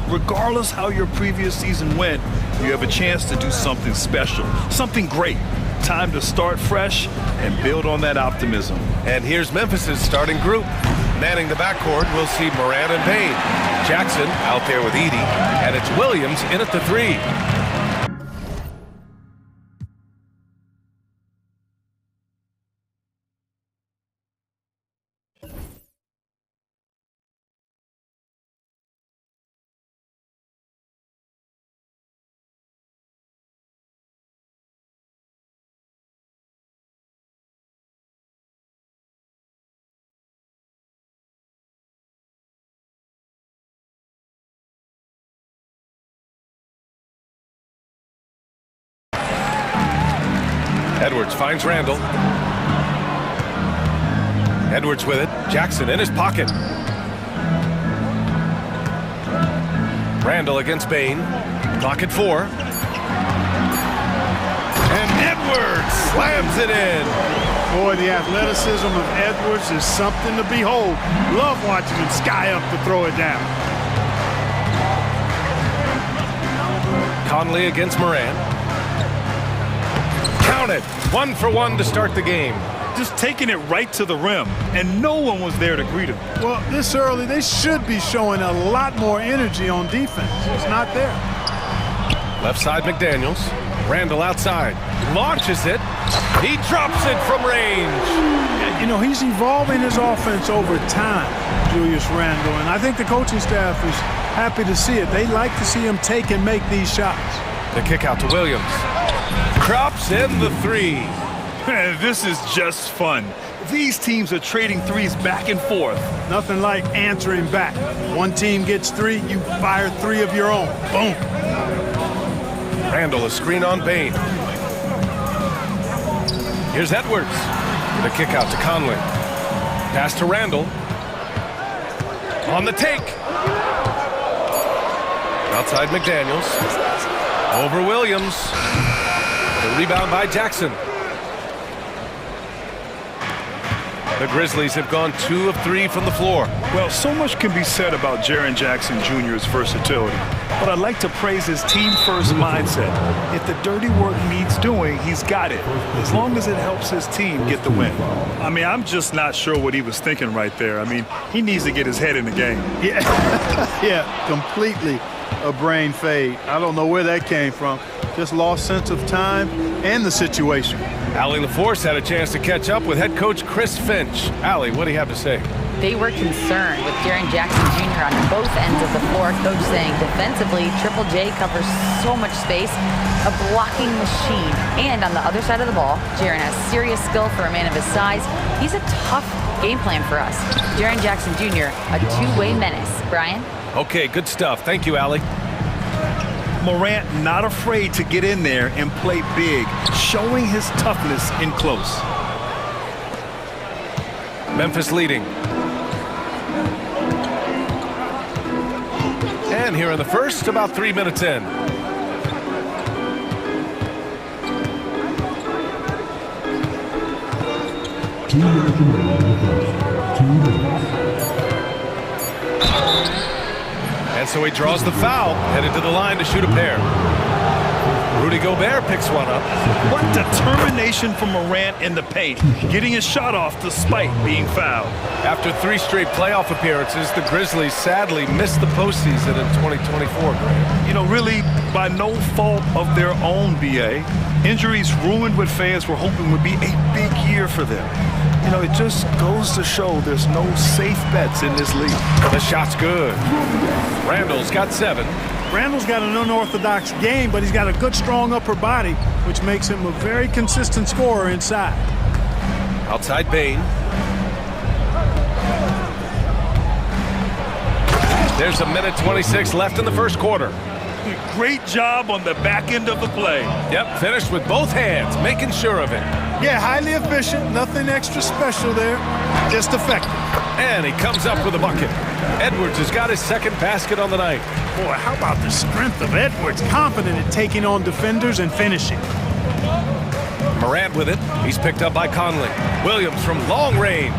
Regardless how your previous season went, you have a chance to do something special, something great. Time to start fresh and build on that optimism. And here's Memphis's starting group. Manning the backcourt, we'll see Moran and Payne. Jackson out there with Edey, and it's Williams in at the three. Edwards finds Randall. Edwards with it. Jackson in his pocket. Randall against Bain. Clock at 4. And Edwards slams it in. Boy, the athleticism of Edwards is something to behold. Love watching him sky up to throw it down. Conley against Moran. Counted. 1 for 1 to start the game. Just taking it right to the rim, and no one was there to greet him. Well, this early, they should be showing a lot more energy on defense. It's not there. Left side, McDaniels. Randall outside. Launches it. He drops it from range. You know, he's evolving his offense over time, Julius Randall, and I think the coaching staff is happy to see it. They like to see him take and make these shots. The kick out to Williams. Drops in the three. This is just fun. These teams are trading threes back and forth. Nothing like answering back. One team gets 3, you fire 3 of your own. Boom. Randall, a screen on Bain. Here's Edwards. The kick out to Conley. Pass to Randall. On the take. Outside McDaniels. Over Williams. The rebound by Jackson. The Grizzlies have gone 2 of 3 from the floor. Well, so much can be said about Jaren Jackson Jr.'s versatility, but I'd like to praise his team-first mindset. If the dirty work needs doing, he's got it, as long as it helps his team get the win. I mean, I'm just not sure what he was thinking right there. I mean, he needs to get his head in the game. Yeah, completely a brain fade. I don't know where that came from. Just lost sense of time and the situation. Allie LaForce had a chance to catch up with head coach Chris Finch. Allie, what do you have to say? They were concerned with Jaren Jackson Jr. on both ends of the floor. Coach saying defensively, Triple J covers so much space, a blocking machine. And on the other side of the ball, Jaren has serious skill for a man of his size. He's a tough game plan for us. Jaren Jackson Jr., a two-way menace. Brian? Okay, good stuff. Thank you, Allie. Morant not afraid to get in there and play big, showing his toughness in close. Memphis leading. And here in the first, about 3 minutes in. And so he draws the foul, headed to the line to shoot a pair. Rudy Gobert picks one up. What determination from Morant in the paint, getting his shot off despite being fouled. After 3 straight playoff appearances, the Grizzlies sadly missed the postseason in 2024. You know, really by no fault of their own, BA. Injuries ruined what fans were hoping would be a big year for them. You know, it just goes to show there's no safe bets in this league. The shot's good. Randall's got 7. Randall's got an unorthodox game, but he's got a good, strong upper body, which makes him a very consistent scorer inside. Outside Bain. There's a minute 26 left in the first quarter. Great job on the back end of the play. Yep, finished with both hands, making sure of it. Yeah, highly efficient, nothing extra special there, just effective. And he comes up with a bucket. Edwards has got his second basket on the night. Boy, how about the strength of Edwards, confident in taking on defenders and finishing. Morant with it. He's picked up by Conley. Williams from long range.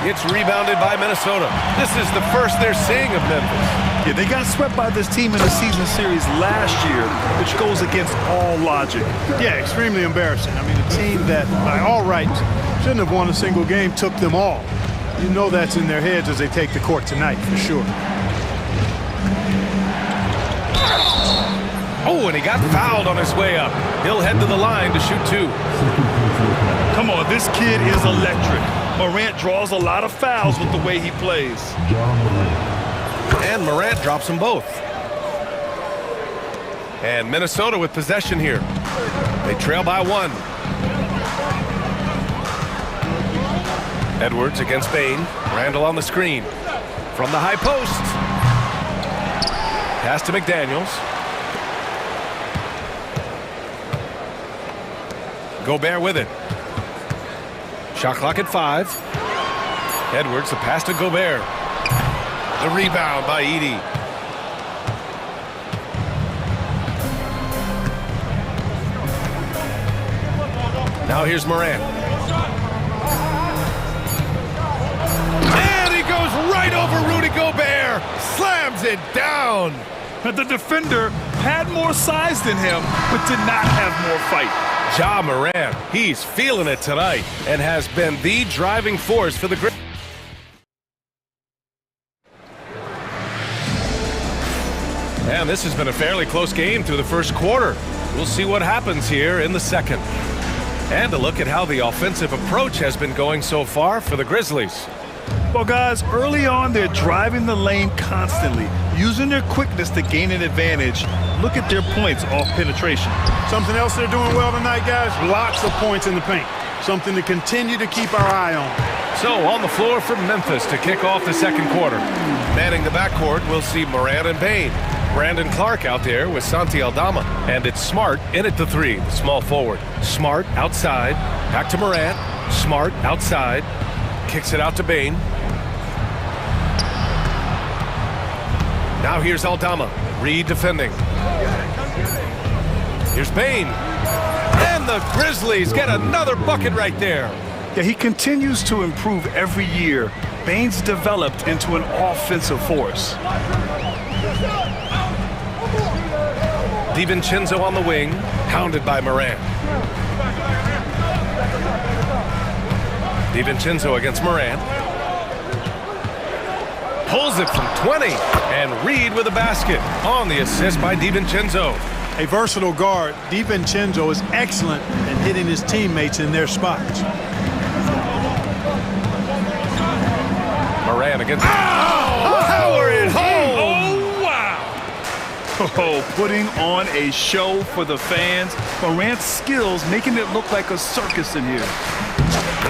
It's rebounded by Minnesota. This is the first they're seeing of Memphis. Yeah, they got swept by this team in the season series last year, which goes against all logic. Yeah, extremely embarrassing. I mean, a team that, by all rights, shouldn't have won a single game took them all. You know that's in their heads as they take the court tonight, for sure. Oh, and he got fouled on his way up. He'll head to the line to shoot two. Come on, this kid is electric. Morant draws a lot of fouls with the way he plays. And Morant drops them both. And Minnesota with possession here. They trail by one. Edwards against Bain. Randall on the screen. From the high post. Pass to McDaniels. Gobert with it. Shot clock at 5. Edwards, the pass to Gobert. The rebound by Edey. Now here's Morant. And he goes right over Rudy Gobert. Slams it down. But the defender had more size than him, but did not have more fight. Ja Morant, he's feeling it tonight and has been the driving force for the Grizzlies. And this has been a fairly close game through the first quarter. We'll see what happens here in the second. And a look at how the offensive approach has been going so far for the Grizzlies. Well, guys, early on, they're driving the lane constantly, using their quickness to gain an advantage. Look at their points off penetration. Something else they're doing well tonight, guys, lots of points in the paint. Something to continue to keep our eye on. So on the floor for Memphis to kick off the second quarter. Manning the backcourt, we'll see Morant and Bain. Brandon Clark out there with Santi Aldama. And it's Smart in at the 3, the small forward. Smart outside, back to Morant. Smart outside, kicks it out to Bain. Now here's Aldama, Reed defending. Here's Bain. And the Grizzlies get another bucket right there. Yeah, he continues to improve every year. Bain's developed into an offensive force. DiVincenzo on the wing, hounded by Morant. DiVincenzo against Morant. Pulls it from 20, and Reed with a basket on the assist by DiVincenzo. A versatile guard, DiVincenzo is excellent at hitting his teammates in their spots. Morant against... Oh! Power it home! Oh, wow! Oh, putting on a show for the fans. Morant's skills making it look like a circus in here.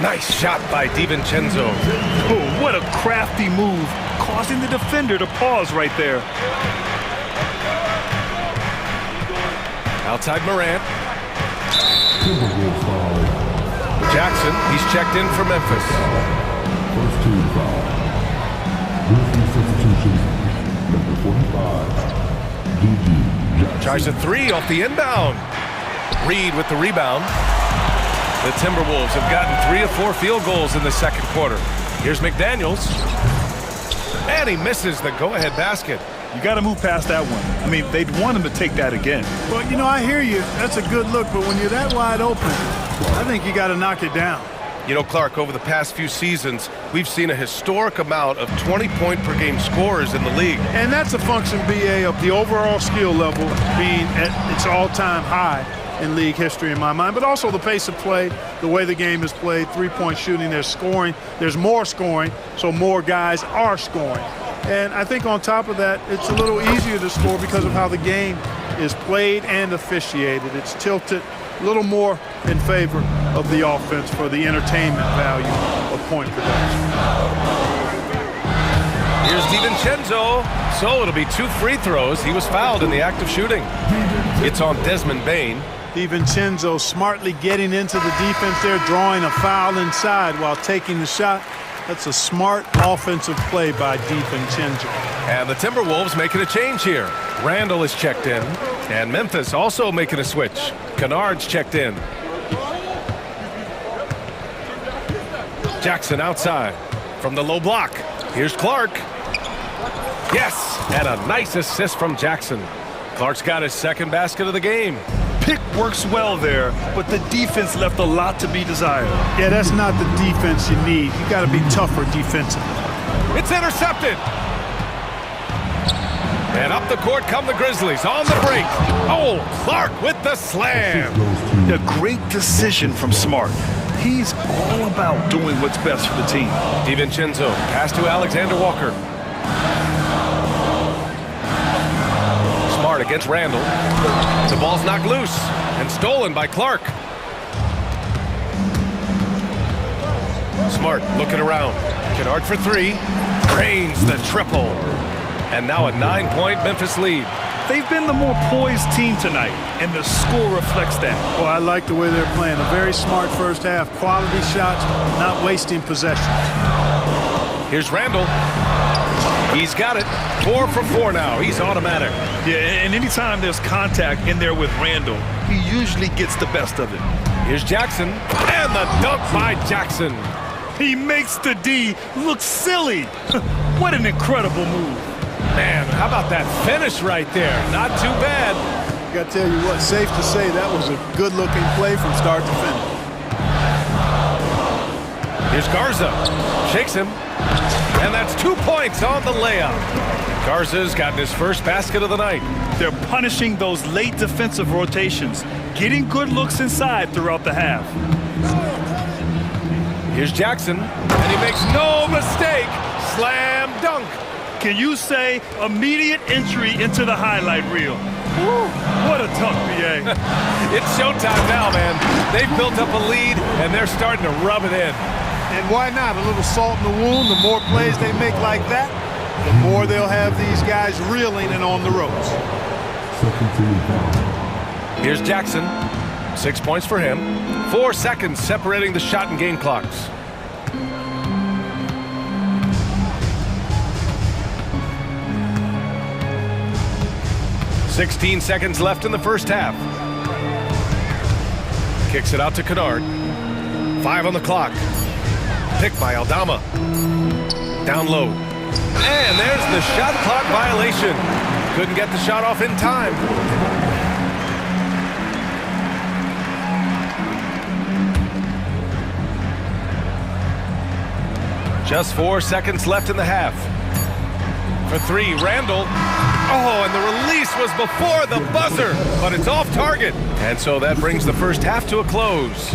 Nice shot by DiVincenzo. Oh, what a crafty move, causing the defender to pause right there. Outside Morant. Jackson, he's checked in for Memphis. First team foul. Grizzlies substitution. Number 45. Jackson. Tries a 3 off the inbound. Reed with the rebound. The Timberwolves have gotten 3 of 4 field goals in the second quarter. Here's McDaniels. And he misses the go-ahead basket. You got to move past that one. I mean, they'd want him to take that again. Well, you know, I hear you. That's a good look, but when you're that wide open, I think you got to knock it down. You know, Clark, over the past few seasons, we've seen a historic amount of 20-point-per-game scorers in the league. And that's a function, BA, of the overall skill level being at its all-time high in league history in my mind, but also the pace of play, the way the game is played, three-point shooting, there's scoring, there's more scoring, so more guys are scoring. And I think on top of that, it's a little easier to score because of how the game is played and officiated. It's tilted a little more in favor of the offense for the entertainment value of point production. Here's DiVincenzo. So it'll be 2 free throws. He was fouled in the act of shooting. It's on Desmond Bain. DiVincenzo smartly getting into the defense there, drawing a foul inside while taking the shot. That's a smart offensive play by DiVincenzo. And the Timberwolves making a change here. Randall is checked in. And Memphis also making a switch. Kennard's checked in. Jackson outside. from the low block. Here's Clark. Yes, and a nice assist from Jackson. Clark's got his second basket of the game. Pick works well there, but the defense left a lot to be desired. Yeah, that's not the defense you need. You got to be tougher defensively. It's intercepted. And up the court come the Grizzlies on the break. Oh, Clark with the slam. A great decision from Smart. He's all about doing what's best for the team. DiVincenzo, pass to Alexander Walker. Smart against Randall. The ball's knocked loose and stolen by Clark. Smart looking around. Kennard for three. Drains the triple. And now a 9-point Memphis lead. They've been the more poised team tonight, and the score reflects that. Well, I like the way they're playing. A very smart first half. Quality shots, not wasting possession. Here's Randall. He's got it. 4 for 4 now. He's automatic. Yeah, and anytime there's contact in there with Randall, he usually gets the best of it. Here's Jackson. And the dunk by Jackson. He makes the D look silly. What an incredible move. Man, how about that finish right there? Not too bad. I got to tell you what, safe to say that was a good-looking play from start to finish. Here's Garza. Shakes him. And that's 2 points on the layup. Garza's gotten his first basket of the night. They're punishing those late defensive rotations, getting good looks inside throughout the half. Here's Jackson. And he makes no mistake. Slam dunk. Can you say immediate entry into the highlight reel? Woo, what a tough BA. It's showtime now, man. They've built up a lead, and they're starting to rub it in. And why not? A little salt in the wound. The more plays they make like that, the more they'll have these guys reeling and on the ropes. Here's Jackson. 6 points for him. 4 seconds separating the shot and game clocks. "16 seconds left in the first half. Kicks it out to Kennard. 5 on the clock. Picked by Aldama. Down low. And there's the shot clock violation. Couldn't get the shot off in time. Just 4 seconds left in the half. For 3, Randall. Oh, and the release was before the buzzer, but it's off target. And so that brings the first half to a close.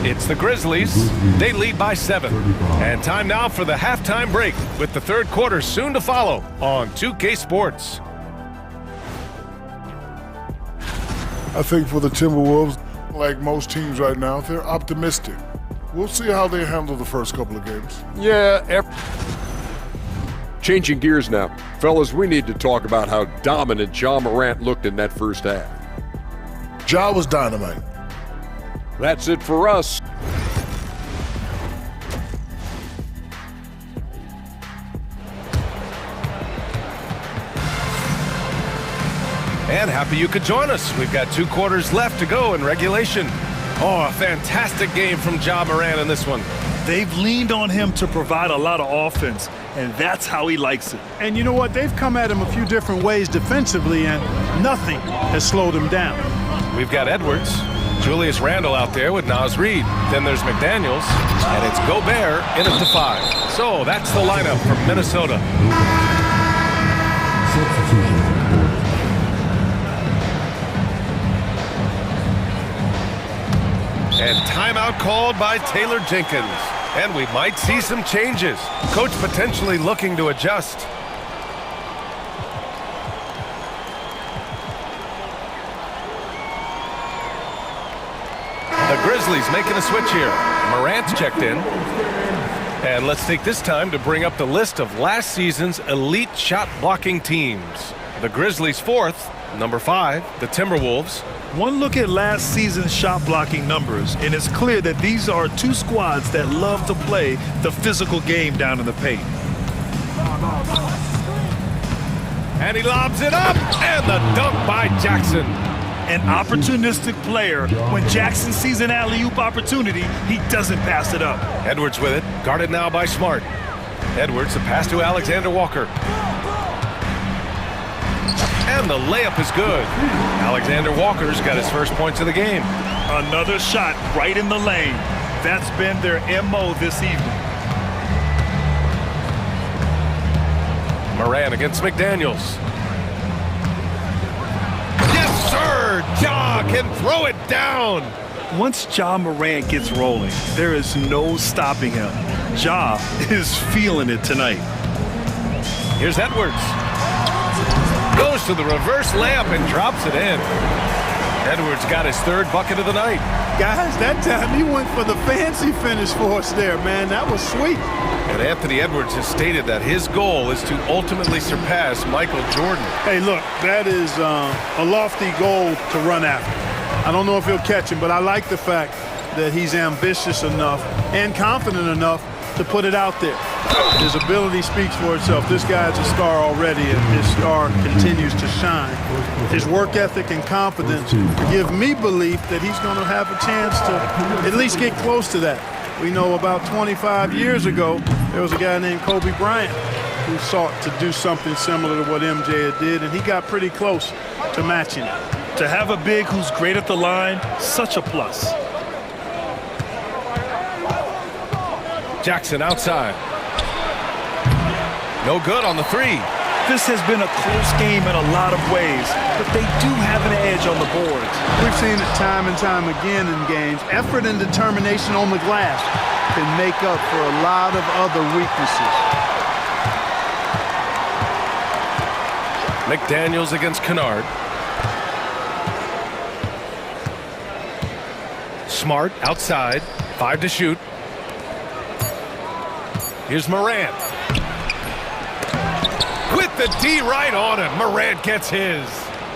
It's the Grizzlies. They lead by 7. And time now for the halftime break, with the third quarter soon to follow on 2K Sports. I think for the Timberwolves, like most teams right now, they're optimistic. We'll see how they handle the first couple of games. Yeah. Changing gears now. Fellas, we need to talk about how dominant Ja Morant looked in that first half. Ja was dynamite. That's it for us. And happy you could join us. We've got 2 quarters left to go in regulation. Oh, a fantastic game from Ja Morant in this one. They've leaned on him to provide a lot of offense, and that's how he likes it. And you know what? They've come at him a few different ways defensively, and nothing has slowed him down. We've got Edwards, Julius Randle out there with Naz Reid. Then there's McDaniels, and it's Gobert in at the 5. So that's the lineup from Minnesota. And timeout called by Taylor Jenkins. And we might see some changes. Coach potentially looking to adjust. The Grizzlies making a switch here. Morant's checked in. And let's take this time to bring up the list of last season's elite shot blocking teams. The Grizzlies 4th, number 5, the Timberwolves. One look at last season's shot blocking numbers, and it's clear that these are 2 squads that love to play the physical game down in the paint. And he lobs it up, and the dunk by Jackson. An opportunistic player. When Jackson sees an alley-oop opportunity, he doesn't pass it up. Edwards with it, guarded now by Smart. Edwards, the pass to Alexander Walker. And the layup is good. Alexander Walker's got his first points of the game. Another shot right in the lane. That's been their MO this evening. Moran against McDaniels. Yes, sir! Ja can throw it down. Once Ja Morant gets rolling, there is no stopping him. Ja is feeling it tonight. Here's Edwards. Goes to the reverse layup and drops it in. Edwards got his third bucket of the night. Guys, that time he went for the fancy finish for us there, man. That was sweet. And Anthony Edwards has stated that his goal is to ultimately surpass Michael Jordan. Hey, look, that is a lofty goal to run after. I don't know if he'll catch him, but I like the fact that he's ambitious enough and confident enough to put it out there. His ability speaks for itself. This guy's a star already, and his star continues to shine. His work ethic and confidence give me belief that he's going to have a chance to at least get close to that. We know about 25 years ago, there was a guy named Kobe Bryant who sought to do something similar to what MJ did, and he got pretty close to matching it. To have a big who's great at the line, such a plus. Jackson outside. No good on the three. This has been a close game in a lot of ways, but they do have an edge on the boards. We've seen it time and time again in games. Effort and determination on the glass can make up for a lot of other weaknesses. McDaniels against Kennard. Smart outside. 5 to shoot. Here's Morant. With the D right on him. Morant gets his.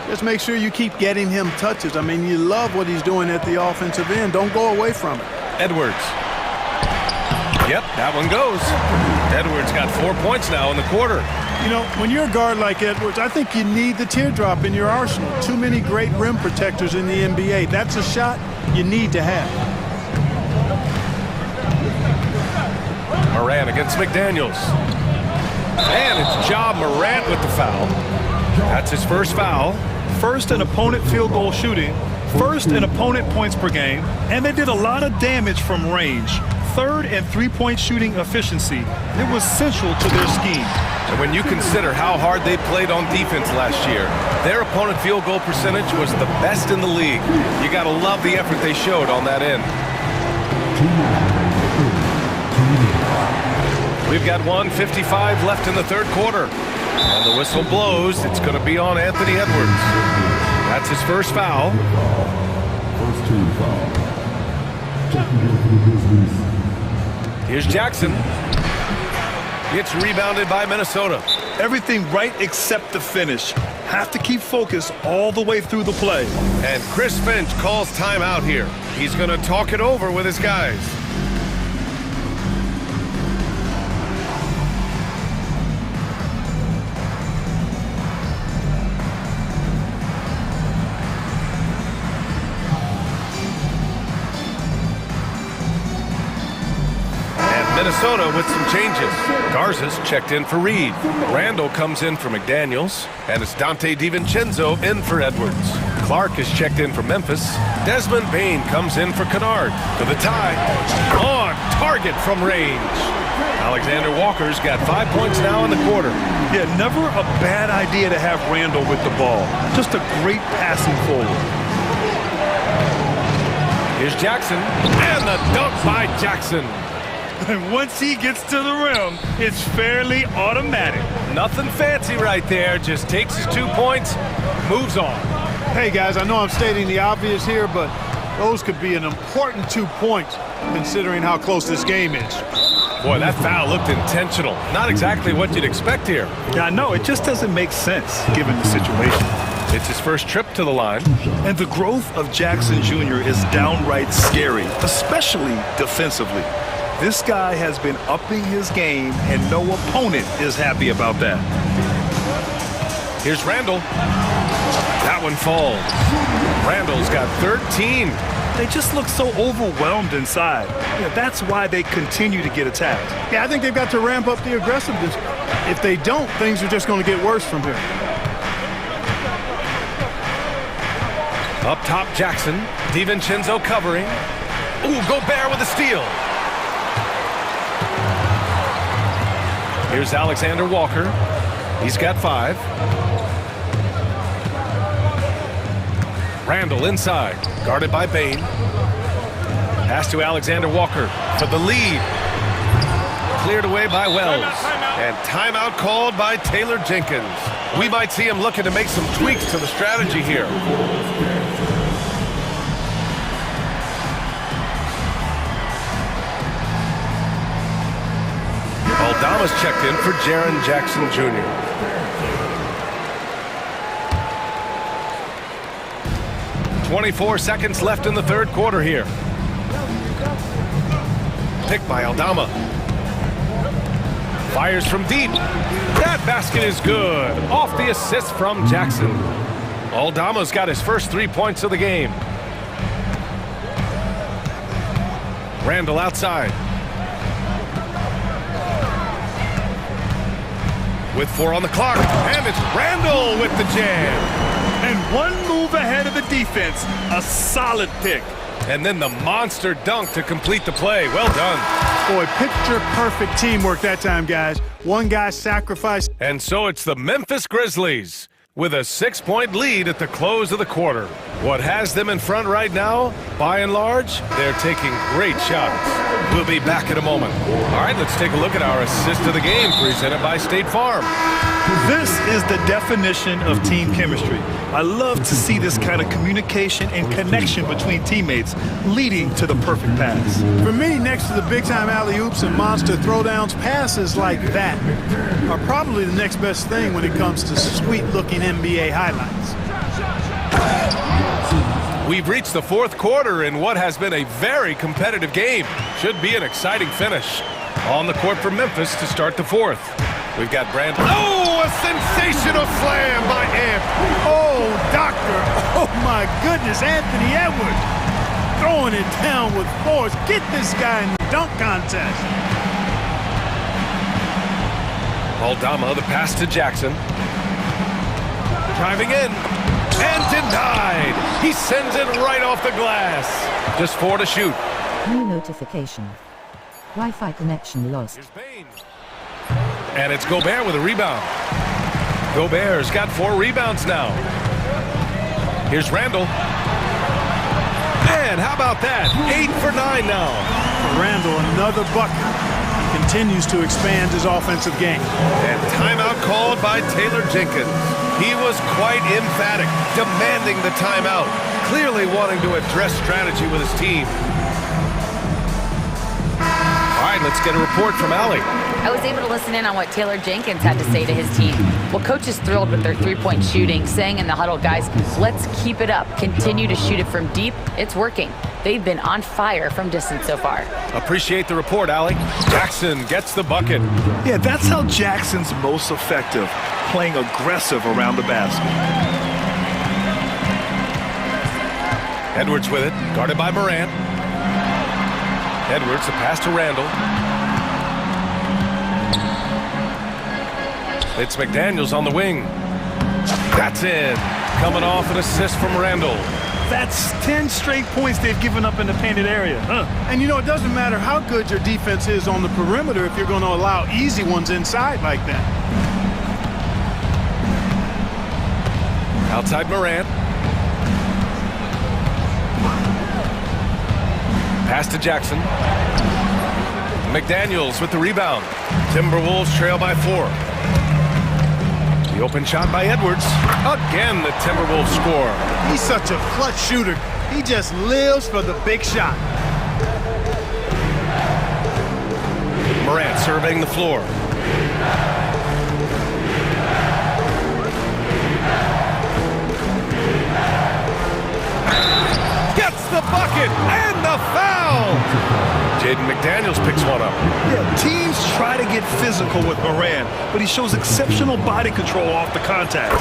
Just make sure you keep getting him touches. I mean, you love what he's doing at the offensive end. Don't go away from it. Edwards. Yep, that one goes. Edwards got 4 points now in the quarter. You know, when you're a guard like Edwards, I think you need the teardrop in your arsenal. Too many great rim protectors in the NBA. That's a shot you need to have. Morant against McDaniels. And it's Ja Morant with the foul. That's his first foul. First in opponent field goal shooting, first in opponent points per game, and they did a lot of damage from range. Third in three-point shooting efficiency. It was central to their scheme. And when you consider how hard they played on defense last year, their opponent field goal percentage was the best in the league. You got to love the effort they showed on that end. We've got 1:55 left in the third quarter. And the whistle blows. It's going to be on Anthony Edwards. That's his first foul. First team foul. Technical for the Grizzlies. Here's Jackson. It's rebounded by Minnesota. Everything right except the finish. Have to keep focused all the way through the play. And Chris Finch calls timeout here. He's going to talk it over with his guys. Minnesota with some changes. Garza's checked in for Reed. Randall comes in for McDaniels. And it's Dante DiVincenzo in for Edwards. Clark is checked in for Memphis. Desmond Bain comes in for Kennard. To the tie. On target from range. Alexander Walker's got 5 points now in the quarter. Yeah, never a bad idea to have Randall with the ball. Just a great passing forward. Here's Jackson. And the dunk by Jackson. And once he gets to the rim, it's fairly automatic. Nothing fancy right there. Just takes his 2 points, moves on. Hey, guys, I know I'm stating the obvious here, but those could be an important 2 points considering how close this game is. Boy, that foul looked intentional. Not exactly what you'd expect here. Yeah, I know. It just doesn't make sense given the situation. It's his first trip to the line. And the growth of Jackson Jr. is downright scary, especially defensively. This guy has been upping his game, and no opponent is happy about that. Here's Randall. That one falls. Randall's got 13. They just look so overwhelmed inside. That's why they continue to get attacked. Yeah, I think they've got to ramp up the aggressiveness. If they don't, things are just going to get worse from here. Up top, Jackson. DiVincenzo covering. Ooh, Gobert with a steal. Here's Alexander Walker. He's got 5. Randall inside, guarded by Bain. Pass to Alexander Walker for the lead. Cleared away by Wells. And timeout called by Taylor Jenkins. We might see him looking to make some tweaks to the strategy here. Aldama's checked in for Jaren Jackson Jr. .24 seconds left in the third quarter here. Picked by Aldama. Fires from deep. That basket is good. Off the assist from Jackson. Aldama's got his first 3 points of the game. Randall outside. With 4 on the clock. And it's Randall with the jam. And one move ahead of the defense. A solid pick. And then the monster dunk to complete the play. Well done. Boy, picture-perfect teamwork that time, guys. One guy sacrificed. And so it's the Memphis Grizzlies with a 6-point lead at the close of the quarter. What has them in front right now, by and large, they're taking great shots. We'll be back in a moment. All right, let's take a look at our assist of the game presented by State Farm. This is the definition of team chemistry. I love to see this kind of communication and connection between teammates leading to the perfect pass. For me, next to the big-time alley-oops and monster throwdowns, passes like that are probably the next best thing when it comes to sweet-looking NBA highlights. We've reached the fourth quarter in what has been a very competitive game. Should be an exciting finish. On the court for Memphis to start the fourth. We've got Brandon. Oh, a sensational slam by Amp. Oh, doctor. Oh, my goodness. Anthony Edwards throwing it down with force. Get this guy in the dunk contest. Aldama, the pass to Jackson. Driving in. And denied. He sends it right off the glass. Just 4 to shoot. New notification. Wi-Fi connection lost. Here's Bain. And it's Gobert with a rebound. Gobert's got 4 rebounds now. Here's Randall. And how about that? 8 for 9 now. Randall, another bucket. He continues to expand his offensive game. And timeout called by Taylor Jenkins. He was quite emphatic, demanding the timeout, clearly wanting to address strategy with his team. All right, let's get a report from Allie. I was able to listen in on what Taylor Jenkins had to say to his team. Well, coach is thrilled with their 3-point shooting, saying in the huddle, guys, let's keep it up. Continue to shoot it from deep. It's working. They've been on fire from distance so far. Appreciate the report, Allie. Jackson gets the bucket. Yeah, that's how Jackson's most effective, playing aggressive around the basket. Edwards with it, guarded by Morant. Edwards, a pass to Randall. It's McDaniels on the wing. That's in. Coming off an assist from Randall. That's 10 straight points they've given up in the painted area. And you know, it doesn't matter how good your defense is on the perimeter if you're going to allow easy ones inside like that. Outside Morant. Pass to Jackson. McDaniels with the rebound. Timberwolves trail by 4. The open shot by Edwards. Again, the Timberwolves score. He's such a clutch shooter. He just lives for the big shot. Morant surveying the floor. Gets the bucket and the foul. Jaden McDaniels picks one up. Yeah, teams try to get physical with Morant, but he shows exceptional body control off the contact.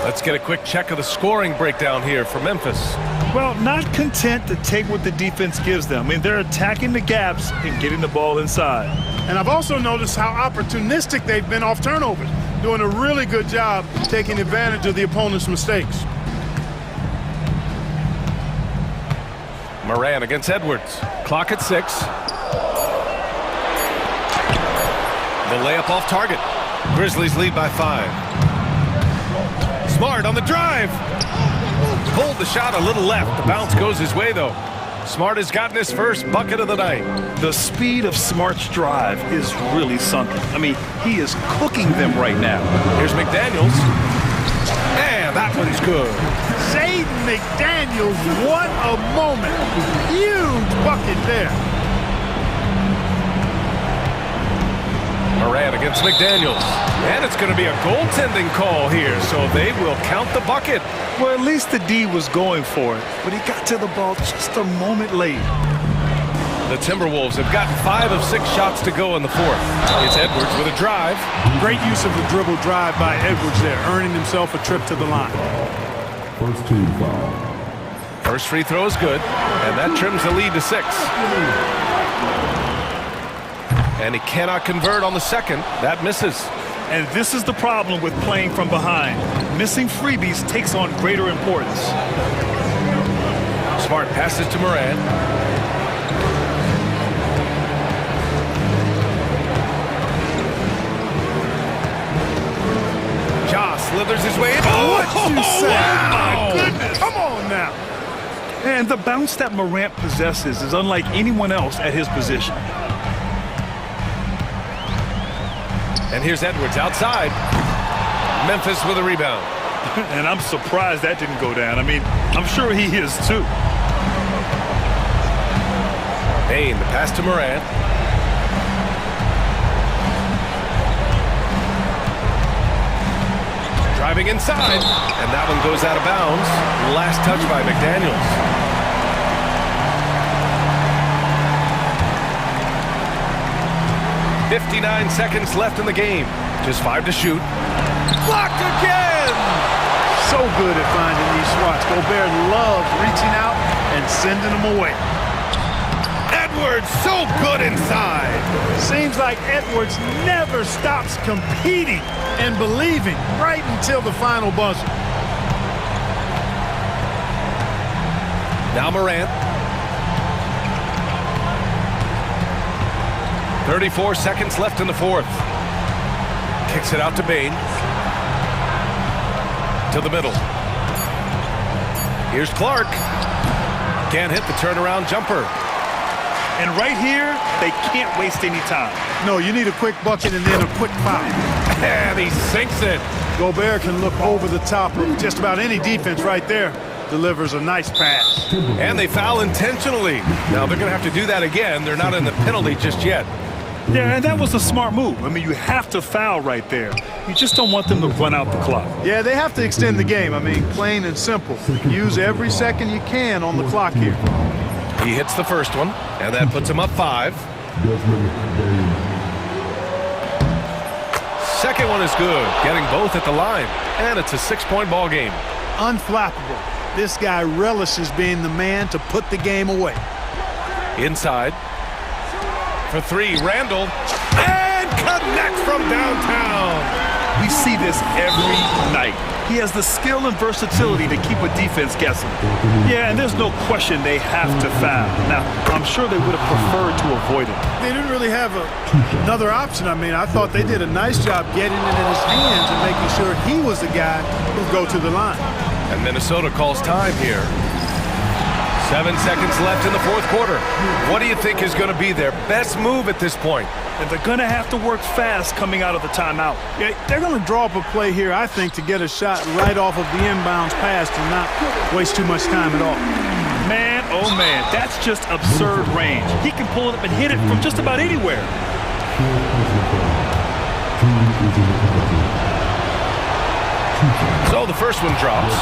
Let's get a quick check of the scoring breakdown here for Memphis. Well, not content to take what the defense gives them. I mean, they're attacking the gaps and getting the ball inside. And I've also noticed how opportunistic they've been off turnovers, doing a really good job taking advantage of the opponent's mistakes. Moran against Edwards. Clock at 6. The layup off target. Grizzlies lead by 5. Smart on the drive. Pulled the shot a little left. The bounce goes his way, though. Smart has gotten his first bucket of the night. The speed of Smart's drive is really something. I mean, he is cooking them right now. Here's McDaniels. And that one's good. Jaden McDaniels, what a moment. Huge bucket there. Moran against McDaniels. And it's going to be a goaltending call here, so they will count the bucket. Well, at least the D was going for it, but he got to the ball just a moment late. The Timberwolves have gotten 5 of 6 shots to go in the 4th. It's Edwards with a drive. Great use of the dribble drive by Edwards there, earning himself a trip to the line. First team foul. First free throw is good, and that trims the lead to 6. And he cannot convert on the second. That misses. And this is the problem with playing from behind. Missing freebies takes on greater importance. Smart passes to Moran. Ja slithers his way in. What you say? Wow! My goodness. Come on now. And the bounce that Morant possesses is unlike anyone else at his position. And here's Edwards outside. Memphis with a rebound. And I'm surprised that didn't go down. I mean, I'm sure he is too. Payne, the pass to Moran. Driving inside. And that one goes out of bounds. Last touch by McDaniels. 59 seconds left in the game. Just 5 to shoot. Blocked again! So good at finding these spots. Gobert loves reaching out and sending them away. Edwards, so good inside. Seems like Edwards never stops competing and believing right until the final buzzer. Now Morant. 34 seconds left in the 4th. Kicks it out to Bane. To the middle. Here's Clark. Can't hit the turnaround jumper. And right here, they can't waste any time. No, you need a quick bucket and then a quick foul. And he sinks it. Gobert can look over the top of just about any defense right there. Delivers a nice pass. And they foul intentionally. Now they're going to have to do that again. They're not in the penalty just yet. Yeah, and that was a smart move. I mean, you have to foul right there. You just don't want them to run out the clock. Yeah, they have to extend the game. I mean, plain and simple. Use every second you can on the clock here. He hits the first one, and that puts him up 5. Second one is good, getting both at the line. And it's a 6-point ball game. Unflappable. This guy relishes being the man to put the game away. Inside. For 3, Randall. And connects from downtown. We see this every night. He has the skill and versatility to keep a defense guessing. Yeah, and there's no question they have to foul. Now, I'm sure they would have preferred to avoid it. They didn't really have another option. I mean, I thought they did a nice job getting it in his hands and making sure he was the guy who'd go to the line. And Minnesota calls time here. 7 seconds left in the 4th quarter. What do you think is going to be their best move at this point? And they're going to have to work fast coming out of the timeout. Yeah, they're going to draw up a play here, I think, to get a shot right off of the inbounds pass and not waste too much time at all. Man, oh man, that's just absurd range. He can pull it up and hit it from just about anywhere. So the first one drops,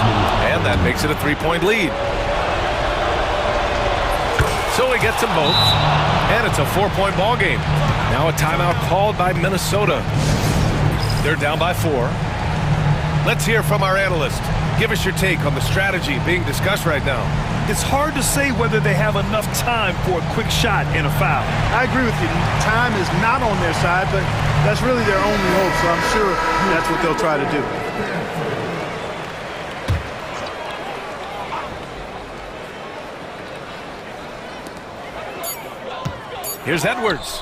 and that makes it a 3-point lead. So he gets them both, and it's a 4-point ball game. Now a timeout called by Minnesota. They're down by 4. Let's hear from our analyst. Give us your take on the strategy being discussed right now. it's hard to say whether they have enough time for a quick shot and a foul. I agree with you. Time is not on their side, but that's really their only hope, so I'm sure that's what they'll try to do. Here's Edwards.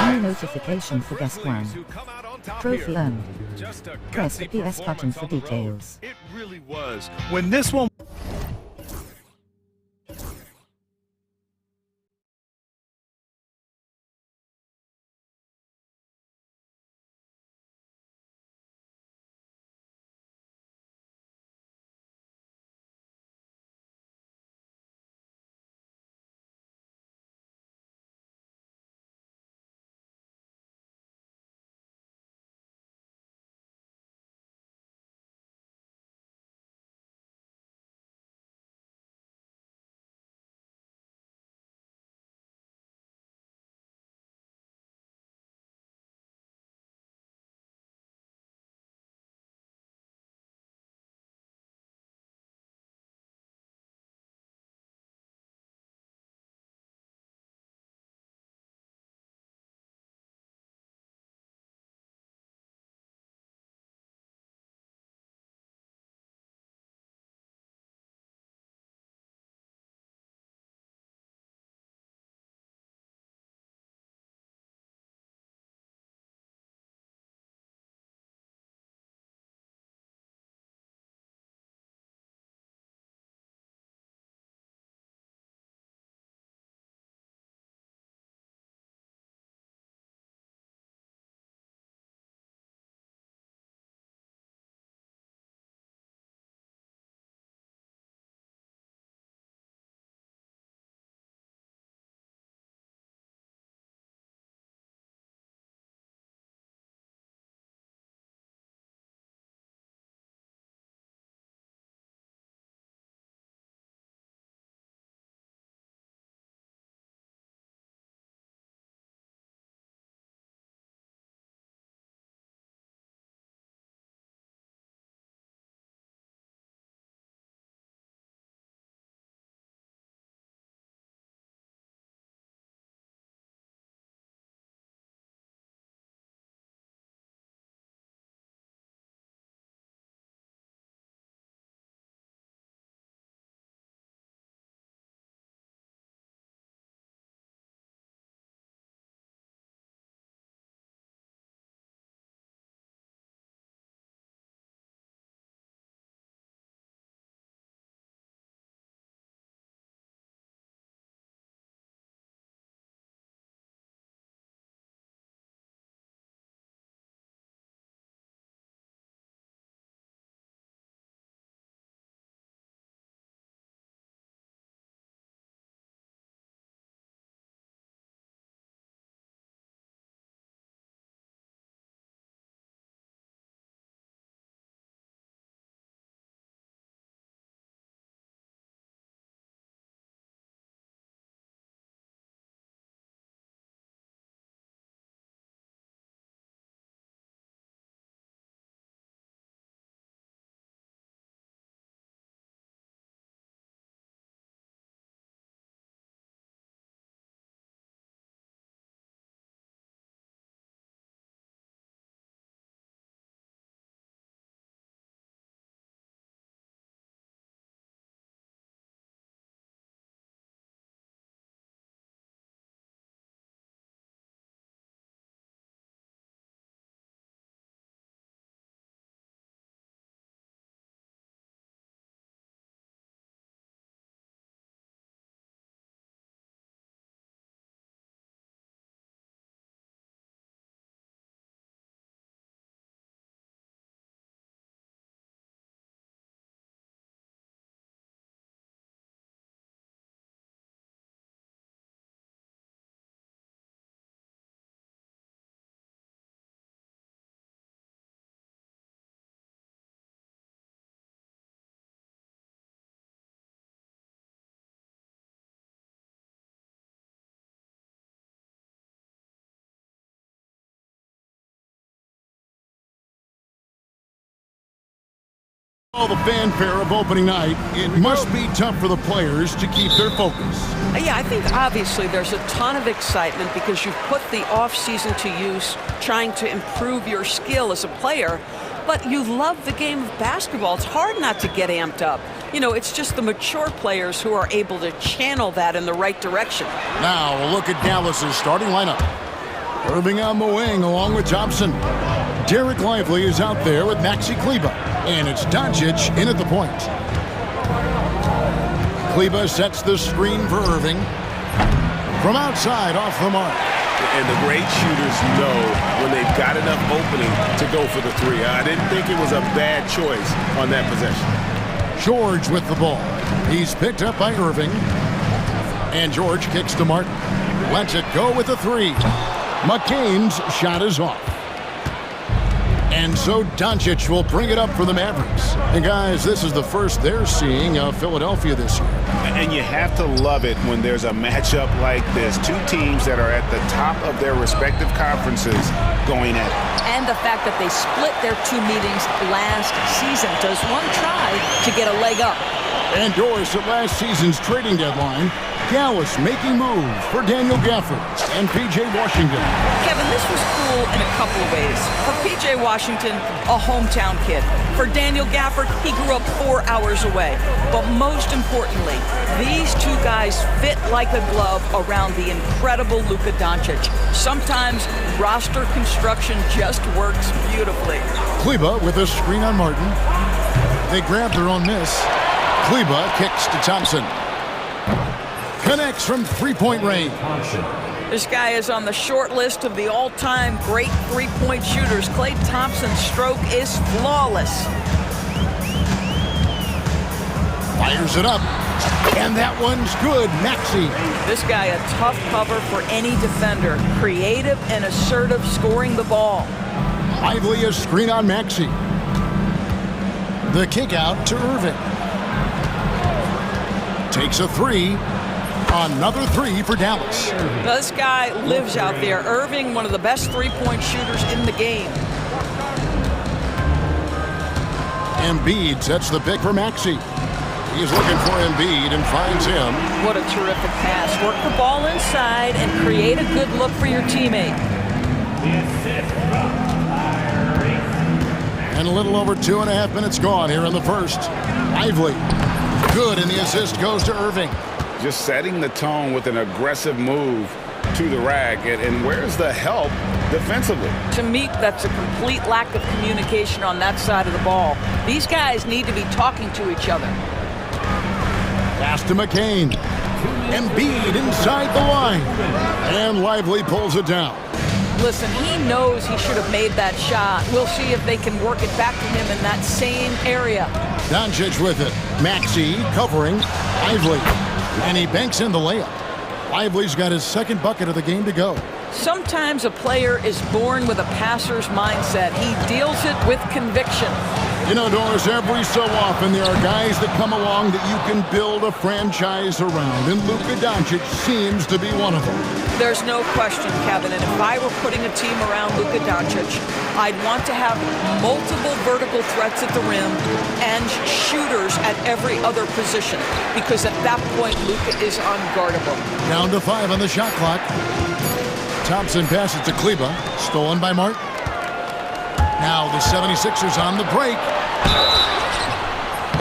New notification for guest one. Trophy earned. Press the PS button for details. It really was. When this one All the fanfare of opening night, it must be tough for the players to keep their focus. Yeah, I think obviously there's a ton of excitement because you've put the off-season to use trying to improve your skill as a player, but you love the game of basketball. It's hard not to get amped up. You know, it's just the mature players who are able to channel that in the right direction. Now, a look at Dallas's starting lineup. Irving on the wing along with Thompson. Derek Lively is out there with Maxi Kleber. And it's Doncic in at the point. Kleber sets the screen for Irving. From outside, off the mark. And the great shooters know when they've got enough opening to go for the three. I didn't think it was a bad choice on that possession. George with the ball. He's picked up by Irving. And George kicks to Martin. Lets it go with the three. McCain's shot is off. And so Doncic will bring it up for the Mavericks. And guys, this is the first they're seeing of Philadelphia this year. And you have to love it when there's a matchup like this. Two teams that are at the top of their respective conferences going at it. And the fact that they split their two meetings last season. Does one try to get a leg up? And Doris at last season's trading deadline, Dallas making moves for Daniel Gafford and P.J. Washington. Kevin, this was cool in a couple of ways. For P.J. Washington, a hometown kid. For Daniel Gafford, he grew up 4 hours away. But most importantly, these two guys fit like a glove around the incredible Luka Doncic. Sometimes roster construction just works beautifully. Kleber with a screen on Martin. They grab their own miss. Kleber kicks to Thompson. Connects from three-point range. This guy is on the short list of the all-time great three-point shooters. Klay Thompson's stroke is flawless. Fires it up. And that one's good. Maxey. This guy a tough cover for any defender. Creative and assertive scoring the ball. Lively a screen on Maxey. The kick out to Irving. Takes a three. Another three for Dallas. Now, this guy lives out there. Irving, one of the best three-point shooters in the game. Embiid sets the pick for Maxey. He's looking for Embiid and finds him. What a terrific pass. Work the ball inside and create a good look for your teammate. And a little over 2.5 minutes gone here in the first. Lively. Good, and the assist goes to Irving. Just setting the tone with an aggressive move to the rack. And where's the help defensively? To me, that's a complete lack of communication on that side of the ball. These guys need to be talking to each other. Pass to McCain. Embiid inside the line. And Lively pulls it down. Listen, he knows he should have made that shot. We'll see if they can work it back to him in that same area. Doncic with it. Maxey covering Lively. And he banks in the layup. Lively's got his second bucket of the game to go. Sometimes a player is born with a passer's mindset. He deals it with conviction. You know, Doris, every so often there are guys that come along that you can build a franchise around, and Luka Doncic seems to be one of them. There's no question, Kevin, and if I were putting a team around Luka Doncic, I'd want to have multiple vertical threats at the rim and shooters at every other position, because at that point, Luka is unguardable. Down to 5 on the shot clock. Thompson passes to Kleber, stolen by Martin. Now the 76ers on the break.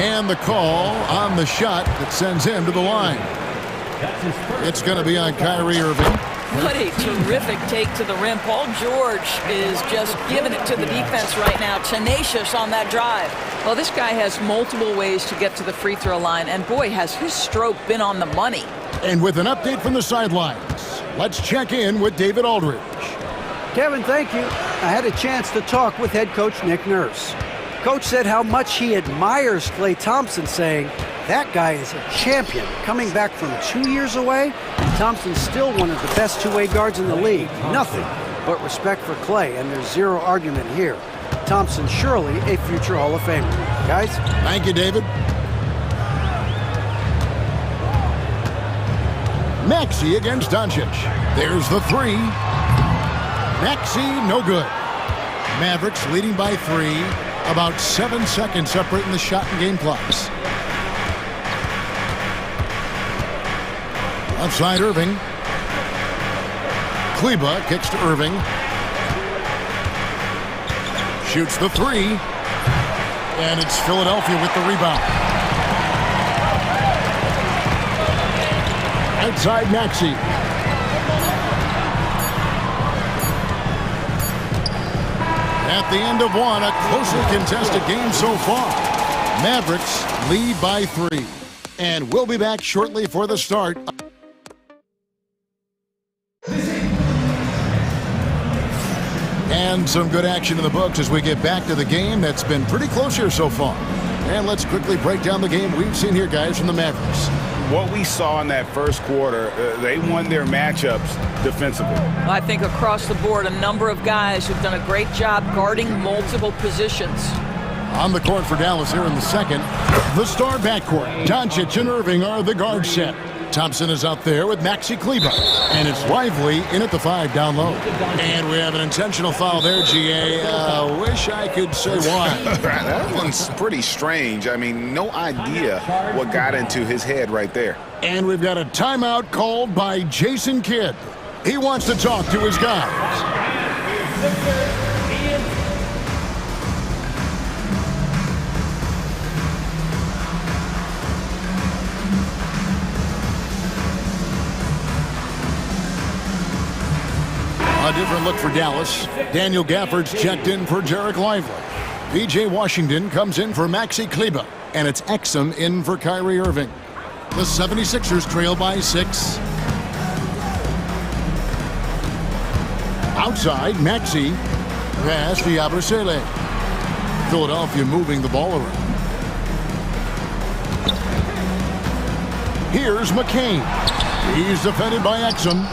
And the call on the shot that sends him to the line. It's going to be on Kyrie Irving. What a terrific take to the rim. Paul George is just giving it to the defense right now. Tenacious on that drive. Well, this guy has multiple ways to get to the free throw line, and boy, has his stroke been on the money. And with an update from the sidelines, let's check in with David Aldridge. Kevin, thank you. I had a chance to talk with head coach Nick Nurse. Coach said how much he admires Klay Thompson, saying, that guy is a champion. Coming back from 2 years away, Thompson's still one of the best two-way guards in the league. Nothing but respect for Klay, and there's zero argument here. Thompson surely a future Hall of Famer. Guys? Thank you, David. Maxey against Doncic. There's the three. Maxey, no good. Mavericks leading by 3. About 7 seconds separating the shot and game clocks. Outside Irving. Kleba kicks to Irving. Shoots the three. And it's Philadelphia with the rebound. Outside Maxey. At the end of one, a closely contested game so far. Mavericks lead by 3. And we'll be back shortly for the start. And some good action in the books as we get back to the game that's been pretty close here so far. And let's quickly break down the game we've seen here, guys, from the Mavericks. What we saw in that first quarter, they won their matchups defensively. I think across the board, a number of guys who've done a great job guarding multiple positions. On the court for Dallas here in the second, the star backcourt. Doncic and Irving are the guard set. Thompson is out there with Maxey Kleba. And it's Lively in at the 5 down low. And we have an intentional foul there, GA. Wish I could say why. That one's pretty strange. I mean, no idea what got into his head right there. And we've got a timeout called by Jason Kidd. He wants to talk to his guys. A different look for Dallas. Daniel Gafford's checked in for Jarek Lively. P.J. Washington comes in for Maxey Kleba. And it's Exum in for Kyrie Irving. The 76ers trail by 6. Outside, Maxey. Pass to Yabusele. Philadelphia moving the ball around. Here's McCain. He's defended by Exum.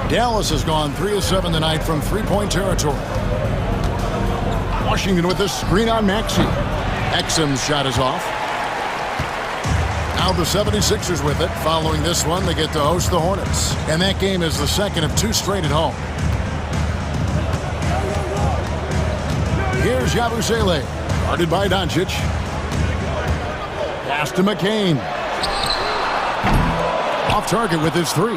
Dallas has gone 3 of 7 tonight from three-point territory. Washington with the screen on Maxey. Exum's shot is off. Now the 76ers with it. Following this one, they get to host the Hornets. And that game is the second of 2 straight at home. Here's Yabusele. Guarded by Doncic. Pass to McCain. Off target with his 3.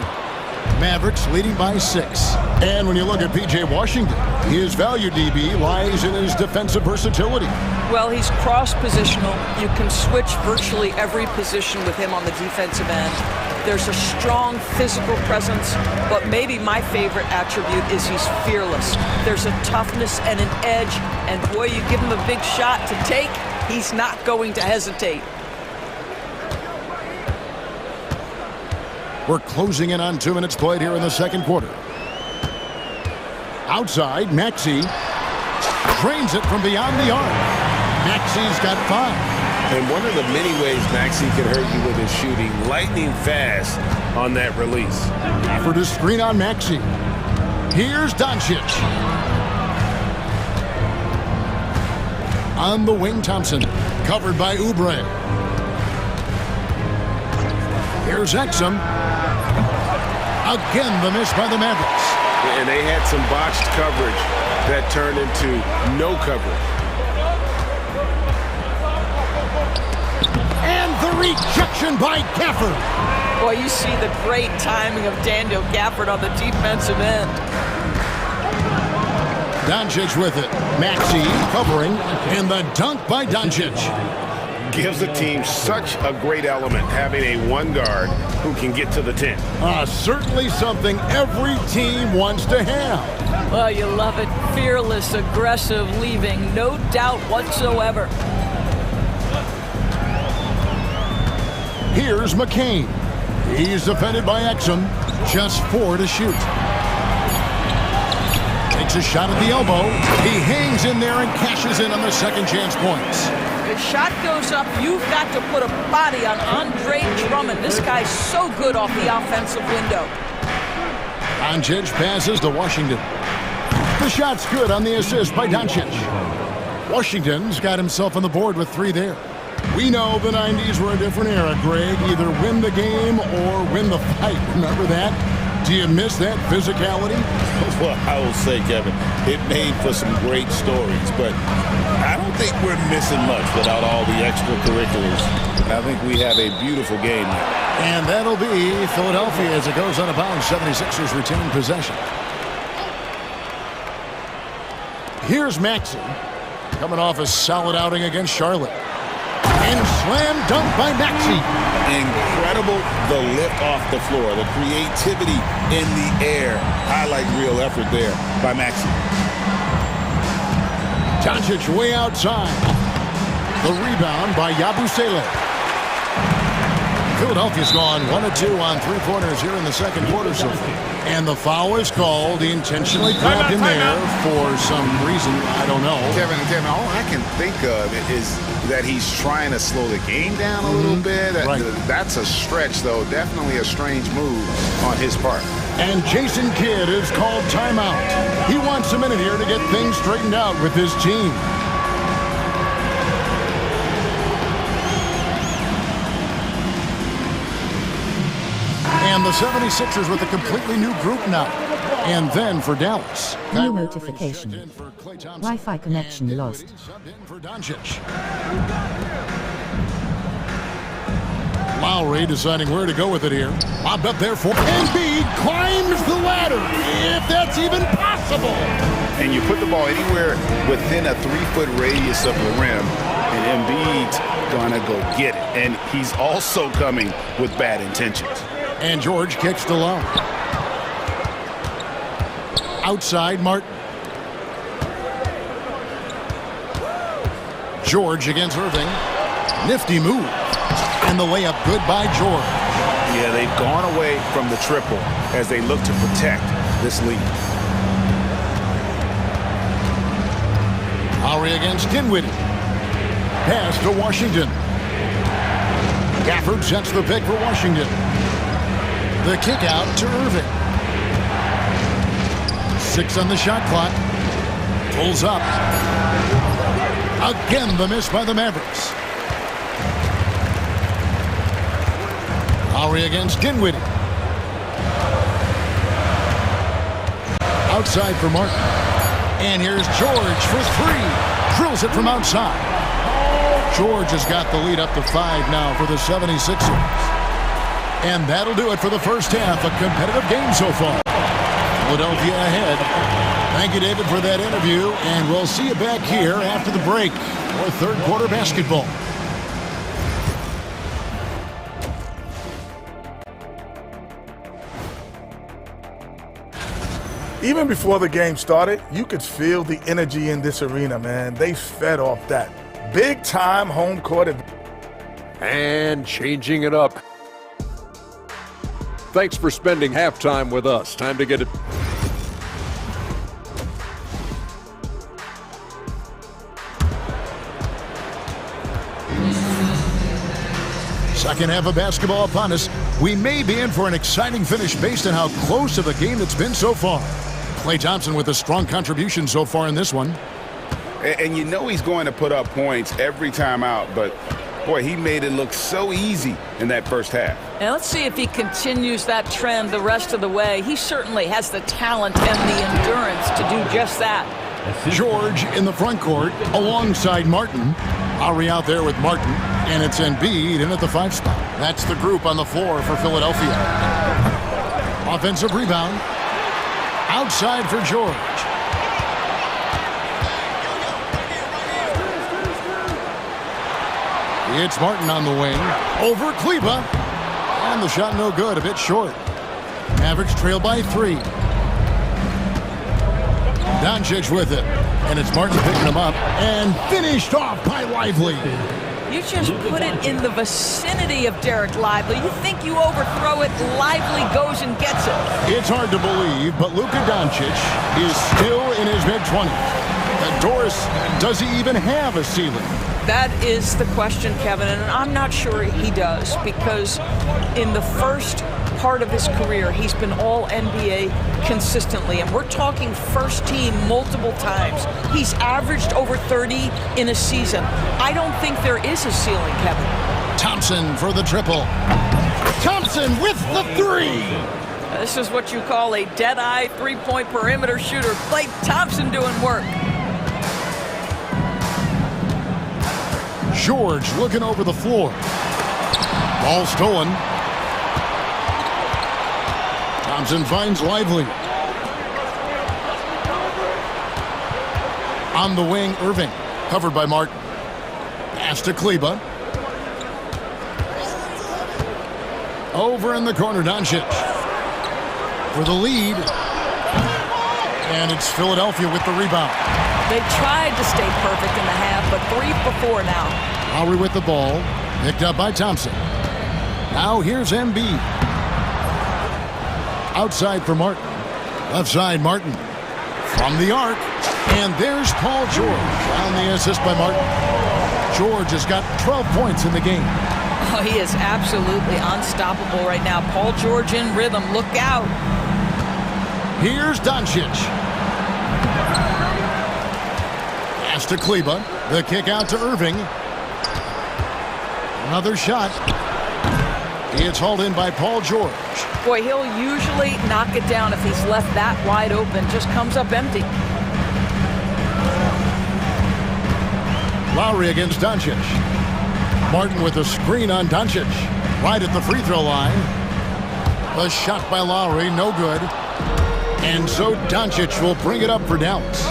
Mavericks leading by 6. And when you look at P.J. Washington, his value, DB, lies in his defensive versatility. Well, he's cross-positional. You can switch virtually every position with him on the defensive end. There's a strong physical presence, but maybe my favorite attribute is he's fearless. There's a toughness and an edge, and boy, you give him a big shot to take, he's not going to hesitate. We're closing in on 2 minutes played here in the second quarter. Outside, Maxey drains it from beyond the arc. Maxey's got 5. And one of the many ways Maxey can hurt you with his shooting, lightning fast on that release. For the screen on Maxey. Here's Doncic. On the wing, Thompson. Covered by Oubre. Here's Exum. Again, the miss by the Mavericks. And they had some botched coverage that turned into no coverage. And the rejection by Gafford. Boy, you see the great timing of Daniel Gafford on the defensive end. Doncic with it. Maxey covering. And the dunk by Doncic. Gives the team such a great element having a one guard who can get to the 10. Certainly something every team wants to have. Well, you love it. Fearless, aggressive, leaving no doubt whatsoever. Here's McCain. He's defended by Exum. Just 4 to shoot. Takes a shot at the elbow. He hangs in there and cashes in on the second chance points. The shot goes up. You've got to put a body on Andre Drummond. This guy's so good off the offensive window. Doncic passes to Washington. The shot's good on the assist by Doncic. Washington's got himself on the board with 3 there. We know the 90s were a different era, Greg. Either win the game or win the fight. Remember that? Do you miss that physicality? Well, I will say, Kevin, it made for some great stories, but I don't think we're missing much without all the extracurriculars. I think we have a beautiful game now. And that'll be Philadelphia as it goes out of bounds. 76ers retain possession. Here's Maxey, coming off a solid outing against Charlotte. And slam dunk by Maxey. Incredible, the lift off the floor, the creativity in the air. Highlight real effort there by Maxey. Doncic way outside. The rebound by Yabusele. Philadelphia's gone 1 of 2 on three-pointers here in the second quarter so far. And the foul is called. He intentionally grabbed him there for some reason. I don't know. Kevin, all I can think of is that he's trying to slow the game down a little bit. Right. That's a stretch, though. Definitely a strange move on his part. And Jason Kidd is called timeout. He wants a minute here to get things straightened out with his team. And the 76ers with a completely new group now. And then for Dallas. New notification. Wi-Fi connection lost. For Doncic. Lowry deciding where to go with it here. Lobbed up there for Embiid climbs the ladder, if that's even possible. And you put the ball anywhere within a 3-foot radius of the rim, and Embiid's gonna go get it. And he's also coming with bad intentions. And George kicks to Lowry. Outside Martin. George against Irving. Nifty move. And the layup good by George. Yeah, they've gone away from the triple as they look to protect this lead. Lowry against Dinwiddie. Pass to Washington. Gafford sets the pick for Washington. The kick out to Irving. 6 on the shot clock. Pulls up. Again, the miss by the Mavericks. Lowry against Dinwiddie. Outside for Martin. And here's George for 3. Drills it from outside. George has got the lead up to 5 now for the 76ers. And that'll do it for the first half. A competitive game so far. Philadelphia ahead. Thank you, David, for that interview. And we'll see you back here after the break for third quarter basketball. Even before the game started, you could feel the energy in this arena, man. They fed off that. Big-time home court. And changing it up. Thanks for spending halftime with us. Time to get it. Second half of basketball upon us. We may be in for an exciting finish based on how close of a game it's been so far. Klay Thompson with a strong contribution so far in this one. And you know he's going to put up points every time out, but boy, he made it look so easy in that first half. And let's see if he continues that trend the rest of the way. He certainly has the talent and the endurance to do just that. George in the front court alongside Martin. Lowry out there with Martin, and it's Embiid in at the 5 spot. That's the group on the floor for Philadelphia. Offensive rebound. Outside for George. It's Martin on the wing. Over Kleba. And the shot no good, a bit short. Mavericks trail by 3. Doncic with it. And it's Martin picking him up. And finished off by Lively. You just put it in the vicinity of Derek Lively. You think you overthrow it, Lively goes and gets it. It's hard to believe, but Luka Doncic is still in his mid-20s. Doris, does he even have a ceiling? That is the question, Kevin, and I'm not sure he does, because in the first part of his career, he's been all NBA consistently, and we're talking first team multiple times. He's averaged over 30 in a season. I don't think there is a ceiling, Kevin. Thompson for the triple. Thompson with the 3. This is what you call a dead-eye three-point perimeter shooter. Klay Thompson doing work. George looking over the floor. Ball stolen. Thompson finds Lively. On the wing, Irving. Covered by Martin. Pass to Kleba. Over in the corner, Doncic. For the lead. And it's Philadelphia with the rebound. They tried to stay perfect in the half, but 3 for 4 now. Lowry with the ball. Picked up by Thompson. Now here's Embiid. Outside for Martin. Left side, Martin. From the arc. And there's Paul George on the assist by Martin. George has got 12 points in the game. Oh, he is absolutely unstoppable right now. Paul George in rhythm. Look out. Here's Doncic. Pass to Kleba. The kick out to Irving. Another shot. It's hauled in by Paul George. Boy, he'll usually knock it down if he's left that wide open. Just comes up empty. Lowry against Doncic. Martin with a screen on Doncic. Right at the free throw line. The shot by Lowry, no good. And so Doncic will bring it up for Dallas.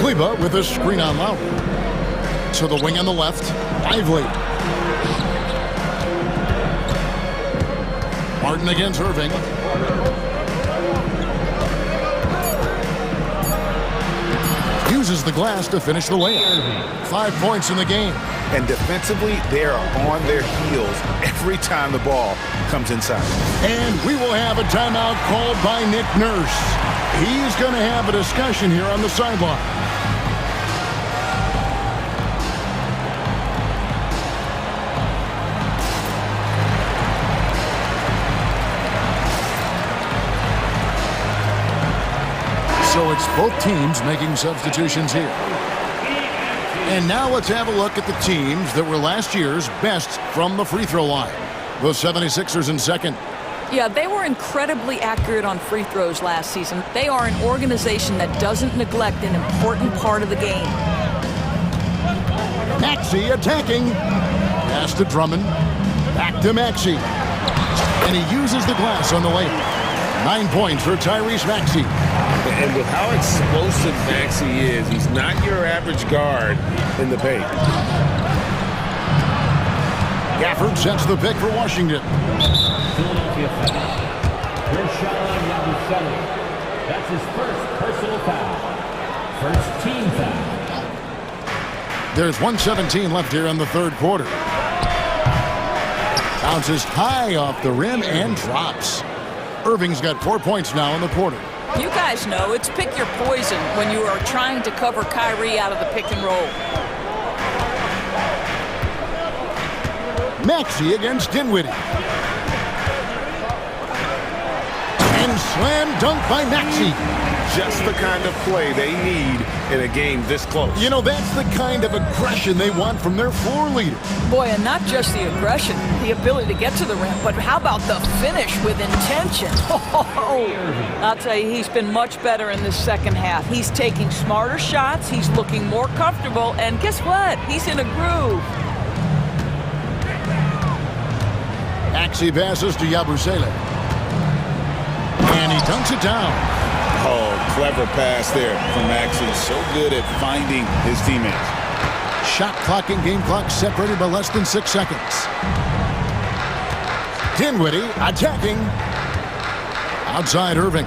Kleba with a screen on Lowry. To the wing on the left, Lively. Martin against Irving. Uses the glass to finish the layup. 5 points in the game. And defensively, they are on their heels every time the ball comes inside. And we will have a timeout called by Nick Nurse. He's going to have a discussion here on the sideline. So it's both teams making substitutions here. And now let's have a look at the teams that were last year's best from the free throw line. The 76ers in second. Yeah, they were incredibly accurate on free throws last season. They are an organization that doesn't neglect an important part of the game. Maxey attacking. Pass to Drummond. Back to Maxey. And he uses the glass on the layup. 9 points for Tyrese Maxey. And with how explosive Maxey is, he's not your average guard in the paint. Gafford sets the pick for Washington. Philadelphia foul. That's his first personal foul. First team foul. There's 1:17 left here in the third quarter. Bounces high off the rim and drops. Irving's got 4 points now in the quarter. You guys know it's pick your poison when you are trying to cover Kyrie out of the pick and roll. Maxey against Dinwiddie. And slam dunk by Maxey. Just the kind of play they need in a game this close. You know, that's the kind of aggression they want from their floor leader. Boy, and not just the aggression, the ability to get to the rim, but how about the finish with intention? I'll tell you, he's been much better in this second half. He's taking smarter shots, he's looking more comfortable, and guess what? He's in a groove. Maxey passes to Yabusele. And he dunks it down. Oh, clever pass there from Maxey. So good at finding his teammates. Shot clock and game clock separated by less than 6 seconds. Dinwiddie attacking. Outside Irving.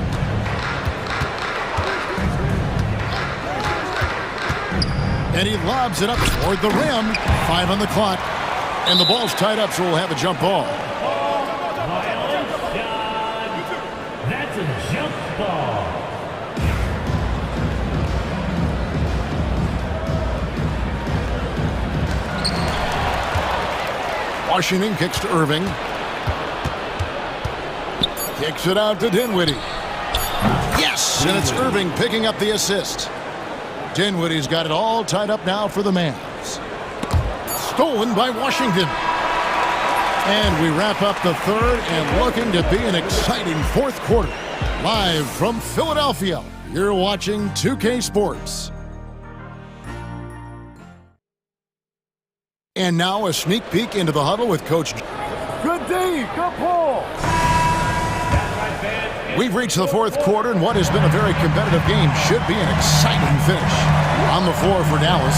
And he lobs it up toward the rim. 5 on the clock. And the ball's tied up, so we'll have a jump ball. That's a jump ball. Washington kicks to Irving. Kicks it out to Dinwiddie. Yes! And it's Irving picking up the assist. Dinwiddie's got it all tied up now for the Mavs. Stolen by Washington. And we wrap up the third and looking to be an exciting fourth quarter. Live from Philadelphia, you're watching 2K Sports. And now a sneak peek into the huddle with Coach. Good D, good pull. We've reached the fourth quarter, and what has been a very competitive game should be an exciting finish. On the floor for Dallas.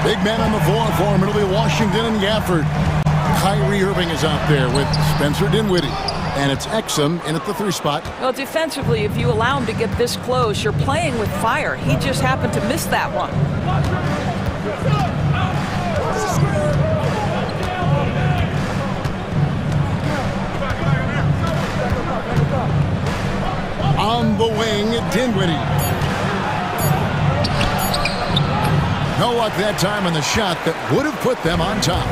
Big man on the floor for him. It'll be Washington and Gafford. Kyrie Irving is out there with Spencer Dinwiddie. And it's Exum in at the 3 spot. Well, defensively, if you allow him to get this close, you're playing with fire. He just happened to miss that one. On the wing, Dinwiddie. No luck that time on the shot that would have put them on top.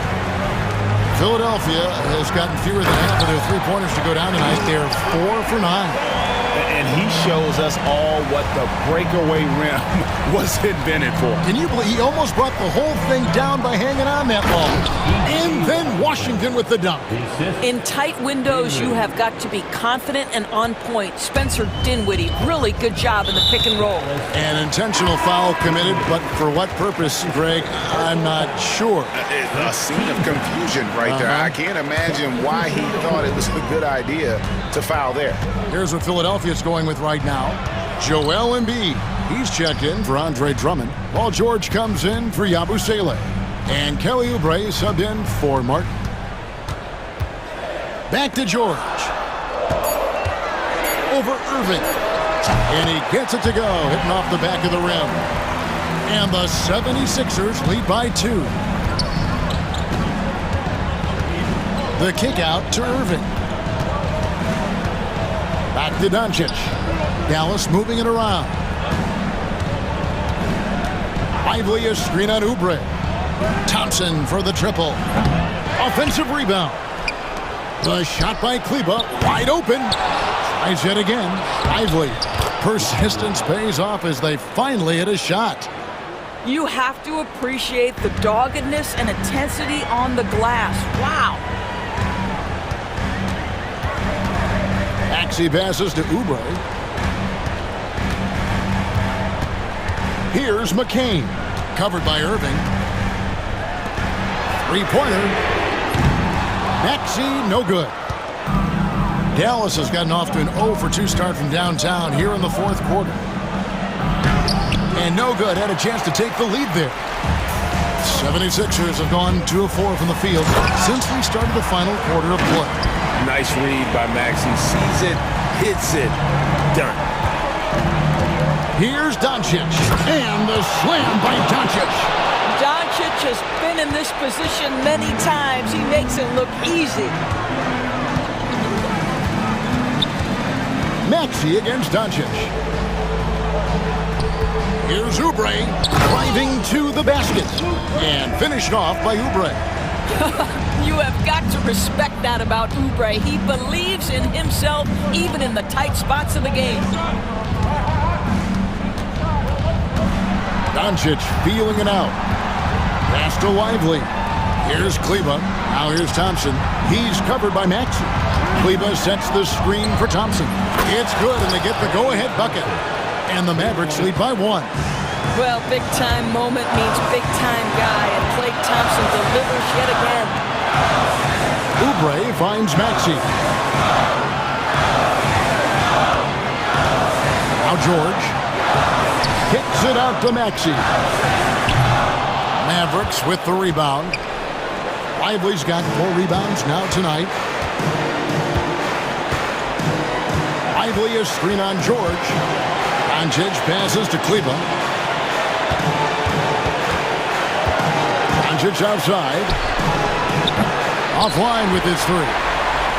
Philadelphia has gotten fewer than half of their three-pointers to go down tonight. They're 4 for 9. And he shows us all what the breakaway rim was invented for. Can you believe he almost brought the whole thing down by hanging on that ball? And then Washington with the dunk. In tight windows, you have got to be confident and on point. Spencer Dinwiddie, really good job in the pick and roll. An intentional foul committed, but for what purpose, Greg? I'm not sure. A scene of confusion right there. I can't imagine why he thought it was a good idea to foul there. Here's what Philadelphia's going with right now. Joel Embiid. He's checked in for Andre Drummond, while George comes in for Yabusele. And Kelly Oubre subbed in for Martin. Back to George. Over Irving. And he gets it to go, hitting off the back of the rim. And the 76ers lead by 2. The kick out to Irving. Back to Doncic. Dallas moving it around. Lively a screen on Oubre. Thompson for the triple. Offensive rebound. The shot by Kleba, wide open. Tries yet again. Lively. Persistence pays off as they finally hit a shot. You have to appreciate the doggedness and intensity on the glass. Wow. Maxey passes to Oubre. Here's McCain. Covered by Irving. Three-pointer. Maxey, no good. Dallas has gotten off to an 0 for 2 start from downtown here in the fourth quarter. And no good. Had a chance to take the lead there. 76ers have gone 2 of 4 from the field since we started the final quarter of play. Nice read by Maxey. Sees it, hits it, done. Here's Doncic. And the slam by Doncic. Doncic has been in this position many times. He makes it look easy. Maxey against Doncic. Here's Oubre driving to the basket. And finished off by Oubre. You have got to respect that about Oubre. He believes in himself even in the tight spots of the game. Doncic feeling it out. Pass to Lively. Here's Kleba. Now here's Thompson. He's covered by Maxey. Kleba sets the screen for Thompson. It's good, and they get the go-ahead bucket. And the Mavericks lead by 1. Well, big-time moment means big-time guy, and Klay Thompson delivers yet again. Oubre finds Maxey. Now George. Kicks it out to Maxey. Mavericks with the rebound. Lively's got 4 rebounds now tonight. Lively a screen on George. Doncic passes to Kleba. Doncic outside. Offline with his 3.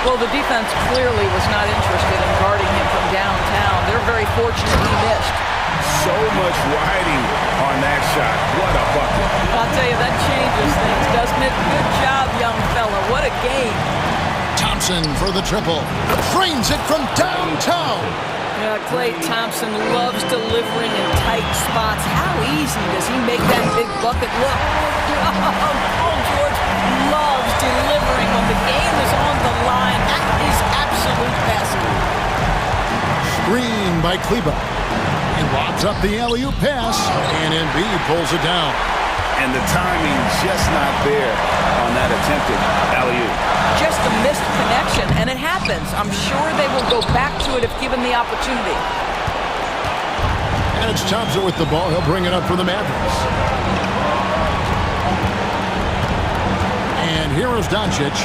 Well, the defense clearly was not interested in guarding him from downtown. They're very fortunate he missed. So much riding on that shot. What a bucket. I'll tell you, that changes things, doesn't it? Good job, young fella. What a game. Thompson for the triple. Frames it from downtown. Yeah, Klay Thompson loves delivering in tight spots. How easy does he make that big bucket look? Oh, George loves delivering when the game is on the line. That is absolute basket. Screen by Kleba. He lobs up the alley-oop pass, and Embiid pulls it down. And the timing just not there on that attempted alley-oop. Just a missed connection, and it happens. I'm sure they will go back to it if given the opportunity. And it's Thompson with the ball. He'll bring it up for the Mavericks. And here is Doncic.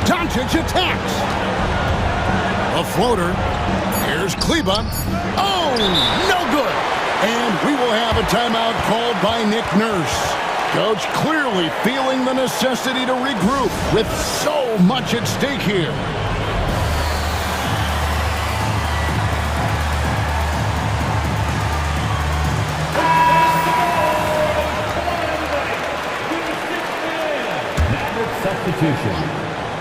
Doncic attacks. A floater. Here's Kleba. Oh, no good. And we will have a timeout called by Nick Nurse. Coach clearly feeling the necessity to regroup with so much at stake here. Substitution.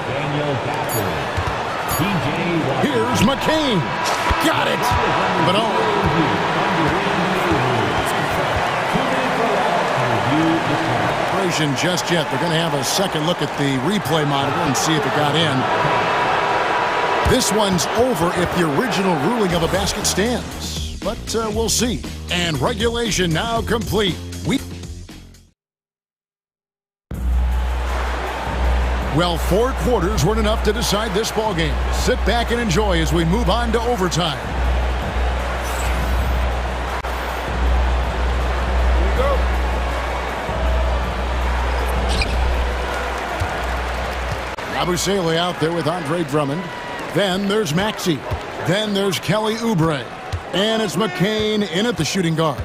Daniel Gafford. Here's McCain. Got it. But oh. Just yet. They're going to have a second look at the replay monitor and see if it got in. This one's over if the original ruling of a basket stands. But we'll see. And regulation now complete. Well, 4 quarters weren't enough to decide this ballgame. Sit back and enjoy as we move on to overtime. Abusele out there with Andre Drummond. Then there's Maxey. Then there's Kelly Oubre. And it's McCain in at the shooting guard.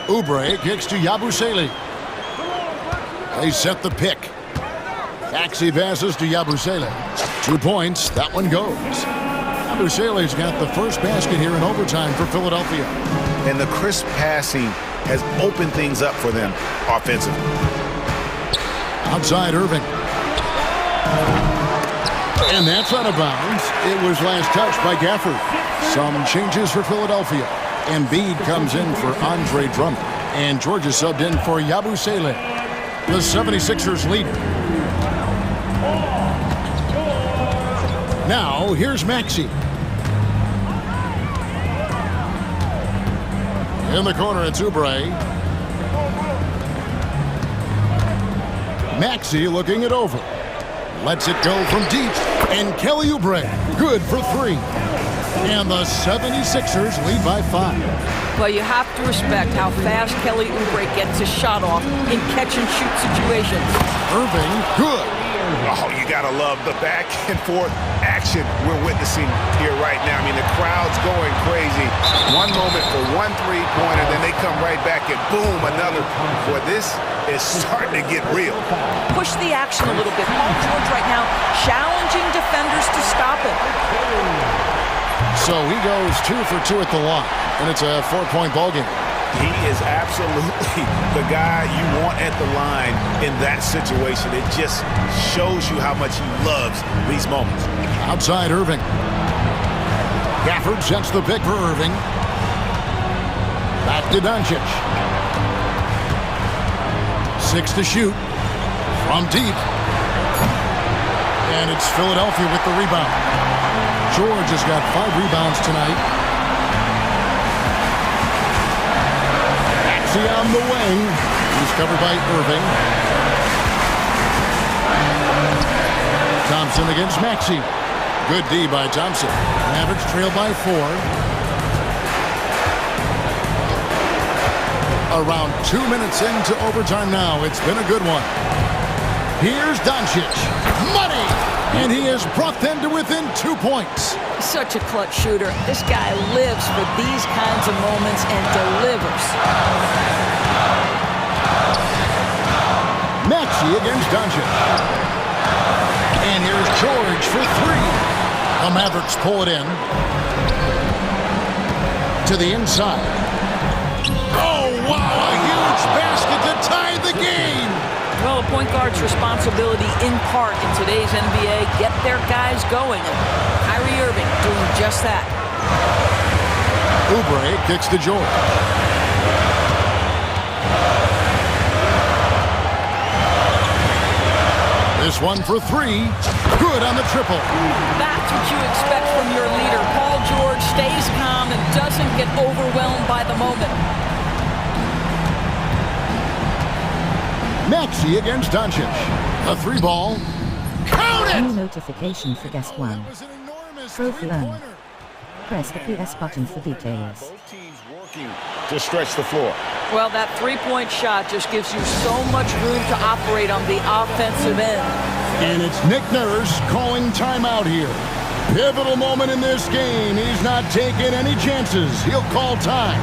Oubre kicks to Yabusele. They set the pick. Maxey passes to Yabusele. 2 points. That one goes. Yabusele's got the first basket here in overtime for Philadelphia. And the crisp passing has opened things up for them offensively. Outside Irving. And that's out of bounds. It was last touched by Gafford. Some changes for Philadelphia. Embiid comes in for Andre Drummond. And Georgia subbed in for Yabusele. The 76ers lead. Now, here's Maxey. In the corner, it's Oubre. Maxey looking it over. Lets it go from deep. And Kelly Oubre, good for 3. And the 76ers lead by 5. Well, you have to respect how fast Kelly Oubre gets his shot off in catch-and-shoot situations. Irving, good. Oh, you gotta love the back and forth action we're witnessing here right now. I mean, the crowd's going crazy. One moment for one three-pointer, then they come right back and boom, another. Boy, this is starting to get real. Push the action a little bit. Paul George right now challenging defenders to stop him. So he goes 2 for 2 at the line, and it's a 4-point ballgame. He is absolutely the guy you want at the line in that situation. It just shows you how much he loves these moments. Outside Irving. Gafford sets the pick for Irving. Back to Doncic. 6 to shoot. From deep. And it's Philadelphia with the rebound. George has got 5 rebounds tonight. On the wing. He's covered by Irving. Thompson against Maxey. Good D by Thompson. Mavericks trail by 4. Around 2 minutes into overtime now. It's been a good one. Here's Doncic. Money! And he has brought them to within 2 points. Such a clutch shooter. This guy lives for these kinds of moments and delivers. Maxey against Doncic. And here's George for 3. The Mavericks pull it in. To the inside. Oh, wow! A huge basket to tie the game! Well, a point guard's responsibility in part in today's NBA, get their guys going. And Kyrie Irving doing just that. Oubre kicks to George. This one for three. Good on the triple. That's what you expect from your leader. Paul George stays calm and doesn't get overwhelmed by the moment. Maxey against Doncic. A three ball. Count it! New notification for guest one. Trophy earned. Press the PS button for details. To stretch the floor. Well, that three-point shot just gives you so much room to operate on the offensive end. And it's Nick Nurse calling timeout here. Pivotal moment in this game. He's not taking any chances. He'll call time.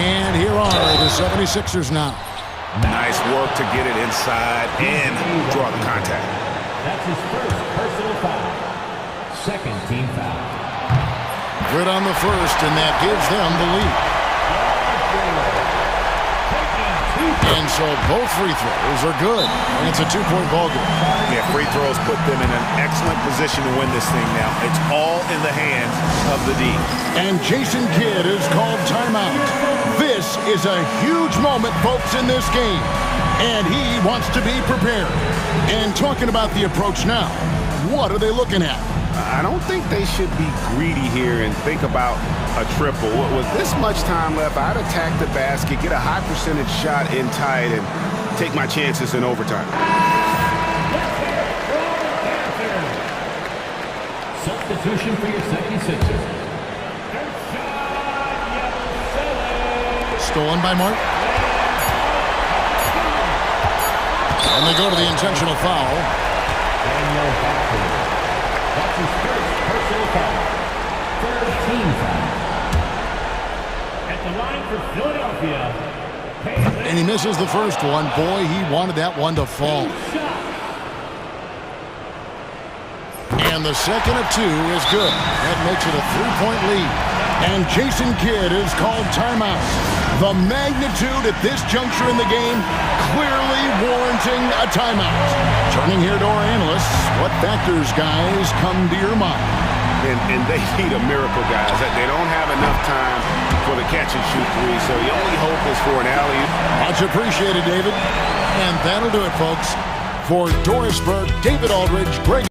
And here are the 76ers now. Nice work to get it inside and draw the contact. That's his first personal foul. Second team foul. Good on the first, and that gives them the lead. And so both free throws are good. And it's a two-point ball game. Yeah, free throws put them in an excellent position to win this thing now. It's all in the hands of the D. And Jason Kidd is called timeout. This is a huge moment, folks, in this game. And he wants to be prepared. And talking about the approach now, what are they looking at? I don't think they should be greedy here and think about a triple. With this much time left, I'd attack the basket, get a high percentage shot in tight, and take my chances in overtime. Substitution for your 76ers. Stolen by Mark. And they go to the intentional foul. That's his first personal foul. Third team foul. At the line for Philadelphia. And he misses the first one. Boy, he wanted that one to fall. And the second of two is good. That makes it a three-point lead. And Jason Kidd is called timeout. The magnitude at this juncture in the game clearly warranting a timeout. Turning here to our analysts, what factors, guys, come to your mind? And they need a miracle, guys. They don't have enough time for the catch-and-shoot three, so the only hope is for an alley-oop. Much appreciated, David. And that'll do it, folks. For Doris Burke, David Aldridge, Greg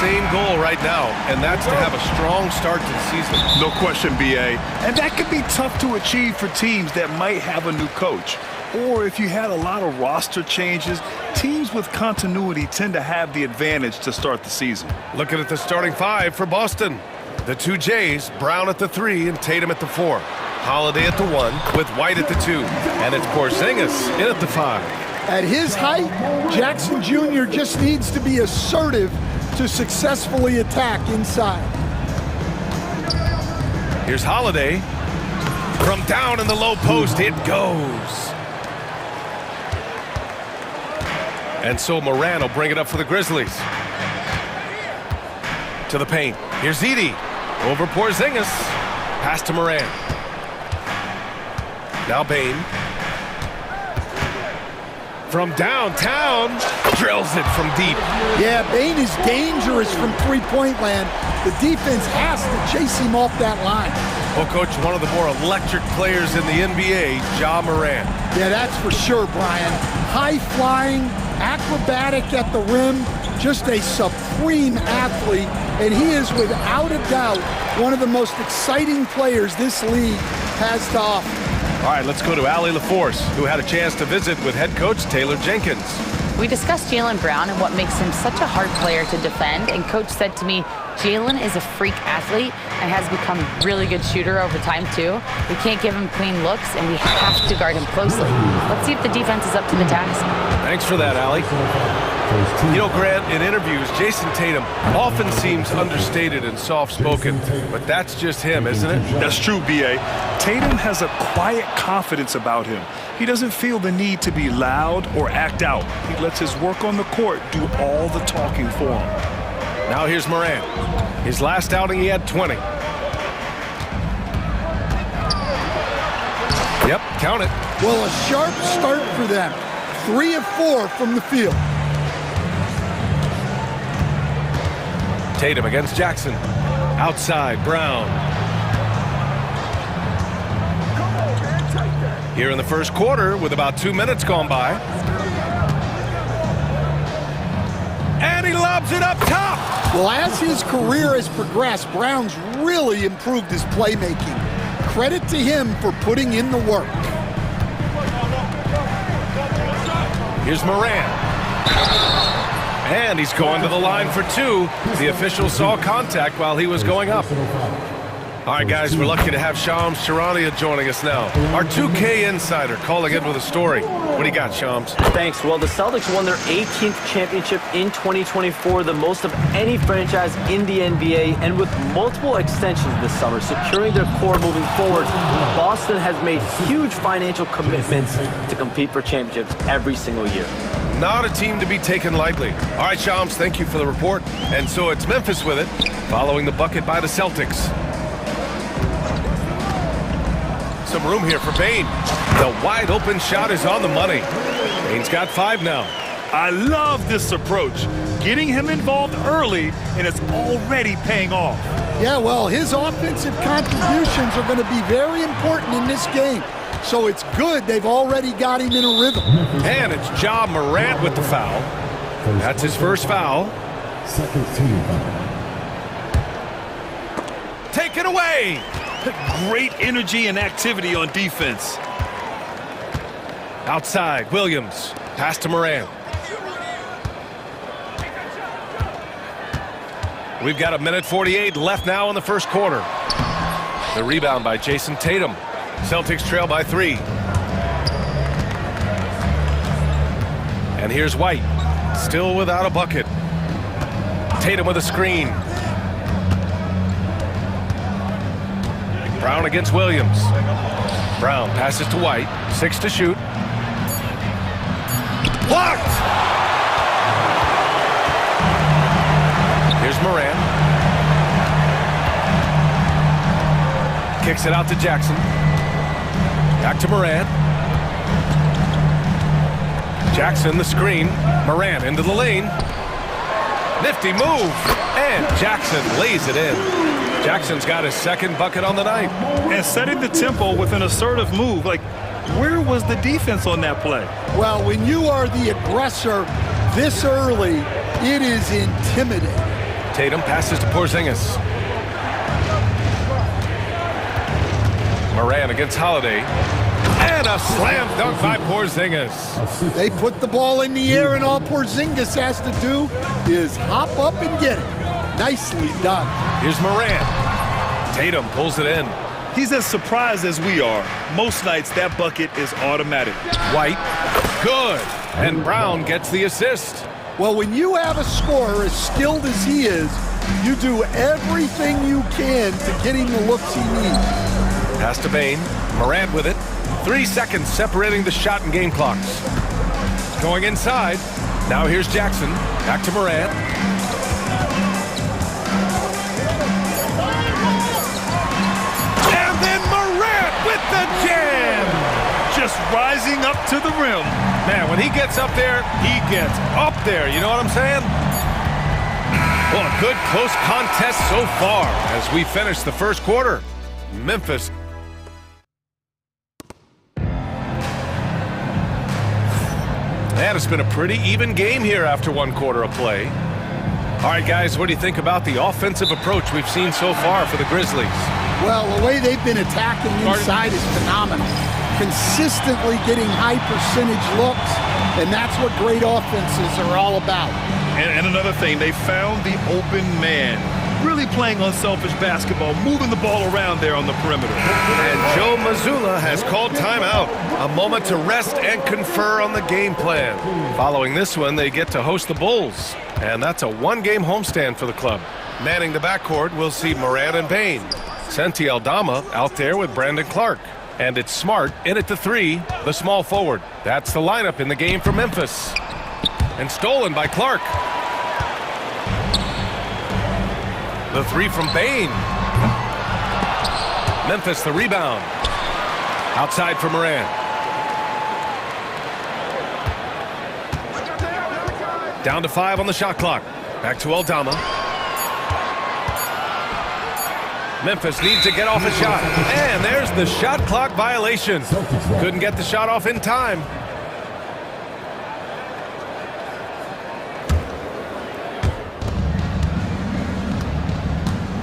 same goal right now, and that's to have a strong start to the season. No question, BA. And that could be tough to achieve for teams that might have a new coach. Or if you had a lot of roster changes, teams with continuity tend to have the advantage to start the season. Looking at the starting five for Boston. The two Jays, Brown at the 3 and Tatum at the 4. Holiday at the 1 with White at the 2. And it's Porzingis in at the 5. At his height, Jackson Jr. just needs to be assertive to successfully attack inside. Here's Holiday. From down in the low post, it goes. And so Moran will bring it up for the Grizzlies. To the paint. Here's Edey. Over Porzingis. Pass to Moran. Now Bane. From downtown. Drills it from deep. Yeah, Bane is dangerous from three-point land. The defense has to chase him off that line. Well, Coach, one of the more electric players in the NBA, Ja Moran. Yeah, that's for sure, Brian. High-flying, acrobatic at the rim, just a supreme athlete, and he is without a doubt one of the most exciting players this league has to offer. All right, let's go to Allie LaForce, who had a chance to visit with head coach Taylor Jenkins. We discussed Jaylen Brown and what makes him such a hard player to defend, and Coach said to me, Jaylen is a freak athlete and has become a really good shooter over time, too. We can't give him clean looks, and we have to guard him closely. Let's see if the defense is up to the task. Thanks for that, Allie. You know, Grant, in interviews, Jason Tatum often seems understated and soft-spoken, but that's just him, isn't it? That's true, B.A. Tatum has a quiet confidence about him. He doesn't feel the need to be loud or act out. He lets his work on the court do all the talking for him. Now here's Moran. His last outing, he had 20. Yep, count it. Well, a sharp start for them. 3 of 4 from the field. Tatum against Jackson. Outside, Brown. Here in the first quarter, with about 2 minutes gone by. And he lobs it up top. Well, as his career has progressed, Brown's really improved his playmaking. Credit to him for putting in the work. Here's Moran. And he's going to the line for 2. The official saw contact while he was going up. All right, guys, we're lucky to have Shams Charania joining us now. Our 2K insider calling in with a story. What do you got, Shams? Thanks. Well, the Celtics won their 18th championship in 2024, the most of any franchise in the NBA, and with multiple extensions this summer, securing their core moving forward, Boston has made huge financial commitments to compete for championships every single year. Not a team to be taken lightly. All right, Shams, thank you for the report. And so it's Memphis with it, following the bucket by the Celtics. Some room here for Bane. The wide open shot is on the money. Bane's got 5 now. I love this approach. Getting him involved early, and it's already paying off. Yeah, well, his offensive contributions are going to be very important in this game. So it's good they've already got him in a rhythm. And it's Ja Morant with the foul. That's his first foul. Second team foul. Take it away. Great energy and activity on defense. Outside, Williams. Pass to Moran. We've got 1:48 left now in the first quarter. The rebound by Jason Tatum. Celtics trail by 3. And here's White. Still without a bucket. Tatum with a screen. Brown against Williams. Brown passes to White. 6 to shoot. Blocked! Here's Moran. Kicks it out to Jackson. Back to Moran. Jackson the screen. Moran into the lane. Nifty move. And Jackson lays it in. Jackson's got his second bucket on the night. And setting the tempo with an assertive move. Like, where was the defense on that play? Well, when you are the aggressor this early, it is intimidating. Tatum passes to Porzingis. Morant against Holiday. And a slam dunk by Porzingis. They put the ball in the air, and all Porzingis has to do is hop up and get it. Nicely done. Here's Morant. Tatum pulls it in. He's as surprised as we are. Most nights, that bucket is automatic. White. Good. And Brown gets the assist. Well, when you have a scorer as skilled as he is, you do everything you can to get him the looks he needs. Pass to Bain. Morant with it. 3 seconds separating the shot and game clocks. Going inside. Now here's Jackson. Back to Morant. And then Morant with the jam. Just rising up to the rim. Man, when he gets up there, he gets up there. You know what I'm saying? Well, a good close contest so far as we finish the first quarter. Memphis. And it's been a pretty even game here after 1 quarter of play. All right, guys, what do you think about the offensive approach we've seen so far for the Grizzlies? Well, the way they've been attacking inside is phenomenal. Consistently getting high percentage looks, and that's what great offenses are all about. And another thing, they found the open man. Really playing unselfish basketball, moving the ball around there on the perimeter. And Joe Mazzulla has called timeout. A moment to rest and confer on the game plan. Following this one, they get to host the Bulls. And that's a 1-game homestand for the club. Manning the backcourt, we'll see Morant and Bain. Santi Aldama out there with Brandon Clark. And it's Smart in at the 3, the small forward. That's the lineup in the game for Memphis. And stolen by Clark. The 3 from Bain. Memphis the rebound. Outside for Morant. Down to 5 on the shot clock. Back to Aldama. Memphis needs to get off a shot. And there's the shot clock violation. Couldn't get the shot off in time.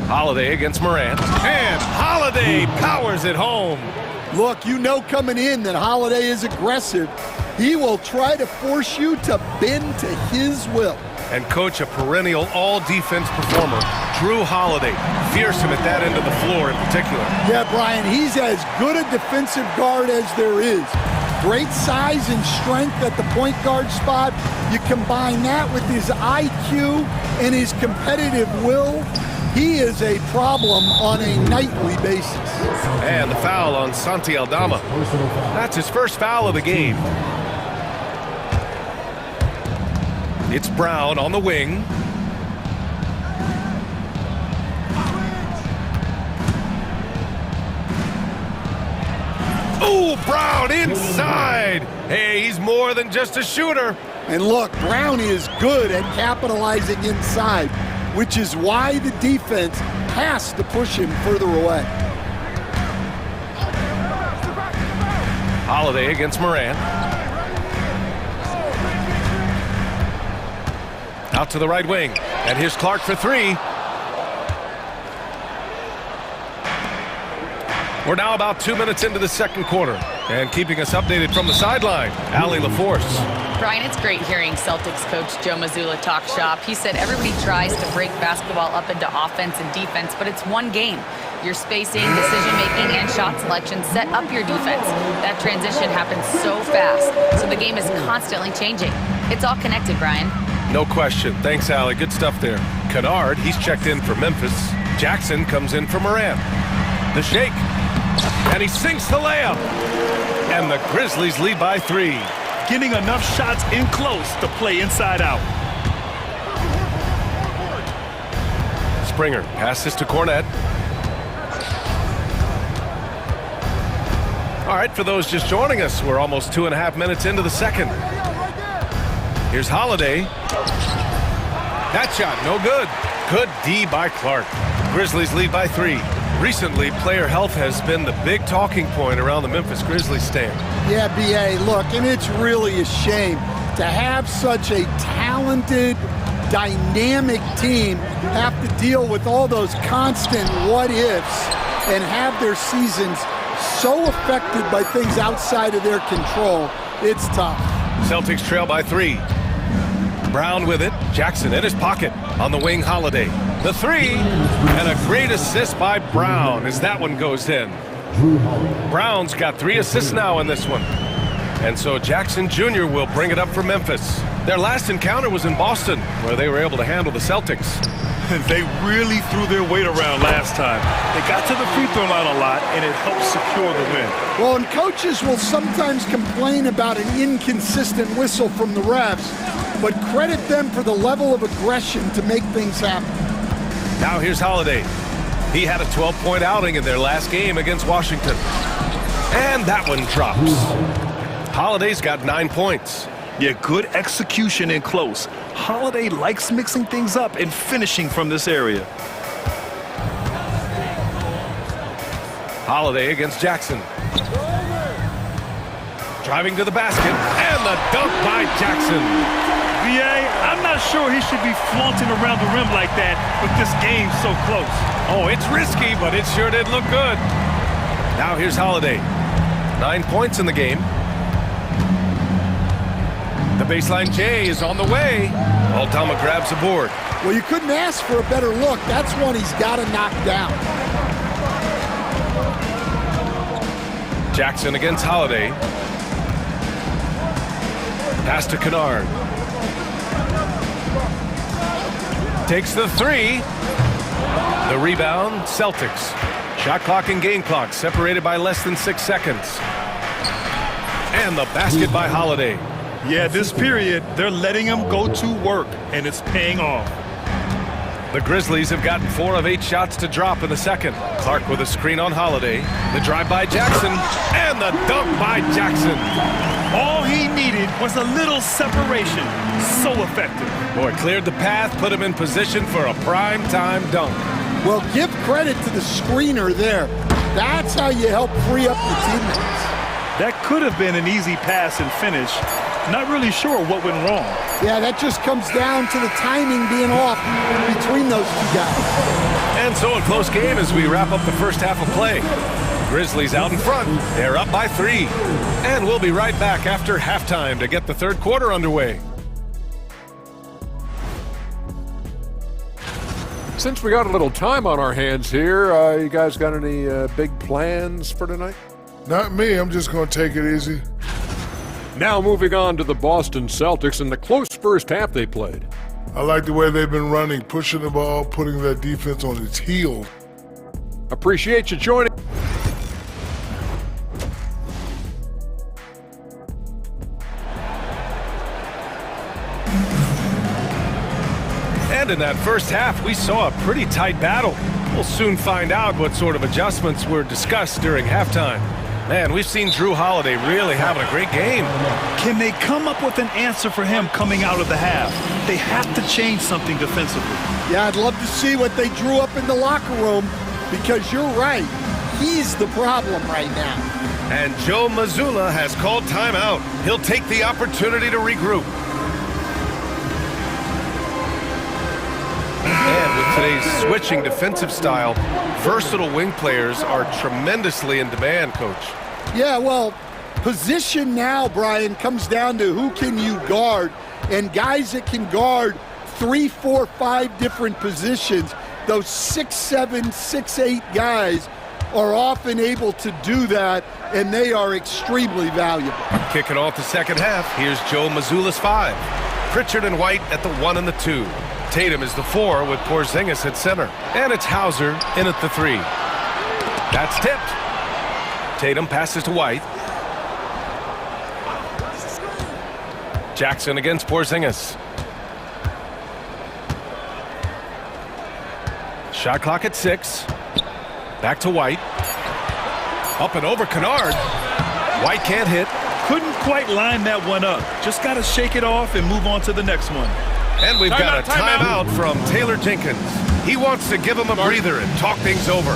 Holiday against Morant. And Holiday powers it home. Look, you know coming in that Holiday is aggressive. He will try to force you to bend to his will. And coach, a perennial all-defense performer, Drew Holiday. Fearsome at that end of the floor in particular. Yeah, Brian, he's as good a defensive guard as there is. Great size and strength at the point guard spot. You combine that with his IQ and his competitive will. He is a problem on a nightly basis. And the foul on Santi Aldama. That's his first foul of the game. It's Brown on the wing. Ooh, Brown inside. Hey, he's more than just a shooter. And look, Brown is good at capitalizing inside, which is why the defense has to push him further away. Holiday against Morant. Out to the right wing. And here's Clark for 3. We're now about 2 minutes into the second quarter. And keeping us updated from the sideline, Allie LaForce. Brian, it's great hearing Celtics coach Joe Mazzulla talk shop. He said everybody tries to break basketball up into offense and defense, but it's one game. Your spacing, decision-making, and shot selection set up your defense. That transition happens so fast, so the game is constantly changing. It's all connected, Brian. No question. Thanks, Allie. Good stuff there. Kennard, he's checked in for Memphis. Jackson comes in for Morant. The shake. And he sinks the layup. And the Grizzlies lead by 3. Getting enough shots in close to play inside out. Springer passes to Cornette. All right, for those just joining us, we're almost 2.5 minutes into the second. Here's Holiday. That shot, no good. Good D by Clark. Grizzlies lead by 3. Recently, player health has been the big talking point around the Memphis Grizzlies stand. Yeah, B.A., look, and it's really a shame to have such a talented, dynamic team have to deal with all those constant what-ifs and have their seasons so affected by things outside of their control, it's tough. Celtics trail by 3. Brown with it. Jackson in his pocket. On the wing, Holiday. The 3. And a great assist by Brown as that one goes in. Brown's got 3 assists now in this one. And so Jackson Jr. will bring it up for Memphis. Their last encounter was in Boston, where they were able to handle the Celtics. They really threw their weight around last time. They got to the free throw line a lot, and it helped secure the win. Well, and coaches will sometimes complain about an inconsistent whistle from the refs, but credit them for the level of aggression to make things happen. Now here's Holiday. He had a 12-point outing in their last game against Washington. And that one drops. Holiday's got 9 points. Yeah, good execution in close. Holiday likes mixing things up and finishing from this area. Holiday against Jackson. Driving to the basket, and the dunk by Jackson. VA, I'm not sure he should be flaunting around the rim like that with this game so close. Oh, it's risky, but it sure did look good. Now here's Holiday. 9 points in the game. The baseline J is on the way. Aldama grabs the board. Well, you couldn't ask for a better look. That's one he's got to knock down. Jackson against Holiday. Pass to Kennard. Takes the 3. The rebound, Celtics. Shot clock and game clock separated by less than 6 seconds. And the basket by Holiday. Yeah, this period, they're letting him go to work, and it's paying off. The Grizzlies have gotten 4 of 8 shots to drop in the second. Clark with a screen on Holiday. The drive by Jackson, and the dunk by Jackson. All he needed was a little separation. So effective. Boy, cleared the path, put him in position for a prime-time dunk. Well, give credit to the screener there. That's how you help free up your teammates. That could have been an easy pass and finish. Not really sure what went wrong. Yeah, that just comes down to the timing being off between those 2 guys. And so a close game as we wrap up the first half of play. Grizzlies out in front. They're up by 3. And we'll be right back after halftime to get the third quarter underway. Since we got a little time on our hands here, you guys got any big plans for tonight? Not me. I'm just going to take it easy. Now moving on to the Boston Celtics and the close first half they played. I like the way they've been running, pushing the ball, putting their defense on its heels. Appreciate you joining. And in that first half, we saw a pretty tight battle. We'll soon find out what sort of adjustments were discussed during halftime. Man, we've seen Drew Holiday really having a great game. Can they come up with an answer for him coming out of the half? They have to change something defensively. Yeah, I'd love to see what they drew up in the locker room, because you're right. He's the problem right now. And Joe Mazzulla has called timeout. He'll take the opportunity to regroup. And with today's switching defensive style, versatile wing players are tremendously in demand, Coach. Yeah, well, position now, Brian, comes down to who can you guard. And guys that can guard 3, 4, 5 different positions, those 6'7", 6'8" guys are often able to do that, and they are extremely valuable. Kicking off the second half, here's Joe Mazzulla's 5. Pritchard and White at the 1 and the 2. Tatum is the 4 with Porzingis at center. And it's Hauser in at the 3. That's tipped. Tatum passes to White. Jackson against Porzingis. Shot clock at 6. Back to White. Up and over Kennard. White can't hit. Couldn't quite line that one up. Just got to shake it off and move on to the next one. And we've got a timeout from Taylor Jenkins. He wants to give him a breather and talk things over.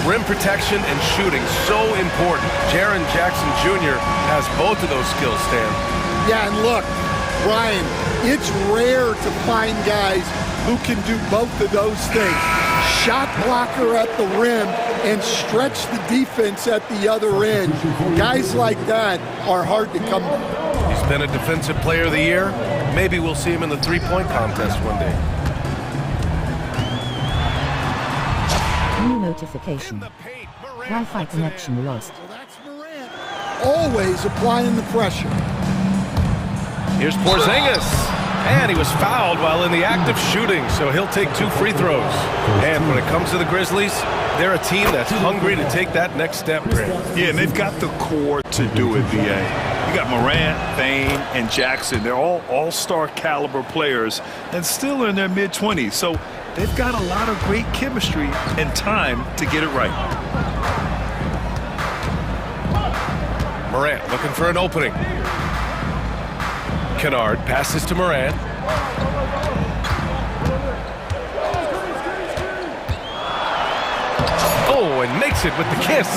Rim protection and shooting, so important. Jaren Jackson Jr. has both of those skills, Stan. Yeah, and look, Brian, it's rare to find guys who can do both of those things. Shot blocker at the rim and stretch the defense at the other end. Guys like that are hard to come by. He's been a defensive player of the year. Maybe we'll see him in the three-point contest one day. New notification. Wi-Fi connection lost. Always applying the pressure. Here's Porzingis. And he was fouled while in the act of shooting, so he'll take 2 free throws. And when it comes to the Grizzlies, they're a team that's hungry to take that next step, Grant. Yeah, and they've got the core to do it, BA. You got Morant, Bane, and Jackson. They're all all-star caliber players and still in their mid-20s. So they've got a lot of great chemistry and time to get it right. Morant looking for an opening. Kennard passes to Morant. Oh, and makes it with the kiss.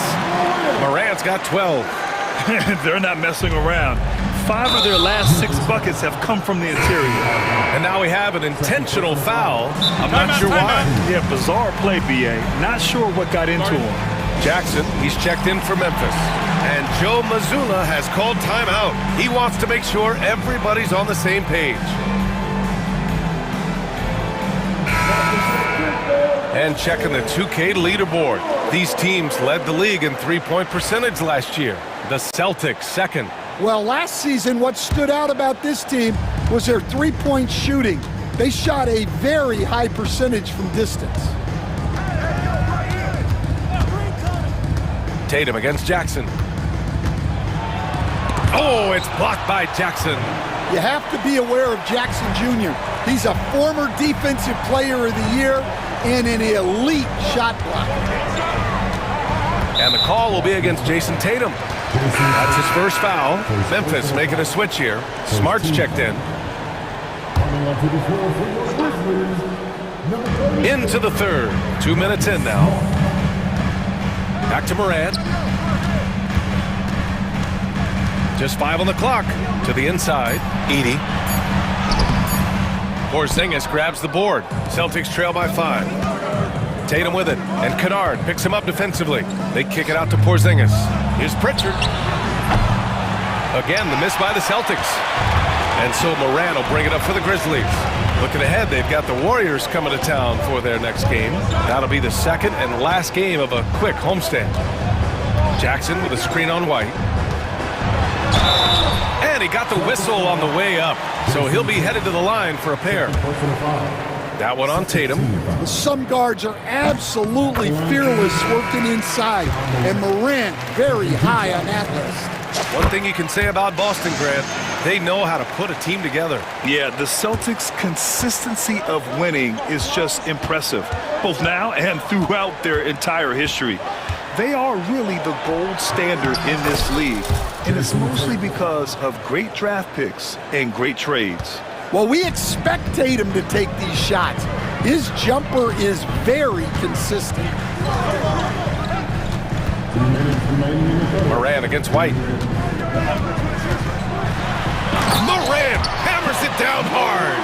Morant's got 12. They're not messing around. 5 of their last 6 buckets have come from the interior. And now we have an intentional foul. I'm not sure why. Yeah, bizarre play, BA. Not sure what got into him. Jackson, he's checked in for Memphis. And Joe Mazzulla has called timeout. He wants to make sure everybody's on the same page. And checking the 2K leaderboard. These teams led the league in three-point percentage last year. The Celtics second. Well, last season, what stood out about this team was their three-point shooting. They shot a very high percentage from distance. Tatum against Jackson. Oh, it's blocked by Jackson. You have to be aware of Jackson Jr. He's a former defensive player of the year and an elite shot blocker. And the call will be against Jason Tatum. That's his first foul. Memphis making a switch here. Smart's checked in. Into the third. 2 minutes in now. Back to Morant. Just 5 on the clock. To the inside. Edey. Porzingis grabs the board. Celtics trail by 5. Tatum with it. And Kennard picks him up defensively. They kick it out to Porzingis. Here's Pritchard. Again, the miss by the Celtics. And so Morant will bring it up for the Grizzlies. Looking ahead, they've got the Warriors coming to town for their next game. That'll be the second and last game of a quick homestand. Jackson with a screen on White. And he got the whistle on the way up. So he'll be headed to the line for a pair. That one on Tatum. Some guards are absolutely fearless working inside. And Morant very high on that list. One thing you can say about Boston, Grant, they know how to put a team together. Yeah, the Celtics' consistency of winning is just impressive, both now and throughout their entire history. They are really the gold standard in this league, and it's mostly because of great draft picks and great trades. Well, we expect Tatum to take these shots. His jumper is very consistent. Morant against White. Morant hammers it down hard.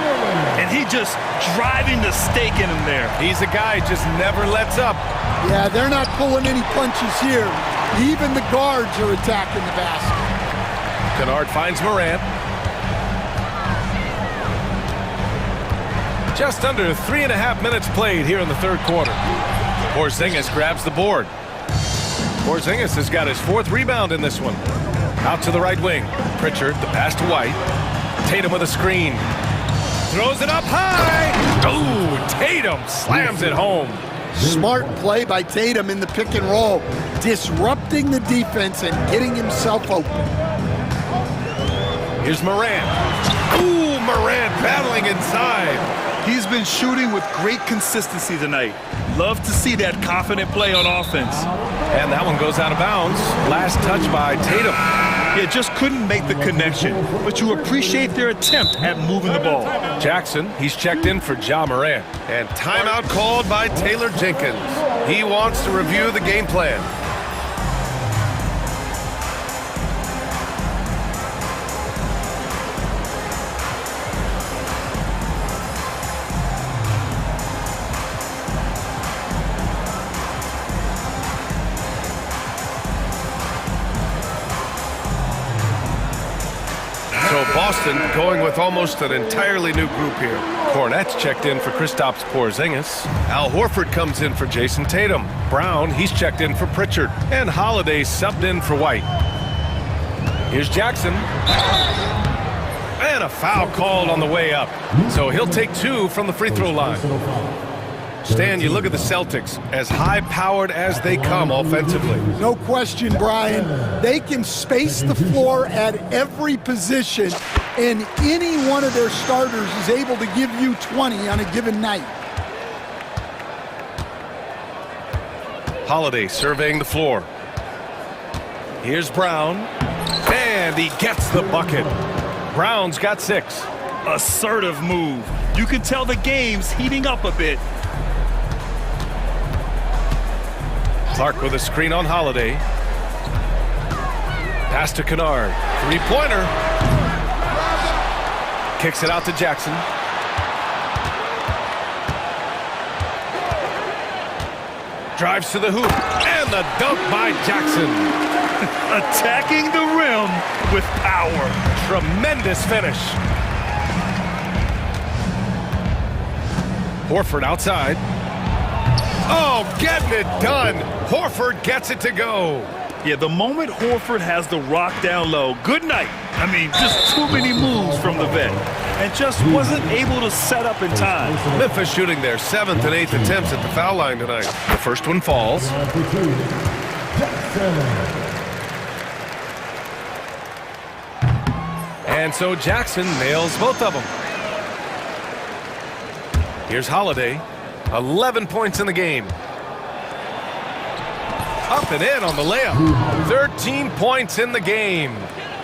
And he just driving the stake in him there. He's a guy just never lets up. Yeah, they're not pulling any punches here. Even the guards are attacking the basket. Kennard finds Morant. Just under 3.5 minutes played here in the third quarter. Porzingis grabs the board. Porzingis has got his 4th rebound in this one. Out to the right wing. Pritchard, the pass to White. Tatum with a screen. Throws it up high. Oh, Tatum slams it home. Smart play by Tatum in the pick and roll. Disrupting the defense and getting himself open. Here's Morant. Ooh, Morant battling inside. He's been shooting with great consistency tonight. Love to see that confident play on offense. And that one goes out of bounds. Last touch by Tatum. Yeah, just couldn't make the connection, but you appreciate their attempt at moving the ball. Jackson, he's checked in for Ja Morant. And timeout called by Taylor Jenkins. He wants to review the game plan. Boston going with almost an entirely new group here. Cornette's checked in for Kristaps Porzingis. Al Horford comes in for Jason Tatum. Brown, he's checked in for Pritchard. And Holiday subbed in for White. Here's Jackson. And a foul called on the way up. So he'll take 2 from the free throw line. Stan, you look at the Celtics, as high-powered as they come offensively. No question, Brian. They can space the floor at every position, and any one of their starters is able to give you 20 on a given night. Holiday surveying the floor. Here's Brown, and he gets the bucket. Brown's got 6. Assertive move. You can tell the game's heating up a bit. Clark with a screen on Holiday. Pass to Kennard. Three-pointer. Kicks it out to Jackson. Drives to the hoop. And the dunk by Jackson. Attacking the rim with power. Tremendous finish. Horford outside. Oh, getting it done. Horford gets it to go. Yeah, the moment Horford has the rock down low, good night. I mean, just too many moves from the vet. And just wasn't able to set up in time. Memphis shooting their 7th and 8th attempts at the foul line tonight. The first one falls. And so Jackson nails both of them. Here's Holiday. 11 points in the game. Up and in on the layup. 13 points in the game.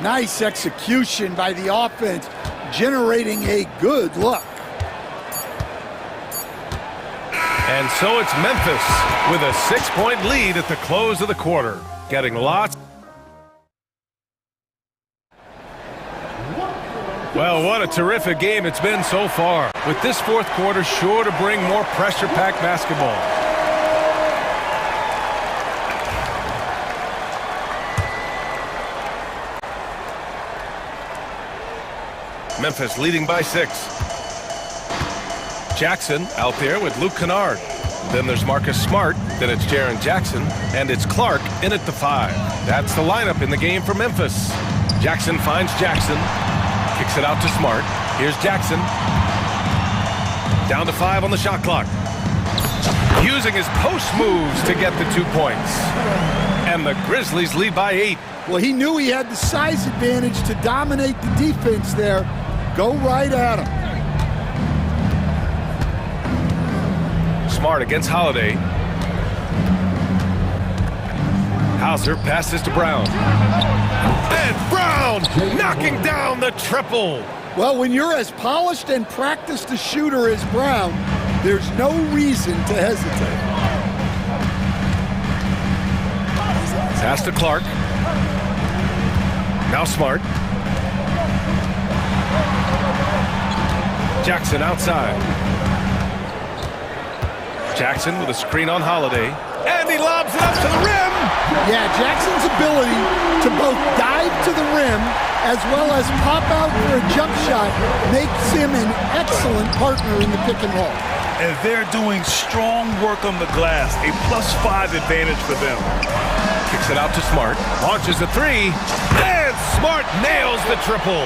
Nice execution by the offense, generating a good look. And so it's Memphis with a 6-point lead at the close of the quarter. Getting lots. Well, what a terrific game it's been so far. With this fourth quarter sure to bring more pressure-packed basketball. Memphis leading by 6. Jackson out there with Luke Kennard. Then there's Marcus Smart. Then it's Jaren Jackson. And it's Clark in at the 5. That's the lineup in the game for Memphis. Jackson finds Jackson. Kicks it out to Smart. Here's Jackson. Down to 5 on the shot clock. Using his post moves to get the 2 points. And the Grizzlies lead by 8. Well, he knew he had the size advantage to dominate the defense there. Go right at him. Smart against Holiday. Hauser passes to Brown. And Brown knocking down the triple. Well, when you're as polished and practiced a shooter as Brown, there's no reason to hesitate. Pass to Clark. Now Smart. Jackson outside. Jackson with a screen on Holiday. And he lobs it up to the rim. Yeah, Jackson's ability to both dive to the rim as well as pop out for a jump shot makes him an excellent partner in the pick and roll. And they're doing strong work on the glass, a +5 advantage for them. Kicks it out to Smart. Launches a 3. And Smart nails the triple.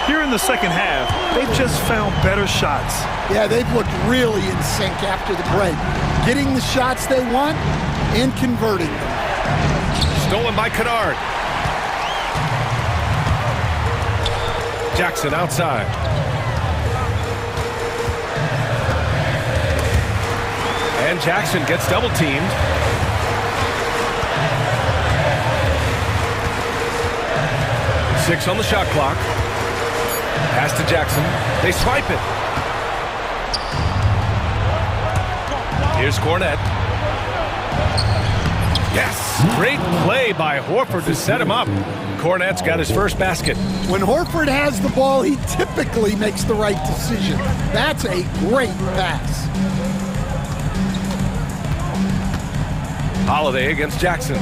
Here in the second half, they've just found better shots. Yeah, they've looked really in sync after the break. Getting the shots they want and converting them. Stolen by Kennard. Jackson outside. And Jackson gets double teamed. Six on the shot clock. Pass to Jackson. They swipe it. Here's Cornette. Yes! Great play by Horford to set him up. Cornette's got his first basket. When Horford has the ball, he typically makes the right decision. That's a great pass. Holiday against Jackson.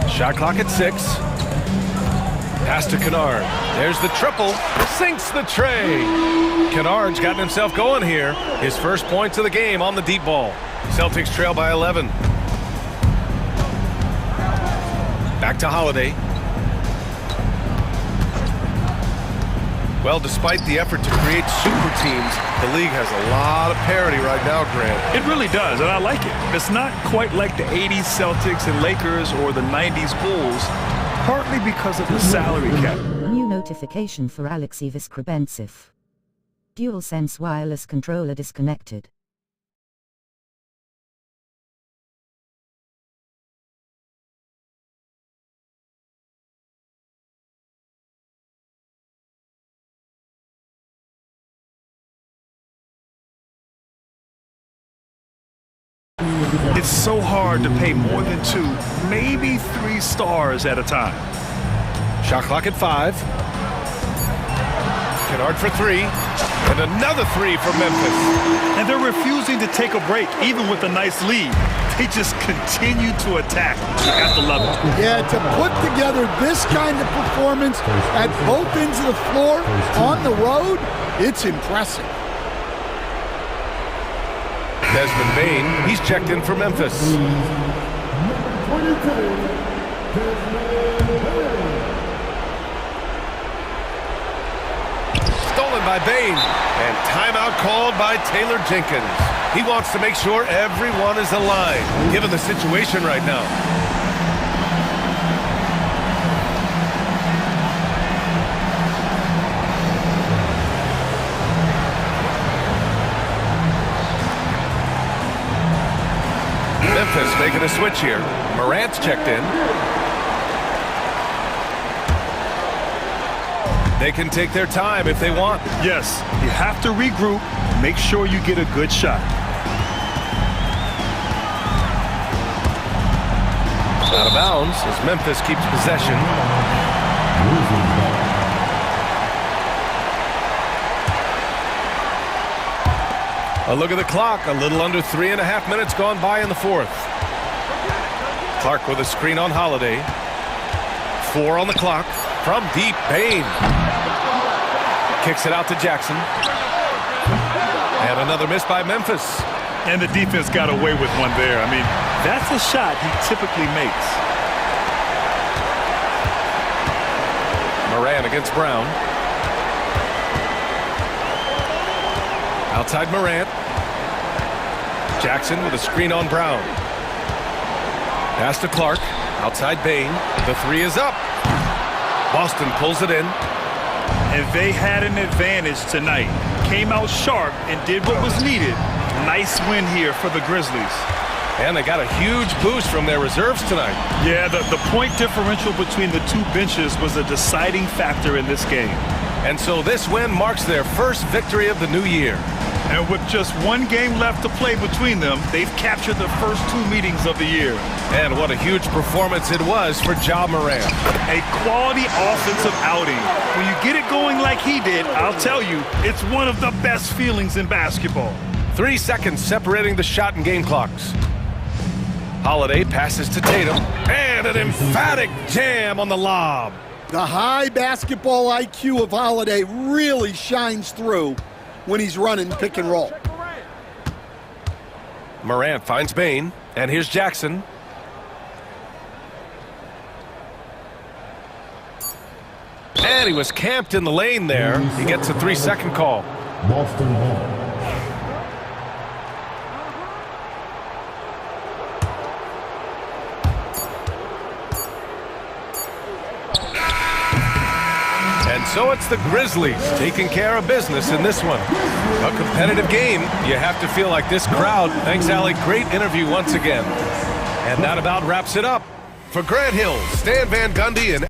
Shot clock at 6. Pass to Kennard. There's the triple. Sinks the tray. Kennard's gotten himself going here. His first points of the game on the deep ball. Celtics trail by 11. Back to Holiday. Well, despite the effort to create super teams, the league has a lot of parity right now, Grant. It really does, and I like it. It's not quite like the 80s Celtics and Lakers or the 90s Bulls, partly because of the salary cap. New notification for Alexei Viskrebensev. DualSense wireless controller disconnected. It's so hard to pay more than 2, maybe 3 stars at a time. Shot clock at 5. Kennard for 3. And another 3 for Memphis. And they're refusing to take a break, even with a nice lead. They just continue to attack. You have to love it. Yeah, to put together this kind of performance at both ends of the floor on the road, it's impressive. Desmond Bain, he's checked in for Memphis. Stolen by Bain, and timeout called by Taylor Jenkins. He wants to make sure everyone is aligned, given the situation right now. Memphis making a switch here. Morant's checked in. They can take their time if they want. Yes, you have to regroup. Make sure you get a good shot. Out of bounds as Memphis keeps possession. A look at the clock. A little under 3.5 minutes gone by in the fourth. Clark with a screen on Holiday. 4 on the clock. From deep, Bain. Kicks it out to Jackson. And another miss by Memphis. And the defense got away with one there. I mean, that's a shot he typically makes. Moran against Brown. Outside Morant. Jackson with a screen on Brown. Pass to Clark. Outside Bain. The 3 is up. Boston pulls it in. And they had an advantage tonight. Came out sharp and did what was needed. Nice win here for the Grizzlies. And they got a huge boost from their reserves tonight. Yeah, the point differential between the two benches was a deciding factor in this game. And so this win marks their first victory of the new year. And with just one game left to play between them, they've captured the first 2 meetings of the year. And what a huge performance it was for Ja Morant. A quality offensive outing. When you get it going like he did, I'll tell you, it's one of the best feelings in basketball. 3 seconds separating the shot and game clocks. Holiday passes to Tatum. And an emphatic jam on the lob. The high basketball IQ of Holiday really shines through when he's running pick and roll. Morant finds Bain, and here's Jackson. And he was camped in the lane there. He gets a 3-second call. Boston Hall. And so it's the Grizzlies taking care of business in this one. A competitive game. You have to feel like this crowd. Thanks, Allie. Great interview once again. And that about wraps it up. For Grant Hill, Stan Van Gundy, and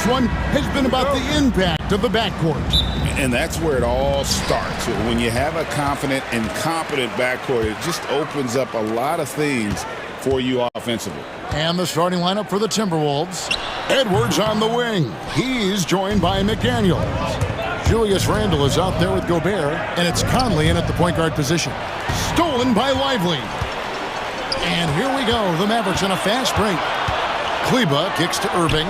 this one has been about the impact of the backcourt. And that's where it all starts. When you have a confident and competent backcourt, it just opens up a lot of things for you offensively. And the starting lineup for the Timberwolves. Edwards on the wing. He's joined by McDaniels. Julius Randle is out there with Gobert, and it's Conley in at the point guard position. Stolen by Lively. And here we go. The Mavericks in a fast break. Kleba kicks to Irving.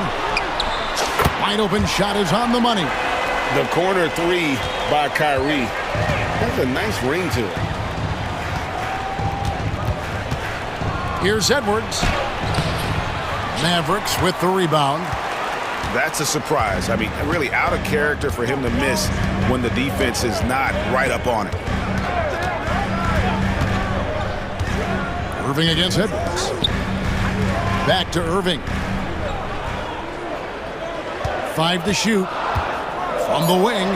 Wide open shot is on the money. The corner three by Kyrie has a nice ring to it. Here's Edwards. Mavericks with the rebound. That's a surprise. I mean, really out of character for him to miss when the defense is not right up on it. Irving against Edwards. Back to Irving. 5 to shoot. From the wing.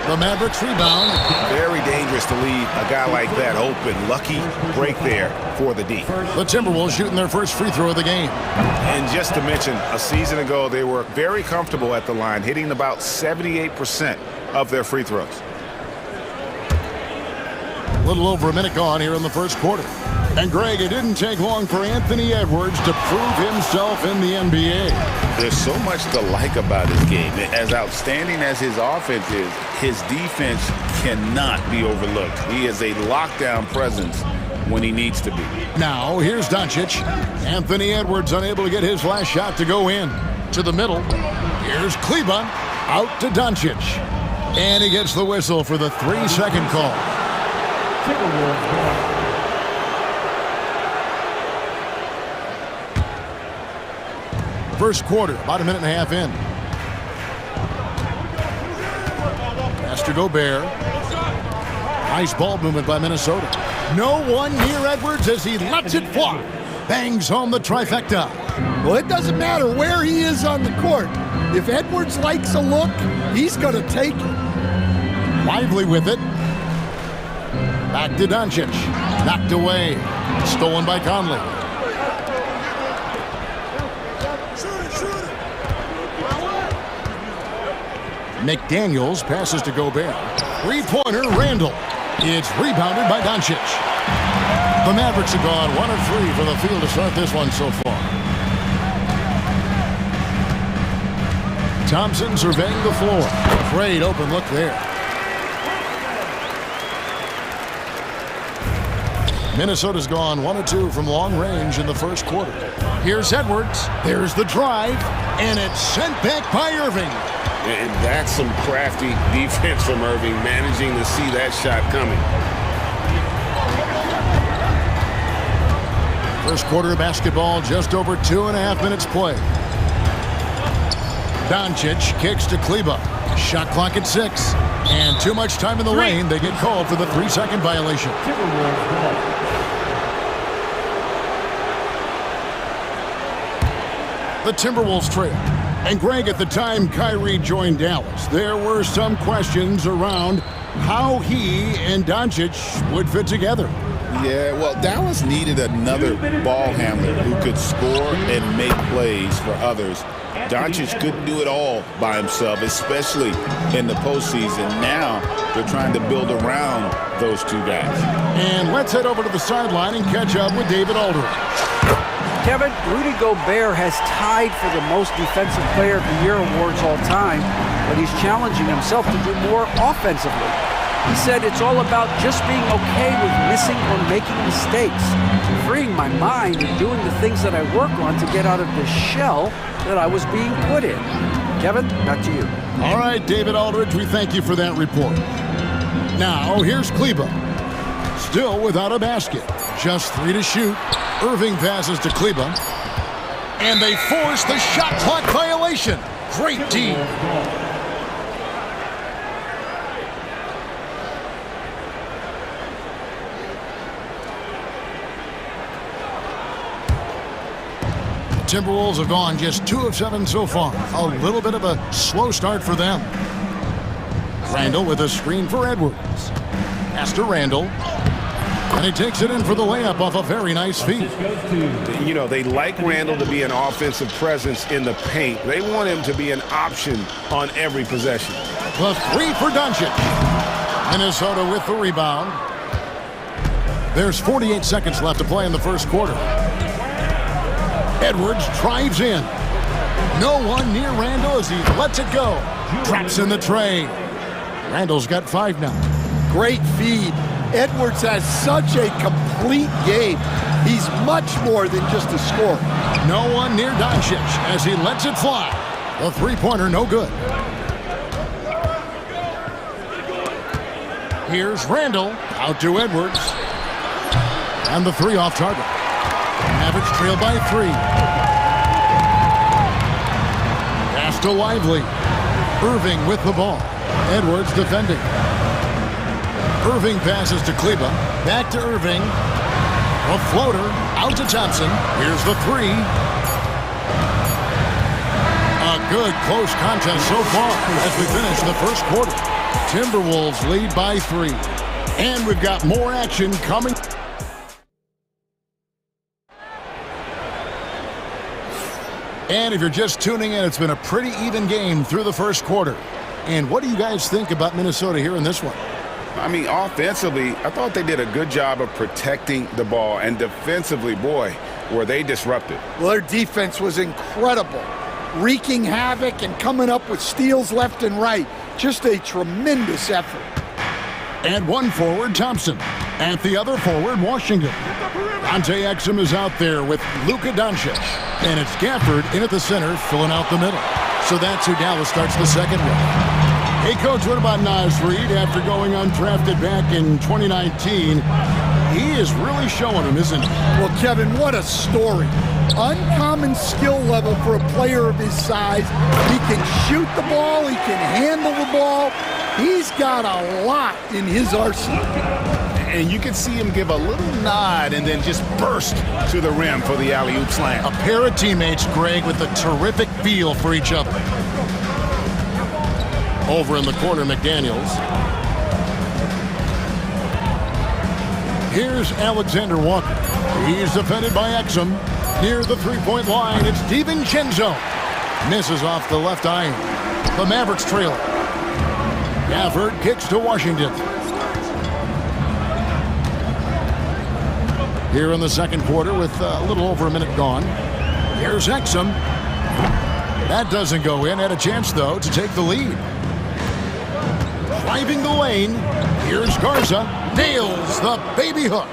The Mavericks rebound. Very dangerous to leave a guy like that open. Lucky break there for the D. The Timberwolves shooting their first free throw of the game. And just to mention, a season ago, they were very comfortable at the line, hitting about 78% of their free throws. A little over a minute gone here in the first quarter. And Greg, it didn't take long for Anthony Edwards to prove himself in the NBA. There's so much to like about his game. As outstanding as his offense is, his defense cannot be overlooked. He is a lockdown presence when he needs to be. Now, here's Doncic. Anthony Edwards unable to get his last shot to go in. To the middle. Here's Kleba. Out to Doncic. And he gets the whistle for the 3-second call. First quarter, about a minute and a half in. Pass to Gobert. Nice ball movement by Minnesota. No one near Edwards as he lets it fly. Bangs home the trifecta. Well, it doesn't matter where he is on the court. If Edwards likes a look, he's going to take it. Lively with it. Back to Doncic. Knocked away. Stolen by Conley. McDaniels passes to Gobert. Three-pointer, Randle. It's rebounded by Doncic. The Mavericks have gone 1 of 3 from the field to start this one so far. Thompson surveying the floor. Great open look there. Minnesota's gone 1 of 2 from long range in the first quarter. Here's Edwards. There's the drive. And it's sent back by Irving. And that's some crafty defense from Irving, managing to see that shot coming. First quarter of basketball, just over 2.5 minutes play. Doncic kicks to Kleba. Shot clock at 6. And too much time in the lane. They get called for the 3-second violation. The Timberwolves trail. And Greg, at the time Kyrie joined Dallas, there were some questions around how he and Doncic would fit together. Yeah, well, Dallas needed another ball handler who could score and make plays for others. Doncic couldn't do it all by himself, especially in the postseason. Now they're trying to build around those two guys. And let's head over to the sideline and catch up with David Aldridge. Kevin, Rudy Gobert has tied for the most defensive player of the year awards all time, but he's challenging himself to do more offensively. He said it's all about just being okay with missing or making mistakes, freeing my mind and doing the things that I work on to get out of the shell that I was being put in. Kevin, back to you. All right, David Aldridge, we thank you for that report. Now, here's Kleba. Still without a basket. Just 3 to shoot. Irving passes to Kleba. And they force the shot clock violation. Great D. Timberwolves have gone just 2 of 7 so far. A little bit of a slow start for them. Randle with a screen for Edwards. Pass to Randle. And he takes it in for the layup off a very nice feed. You know, they like Randall to be an offensive presence in the paint. They want him to be an option on every possession. The three for Doncic. Minnesota with the rebound. There's 48 seconds left to play in the first quarter. Edwards drives in. No one near Randall as he lets it go. Traps in the tray. Randall's got 5 now. Great feed. Edwards has such a complete game. He's much more than just a scorer. No one near Doncic as he lets it fly. The three-pointer no good. Here's Randall out to Edwards. And the three off target. Mavericks trail by 3. Pass to Lively. Irving with the ball. Edwards defending. Irving passes to Kleba. Back to Irving. A floater. Out to Thompson. Here's the 3. A good close contest so far as we finish the first quarter. Timberwolves lead by 3. And we've got more action coming. And if you're just tuning in, it's been a pretty even game through the first quarter. And what do you guys think about Minnesota here in this one? I mean, offensively, I thought they did a good job of protecting the ball. And defensively, boy, were they disruptive. Well, their defense was incredible. Wreaking havoc and coming up with steals left and right. Just a tremendous effort. And one forward, Thompson. At the other forward, Washington. Dante Exum is out there with Luka Doncic. And it's Gafford in at the center, filling out the middle. So that's who Dallas starts the second with. Hey, Coach, what about Naz Reid? After going undrafted back in 2019, he is really showing him, isn't he? Well, Kevin, what a story. Uncommon skill level for a player of his size. He can shoot the ball. He can handle the ball. He's got a lot in his arsenal. And you can see him give a little nod and then just burst to the rim for the alley-oop slam. A pair of teammates, Greg, with a terrific feel for each other. Over in the corner, McDaniels. Here's Alexander Walker. He's defended by Exum. Near the three-point line, it's DiVincenzo. Misses off the left iron. The Mavericks trail. Gafford kicks to Washington. Here in the second quarter with a little over a minute gone. Here's Exum. That doesn't go in. Had a chance, though, to take the lead. Driving the lane. Here's Garza. Nails the baby hook.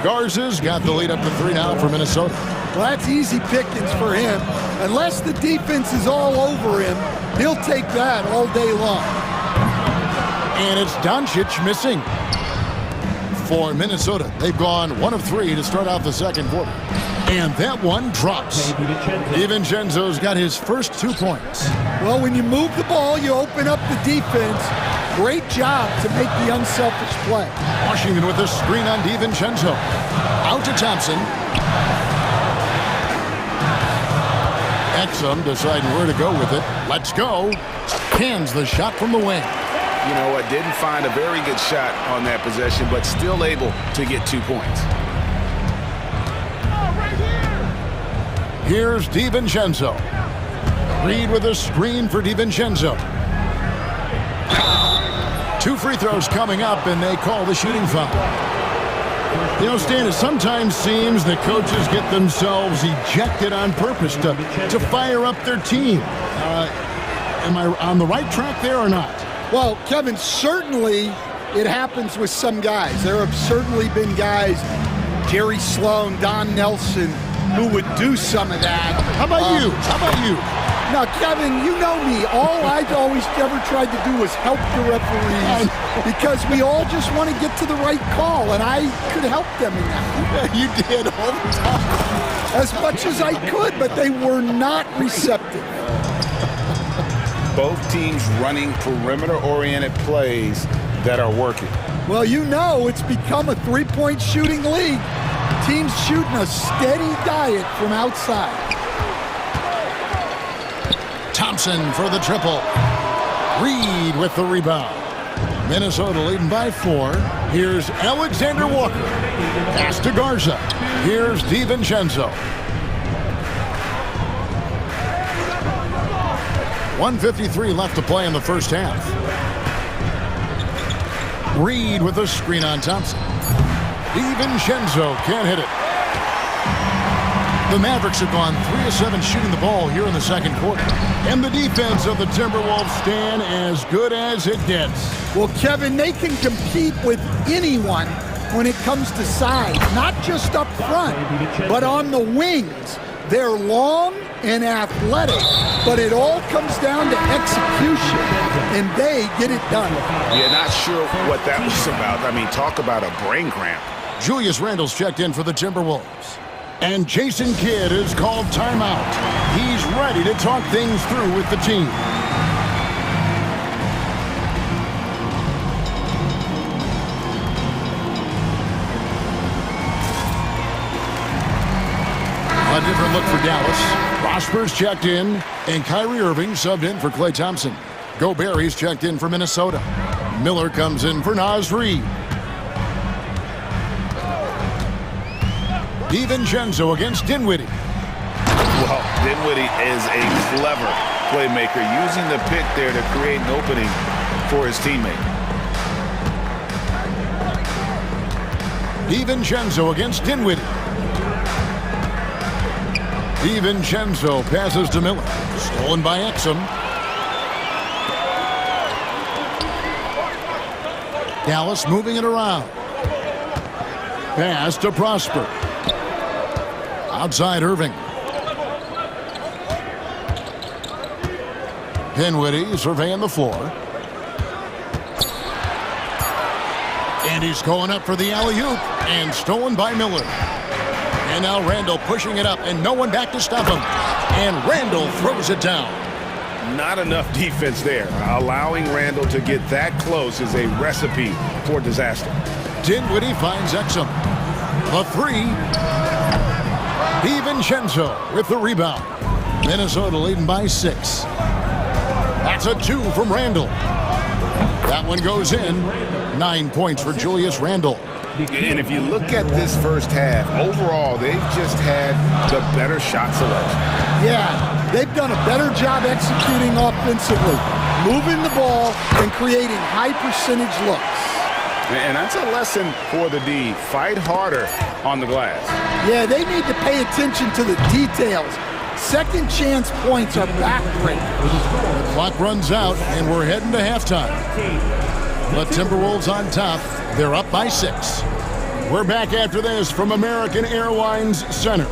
Garza's got the lead up to 3 now for Minnesota. Well, that's easy pickings for him. Unless the defense is all over him, he'll take that all day long. And it's Doncic missing for Minnesota. They've gone 1 of 3 to start out the second quarter. And that one drops. DiVincenzo's got his first 2 points. Well, when you move the ball, you open up the defense. Great job to make the unselfish play. Washington with a screen on DiVincenzo. Out to Thompson. Exum deciding where to go with it. Let's go. Cans the shot from the wing. You know what? Didn't find a very good shot on that possession, but still able to get 2 points. Here's DiVincenzo. Reed with a screen for DiVincenzo. 2 free throws coming up, and they call the shooting foul. You know, Stan, it sometimes seems that coaches get themselves ejected on purpose to fire up their team. Am I on the right track there or not? Well, Kevin, certainly it happens with some guys. There have certainly been guys, Jerry Sloan, Don Nelson, who would do some of that. How about you? How about you? Now, Kevin, you know me. All I've always ever tried to do was help the referees because we all just want to get to the right call, and I could help them in that. You did all the time. As much as I could, but they were not receptive. Both teams running perimeter-oriented plays that are working. Well, you know it's become a three-point shooting league. Teams shooting a steady diet from outside. Thompson for the triple. Reed with the rebound. Minnesota leading by 4. Here's Alexander Walker. Pass to Garza. Here's DiVincenzo. 1:53 left to play in the first half. Reed with a screen on Thompson. DiVincenzo can't hit it. The Mavericks have gone 3 of 7 shooting the ball here in the second quarter. And the defense of the Timberwolves stand as good as it gets. Well, Kevin, they can compete with anyone when it comes to size, not just up front, but on the wings. They're long and athletic, but it all comes down to execution, and they get it done. Yeah, not sure what that was about. I mean, talk about a brain cramp. Julius Randle's checked in for the Timberwolves. And Jason Kidd has called timeout. He's ready to talk things through with the team. A different look for Dallas. Prosper's checked in, and Kyrie Irving subbed in for Klay Thompson. Gobert's checked in for Minnesota. Miller comes in for Naz Reid. DiVincenzo against Dinwiddie. Well, Dinwiddie is a clever playmaker, using the pick there to create an opening for his teammate. DiVincenzo against Dinwiddie. DiVincenzo passes to Miller. Stolen by Exum. Dallas moving it around. Pass to Prosper. Outside Irving. Dinwiddie surveying the floor. And he's going up for the alley-oop, and stolen by Miller. And now Randle pushing it up, and no one back to stop him. And Randle throws it down. Not enough defense there. Allowing Randle to get that close is a recipe for disaster. Dinwiddie finds Exum. The 3. DiVincenzo with the rebound. Minnesota leading by 6. That's a 2 from Randle. That one goes in. 9 points for Julius Randle. And if you look at this first half, overall, they've just had the better shot selection. Yeah, they've done a better job executing offensively, moving the ball and creating high percentage looks. And that's a lesson for the D. Fight harder on the glass. Yeah, they need to pay attention to the details. Second chance points are backbreaking. The clock runs out, and we're heading to halftime. The Timberwolves on top. They're up by 6. We're back after this from American Airlines Center.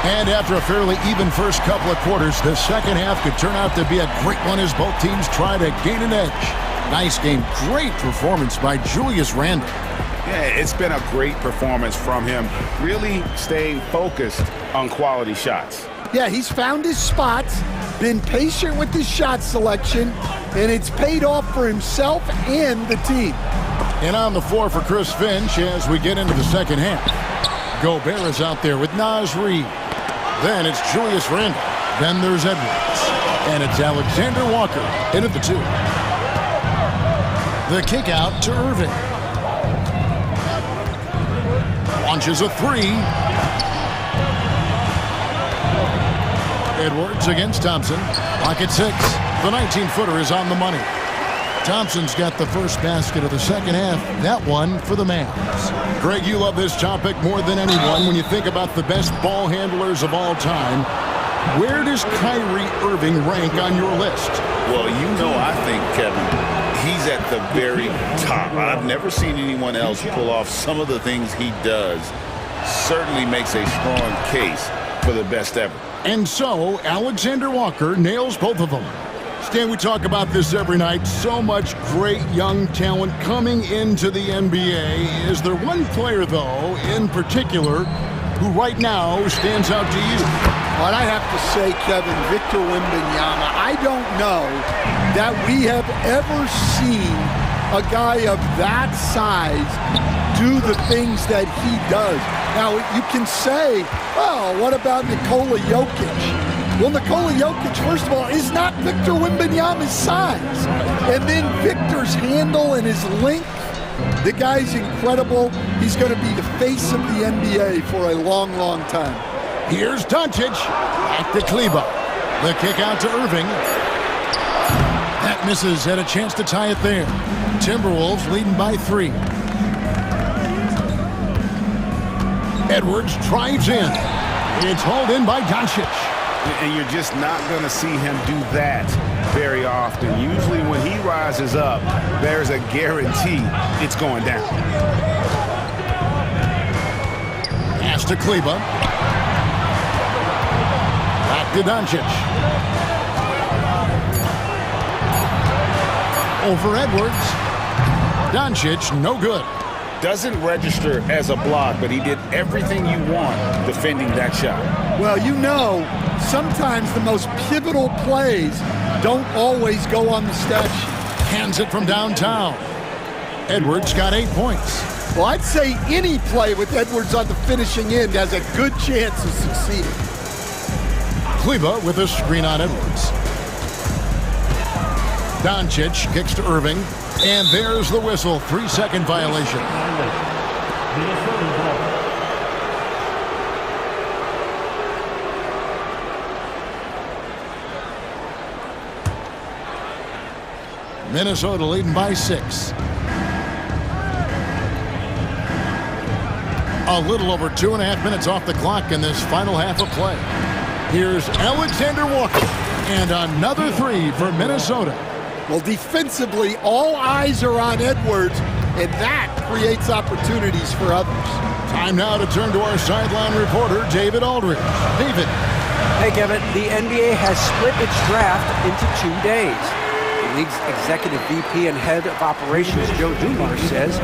And after a fairly even first couple of quarters, the second half could turn out to be a great one as both teams try to gain an edge. Nice game. Great performance by Julius Randle. Yeah, it's been a great performance from him, really staying focused on quality shots. Yeah, he's found his spots, been patient with his shot selection, and it's paid off for himself and the team. And on the floor for Chris Finch as we get into the second half. Gobert is out there with Naz Reid. Then it's Julius Randle. Then there's Edwards. And it's Alexander Walker in at the 2. The kick out to Irving. Launches a 3. Edwards against Thompson. Pocket 6. The 19-footer is on the money. Thompson's got the first basket of the second half. That one for the Mavs. Greg, you love this topic more than anyone when you think about the best ball handlers of all time. Where does Kyrie Irving rank on your list? Well, you know, I think, Kevin, he's at the very top. I've never seen anyone else pull off some of the things he does. Certainly makes a strong case for the best ever. And so, Alexander Walker nails both of them. Stan, we talk about this every night. So much great young talent coming into the NBA. Is there one player, though, in particular, who right now stands out to you? But I have to say, Kevin, Victor Wembanyama, I don't know that we have ever seen a guy of that size do the things that he does. Now, you can say, well, what about Nikola Jokic? Well, Nikola Jokic, first of all, is not Victor Wembanyama's size. And then Victor's handle and his length, the guy's incredible. He's going to be the face of the NBA for a long, long time. Here's Doncic. Back to Kleba. The kick out to Irving. That misses. Had a chance to tie it there. Timberwolves leading by 3. Edwards drives in. It's hauled in by Doncic. And you're just not going to see him do that very often. Usually when he rises up, there's a guarantee it's going down. Pass to Kleba. Back to Doncic. Over Edwards. Doncic, no good. Doesn't register as a block, but he did everything you want defending that shot. Well, you know, sometimes the most pivotal plays don't always go on the stat sheet. Hands it from downtown. Edwards got 8 points. Well, I'd say any play with Edwards on the finishing end has a good chance of succeeding. Kleba with a screen on Edwards. Doncic kicks to Irving. And there's the whistle. 3-second violation. Minnesota leading by 6. A little over 2.5 minutes off the clock in this final half of play. Here's Alexander Walker. And another 3 for Minnesota. Well, defensively, all eyes are on Edwards, and that creates opportunities for others. Time now to turn to our sideline reporter, David Aldridge. David. Hey, Kevin, the NBA has split its draft into 2 days. The league's executive VP and head of operations, Joe Dumars, says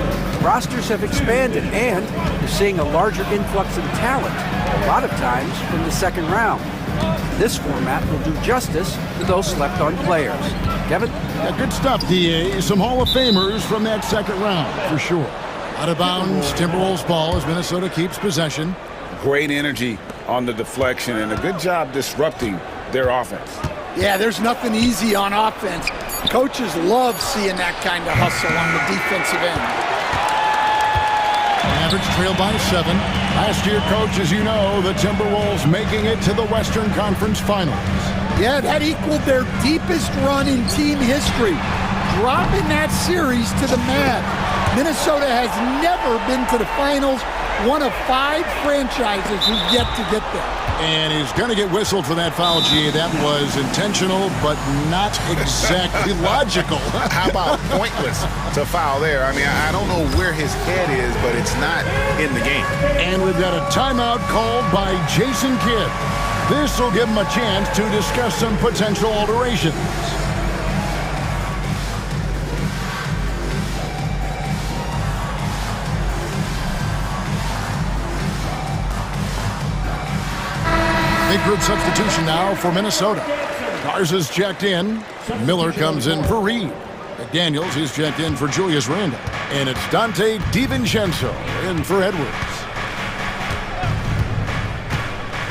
rosters have expanded and they're seeing a larger influx in talent, a lot of times from the second round. This format will do justice to those slept-on players. Kevin? Yeah, good stuff, DA. Some Hall of Famers from that second round, for sure. Out of bounds, Timberwolves ball as Minnesota keeps possession. Great energy on the deflection and a good job disrupting their offense. Yeah, there's nothing easy on offense. Coaches love seeing that kind of hustle on the defensive end. Mavericks trail by 7. Last year, coach, as you know, the Timberwolves making it to the Western Conference Finals. Yeah, that equaled their deepest run in team history, dropping that series to the Mavs. Minnesota has never been to the finals, one of 5 franchises who've yet to get there. And he's going to get whistled for that foul, G. That was intentional, but not exactly logical. How about pointless to foul there? I mean, I don't know where his head is, but it's not in the game. And we've got a timeout called by Jason Kidd. This will give him a chance to discuss some potential alterations. Big group substitution now for Minnesota. Garza's checked in. Miller comes in for Reed. McDaniels is checked in for Julius Randle. And it's Dante DiVincenzo in for Edwards.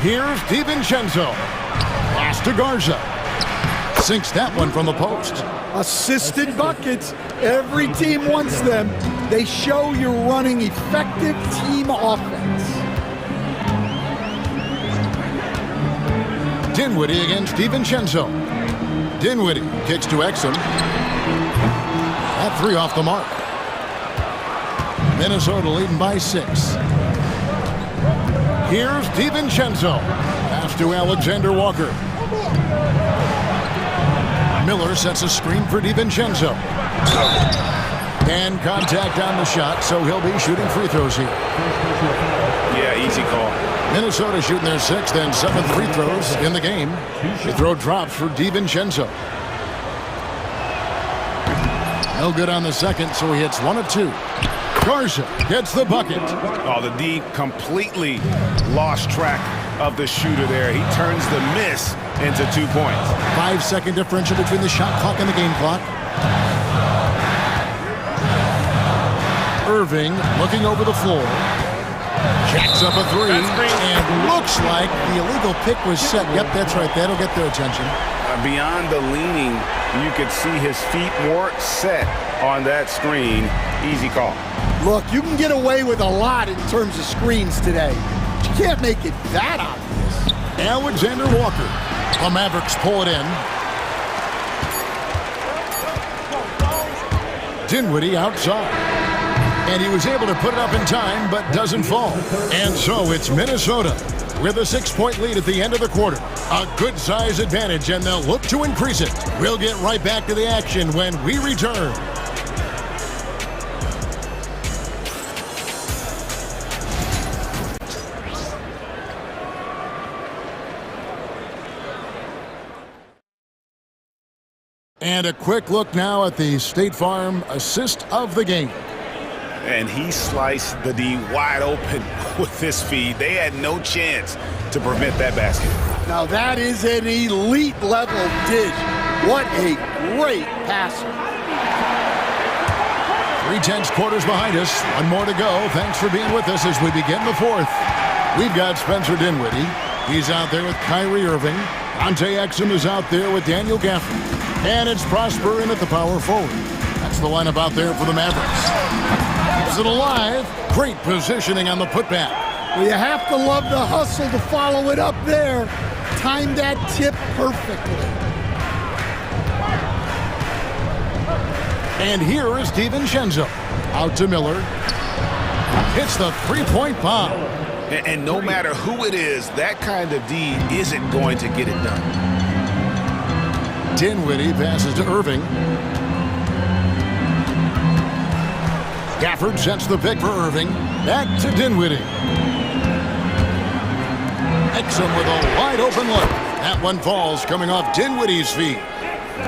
Here's DiVincenzo. Pass to Garza. Sinks that one from the post. Assisted buckets. Every team wants them. They show you're running effective team offense. Dinwiddie against DiVincenzo. Dinwiddie kicks to Exum. That 3 off the mark. Minnesota leading by 6. Here's DiVincenzo. Pass to Alexander Walker. Miller sets a screen for DiVincenzo. And contact on the shot, so he'll be shooting free throws here. Yeah, easy call. Minnesota shooting their 6th and 7th free throws in the game. The throw drops for DiVincenzo. No good on the second, so he hits 1 of 2. Garza gets the bucket. Oh, the D completely lost track of the shooter there. He turns the miss into 2 points. 5-second differential between the shot clock and the game clock. Irving looking over the floor. Jacks up a three, and looks like the illegal pick was set. Yep, that's right. That'll get their attention. Beyond the leaning, you could see his feet more set on that screen. Easy call. Look, you can get away with a lot in terms of screens today. But you can't make it that obvious. Alexander Walker. The Mavericks pull it in. Dinwiddie outside. And he was able to put it up in time, but doesn't fall. And so it's Minnesota with a 6-point lead at the end of the quarter. A good size advantage, and they'll look to increase it. We'll get right back to the action when we return. And a quick look now at the State Farm assist of the game. And he sliced the D wide open with his feed. They had no chance to prevent that basket. Now that is an elite level dish. What a great passer. 3/10 quarters behind us. One more to go. Thanks for being with us as we begin the fourth. We've got Spencer Dinwiddie. He's out there with Kyrie Irving. Dante Exum is out there with Daniel Gafford. And it's Prosper in at the power forward. That's the lineup out there for the Mavericks. Keeps it alive. Great positioning on the putback. Well, you have to love the hustle to follow it up there. Timed that tip perfectly. And here is DiVincenzo. Out to Miller. Hits the three-point bomb. And no matter who it is, that kind of D isn't going to get it done. Dinwiddie passes to Irving. Gafford sets the pick for Irving. Back to Dinwiddie. Exum with a wide open look. That one falls coming off Dinwiddie's feet.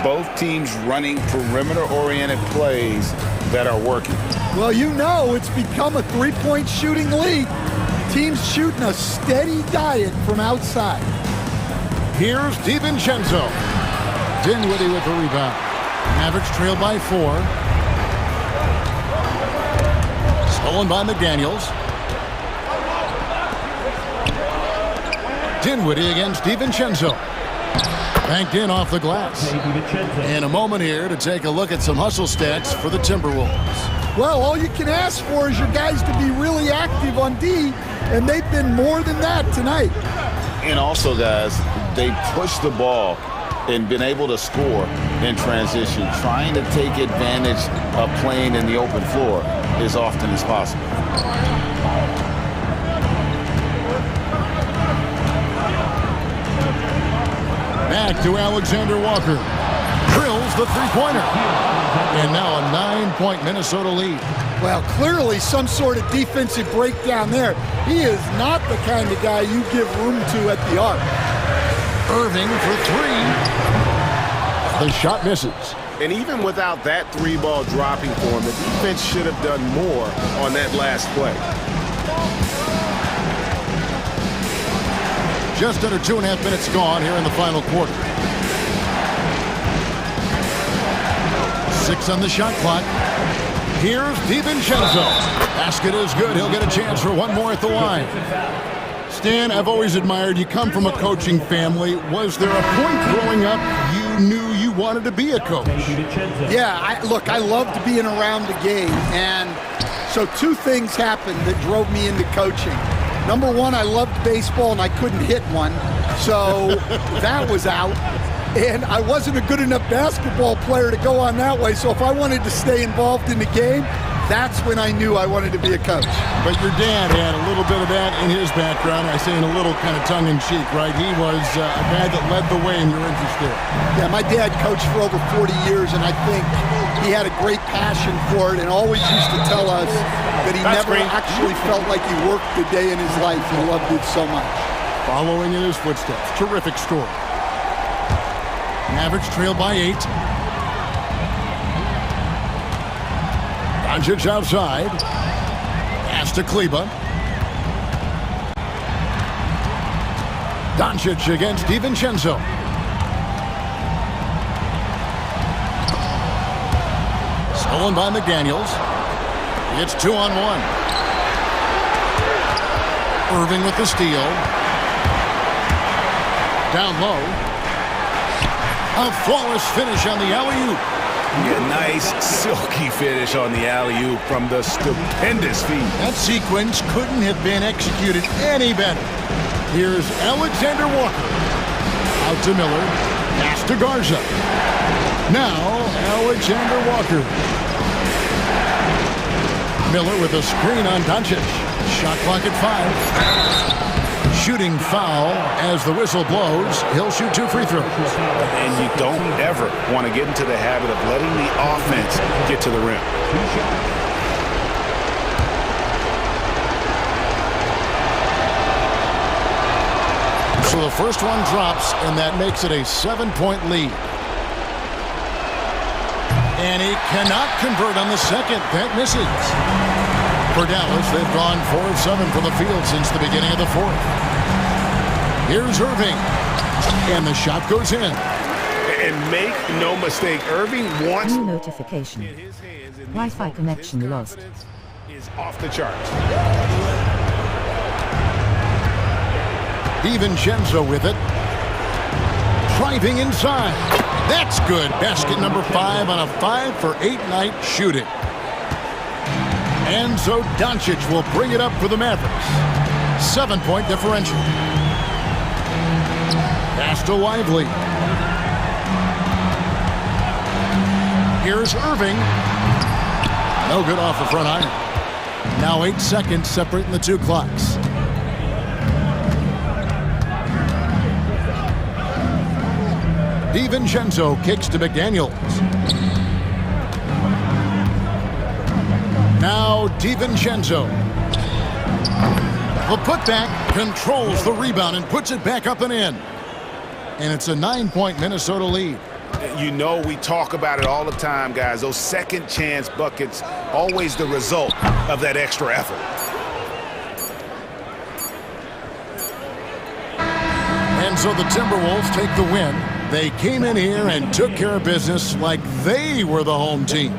Both teams running perimeter-oriented plays that are working. Well, you know it's become a three-point shooting league. Teams shooting a steady diet from outside. Here's DiVincenzo. Dinwiddie with the rebound. Mavericks trail by 4. Stolen by McDaniels. Dinwiddie against DiVincenzo. Banked in off the glass. And a moment here to take a look at some hustle stats for the Timberwolves. Well, all you can ask for is your guys to be really active on D, and they've been more than that tonight. And also, guys, they pushed the ball and been able to score in transition, trying to take advantage of playing in the open floor as often as possible. Back to Alexander Walker. Drills the three-pointer. And now a 9-point Minnesota lead. Well, clearly some sort of defensive breakdown there. He is not the kind of guy you give room to at the arc. Irving for 3. The shot misses. And even without that 3-ball dropping for him, the defense should have done more on that last play. Just under 2.5 minutes gone here in the final quarter. 6 on the shot clock. Here's DiVincenzo. Basket is good. He'll get a chance for one more at the line. Stan, I've always admired you. Come from a coaching family. Was there a point growing up you knew you wanted to be a coach? Yeah, I loved being around the game. And so 2 things happened that drove me into coaching. Number 1, I loved baseball and I couldn't hit one. So that was out. And I wasn't a good enough basketball player to go on that way. So if I wanted to stay involved in the game, that's when I knew I wanted to be a coach. But your dad had a little bit of that in his background. I say in a little kind of tongue-in-cheek, right? He was a guy that led the way in your interest there. Yeah, my dad coached for over 40 years, and I think he had a great passion for it and always used to tell us that he never actually felt like he worked a day in his life. He loved it so much. Following in his footsteps. Terrific story. Mavericks trail by 8. Doncic outside. Pass to Kleba. Doncic against DiVincenzo. Stolen by McDaniels. It's 2-on-1. Irving with the steal. Down low. A flawless finish on the alley-oop. Yeah, nice, silky finish on the alley-oop from the stupendous feed. That sequence couldn't have been executed any better. Here's Alexander Walker. Out to Miller. Pass to Garza. Now, Alexander Walker. Miller with a screen on Doncic. Shot clock at 5. Shooting foul as the whistle blows. He'll shoot 2 free throws. And you don't ever want to get into the habit of letting the offense get to the rim. So the first one drops, and that makes it a 7-point lead. And he cannot convert on the second. That misses. For Dallas, they've gone 4 of 7 from the field since the beginning of the fourth. Here's Irving. And the shot goes in. And make no mistake, Irving wants... New notification. Wi-Fi connection lost. ...is off the charts. DiVincenzo with it. Driving inside. That's good. Basket number 5 on a 5-for-8 night shooting. And so Doncic will bring it up for the Mavericks. 7-point differential. Pass to Lively. Here's Irving. No good off the front iron. Now 8 seconds separating the two clocks. DiVincenzo kicks to McDaniels. Now DiVincenzo. The putback controls the rebound and puts it back up and in. And it's a 9-point Minnesota lead. You know, we talk about it all the time, guys. Those second chance buckets, always the result of that extra effort. And so the Timberwolves take the win. They came in here and took care of business like they were the home team.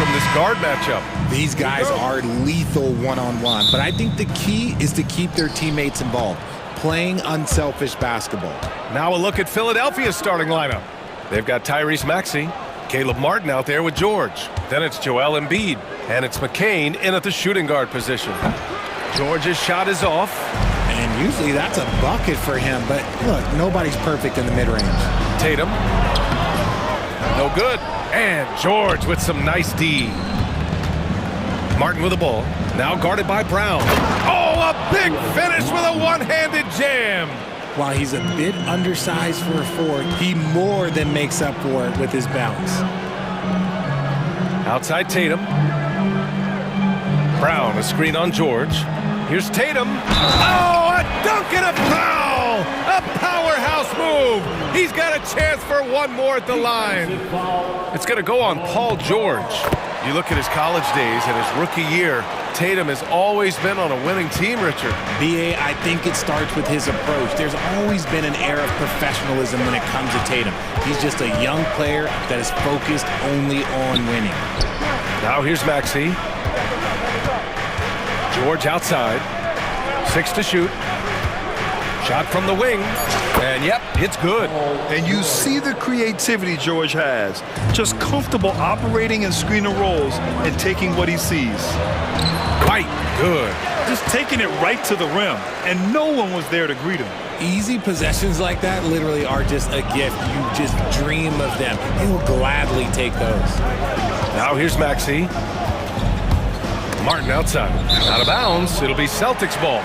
from this guard matchup. These guys are lethal one-on-one, but I think the key is to keep their teammates involved, playing unselfish basketball. Now a look at Philadelphia's starting lineup. They've got Tyrese Maxey, Caleb Martin out there with George. Then it's Joel Embiid, and it's McCain in at the shooting guard position. George's shot is off. And usually that's a bucket for him, but look, nobody's perfect in the mid-range. Tatum. No good. And George with some nice D. Martin with the ball. Now guarded by Brown. Oh, a big finish with a one-handed jam. While he's a bit undersized for a forward, he more than makes up for it with his bounce. Outside Tatum. Brown, a screen on George. Here's Tatum. Oh, a dunk and a foul! A powerhouse move! He's got a chance for one more at the line. It's going to go on Paul George. You look at his college days and his rookie year, Tatum has always been on a winning team, Richard. B.A., I think it starts with his approach. There's always been an air of professionalism when it comes to Tatum. He's just a young player that is focused only on winning. Now here's Maxey. George outside. 6 to shoot. Shot from the wing. And yep, it's good. And you see the creativity George has. Just comfortable operating in screen and rolls and taking what he sees. Quite good. Just taking it right to the rim. And no one was there to greet him. Easy possessions like that literally are just a gift. You just dream of them. He will gladly take those. Now here's Maxey. Martin outside. Out of bounds. It'll be Celtics ball.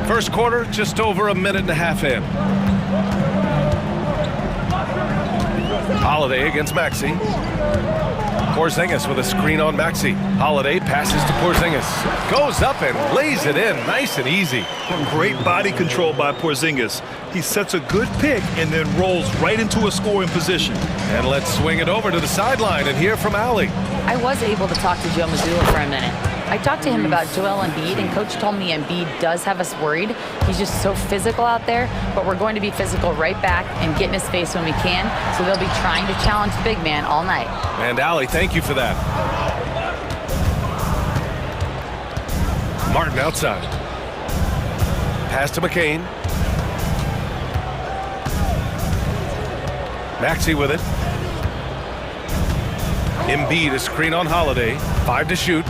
First quarter, just over a minute and a half in. Holiday against Maxey. Porzingis with a screen on Maxey. Holiday passes to Porzingis. Goes up and lays it in nice and easy. Great body control by Porzingis. He sets a good pick and then rolls right into a scoring position. And let's swing it over to the sideline and hear from Allie. I was able to talk to Joe Mazzulla for a minute. I talked to him about Joel Embiid, and Coach told me Embiid does have us worried. He's just so physical out there, but we're going to be physical right back and get in his face when we can, so they'll be trying to challenge the big man all night. And Allie, thank you for that. Martin outside. Pass to McCain. Maxey with it. Embiid, a screen on Holiday. 5 to shoot.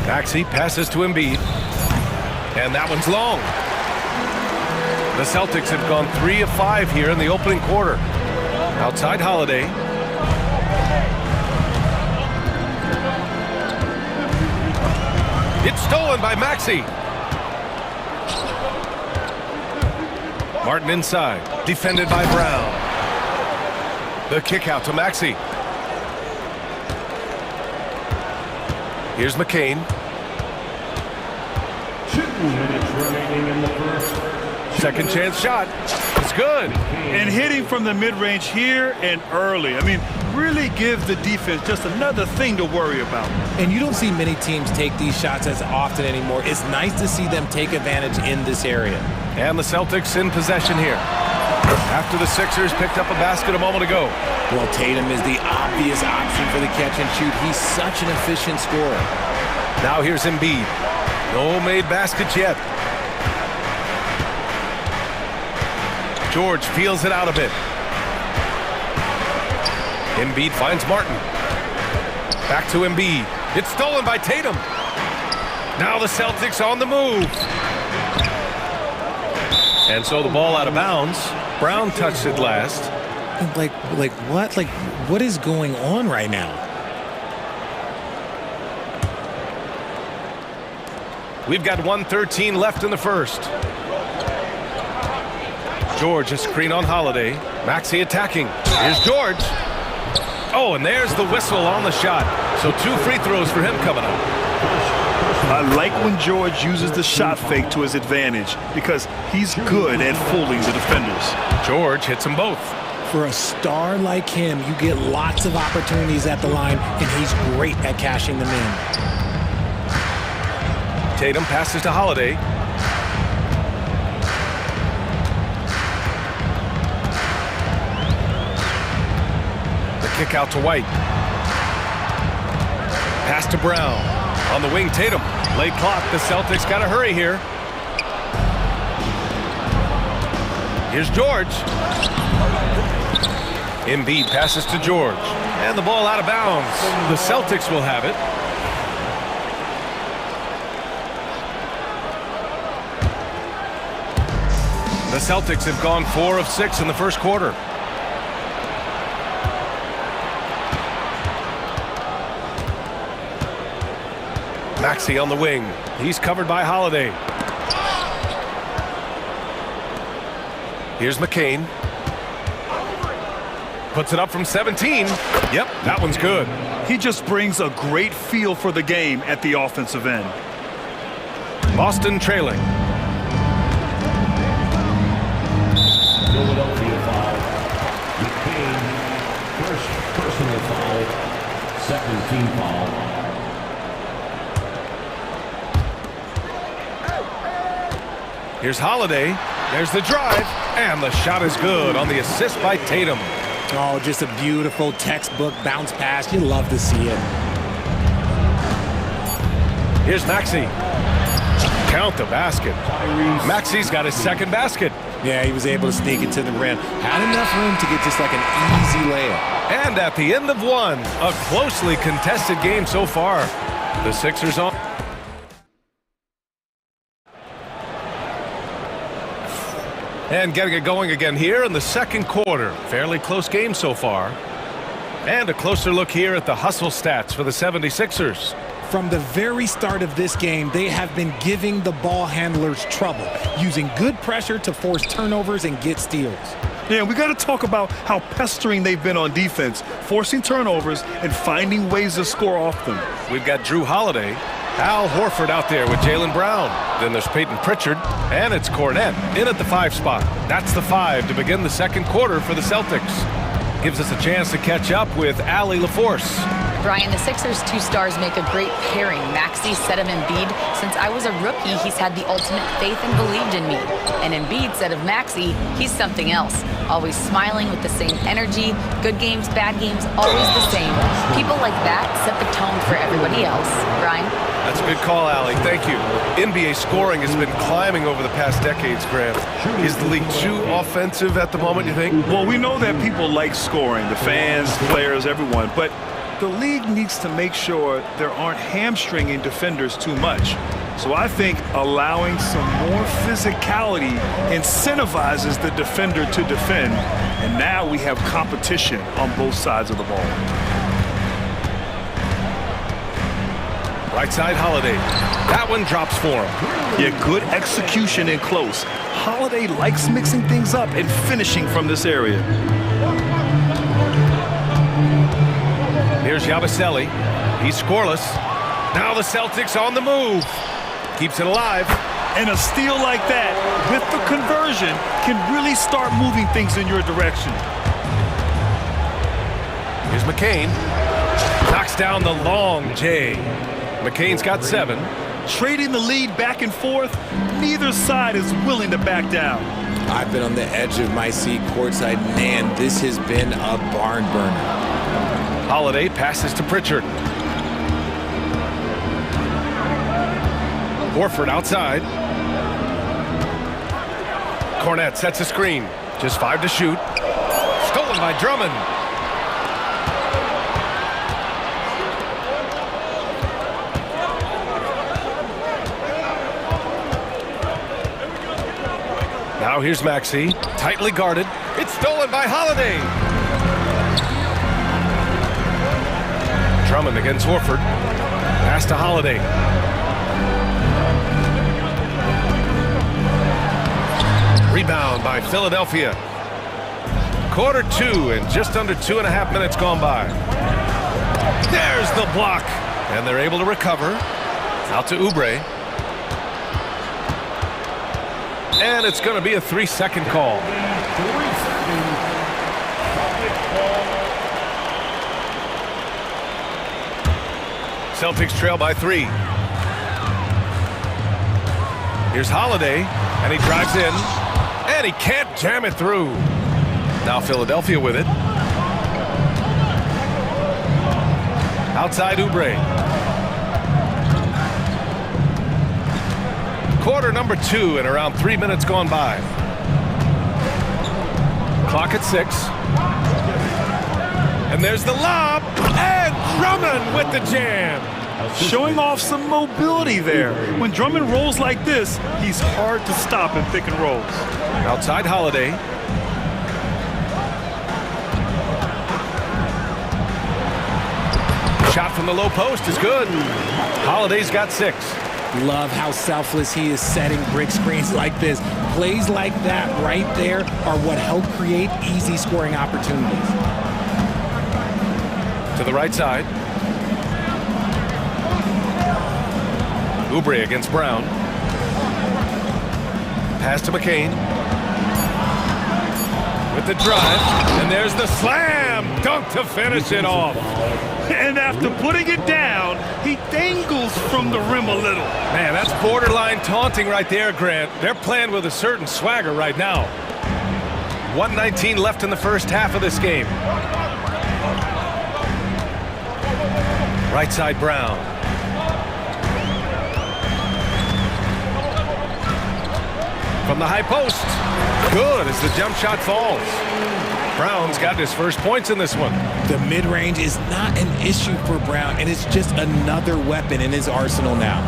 Maxey passes to Embiid. And that one's long. The Celtics have gone 3 of 5 here in the opening quarter. Outside Holiday. It's stolen by Maxey. Martin inside. Defended by Brown. The kick out to Maxey. Here's McCain. 2 minutes remaining in the first. Second chance shot. It's good. And hitting from the mid-range here and early. I mean, really give the defense just another thing to worry about. And you don't see many teams take these shots as often anymore. It's nice to see them take advantage in this area. And the Celtics in possession here. After the Sixers picked up a basket a moment ago. Well, Tatum is the obvious option for the catch and shoot. He's such an efficient scorer. Now here's Embiid. No made baskets yet. George feels it out a bit. Embiid finds Martin. Back to Embiid. It's stolen by Tatum. Now the Celtics on the move. And so the ball out of bounds. Brown touched it last. Like what? Like, what is going on right now? We've got 1:13 left in the first. George, a screen on Holiday. Maxey attacking. Here's George. Oh, and there's the whistle on the shot. So 2 free throws for him coming up. I like when George uses the shot fake to his advantage because he's good at fooling the defenders. George hits them both. For a star like him, you get lots of opportunities at the line, and he's great at cashing them in. Tatum passes to kick out to White. Pass to Brown. On the wing, Tatum. Late clock. The Celtics got to hurry here. Here's George. Embiid passes to George. And the ball out of bounds. The Celtics will have it. The Celtics have gone 4 of 6 in the first quarter. Maxey on the wing. He's covered by Holiday. Here's McCain. Puts it up from 17. Yep, that one's good. He just brings a great feel for the game at the offensive end. Boston trailing. Philadelphia foul. McCain, first personal foul, second team foul. Here's Holiday. There's the drive. And the shot is good on the assist by Tatum. Oh, just a beautiful textbook bounce pass. You love to see it. Here's Maxey. Count the basket. Maxey's got his second basket. Yeah, he was able to sneak it to the rim. Had enough room to get just like an easy layup. And at the end of one, a closely contested game so far. The Sixers on. And getting it going again here in the second quarter. Fairly close game so far. And a closer look here at the hustle stats for the 76ers. From the very start of this game, they have been giving the ball handlers trouble, using good pressure to force turnovers and get steals. Yeah, we got to talk about how pestering they've been on defense, forcing turnovers and finding ways to score off them. We've got Drew Holiday, Al Horford out there with Jaylen Brown. Then there's Peyton Pritchard, and it's Cornette in at the 5 spot. That's the 5 to begin the second quarter for the Celtics. Gives us a chance to catch up with Allie LaForce. Brian, the Sixers' 2 stars make a great pairing. Maxey said of Embiid, since I was a rookie, he's had the ultimate faith and believed in me. And Embiid said of Maxey, he's something else. Always smiling with the same energy. Good games, bad games, always the same. People like that set the tone for everybody else. Brian? That's a good call, Allie. Thank you. NBA scoring has been climbing over the past decades, Grant. Is the league too offensive at the moment, you think? Well, we know that people like scoring, the fans, players, everyone, but the league needs to make sure there aren't hamstringing defenders too much. So I think allowing some more physicality incentivizes the defender to defend, and now we have competition on both sides of the ball. Right side, Holiday. That one drops for him. Yeah, good execution in close. Holiday likes mixing things up and finishing from this area. Here's Yabusele. He's scoreless. Now the Celtics on the move. Keeps it alive. And a steal like that, with the conversion, can really start moving things in your direction. Here's McCain. Knocks down the long J. McCain's got 7. Trading the lead back and forth, neither side is willing to back down. I've been on the edge of my seat courtside. Man, this has been a barn burner. Holiday passes to Pritchard. Horford outside. Cornette sets a screen. Just 5 to shoot. Stolen by Drummond. Now here's Maxey. Tightly guarded. It's stolen by Holiday. Drummond against Horford. Pass to Holiday. Rebound by Philadelphia. Quarter 2 and just under 2.5 minutes gone by. There's the block. And they're able to recover. Out to Oubre. And it's going to be a 3-second call. Celtics trail by 3. Here's Holiday, and he drives in, and he can't jam it through. Now Philadelphia with it. Outside Oubre. Quarter number 2 and around 3 minutes gone by. Clock at 6. And there's the lob. And Drummond with the jam. Showing off some mobility there. When Drummond rolls like this, he's hard to stop in pick and rolls. Outside Holiday. Shot from the low post is good. Holiday's got 6. Love how selfless he is setting brick screens like this. Plays like that right there are what help create easy scoring opportunities. To the right side. Oubre against Brown. Pass to McCain. With the drive. And there's the slam dunk to finish it off. And after putting it down, he dangles from the rim a little. Man, that's borderline taunting right there, Grant. They're playing with a certain swagger right now. 1:19 left in the first half of this game. Right side Brown. From the high post. Good as the jump shot falls. Brown's got his first points in this one. The mid-range is not an issue for Brown, and it's just another weapon in his arsenal now.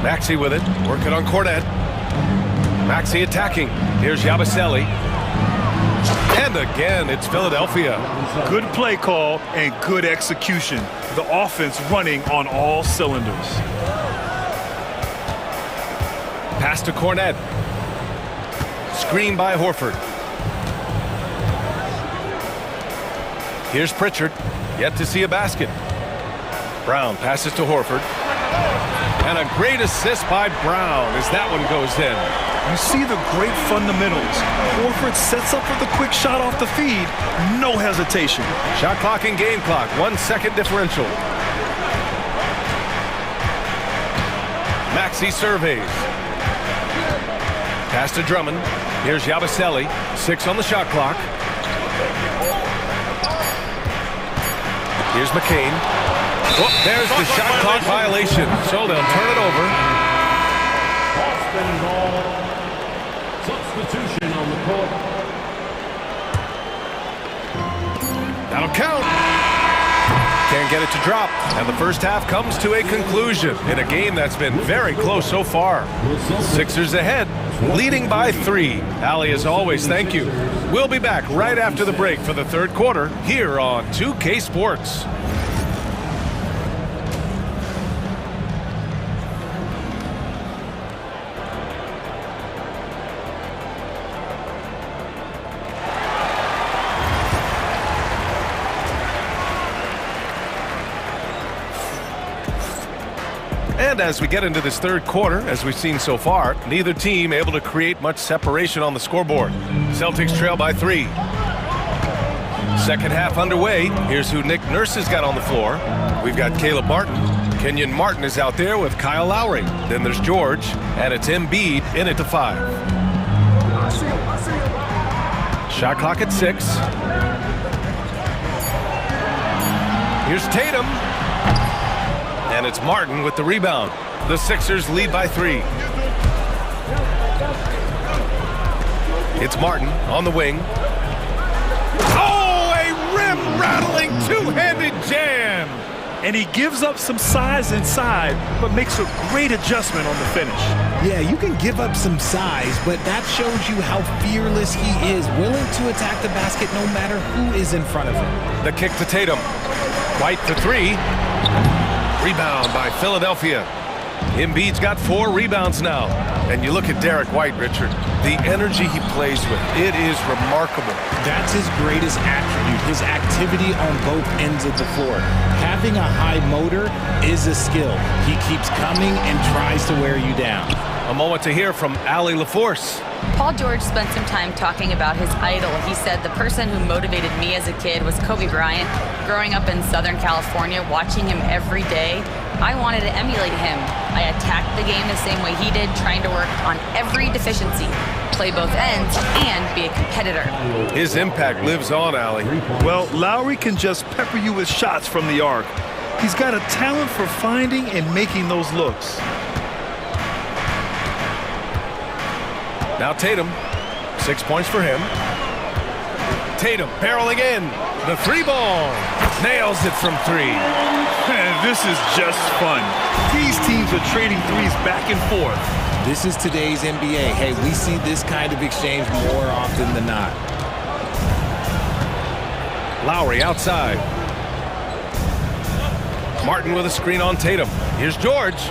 Maxey with it, working on Cornet. Maxey attacking. Here's Yabusele. And again, it's Philadelphia. Good play call and good execution. The offense running on all cylinders. Pass to Cornet. Screen by Horford. Here's Pritchard. Yet to see a basket. Brown passes to Horford. And a great assist by Brown as that one goes in. You see the great fundamentals. Horford sets up with a quick shot off the feed. No hesitation. Shot clock and game clock. 1 second differential. Maxey surveys. Pass to Drummond. Here's Yabusele. 6 on the shot clock. Here's McCain. Oh, there's the shot clock violation. So they'll turn it over. Boston ball. Substitution on the court. That'll count. Can't get it to drop. And the first half comes to a conclusion in a game that's been very close so far. Sixers ahead, leading by 3. Allie, as always, thank you. We'll be back right after the break for the third quarter here on 2K Sports. And as we get into this third quarter, as we've seen so far, neither team able to create much separation on the scoreboard. Celtics trail by 3. Second half underway. Here's who Nick Nurse has got on the floor. We've got Caleb Martin. Kenyon Martin is out there with Kyle Lowry. Then there's George, and it's Embiid in at the 5. Shot clock at 6. Here's Tatum. And it's Martin with the rebound. The Sixers lead by 3. It's Martin on the wing. Oh, a rim-rattling two-handed jam! And he gives up some size inside, but makes a great adjustment on the finish. Yeah, you can give up some size, but that shows you how fearless he is, willing to attack the basket no matter who is in front of him. The kick to Tatum. White for 3. Rebound by Philadelphia. Embiid's got 4 rebounds now. And you look at Derek White, Richard. The energy he plays with, it is remarkable. That's his greatest attribute, his activity on both ends of the floor. Having a high motor is a skill. He keeps coming and tries to wear you down. A moment to hear from Allie LaForce. Paul George spent some time talking about his idol. He said, the person who motivated me as a kid was Kobe Bryant. Growing up in Southern California, watching him every day I wanted to emulate him. I attacked the game the same way he did, trying to work on every deficiency, play both ends, and be a competitor. His impact lives on, Allie. Well, Lowry can just pepper you with shots from the arc. He's got a talent for finding and making those looks. Now Tatum, 6 points for him. Tatum barreling in, the three ball, nails it from three. This is just fun. These teams are trading threes back and forth. This is today's NBA. Hey, we see this kind of exchange more often than not. Lowry outside. Martin with a screen on Tatum. Here's George.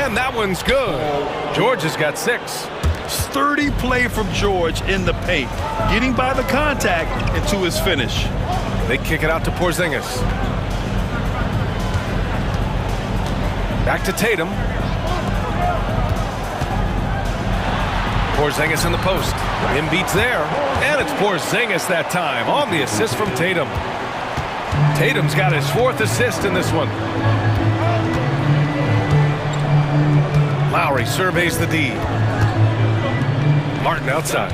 And that one's good. George has got 6. Sturdy play from George in the paint, getting by the contact and to his finish. They kick it out to Porzingis. Back to Tatum. Porzingis in the post. Embiid's there. And it's Porzingis that time on the assist from Tatum. Tatum's got his 4th assist in this one. Lowry surveys the D. Martin outside.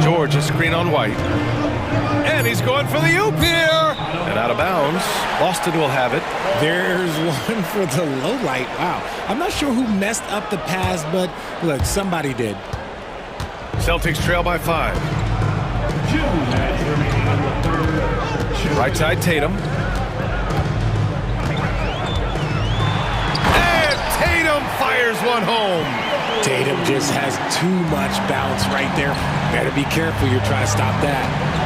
George a screen on White. And he's going for the oop here. And out of bounds. Boston will have it. There's one for the low light. Wow. I'm not sure who messed up the pass, but look, somebody did. Celtics trail by 5. Right side Tatum. And Tatum fires one home. Tatum just has too much bounce right there. Better be careful, you're trying to stop that.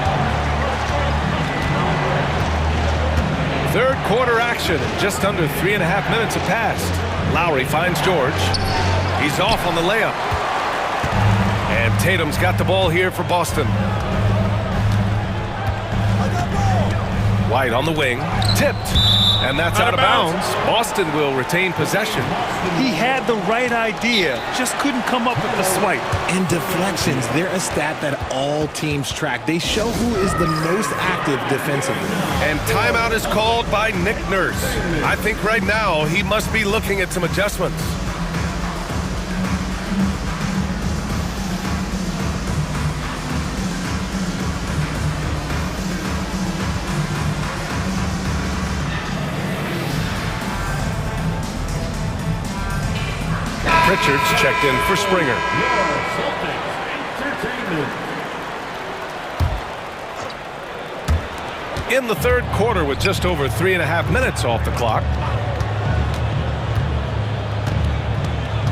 Third quarter action. Just under 3.5 minutes have passed. Lowry finds George. He's off on the layup. And Tatum's got the ball here for Boston. White on the wing. Tipped. And that's out of bounds. Boston will retain possession. He had the right idea, just couldn't come up with the swipe. And deflections, they're a stat that all teams track. They show who is the most active defensively. And timeout is called by Nick Nurse. I think right now he must be looking at some adjustments. Richards checked in for Springer. In the third quarter with just over 3.5 minutes off the clock.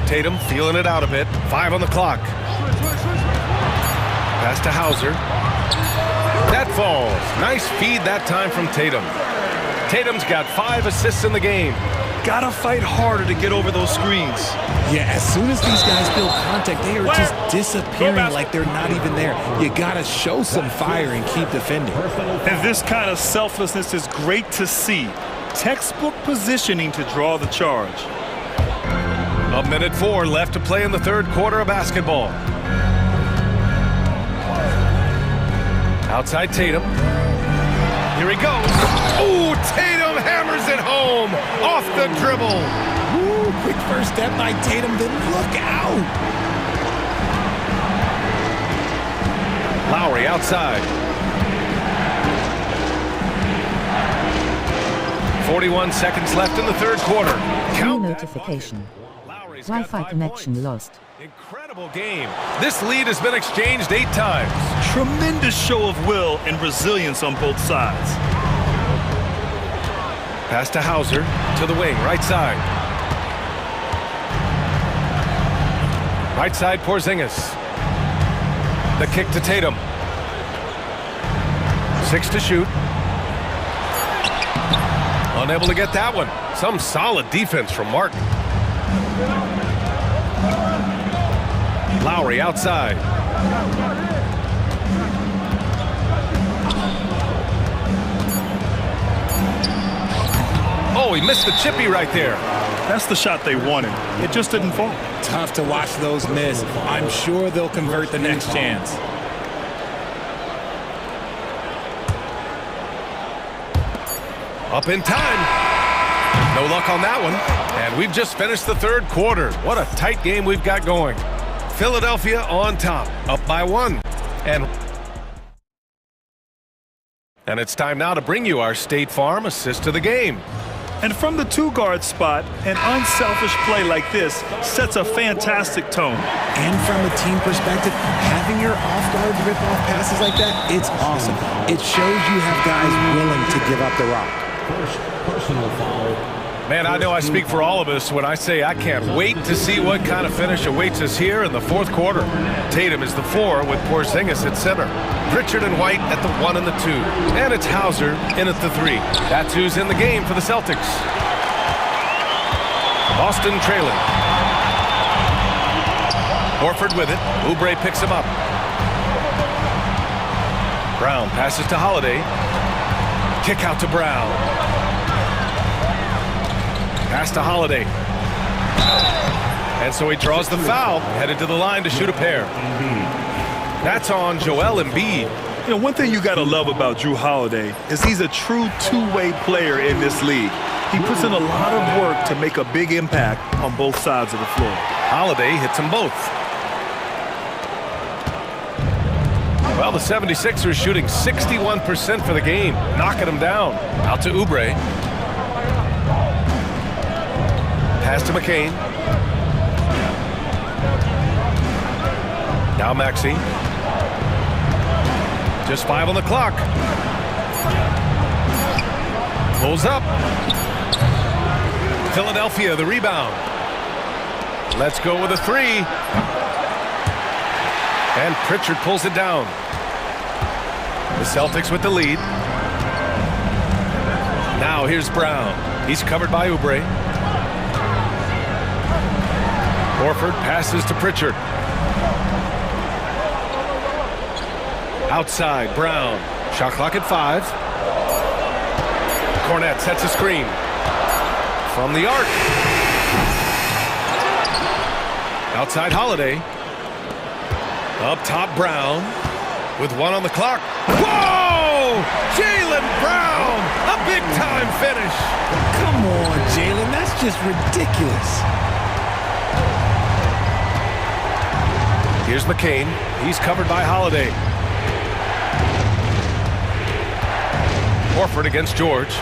Tatum feeling it out a bit. 5 on the clock. Pass to Hauser. That falls. Nice feed that time from Tatum. Tatum's got 5 assists in the game. Gotta fight harder to get over those screens. Yeah, as soon as these guys feel contact, they are just disappearing like they're not even there. You gotta show some fire and keep defending. And this kind of selflessness is great to see. Textbook positioning to draw the charge. 1:04 left to play in the third quarter of basketball. Outside Tatum. Here he goes. Ooh, Tatum hammers it home off the dribble. Ooh, quick first step by Tatum, then look out. Lowry outside. 41 seconds left in the third quarter. New notification. Wi-Fi connection lost. Incredible game. This lead has been exchanged 8 times. Tremendous show of will and resilience on both sides. Pass to Hauser, to the wing, right side. Right side, Porzingis. The kick to Tatum. 6 to shoot. Unable to get that one. Some solid defense from Martin. Lowry outside. Oh, he missed the chippy right there. That's the shot they wanted. It just didn't fall. Tough to watch those miss. I'm sure they'll convert the next chance. Up in time. No luck on that one. And we've just finished the third quarter. What a tight game we've got going. Philadelphia on top, up by 1. And it's time now to bring you our State Farm assist of the game. And from the two-guard spot, an unselfish play like this sets a fantastic tone. And from a team perspective, having your off-guard rip-off passes like that, it's awesome. It shows you have guys willing to give up the rock. First personal foul. Man, I know I speak for all of us when I say I can't wait to see what kind of finish awaits us here in the fourth quarter. Tatum is the 4 with Porzingis at center. Pritchard and White at the 1 and the 2. And it's Hauser in at the 3. That's who's in the game for the Celtics. Boston trailing. Horford with it. Oubre picks him up. Brown passes to Holiday. Kick out to Brown. Pass to Holiday. And so he draws the foul, headed to the line to shoot a pair. That's on Joel Embiid. You know, one thing you got to love about Jrue Holiday is he's a true two-way player in this league. He puts in a lot of work to make a big impact on both sides of the floor. Holiday hits them both. Well, the 76ers shooting 61% for the game, knocking them down. Out to Oubre. Pass to McCain. Now Maxey. Just 5 on the clock. Pulls up. Philadelphia, the rebound. Let's go with a 3. And Pritchard pulls it down. The Celtics with the lead. Now here's Brown. He's covered by Oubre. Horford passes to Pritchard. Outside, Brown. Shot clock at 5. Cornette sets a screen. From the arc. Outside, Holiday. Up top, Brown. With 1 on the clock. Whoa! Jaylen Brown! A big-time finish! Come on, Jaylen. That's just ridiculous. Here's McCain. He's covered by Holiday. Horford against George.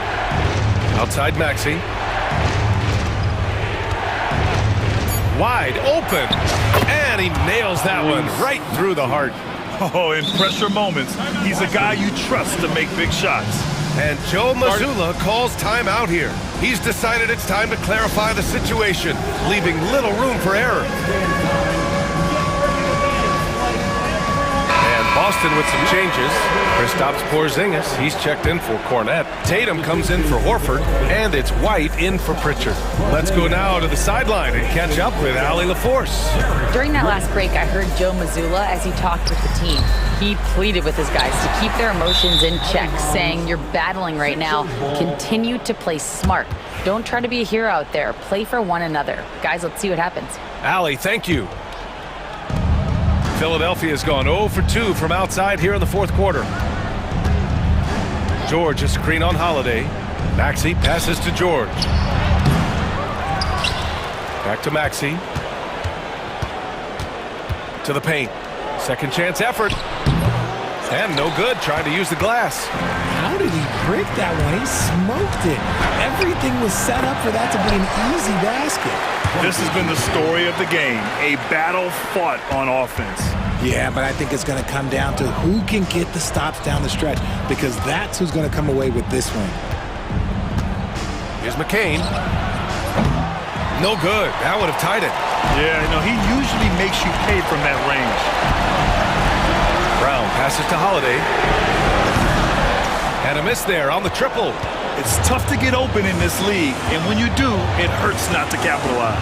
Outside Maxey. Wide open. And he nails that one right through the heart. Oh, in pressure moments, he's a guy you trust to make big shots. And Joe Mazzulla calls timeout here. He's decided it's time to clarify the situation, leaving little room for error. Boston with some changes. Kristaps Porzingis, he's checked in for Cornette. Tatum comes in for Horford, and it's White in for Pritchard. Let's go now to the sideline and catch up with Allie LaForce. During that last break, I heard Joe Mazzulla as he talked with the team. He pleaded with his guys to keep their emotions in check, saying, "You're battling right now. Continue to play smart. Don't try to be a hero out there. Play for one another." Guys, let's see what happens. Allie, thank you. Philadelphia's gone 0 for 2 from outside here in the fourth quarter. George, a screen on Holiday. Maxey passes to George. Back to Maxey. To the paint. Second chance effort. And no good, trying to use the glass. How did he break that one? He smoked it. Everything was set up for that to be an easy basket. This has been the story of the game, a battle fought on offense. Yeah, but I think it's going to come down to who can get the stops down the stretch, because that's who's going to come away with this one. Here's McCain. No good. That would have tied it. Yeah, you know, he usually makes you pay from that range. Brown passes to Holiday. And a miss there on the triple. It's tough to get open in this league, and when you do, it hurts not to capitalize.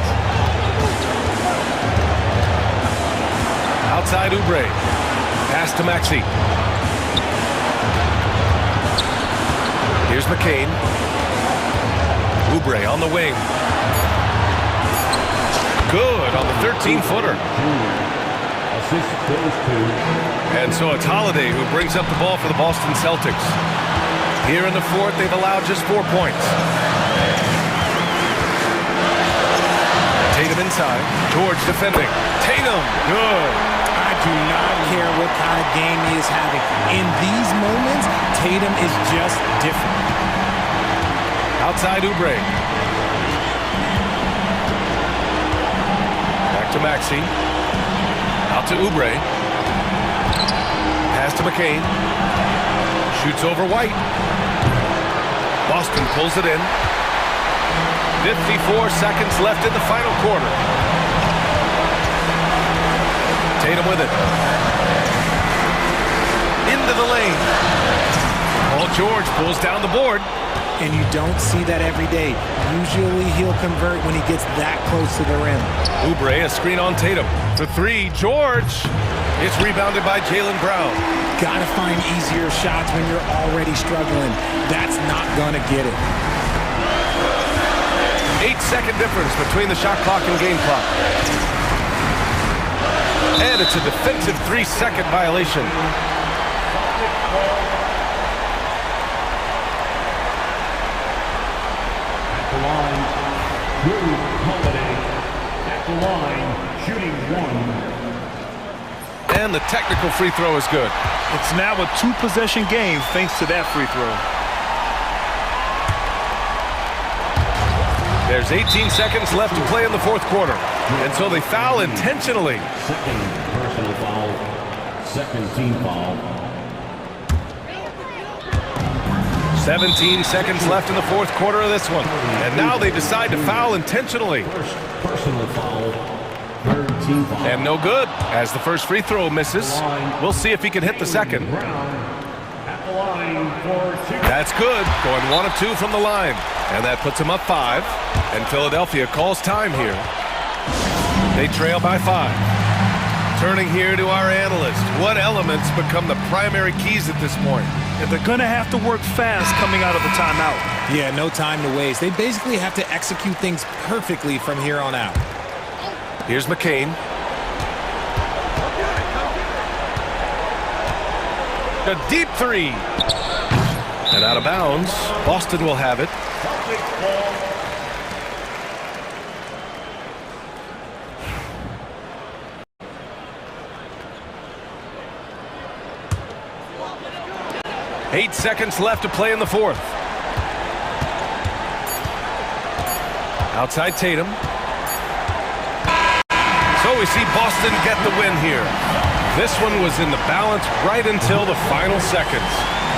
Outside Oubre. Pass to Maxey. Here's McCain. Oubre on the wing. Good on the 13-footer. And so it's Holiday who brings up the ball for the Boston Celtics. Here in the fourth, they've allowed just 4 points. Tatum inside. George defending. Tatum, good. I do not care what kind of game he is having. In these moments, Tatum is just different. Outside Oubre. Back to Maxey. Out to Oubre. Pass to McCain. Shoots over White. Boston pulls it in. 54 seconds left in the final quarter. Tatum with it. Into the lane. Paul George pulls down the board. And you don't see that every day. Usually he'll convert when he gets that close to the rim. Oubre, a screen on Tatum. For three, George. It's rebounded by Jaylen Brown. Gotta find easier shots when you're already struggling. That's not gonna get it. 8-second difference between the shot clock and game clock. And it's a defensive 3-second violation. At the line, Drew Holiday. At the line, shooting 1. And the technical free throw is good. It's now a 2-possession game thanks to that free throw. There's 18 seconds left to play in the fourth quarter. And so they foul intentionally. Second personal foul. Second team foul. 17 seconds left in the fourth quarter of this one. And now they decide to foul intentionally. First personal foul. Third team foul. And no good, as the first free throw misses. We'll see if he can hit the second. At the line for That's good, going 1 of 2 from the line. And that puts him up 5. And Philadelphia calls time here. They trail by 5. Turning here to our analyst. What elements become the primary keys at this point? And they're going to have to work fast coming out of the timeout. Yeah, no time to waste. They basically have to execute things perfectly from here on out. Here's McCain. A deep three. And out of bounds. Boston will have it. 8 seconds left to play in the fourth. Outside Tatum. So we see Boston get the win here. This one was in the balance right until the final seconds.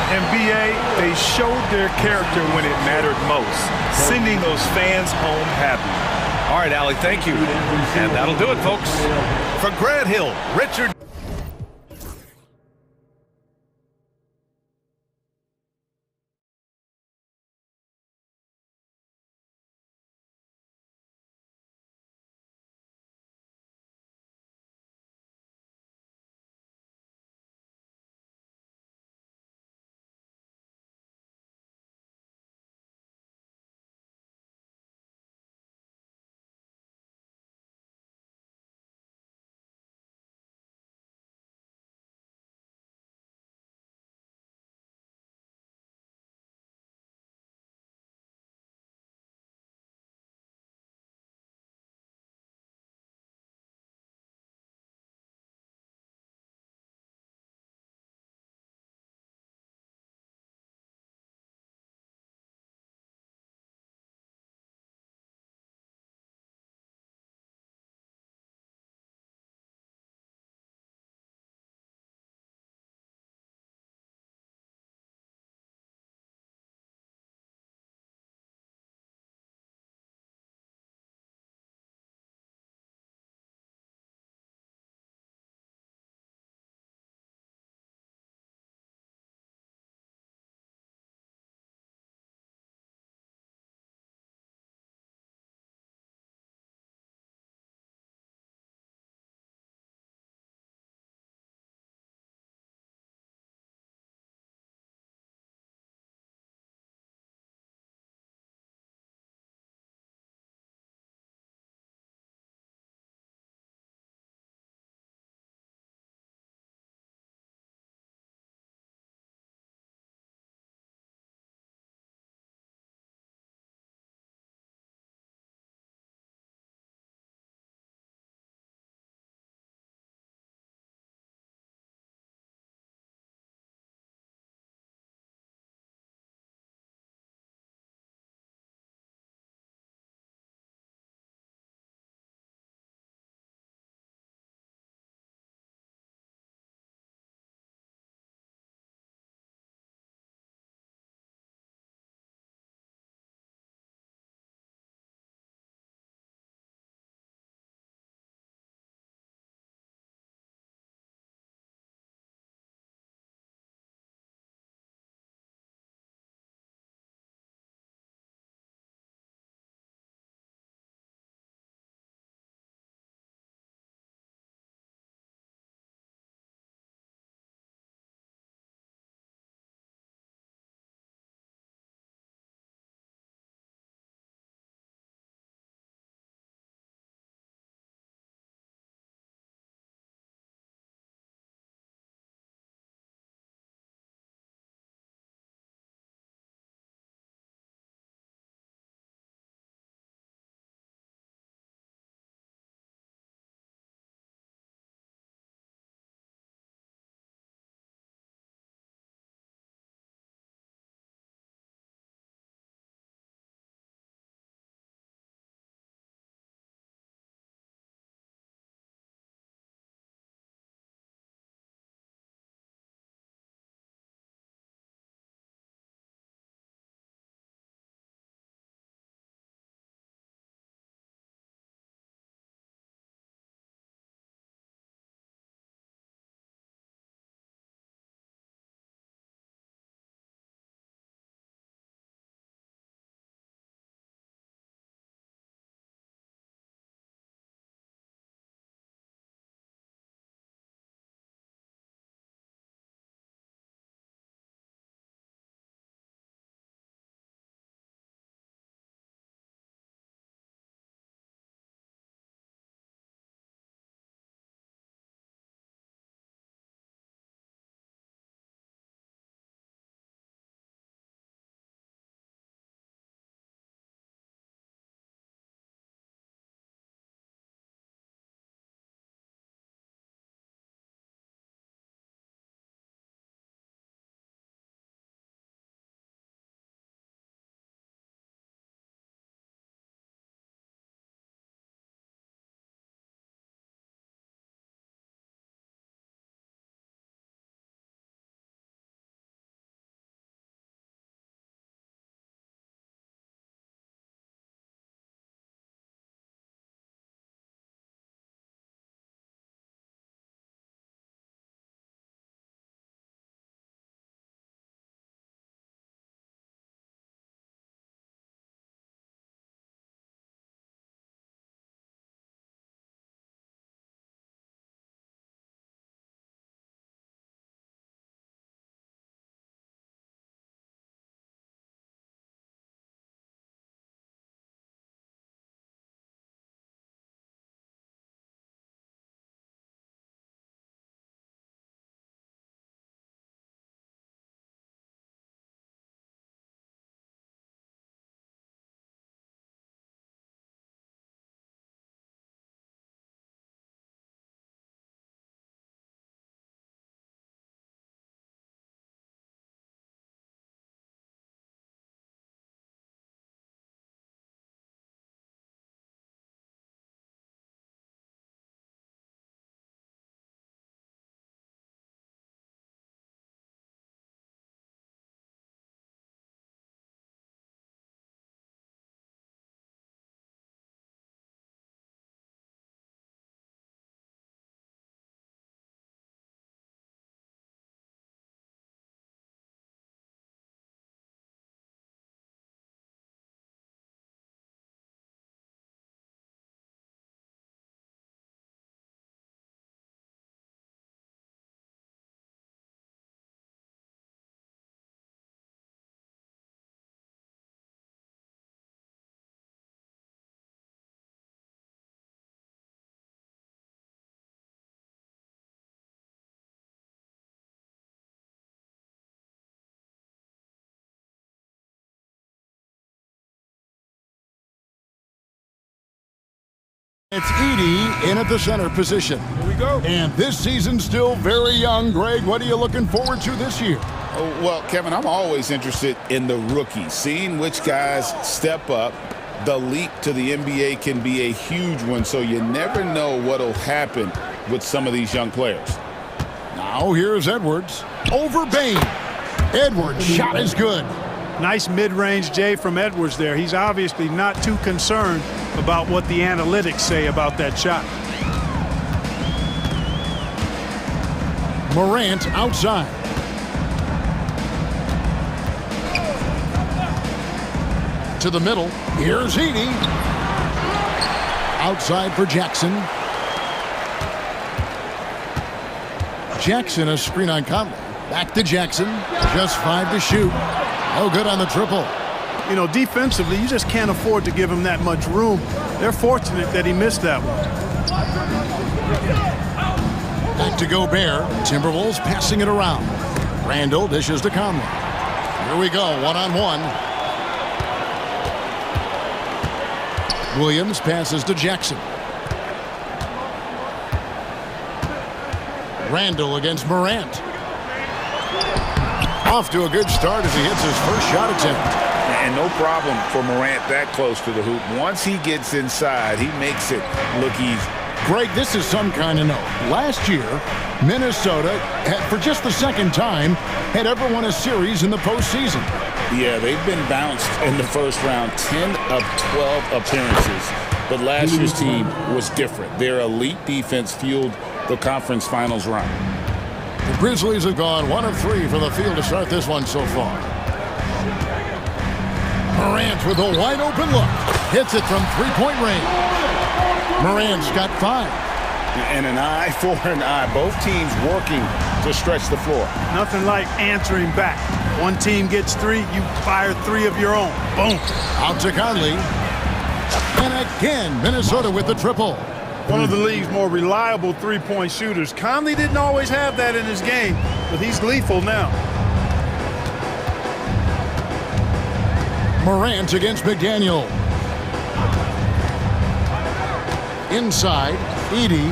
NBA, they showed their character when it mattered most, sending those fans home happy. All right, Allie, thank you. And that'll do it, folks. For Grant Hill, Richard It's Edey in at the center position. Here we go. And this season's still very young. Greg, what are you looking forward to this year? Oh, well, Kevin, I'm always interested in the rookies, seeing which guys step up. The leap to the NBA can be a huge one, so you never know what'll happen with some of these young players. Now here's Edwards over Bain. Edwards' shot is good. Nice mid-range J from Edwards there. He's obviously not too concerned about what the analytics say about that shot. Morant outside. To the middle. Here's Edey. Outside for Jackson. Jackson, a screen on Conley. Back to Jackson. Just 5 to shoot. No good on the triple. You know, defensively, you just can't afford to give him that much room. They're fortunate that he missed that one. Back to Gobert. Timberwolves passing it around. Randall dishes to Conley. Here we go, one-on-one. Williams passes to Jackson. Randall against Morant. Off to a good start as he hits his first shot attempt. And no problem for Morant that close to the hoop. Once he gets inside, he makes it look easy. Greg, this is some kind of note. Last year, Minnesota, for just the second time, had ever won a series in the postseason. Yeah, they've been bounced in the first round, 10 of 12 appearances. But last year's team was different. Their elite defense fueled the conference finals run. The Grizzlies have gone 1 of 3 from the field to start this one so far. Morant with a wide open look. Hits it from three-point range. Morant's got 5. And an eye for an eye. Both teams working to stretch the floor. Nothing like answering back. One team gets 3, you fire 3 of your own. Boom. Out to Conley. And again, Minnesota with the triple. One of the league's more reliable three-point shooters. Conley didn't always have that in his game, but he's lethal now. Morant against McDaniel. Inside, Edey.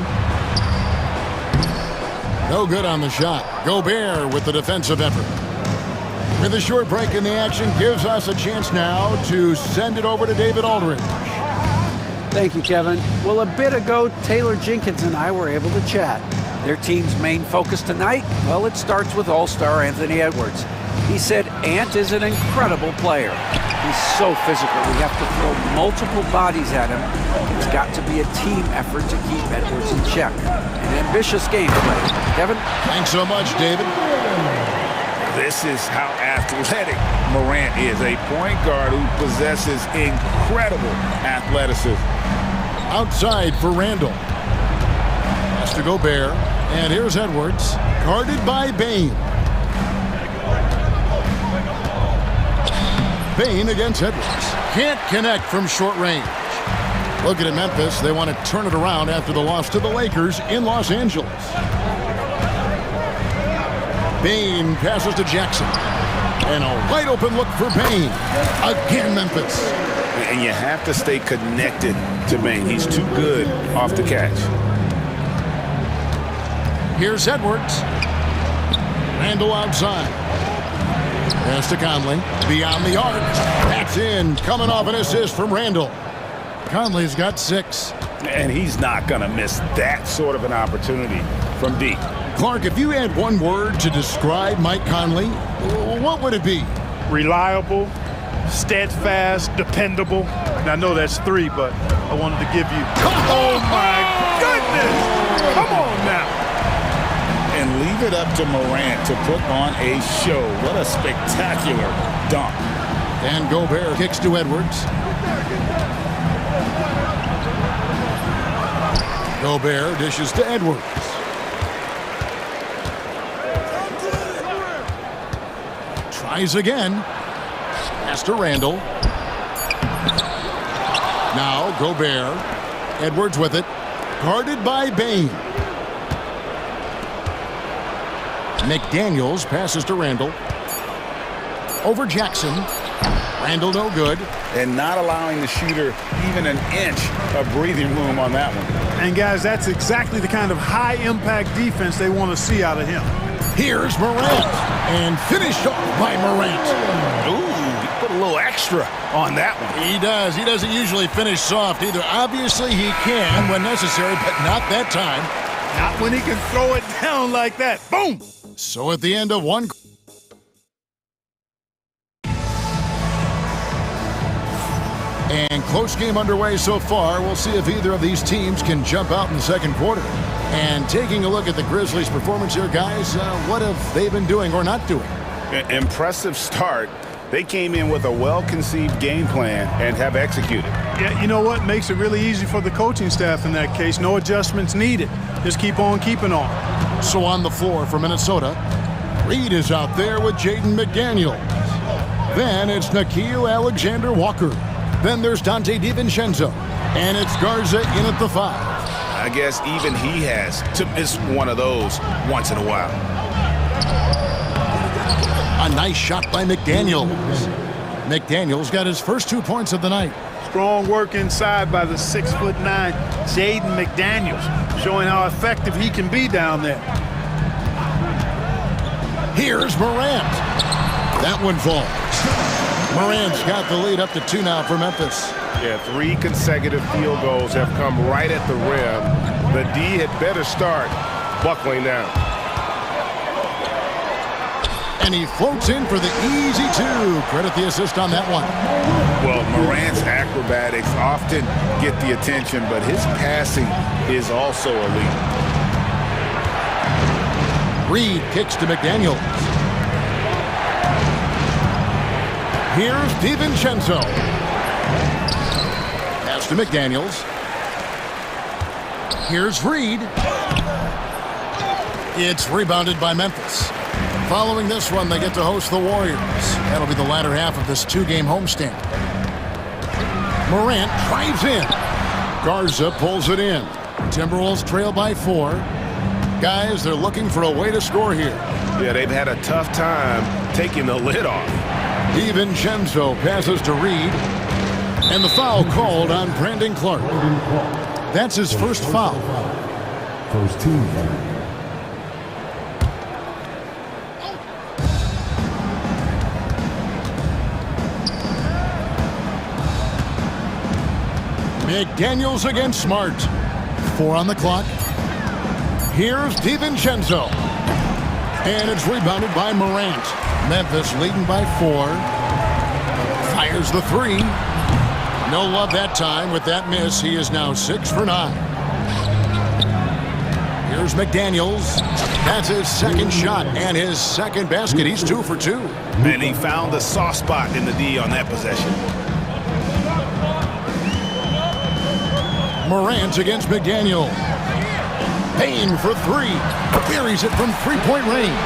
No good on the shot. Gobert with the defensive effort. With a short break in the action, gives us a chance now to send it over to David Aldridge. Thank you, Kevin. Well, a bit ago, Taylor Jenkins and I were able to chat. Their team's main focus tonight, well, it starts with All-Star Anthony Edwards. He said Ant is an incredible player. He's so physical. We have to throw multiple bodies at him. It's got to be a team effort to keep Edwards in check. An ambitious game plan. Kevin? Thanks so much, David. This is how athletic Morant is. A point guard who possesses incredible athleticism. Outside for Randall. Pass to Gobert. And here's Edwards. Guarded by Bain. Bain against Edwards. Can't connect from short range. Looking at Memphis, they want to turn it around after the loss to the Lakers in Los Angeles. Bain passes to Jackson. And a wide open look for Bain. Again, Memphis. And you have to stay connected to Bain. He's too good off the catch. Here's Edwards. Randall outside. Pass to Conley. Beyond the arc. That's in. Coming off an assist from Randall. Conley's got 6. And he's not going to miss that sort of an opportunity from deep. Clark, if you had one word to describe Mike Conley, what would it be? Reliable, steadfast, dependable. And I know that's 3, but I wanted to give you... Oh, my goodness! Come on now. And leave it up to Morant to put on a show. What a spectacular dunk. And Gobert kicks to Edwards. Gobert dishes to Edwards. Tries again. Pass to Randall. Now Gobert. Edwards with it. Guarded by Bain. McDaniels passes to Randall. Over Jackson. Randall no good. And not allowing the shooter even an inch of breathing room on that one. And guys, that's exactly the kind of high-impact defense they want to see out of him. Here's Morant, and finished off by Morant. Ooh, he put a little extra on that one. He does. He doesn't usually finish soft either. Obviously, he can when necessary, but not that time. Not when he can throw it down like that. Boom! So at the end of one... And close game underway so far. We'll see if either of these teams can jump out in the second quarter. And taking a look at the Grizzlies' performance here, guys, what have they been doing or not doing? Impressive start. They came in with a well-conceived game plan and have executed. Yeah, you know what? Makes it really easy for the coaching staff in that case. No adjustments needed. Just keep on keeping on. So on the floor for Minnesota, Reed is out there with Jaden McDaniels. Then it's Nickeil Alexander-Walker. Then there's Dante DiVincenzo. And it's Garza in at the 5. I guess even he has to miss one of those once in a while. A nice shot by McDaniels. McDaniels got his first 2 points of the night. Strong work inside by the 6'9" Jaden McDaniels, showing how effective he can be down there. Here's Morant. That one falls. Morant's got the lead up to 2 now for Memphis. Yeah, 3 consecutive field goals have come right at the rim. The D had better start buckling down. And he floats in for the easy 2. Credit the assist on that one. Well, Morant's acrobatics often get the attention, but his passing is also elite. Reed kicks to McDaniels. Here's DiVincenzo. Pass to McDaniels. Here's Reed. It's rebounded by Memphis. Following this one, they get to host the Warriors. That'll be the latter half of this 2-game homestand. Morant drives in. Garza pulls it in. Timberwolves trail by 4. Guys, they're looking for a way to score here. Yeah, they've had a tough time taking the lid off. DiVincenzo passes to Reed. And the foul called on Brandon Clark. That's his first foul. First team foul. McDaniels against Smart. 4 on the clock. Here's DiVincenzo. And it's rebounded by Morant. Memphis leading by 4. Fires the 3. No love that time with that miss. He is now 6 for 9. Here's McDaniels. That's his second shot and his second basket. He's 2 for 2. And he found the soft spot in the D on that possession. Morant against McDaniel. Payne for 3. Buries it from 3-point range.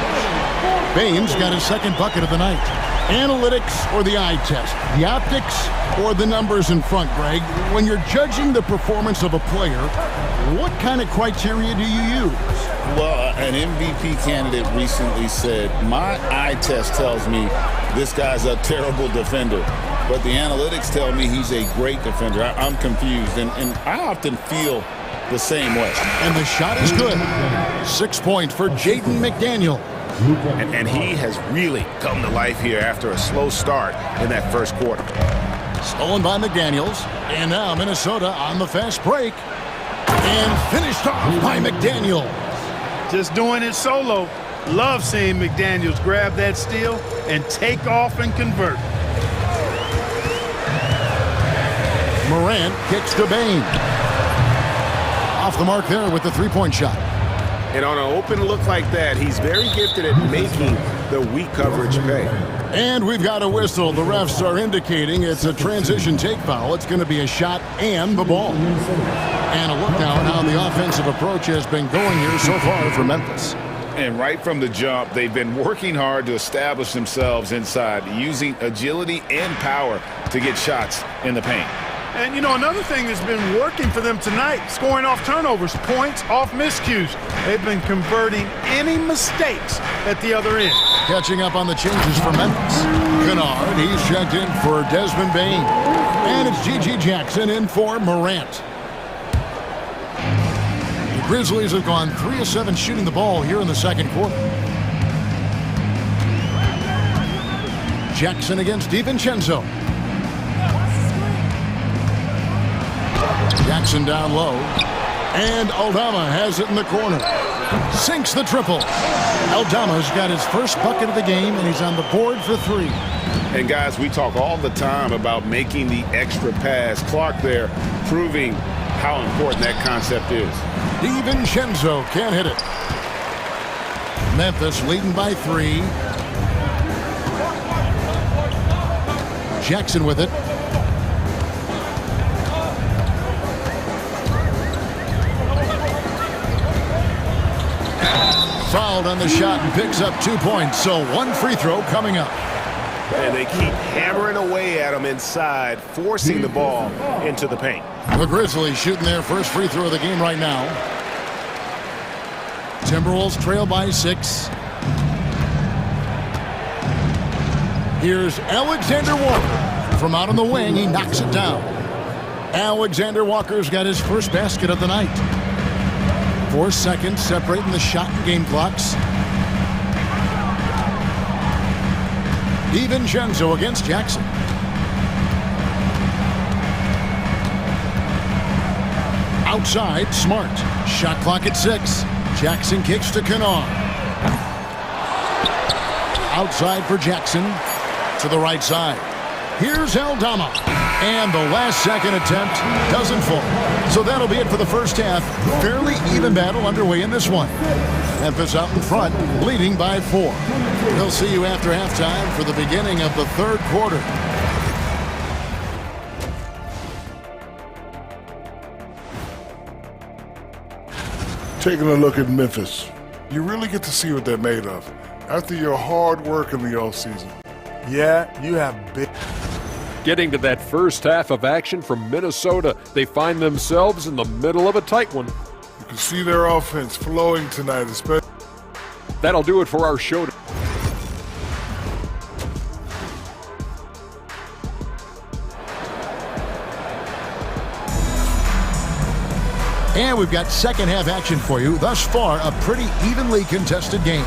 Payne's got his second bucket of the night. Analytics or the eye test? The optics or the numbers in front, Greg? When you're judging the performance of a player, what kind of criteria do you use? Well, an MVP candidate recently said, my eye test tells me this guy's a terrible defender, but the analytics tell me he's a great defender. I'm confused, and I often feel the same way. And the shot is good. 6 points for Jaden McDaniel. And he has really come to life here after a slow start in that first quarter. Stolen by McDaniels. And now Minnesota on the fast break. And finished off by McDaniel. Just doing it solo. Love seeing McDaniels grab that steal and take off and convert. Morant kicks to Bane. Off the mark there with the 3-point shot. And on an open look like that, he's very gifted at making the weak coverage pay. And we've got a whistle. The refs are indicating it's a transition take foul. It's going to be a shot and the ball. And a look now at how the offensive approach has been going here so far for Memphis. And right from the jump, they've been working hard to establish themselves inside, using agility and power to get shots in the paint. And, you know, another thing that's been working for them tonight, scoring off turnovers, points off miscues. They've been converting any mistakes at the other end. Catching up on the changes for Memphis. Kennard. He's checked in for Desmond Bain. And it's G.G. Jackson in for Morant. The Grizzlies have gone 3 of 7 shooting the ball here in the second quarter. Jackson against DiVincenzo. Jackson down low. And Aldama has it in the corner. Sinks the triple. Aldama's got his first bucket of the game, and he's on the board for 3. And guys, we talk all the time about making the extra pass. Clark there proving how important that concept is. DiVincenzo can't hit it. Memphis leading by 3. Jackson with it. Fouled on the shot and picks up 2 points. So 1 free throw coming up. And they keep hammering away at him inside, forcing the ball into the paint. The Grizzlies shooting their first free throw of the game right now. Timberwolves trail by 6. Here's Alexander Walker. From out on the wing, he knocks it down. Alexander Walker's got his first basket of the night. 4 seconds separating the shot and game clocks. DiVincenzo against Jackson. Outside, Smart. Shot clock at 6. Jackson kicks to Kennard. Outside for Jackson. To the right side. Here's Aldama. And the last second attempt doesn't fall. So that'll be it for the first half. Fairly even battle underway in this one. Memphis out in front, leading by 4. We'll see you after halftime for the beginning of the third quarter. Taking a look at Memphis, you really get to see what they're made of after your hard work in the offseason. Yeah, you have big... Getting to that first half of action from Minnesota, they find themselves in the middle of a tight one. You can see their offense flowing tonight, especially. That'll do it for our show. And we've got second half action for you. Thus far, a pretty evenly contested game.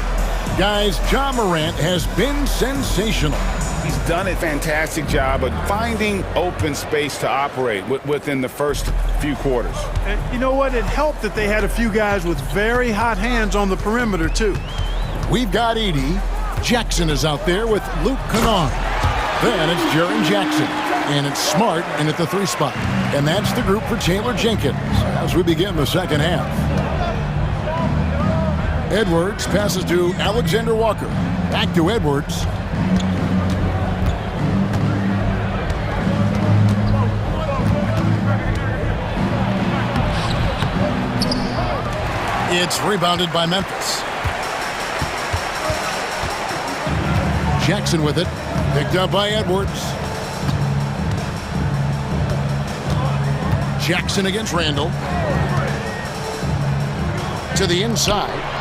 Guys, Ja Morant has been sensational. He's done a fantastic job of finding open space to operate within the first few quarters. And you know what? It helped that they had a few guys with very hot hands on the perimeter, too. We've got Edey. Jackson is out there with Luke Kennard. Then it's Jaren Jackson. And it's Smart in at the 3 spot. And that's the group for Taylor Jenkins as we begin the second half. Edwards passes to Alexander Walker. Back to Edwards. It's rebounded by Memphis. Jackson with it. Picked up by Edwards. Jackson against Randall. To the inside.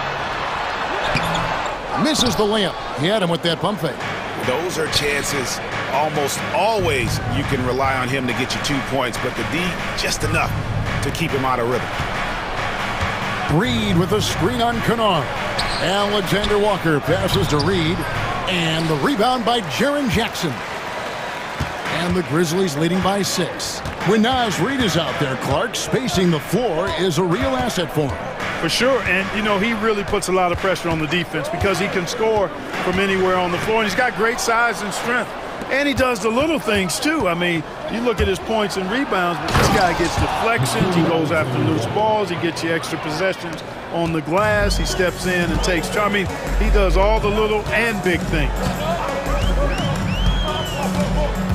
Misses the layup. He had him with that pump fake. Those are chances almost always you can rely on him to get you 2 points, but the D just enough to keep him out of rhythm. Reed with a screen on Kennard. Alexander Walker passes to Reed. And the rebound by Jaren Jackson. And the Grizzlies leading by 6. When Naz Reid is out there, Clark, spacing the floor is a real asset for him. For sure, and you know, he really puts a lot of pressure on the defense because he can score from anywhere on the floor, and he's got great size and strength. And he does the little things too. I mean, you look at his points and rebounds, but this guy gets deflections, he goes after loose balls, he gets you extra possessions on the glass, he steps in and takes charge. I mean, he does all the little and big things.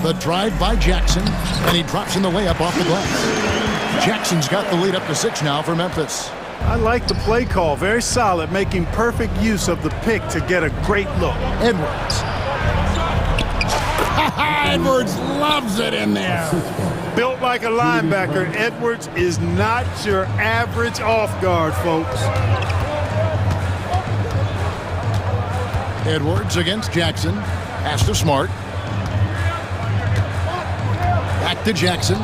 The drive by Jackson, and he drops in the layup off the glass. Jackson's got the lead up to 6 now for Memphis. I like the play call, very solid, making perfect use of the pick to get a great look. Edwards. Edwards loves it in there. Built like a linebacker, Edwards is not your average off guard, folks. Edwards against Jackson. Pass to Smart. to Jackson.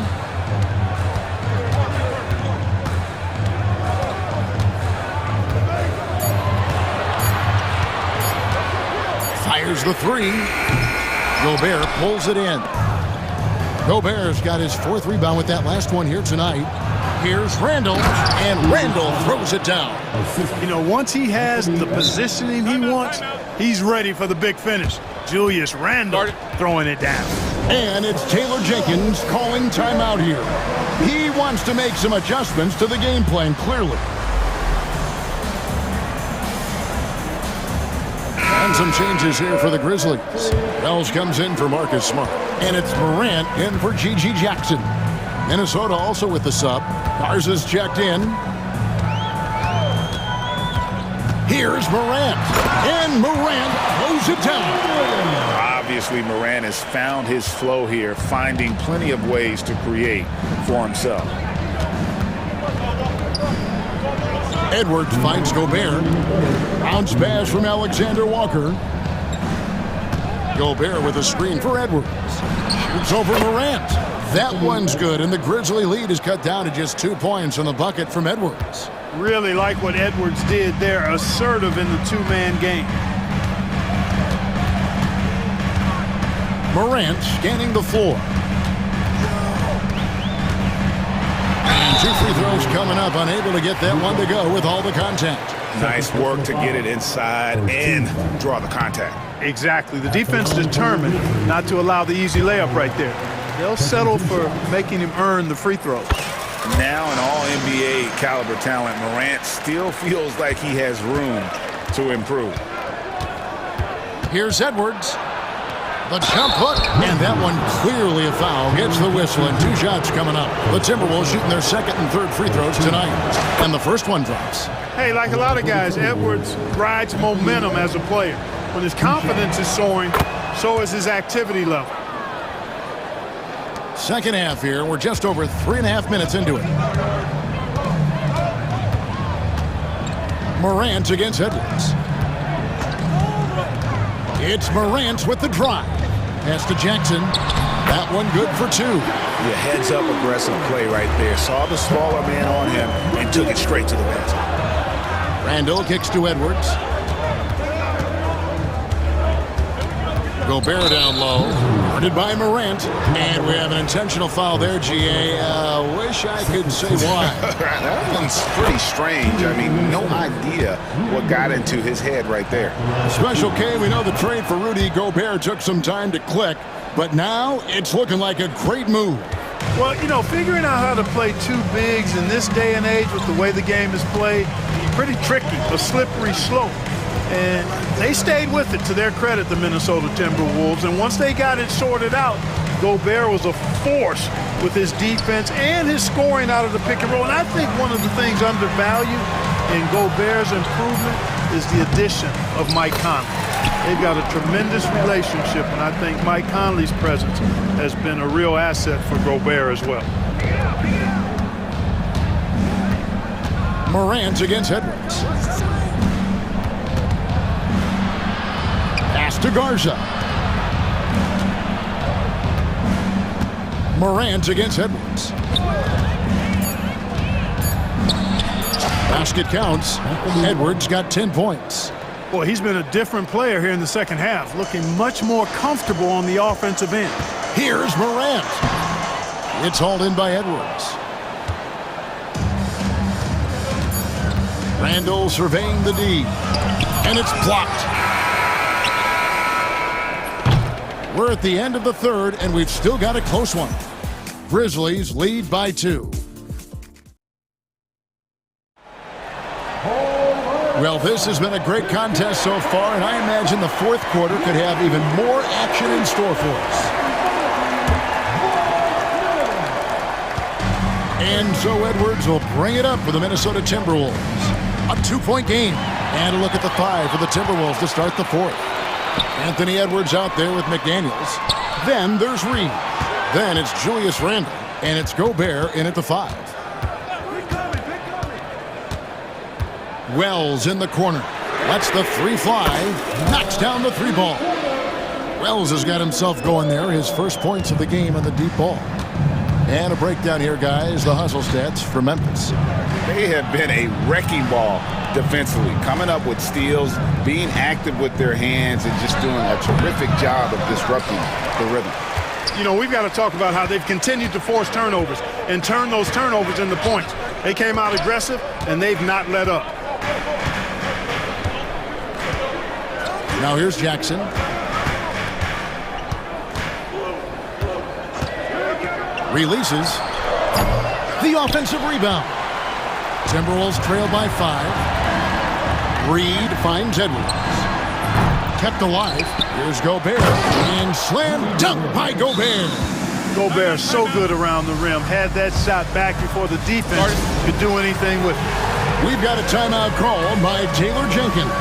Fires the three. Gobert pulls it in. Gobert's got his 4th rebound with that last one here tonight. Here's Randall, and Randall throws it down. You know, once he has the positioning he wants, he's ready for the big finish. Julius Randall throwing it down. And it's Taylor Jenkins calling timeout here. He wants to make some adjustments to the game plan, clearly. And some changes here for the Grizzlies. Wells comes in for Marcus Smart. And it's Morant in for G.G. Jackson. Minnesota also with the sub. Garza's checked in. Here's Morant. And Morant throws it down. Obviously, Morant has found his flow here, finding plenty of ways to create for himself. Edwards finds Gobert. Bounce pass from Alexander Walker. Gobert with a screen for Edwards. Shoots over Morant. That one's good, and the Grizzly lead is cut down to just 2 points on the bucket from Edwards. Really like what Edwards did there, assertive in the two-man game. Morant scanning the floor. And 2 free throws coming up, unable to get that one to go with all the contact. Nice work to get it inside and draw the contact. Exactly. The defense determined not to allow the easy layup right there. They'll settle for making him earn the free throws. Now an all-NBA caliber talent, Morant still feels like he has room to improve. Here's Edwards. The jump hook, and that one clearly a foul. Gets the whistle, and 2 shots coming up. The Timberwolves shooting their 2nd and 3rd free throws tonight, and the first one drops. Hey, like a lot of guys, Edwards rides momentum as a player. When his confidence is soaring, so is his activity level. Second half here. We're just over 3.5 minutes into it. Morant against Edwards. It's Morant with the drive. Pass to Jackson. That one good for 2. Yeah, heads-up aggressive play right there. Saw the smaller man on him and took it straight to the basket. Randall kicks to Edwards. Gobert down low. Guarded by Morant. And we have an intentional foul there, G.A. Wish I could say why. That one's pretty strange. I mean, no idea what got into his head right there. Special K, we know the trade for Rudy Gobert took some time to click, but now it's looking like a great move. Well, you know, figuring out how to play 2 bigs in this day and age with the way the game is played, pretty tricky, a slippery slope. And they stayed with it, to their credit, the Minnesota Timberwolves. And once they got it sorted out, Gobert was a force with his defense and his scoring out of the pick and roll. And I think one of the things undervalued in Gobert's improvement is the addition of Mike Conley. They've got a tremendous relationship, and I think Mike Conley's presence has been a real asset for Gobert as well. Morant against Edwards. Pass to Garza. Morant against Edwards. Basket counts. Edwards got 10 points. Boy, he's been a different player here in the second half, looking much more comfortable on the offensive end. Here's Morant. It's hauled in by Edwards. Randall surveying the D. And it's blocked. We're at the end of the third, and we've still got a close one. Grizzlies lead by 2. Well, this has been a great contest so far, and I imagine the fourth quarter could have even more action in store for us. And so Edwards will bring it up for the Minnesota Timberwolves. A 2-point game. And a look at the 5 for the Timberwolves to start the fourth. Anthony Edwards out there with McDaniels. Then there's Reed. Then it's Julius Randle. And it's Gobert in at the 5. Wells in the corner. Lets the 3 fly. Knocks down the 3 ball. Wells has got himself going there. His first points of the game on the deep ball. And a breakdown here, guys. The hustle stats for Memphis. They have been a wrecking ball defensively, coming up with steals, being active with their hands, and just doing a terrific job of disrupting the rhythm. You know, we've got to talk about how they've continued to force turnovers and turn those turnovers into points. They came out aggressive, and they've not let up. Now here's Jackson. Releases. The offensive rebound. Timberwolves trail by 5. Reed finds Edwards. Kept alive. Here's Gobert. And slam dunk by Gobert. Gobert so good around the rim. Had that shot back before the defense could do anything with it. We've got a timeout called by Taylor Jenkins.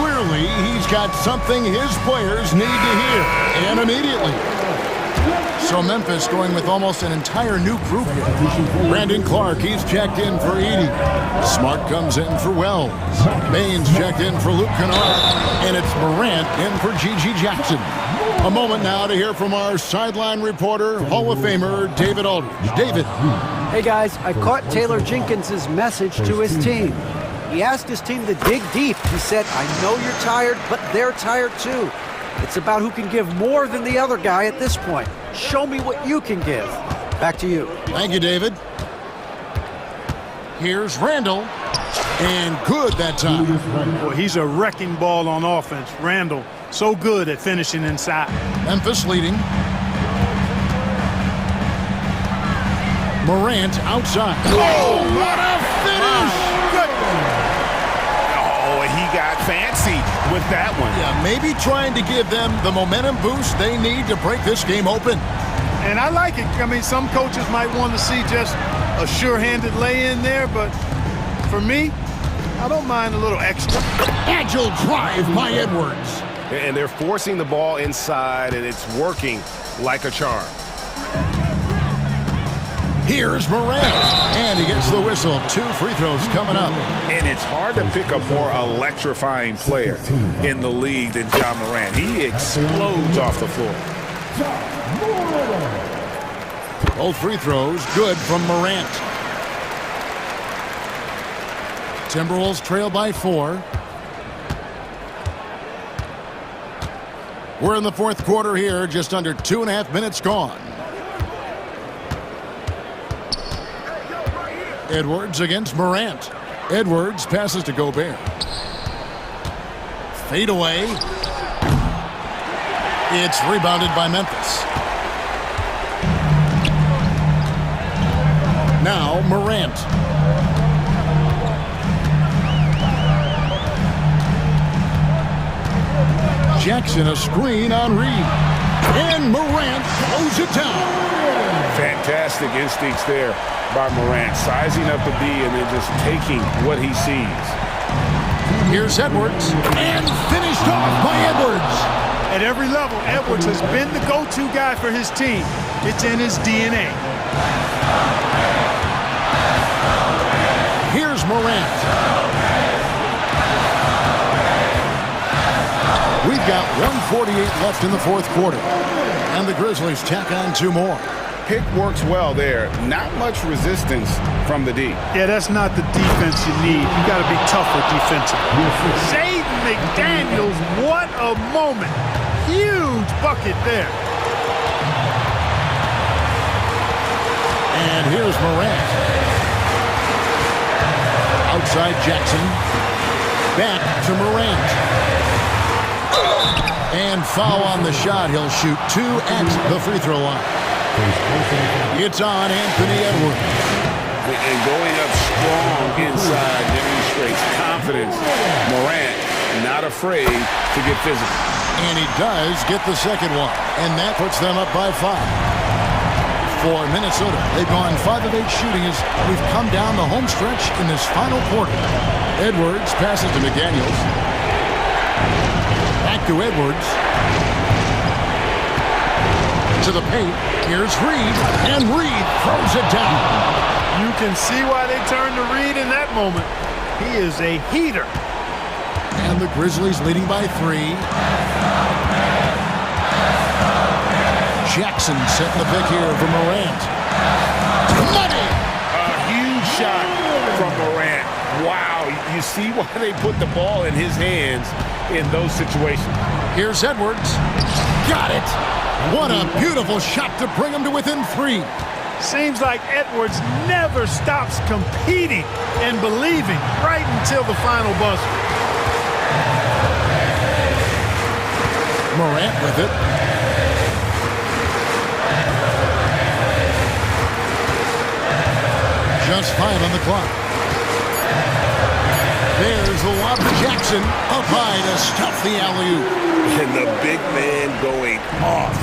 Clearly, he's got something his players need to hear. And immediately. So Memphis going with almost an entire new group here. Brandon Clark, he's checked in for Edey. Smart comes in for Wells. Baines checked in for Luke Kennard. And it's Morant in for G.G. Jackson. A moment now to hear from our sideline reporter, Hall of Famer David Aldridge. David. Hey guys, I caught Taylor Jenkins' message to his team. He asked his team to dig deep. He said, I know you're tired, but they're tired too. It's about who can give more than the other guy at this point. Show me what you can give. Back to you. Thank you, David. Here's Randall. And good that time. Boy, he's a wrecking ball on offense. Randall, so good at finishing inside. Memphis leading. Morant outside. Oh, what a finish! Oh, and he got fancy with that one. Yeah, maybe trying to give them the momentum boost they need to break this game open. And I like it. I mean, some coaches might want to see just a sure-handed lay-in there, but for me, I don't mind a little extra. Agile drive by Edwards. And they're forcing the ball inside, and it's working like a charm. Here's Morant, and he gets the whistle. 2 free throws coming up. And it's hard to pick a more electrifying player in the league than John Morant. He explodes off the floor. Both free throws good from Morant. Timberwolves trail by 4. We're in the fourth quarter here, just under 2.5 minutes gone. Edwards against Morant. Edwards passes to Gobert. Fade away. It's rebounded by Memphis. Now Morant. Jackson a screen on Reed. And Morant throws it down. Fantastic instincts there by Morant, sizing up the D and then just taking what he sees. Here's Edwards, and finished off by Edwards. At every level, Edwards has been the go-to guy for his team. It's in his DNA. Here's Morant. We've got 1:48 left in the fourth quarter, and the Grizzlies tack on 2 more. Pick works well there. Not much resistance from the D. Yeah, that's not the defense you need. You got to be tougher defensively. Jaden McDaniels, what a moment. Huge bucket there. And here's Morant. Outside Jackson. Back to Morant. And foul on the shot. He'll shoot 2 at the free throw line. It's on Anthony Edwards. And going up strong inside demonstrates confidence. Morant not afraid to get physical. And he does get the second one. And that puts them up by 5. For Minnesota, they've gone 5 of 8 shooting as we've come down the home stretch in this final quarter. Edwards passes to McDaniels. Back to Edwards. To the paint. Here's Reed, and Reed throws it down. You can see why they turned to Reed in that moment. He is a heater. And the Grizzlies leading by 3. Jackson setting the pick here for Morant. Money! A huge shot from Morant. Wow, you see why they put the ball in his hands in those situations. Here's Edwards. Got it! What a beautiful shot to bring him to within 3. Seems like Edwards never stops competing and believing right until the final buzzer. Morant with it. Just 5 on the clock. There's the lob to Jackson. Up high to stuff the alley-oop. And the big man going off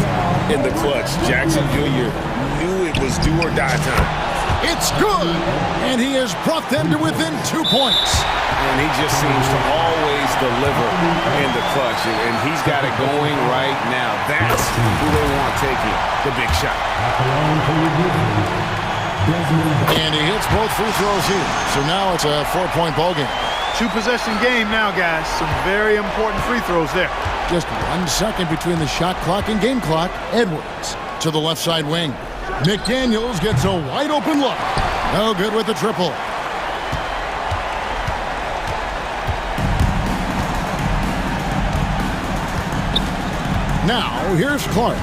in the clutch. Jackson Jr. knew it was do or die time. It's good! And he has brought them to within 2 points. And he just seems to always deliver in the clutch. And he's got it going right now. That's who they want taking the big shot. And he hits both free throws here. So now it's a 4-point ball game. 2-possession game now, guys. Some very important free throws there. Just 1 second between the shot clock and game clock. Edwards to the left side wing. McDaniels gets a wide open look. No good with the triple. Now, here's Clark.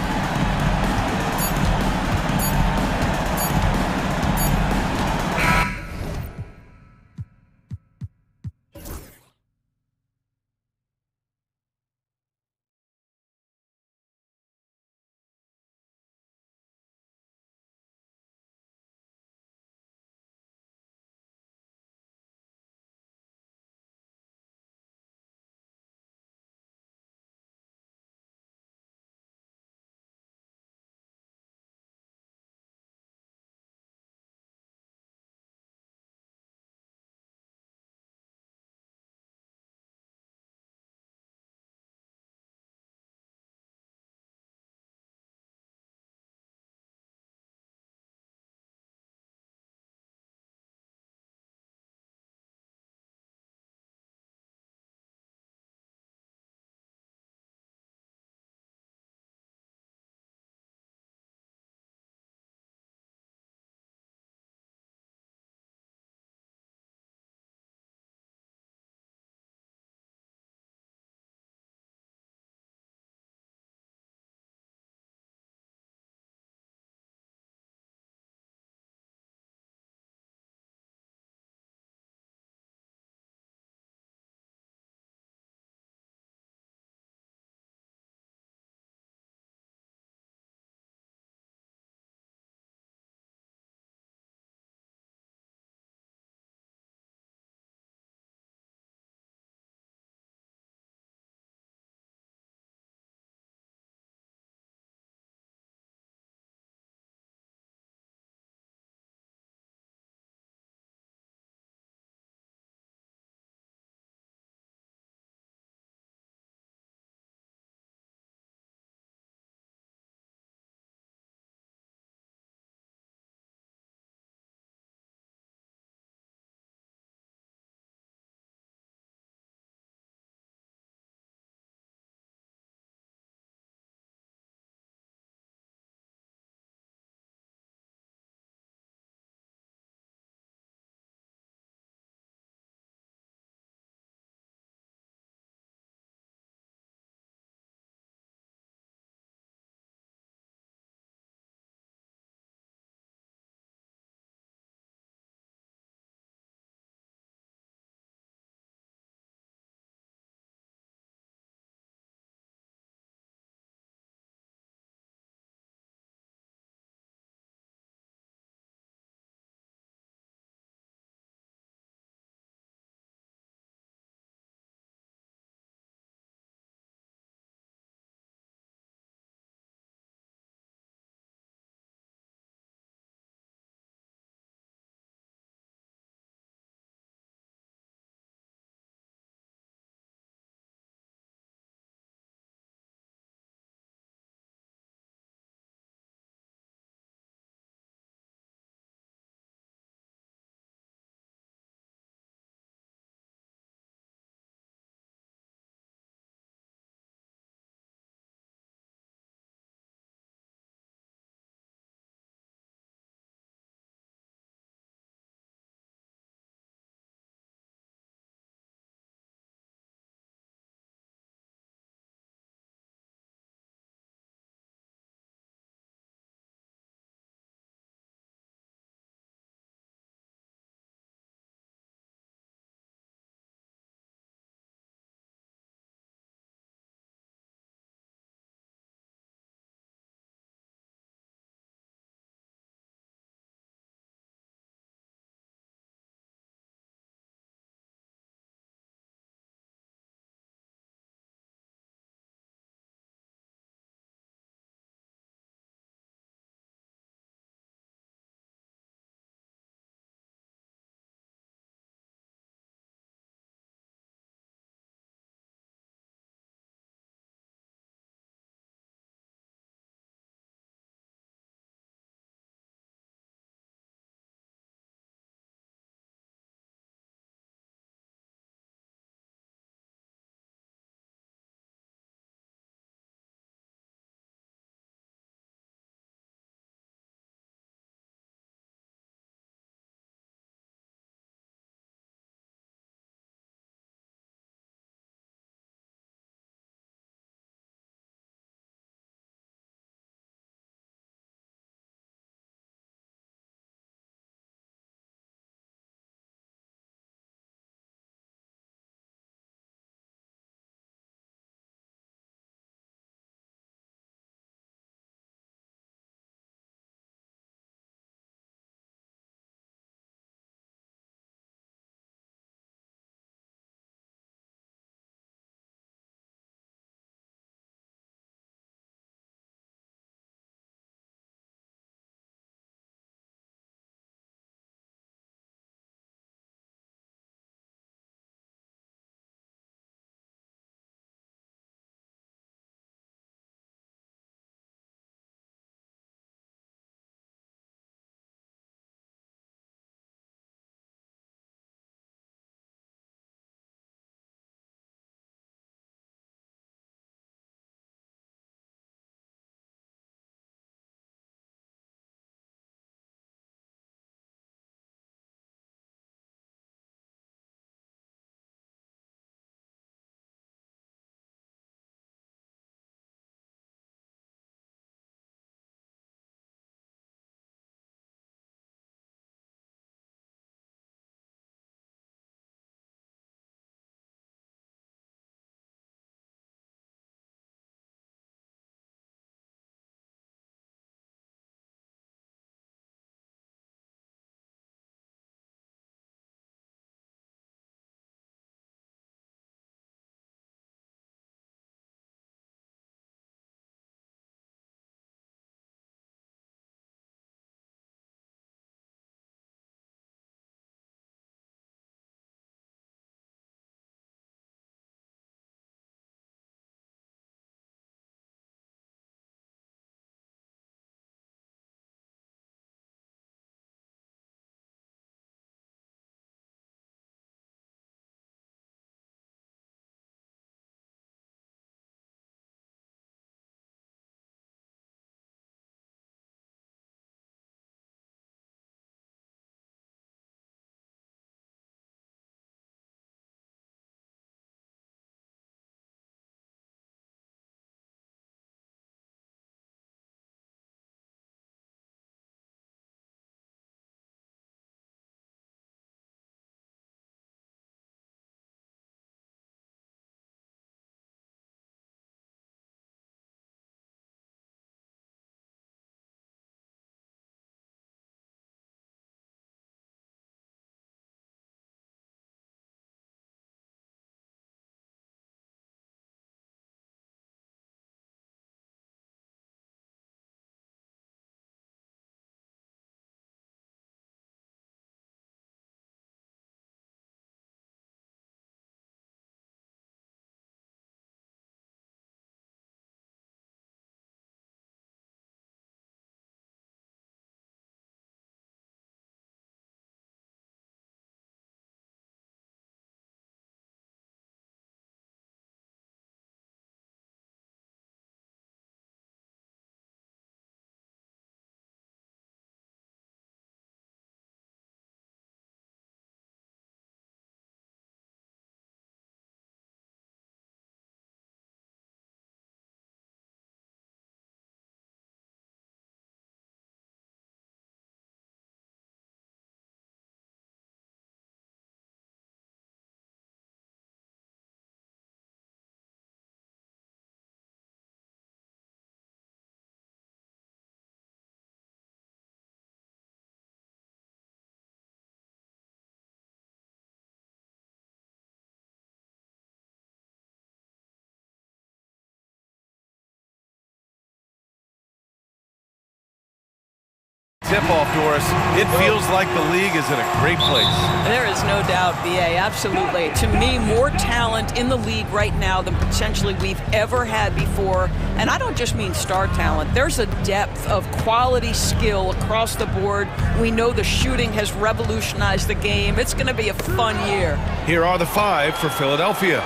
tip-off, Doris. It feels like the league is in a great place. There is no doubt, BA, absolutely. To me, more talent in the league right now than potentially we've ever had before. And I don't just mean star talent. There's a depth of quality skill across the board. We know the shooting has revolutionized the game. It's going to be a fun year. Here are the 5 for Philadelphia.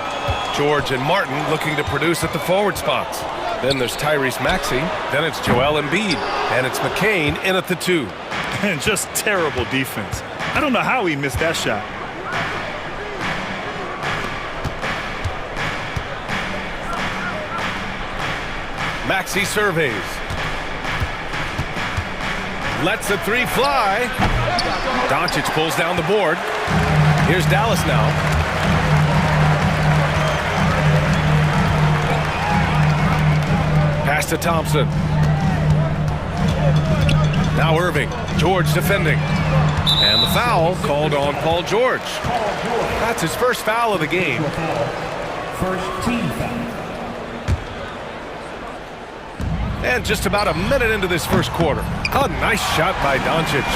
George and Martin looking to produce at the forward spots. Then there's Tyrese Maxey. Then it's Joel Embiid. And it's McCain in at the 2. And just terrible defense. I don't know how he missed that shot. Maxey surveys. Lets the 3 fly. Doncic pulls down the board. Here's Dallas now. Pass to Thompson. Now Irving. George defending. And the foul called on Paul George. That's his first foul of the game. First team foul. And just about a minute into this first quarter. A nice shot by Doncic.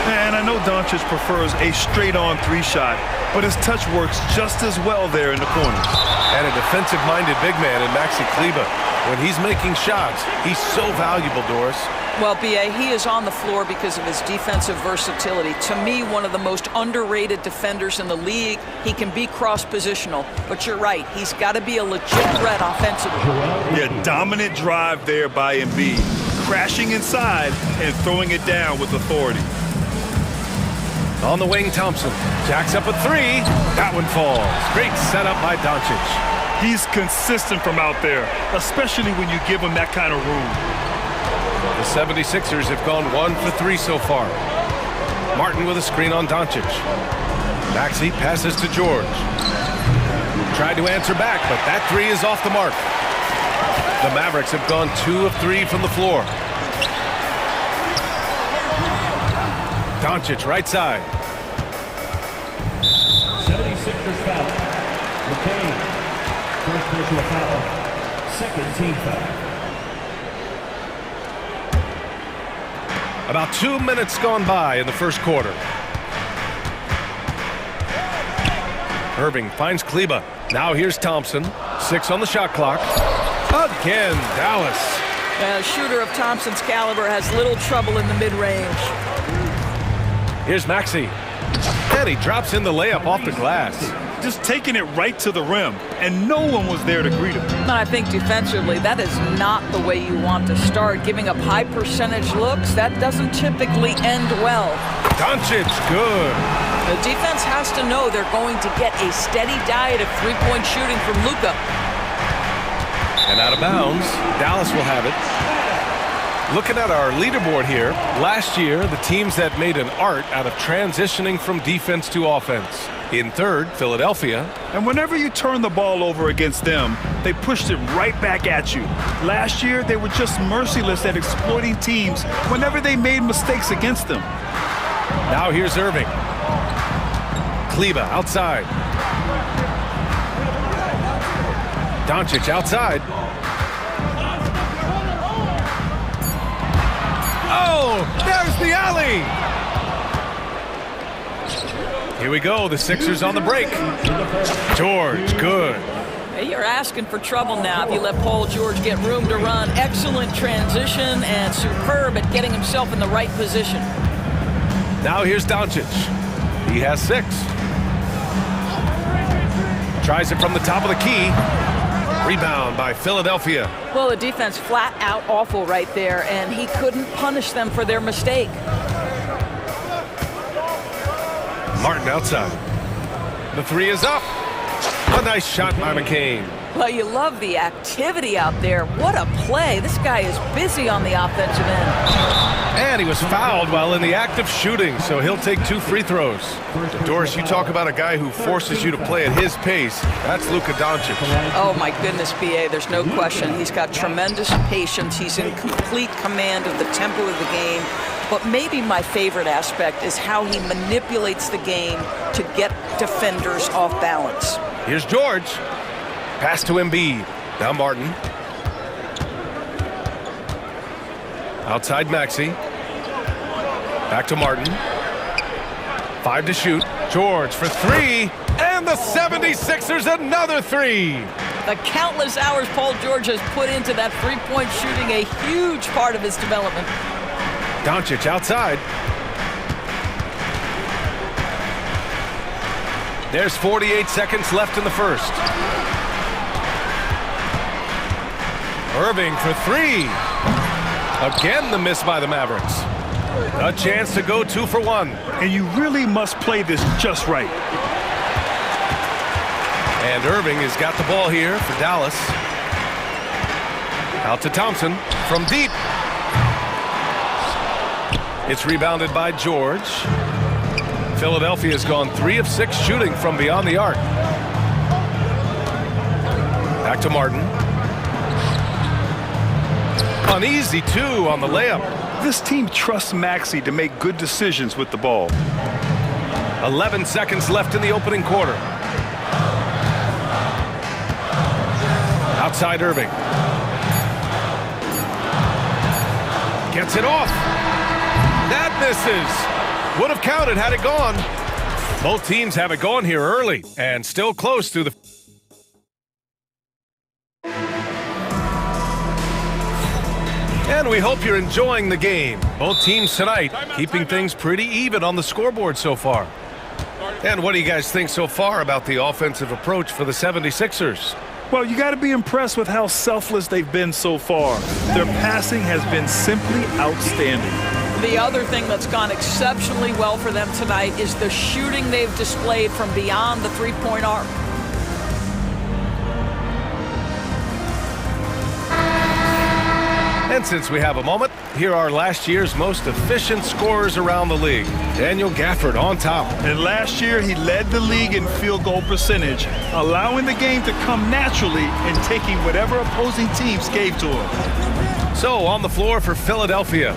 And I know Doncic prefers a straight-on 3 shot, but his touch works just as well there in the corners. And a defensive-minded big man in Maxi Kleber. When he's making shots, he's so valuable, Doris. Well, BA, he is on the floor because of his defensive versatility. To me, one of the most underrated defenders in the league. He can be cross-positional, but you're right. He's got to be a legit threat offensively. Yeah, dominant drive there by Embiid. Crashing inside and throwing it down with authority. On the wing, Thompson. Jacks up a 3. That one falls. Great setup by Doncic. He's consistent from out there, especially when you give him that kind of room. The 76ers have gone 1 for 3 so far. Martin with a screen on Doncic. Maxey passes to George. Tried to answer back, but that 3 is off the mark. The Mavericks have gone 2 of 3 from the floor. Doncic right side. 76ers foul. McCain. First personal foul. Second team foul. About 2 minutes gone by in the first quarter. Irving finds Kleber. Now here's Thompson. 6 on the shot clock. Again, Dallas. A shooter of Thompson's caliber has little trouble in the mid-range. Here's Maxey. And he drops in the layup off the glass. Just taking it right to the rim, and no one was there to greet him. And I think defensively, that is not the way you want to start. Giving up high percentage looks, that doesn't typically end well. Doncic, good. The defense has to know they're going to get a steady diet of three-point shooting from Luka. And out of bounds, Dallas will have it. Looking at our leaderboard here, last year, the teams that made an art out of transitioning from defense to offense. In third, Philadelphia. And whenever you turn the ball over against them, they pushed it right back at you. Last year, they were just merciless at exploiting teams whenever they made mistakes against them. Now here's Irving. Kleber outside. Doncic outside. Oh, there's the alley. Here we go, the Sixers on the break. George, good. Hey, you're asking for trouble now if you let Paul George get room to run. Excellent transition and superb at getting himself in the right position. Now here's Doncic. He has 6. Tries it from the top of the key. Rebound by Philadelphia. Well, the defense flat out awful right there, and he couldn't punish them for their mistake. Martin outside. The 3 is up. A nice shot by McCain. Well, you love the activity out there. What a play. This guy is busy on the offensive end. And he was fouled while in the act of shooting, so he'll take 2 free throws. Doris, you talk about a guy who forces you to play at his pace. That's Luka Doncic. Oh, my goodness, BA, there's no question. He's got tremendous patience. He's in complete command of the tempo of the game. But maybe my favorite aspect is how he manipulates the game to get defenders off balance. Here's George. Pass to Embiid. Now Martin. Outside Maxey. Back to Martin. 5 to shoot. George for 3. And the 76ers another 3. The countless hours Paul George has put into that three-point shooting, a huge part of his development. Doncic outside. There's 48 seconds left in the first. Irving for 3. Again, the miss by the Mavericks. A chance to go 2 for 1. And you really must play this just right. And Irving has got the ball here for Dallas. Out to Thompson from deep. It's rebounded by George. Philadelphia has gone 3 of 6 shooting from beyond the arc. Back to Martin. An easy 2 on the layup. This team trusts Maxey to make good decisions with the ball. 11 seconds left in the opening quarter. Outside Irving. Gets it off. That misses. Would have counted had it gone. Both teams have it going here early and still close to the... And we hope you're enjoying the game. Both teams tonight keeping things pretty even on the scoreboard so far. And what do you guys think so far about the offensive approach for the 76ers? Well, you got to be impressed with how selfless they've been so far. Their passing has been simply outstanding. The other thing that's gone exceptionally well for them tonight is the shooting they've displayed from beyond the three-point arc. And since we have a moment, here are last year's most efficient scorers around the league. Daniel Gafford on top. And last year, he led the league in field goal percentage, allowing the game to come naturally and taking whatever opposing teams gave to him. So on the floor for Philadelphia,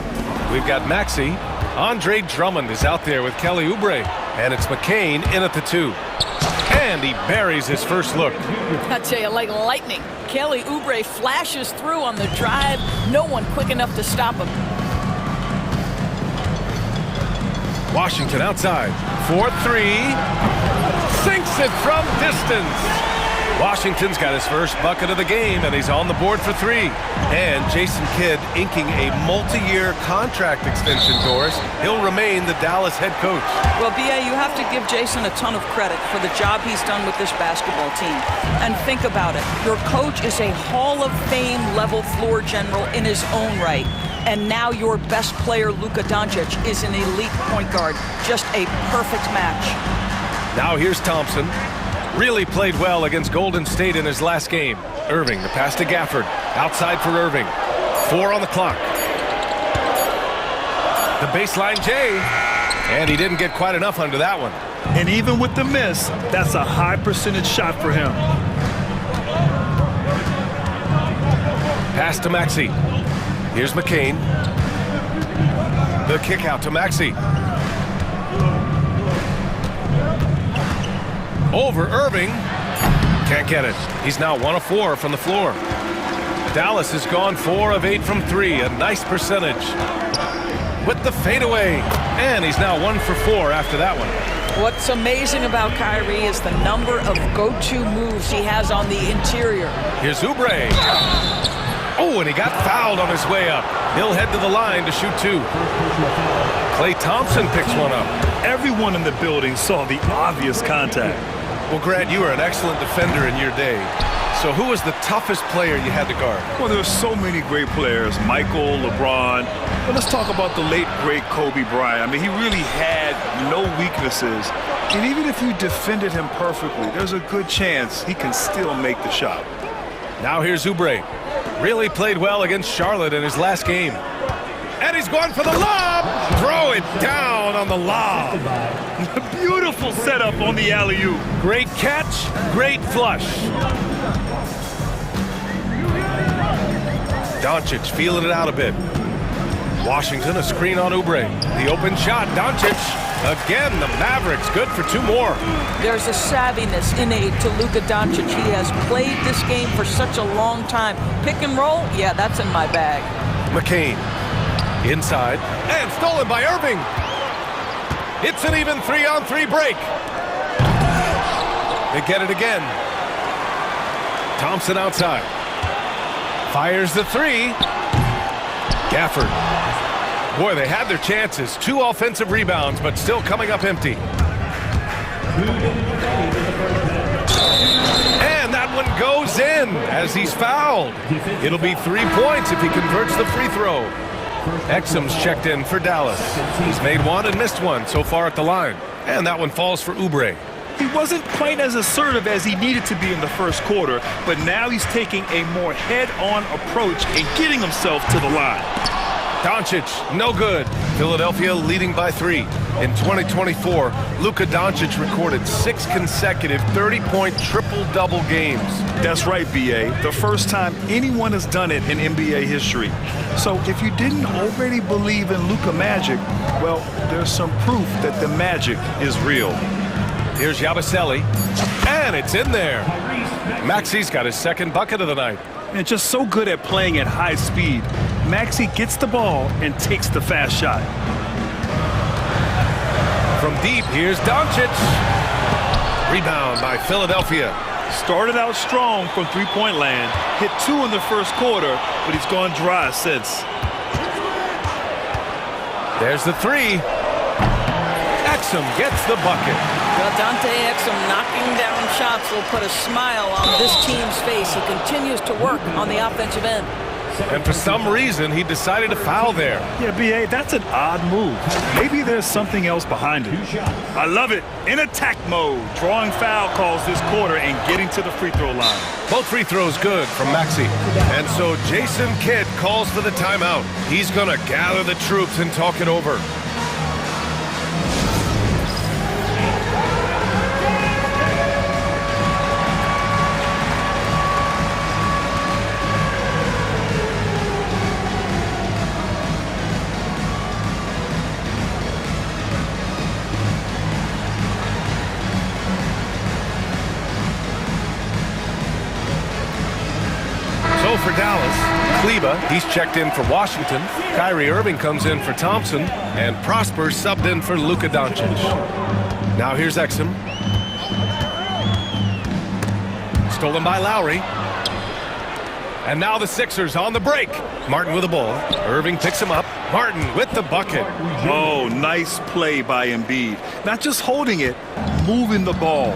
we've got Maxey. Andre Drummond is out there with Kelly Oubre. And it's McCain in at the 2. And he buries his first look. I tell you, like lightning. Kelly Oubre flashes through on the drive. No one quick enough to stop him. Washington outside. 4-3. Sinks it from distance. Washington's got his first bucket of the game, and he's on the board for 3. And Jason Kidd inking a multi-year contract extension, Doris. He'll remain the Dallas head coach. Well, B.A., you have to give Jason a ton of credit for the job he's done with this basketball team. And think about it. Your coach is a Hall of Fame level floor general in his own right. And now your best player, Luka Doncic, is an elite point guard. Just a perfect match. Now here's Thompson. Really played well against Golden State in his last game. Irving, the pass to Gafford. Outside for Irving. 4 on the clock. The baseline J. And he didn't get quite enough under that one. And even with the miss, that's a high percentage shot for him. Pass to Maxey. Here's McCain. The kick out to Maxey. Over Irving. Can't get it. He's now 1 of 4 from the floor. Dallas has gone 4 of 8 from 3. A nice percentage. With the fadeaway. And he's now 1 for 4 after that one. What's amazing about Kyrie is the number of go-to moves he has on the interior. Here's Oubre. Oh, and he got fouled on his way up. He'll head to the line to shoot 2. Klay Thompson picks one up. Everyone in the building saw the obvious contact. Well, Grant, you were an excellent defender in your day. So who was the toughest player you had to guard? Well, there were so many great players. Michael, LeBron. But let's talk about the late, great Kobe Bryant. I mean, he really had no weaknesses. And even if you defended him perfectly, there's a good chance he can still make the shot. Now here's Oubre. Really played well against Charlotte in his last game. And he's going for the lob. Throw it down on the lob. Beautiful setup on the alley-oop. Great catch, great flush. Doncic feeling it out a bit. Washington, a screen on Oubre. The open shot, Doncic. Again, the Mavericks good for 2 more. There's a savviness innate to Luka Doncic. He has played this game for such a long time. Pick and roll, yeah, that's in my bag. McCain. Inside, and stolen by Irving. It's an even 3-on-3 break. They get it again. Thompson outside. Fires the three. Gafford. Boy, they had their chances. 2 offensive rebounds, but still coming up empty. And that one goes in as he's fouled. It'll be 3 points if he converts the free throw. Exum's checked in for Dallas. He's made 1 and missed 1 so far at the line. And that one falls for Oubre. He wasn't quite as assertive as he needed to be in the first quarter, but now he's taking a more head-on approach and getting himself to the line. Doncic, no good. Philadelphia leading by 3. In 2024, Luka Doncic recorded 6 consecutive 30-point triple-double games. That's right, B.A. The first time anyone has done it in NBA history. So if you didn't already believe in Luka magic, well, there's some proof that the magic is real. Here's Yabusele, and it's in there. Maxi's got his second bucket of the night. And just so good at playing at high speed. Maxey gets the ball and takes the fast shot. From deep, here's Doncic. Rebound by Philadelphia. Started out strong from three-point land, hit 2 in the first quarter, but he's gone dry since. There's the 3. Exum gets the bucket. Well, Dante Exum knocking down shots will put a smile on this team's face. He continues to work on the offensive end. And for some reason, he decided to foul there. Yeah, B.A., that's an odd move. Maybe there's something else behind it. I love it. In attack mode, drawing foul calls this quarter and getting to the free throw line. Both free throws good from Maxey. And so Jason Kidd calls for the timeout. He's going to gather the troops and talk it over. For Dallas, Kleba, he's checked in for Washington. Kyrie Irving comes in for Thompson, and Prosper subbed in for Luka Doncic. Now here's Exum. Stolen by Lowry. And now the Sixers on the break. Martin with the ball. Irving picks him up. Martin with the bucket. Oh, nice play by Embiid. Not just holding it, moving the ball.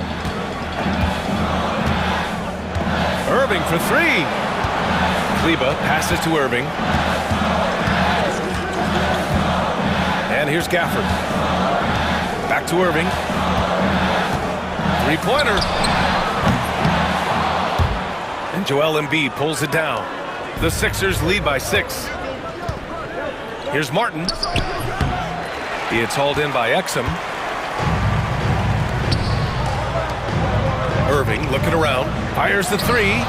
Irving for 3. Kleba passes to Irving. And here's Gafford. Back to Irving. 3-pointer. And Joel Embiid pulls it down. The Sixers lead by 6. Here's Martin. It's hauled in by Exum. Irving looking around. Fires the 3.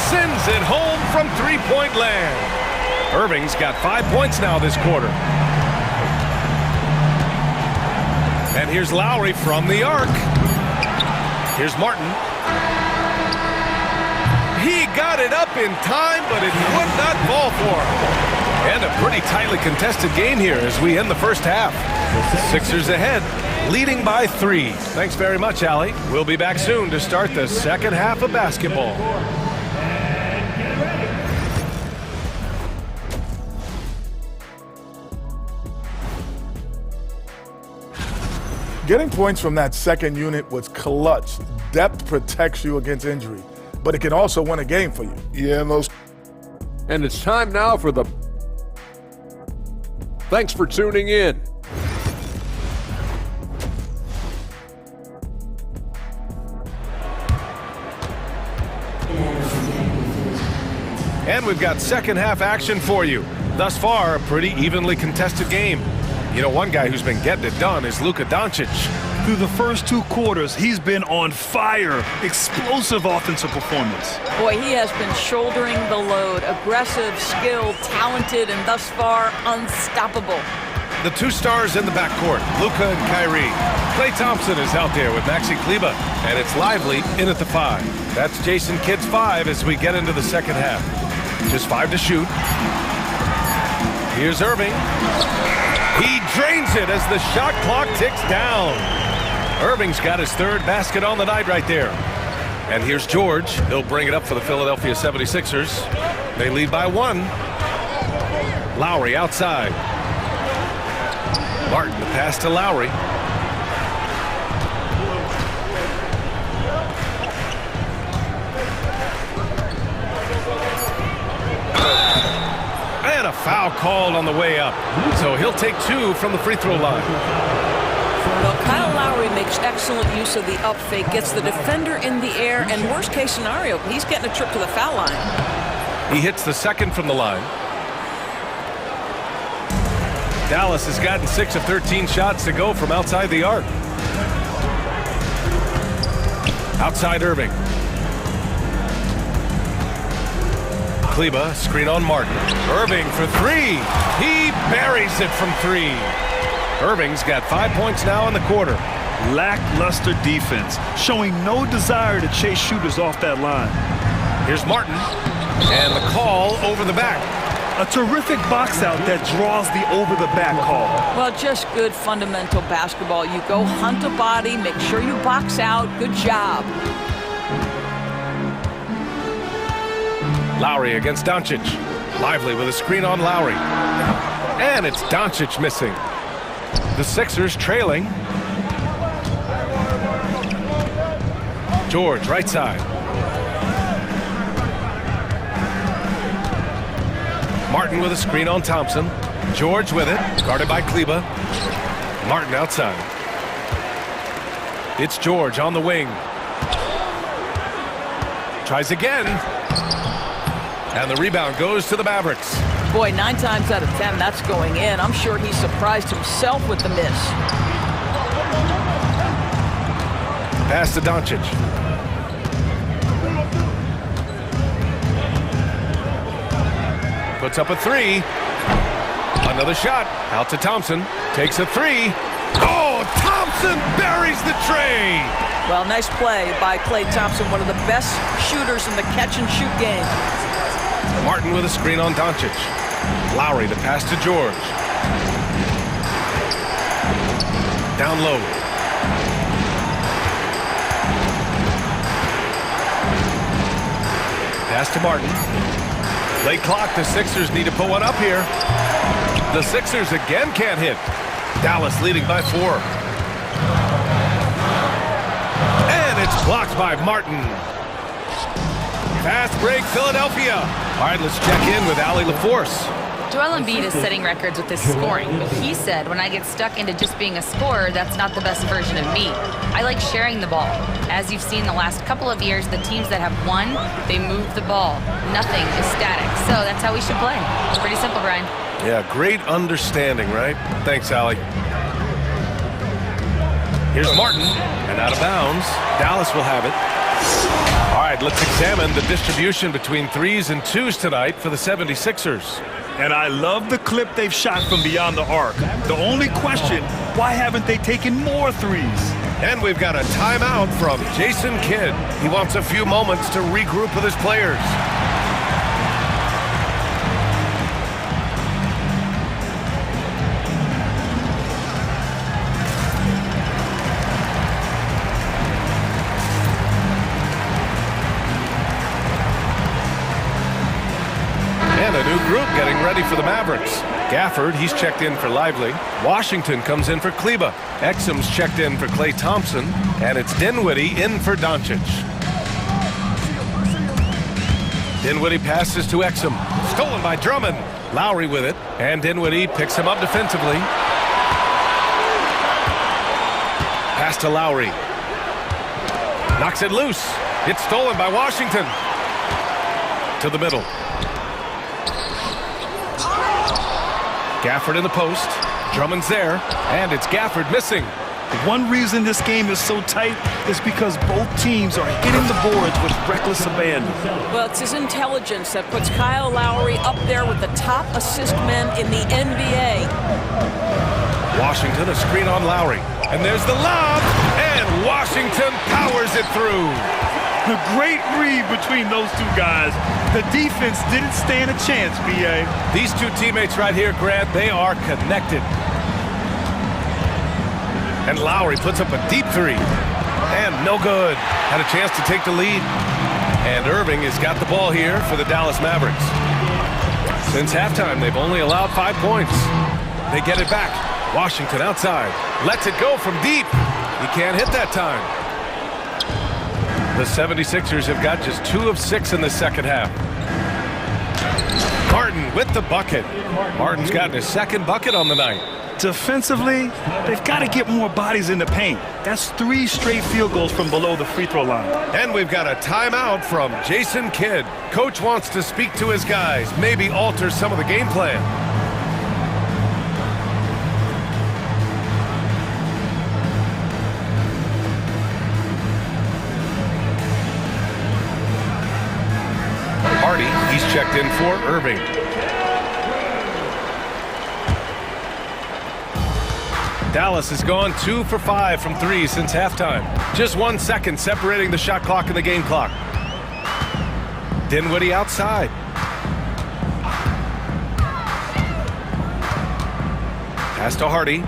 Sends it home from three-point land. Irving's got 5 points now this quarter. And here's Lowry from the arc. Here's Martin. He got it up in time, but it would not fall for him. And a pretty tightly contested game here as we end the first half. Sixers ahead, leading by 3. Thanks very much, Allie. We'll be back soon to start the second half of basketball. Getting points from that second unit was clutch. Depth protects you against injury, but it can also win a game for you. Yeah, and it's time now for the... Thanks for tuning in. And we've got second half action for you. Thus far, a pretty evenly contested game. You know, one guy who's been getting it done is Luka Doncic. Through the first 2 quarters, he's been on fire. Explosive offensive performance. Boy, he has been shouldering the load. Aggressive, skilled, talented, and thus far, unstoppable. The 2 stars in the backcourt, Luka and Kyrie. Klay Thompson is out there with Maxi Kleba, and it's Lively in at the 5. That's Jason Kidd's 5 as we get into the second half. Just 5 to shoot. Here's Irving. He drains it as the shot clock ticks down. Irving's got his third basket on the night right there. And here's George. He'll bring it up for the Philadelphia 76ers. They lead by 1. Lowry outside. Martin, the pass to Lowry. And a foul called on the way up. So he'll take 2 from the free throw line. Well, Kyle Lowry makes excellent use of the up fake, gets the defender in the air, and worst case scenario, he's getting a trip to the foul line. He hits the second from the line. Dallas has gotten 6 of 13 shots to go from outside the arc. Outside Irving. Kleba, screen on Martin. Irving for 3. He buries it from 3. Irving's got 5 points now in the quarter. Lackluster defense, showing no desire to chase shooters off that line. Here's Martin, and the call over the back. A terrific box out that draws the over-the-back call. Well, just good fundamental basketball. You go hunt a body, make sure you box out. Good job. Lowry against Doncic. Lively with a screen on Lowry. And it's Doncic missing. The Sixers trailing. George, right side. Martin with a screen on Thompson. George with it, guarded by Kleba. Martin outside. It's George on the wing. Tries again. And the rebound goes to the Mavericks. Boy, 9 times out of 10, that's going in. I'm sure he surprised himself with the miss. Pass to Doncic. Puts up a 3. Another shot. Out to Thompson. Takes a 3. Oh, Thompson buries the tray. Well, nice play by Klay Thompson, one of the best shooters in the catch-and-shoot game. Martin with a screen on Doncic. Lowry, the pass to George. Down low. Pass to Martin. Late clock, the Sixers need to put one up here. The Sixers again can't hit. Dallas leading by 4. And it's blocked by Martin. Fast break, Philadelphia. All right, let's check in with Allie LaForce. Joel Embiid is setting records with his scoring, but he said, when I get stuck into just being a scorer, that's not the best version of me. I like sharing the ball. As you've seen the last couple of years, the teams that have won, they move the ball. Nothing is static. So that's how we should play. It's pretty simple, Brian. Yeah, great understanding, right? Thanks, Allie. Here's Martin, and out of bounds. Dallas will have it. All right, let's examine the distribution between 3s and 2s tonight for the 76ers. And I love the clip they've shot from beyond the arc. The only question, why haven't they taken more 3s? And we've got a timeout from Jason Kidd. He wants a few moments to regroup with his players. And a new group getting ready for the Mavericks. Gafford, he's checked in for Lively. Washington comes in for Kleba. Exum's checked in for Klay Thompson. And it's Dinwiddie in for Doncic. Dinwiddie passes to Exum. Stolen by Drummond. Lowry with it. And Dinwiddie picks him up defensively. Pass to Lowry. Knocks it loose. It's stolen by Washington. To the middle. Gafford in the post. Drummond's there. And it's Gafford missing. One reason this game is so tight is because both teams are hitting the boards with reckless abandon. Well, it's his intelligence that puts Kyle Lowry up there with the top assist men in the NBA. Washington, a screen on Lowry. And there's the lob. And Washington powers it through. The great read between those two guys. The defense didn't stand a chance, B.A. These two teammates right here, Grant, they are connected. And Lowry puts up a deep three. And no good. Had a chance to take the lead. And Irving has got the ball here for the Dallas Mavericks. Since halftime, they've only allowed 5 points. They get it back. Washington outside. Lets it go from deep. He can't hit that time. The 76ers have got just 2 of 6 in the second half. Martin with the bucket. Martin's gotten his second bucket on the night. Defensively, they've got to get more bodies in the paint. That's 3 straight field goals from below the free throw line. And we've got a timeout from Jason Kidd. Coach wants to speak to his guys, maybe alter some of the game plan. Hardy, he's checked in for Irving. Dallas has gone 2 for 5 from 3 since halftime. Just 1 second separating the shot clock and the game clock. Dinwiddie outside. Pass to Hardy.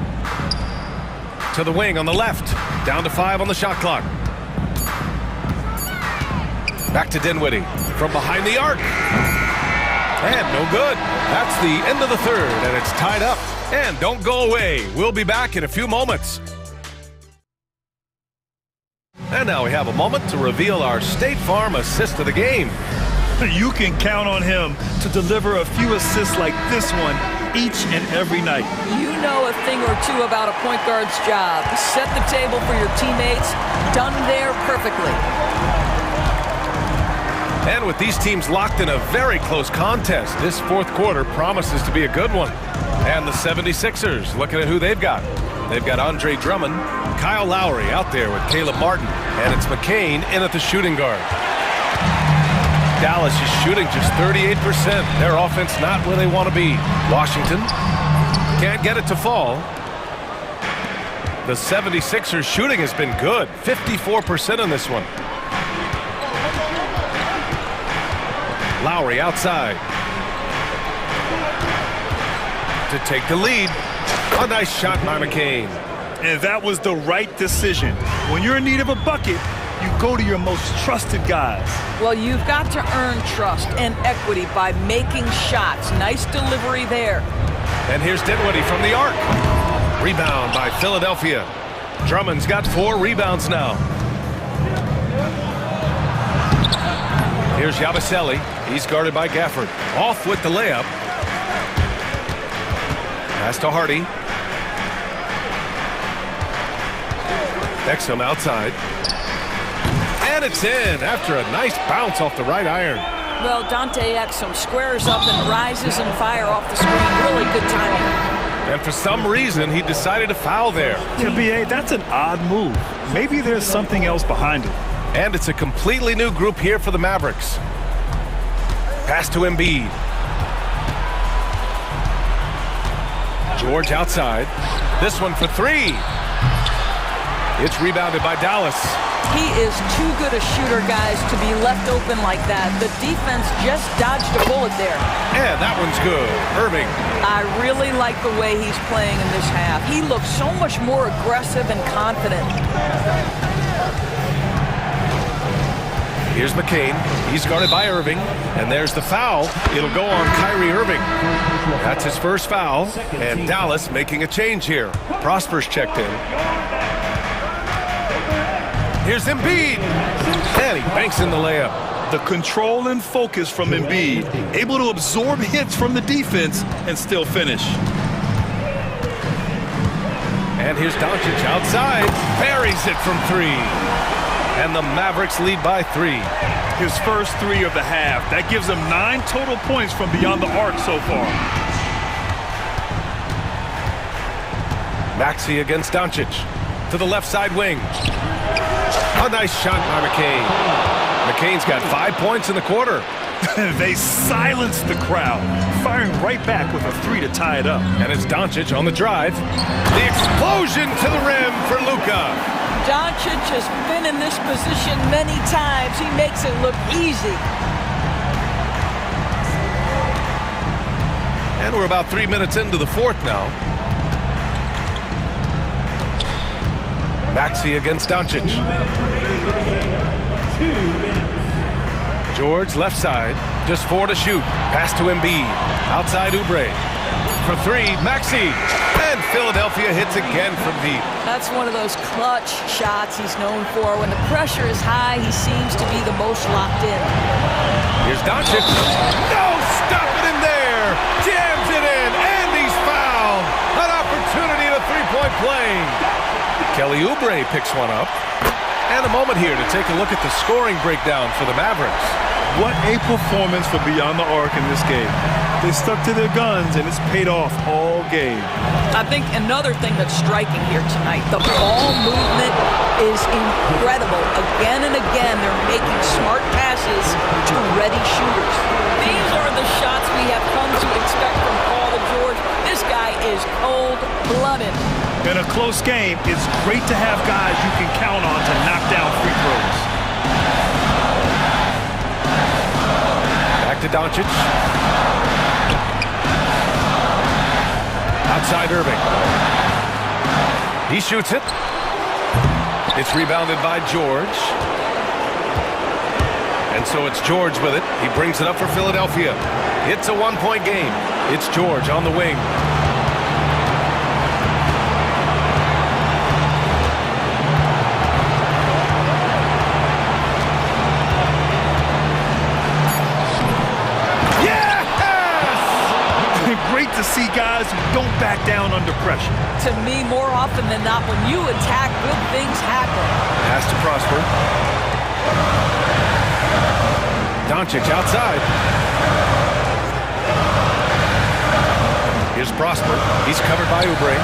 To the wing on the left. Down to 5 on the shot clock. Back to Dinwiddie. From behind the arc. And no good. That's the end of the third, and it's tied up. And don't go away. We'll be back in a few moments. And now we have a moment to reveal our State Farm assist of the game. You can count on him to deliver a few assists like this one each and every night. You know a thing or two about a point guard's job. Set the table for your teammates. Done there perfectly. And with these teams locked in a very close contest, this fourth quarter promises to be a good one. And the 76ers, looking at who they've got. They've got Andre Drummond, Kyle Lowry out there with Caleb Martin, and it's McCain in at the shooting guard. Dallas is shooting just 38%. Their offense not where they want to be. Washington can't get it to fall. The 76ers shooting has been good, 54% in this one. Lowry outside to take the lead. A nice shot by McCain. And that was the right decision. When you're in need of a bucket, you go to your most trusted guys. Well, you've got to earn trust and equity by making shots. Nice delivery there. And here's Dinwiddie from the arc. Rebound by Philadelphia. Drummond's got 4 rebounds now. Here's Yabusele. He's guarded by Gafford. Off with the layup. Pass to Hardy. Exum outside. And it's in after a nice bounce off the right iron. Well, Dante Exum squares up and rises and fire off the screen. Really good timing. And for some reason, he decided to foul there. Yeah, B.A., that's an odd move. Maybe there's something else behind it. And it's a completely new group here for the Mavericks. Pass to Embiid. George outside. This one for 3. It's rebounded by Dallas. He is too good a shooter, guys, to be left open like that. The defense just dodged a bullet there. And that one's good. Irving. I really like the way he's playing in this half. He looks so much more aggressive and confident. Here's McCain. He's guarded by Irving. And there's the foul. It'll go on Kyrie Irving. That's his first foul. And Dallas making a change here. Prosper's checked in. Here's Embiid. And he banks in the layup. The control and focus from Embiid. Able to absorb hits from the defense and still finish. And here's Doncic outside. Buries it from 3. And the Mavericks lead by 3. His first 3 of the half. That gives him 9 total points from beyond the arc so far. Maxey against Doncic. To the left side wing. A nice shot by McCain. McCain's got 5 points in the quarter. They silenced the crowd, firing right back with a 3 to tie it up. And it's Doncic on the drive. The explosion to the rim for Luka. Doncic has been in this position many times. He makes it look easy. And we're about 3 minutes into the fourth now. Maxey against Doncic. George left side, just 4 to shoot. Pass to Embiid. Outside Oubre. For 3, Maxey. And Philadelphia hits again from deep. That's one of those clutch shots he's known for. When the pressure is high, he seems to be the most locked in. Here's Doncic. No, stop it in there. Jams it in, and he's fouled. An opportunity to three-point play. Kelly Oubre picks one up. And a moment here to take a look at the scoring breakdown for the Mavericks. What a performance for Beyond the Arc in this game. They stuck to their guns, and it's paid off all game. I think another thing that's striking here tonight, the ball movement is incredible. Again and again, they're making smart passes to ready shooters. These are the shots we have come to expect from Paul George. This guy is cold-blooded. In a close game, it's great to have guys you can count on to knock down free throws. Back to Doncic. Outside Irving. He shoots it. It's rebounded by George. And so it's George with it. He brings it up for Philadelphia. It's a one-point game. It's George on the wing. Great to see guys who don't back down under pressure. To me, more often than not, when you attack, good things happen. Pass to Prosper. Doncic outside. Here's Prosper. He's covered by Oubre.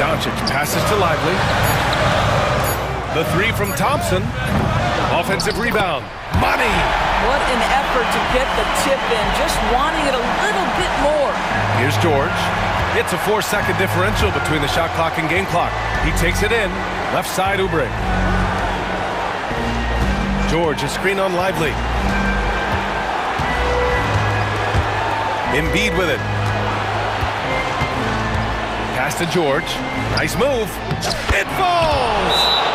Doncic passes to Lively. The 3 from Thompson. Offensive rebound. Money! What an effort to get the tip in, just wanting it a little bit more. Here's George. It's a 4-second differential between the shot clock and game clock. He takes it in. Left side, Oubre. George, a screen on Lively. Embiid with it. Pass to George. Nice move. It falls!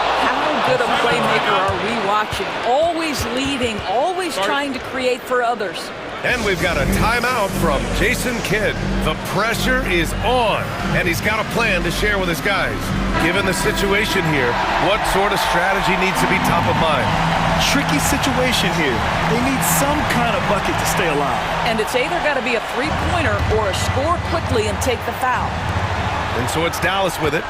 Good a playmaker are we watching? Always leading, always trying to create for others. And we've got a timeout from Jason Kidd. The pressure is on, and he's got a plan to share with his guys. Given the situation here, what sort of strategy needs to be top of mind? Tricky situation here. They need some kind of bucket to stay alive. And it's either got to be a three-pointer or a score quickly and take the foul. And so it's Dallas with it.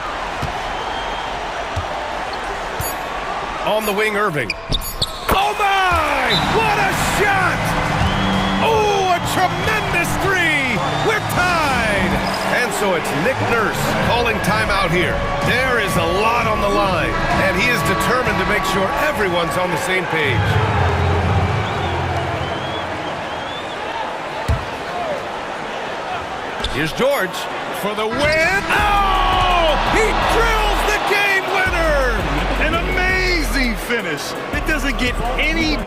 On the wing, Irving. Oh my! What a shot! Oh, a tremendous 3! We're tied! And so it's Nick Nurse calling timeout here. There is a lot on the line, and he is determined to make sure everyone's on the same page. Here's George for the win. Oh! He drills the game winner! An amazing finish. It doesn't get any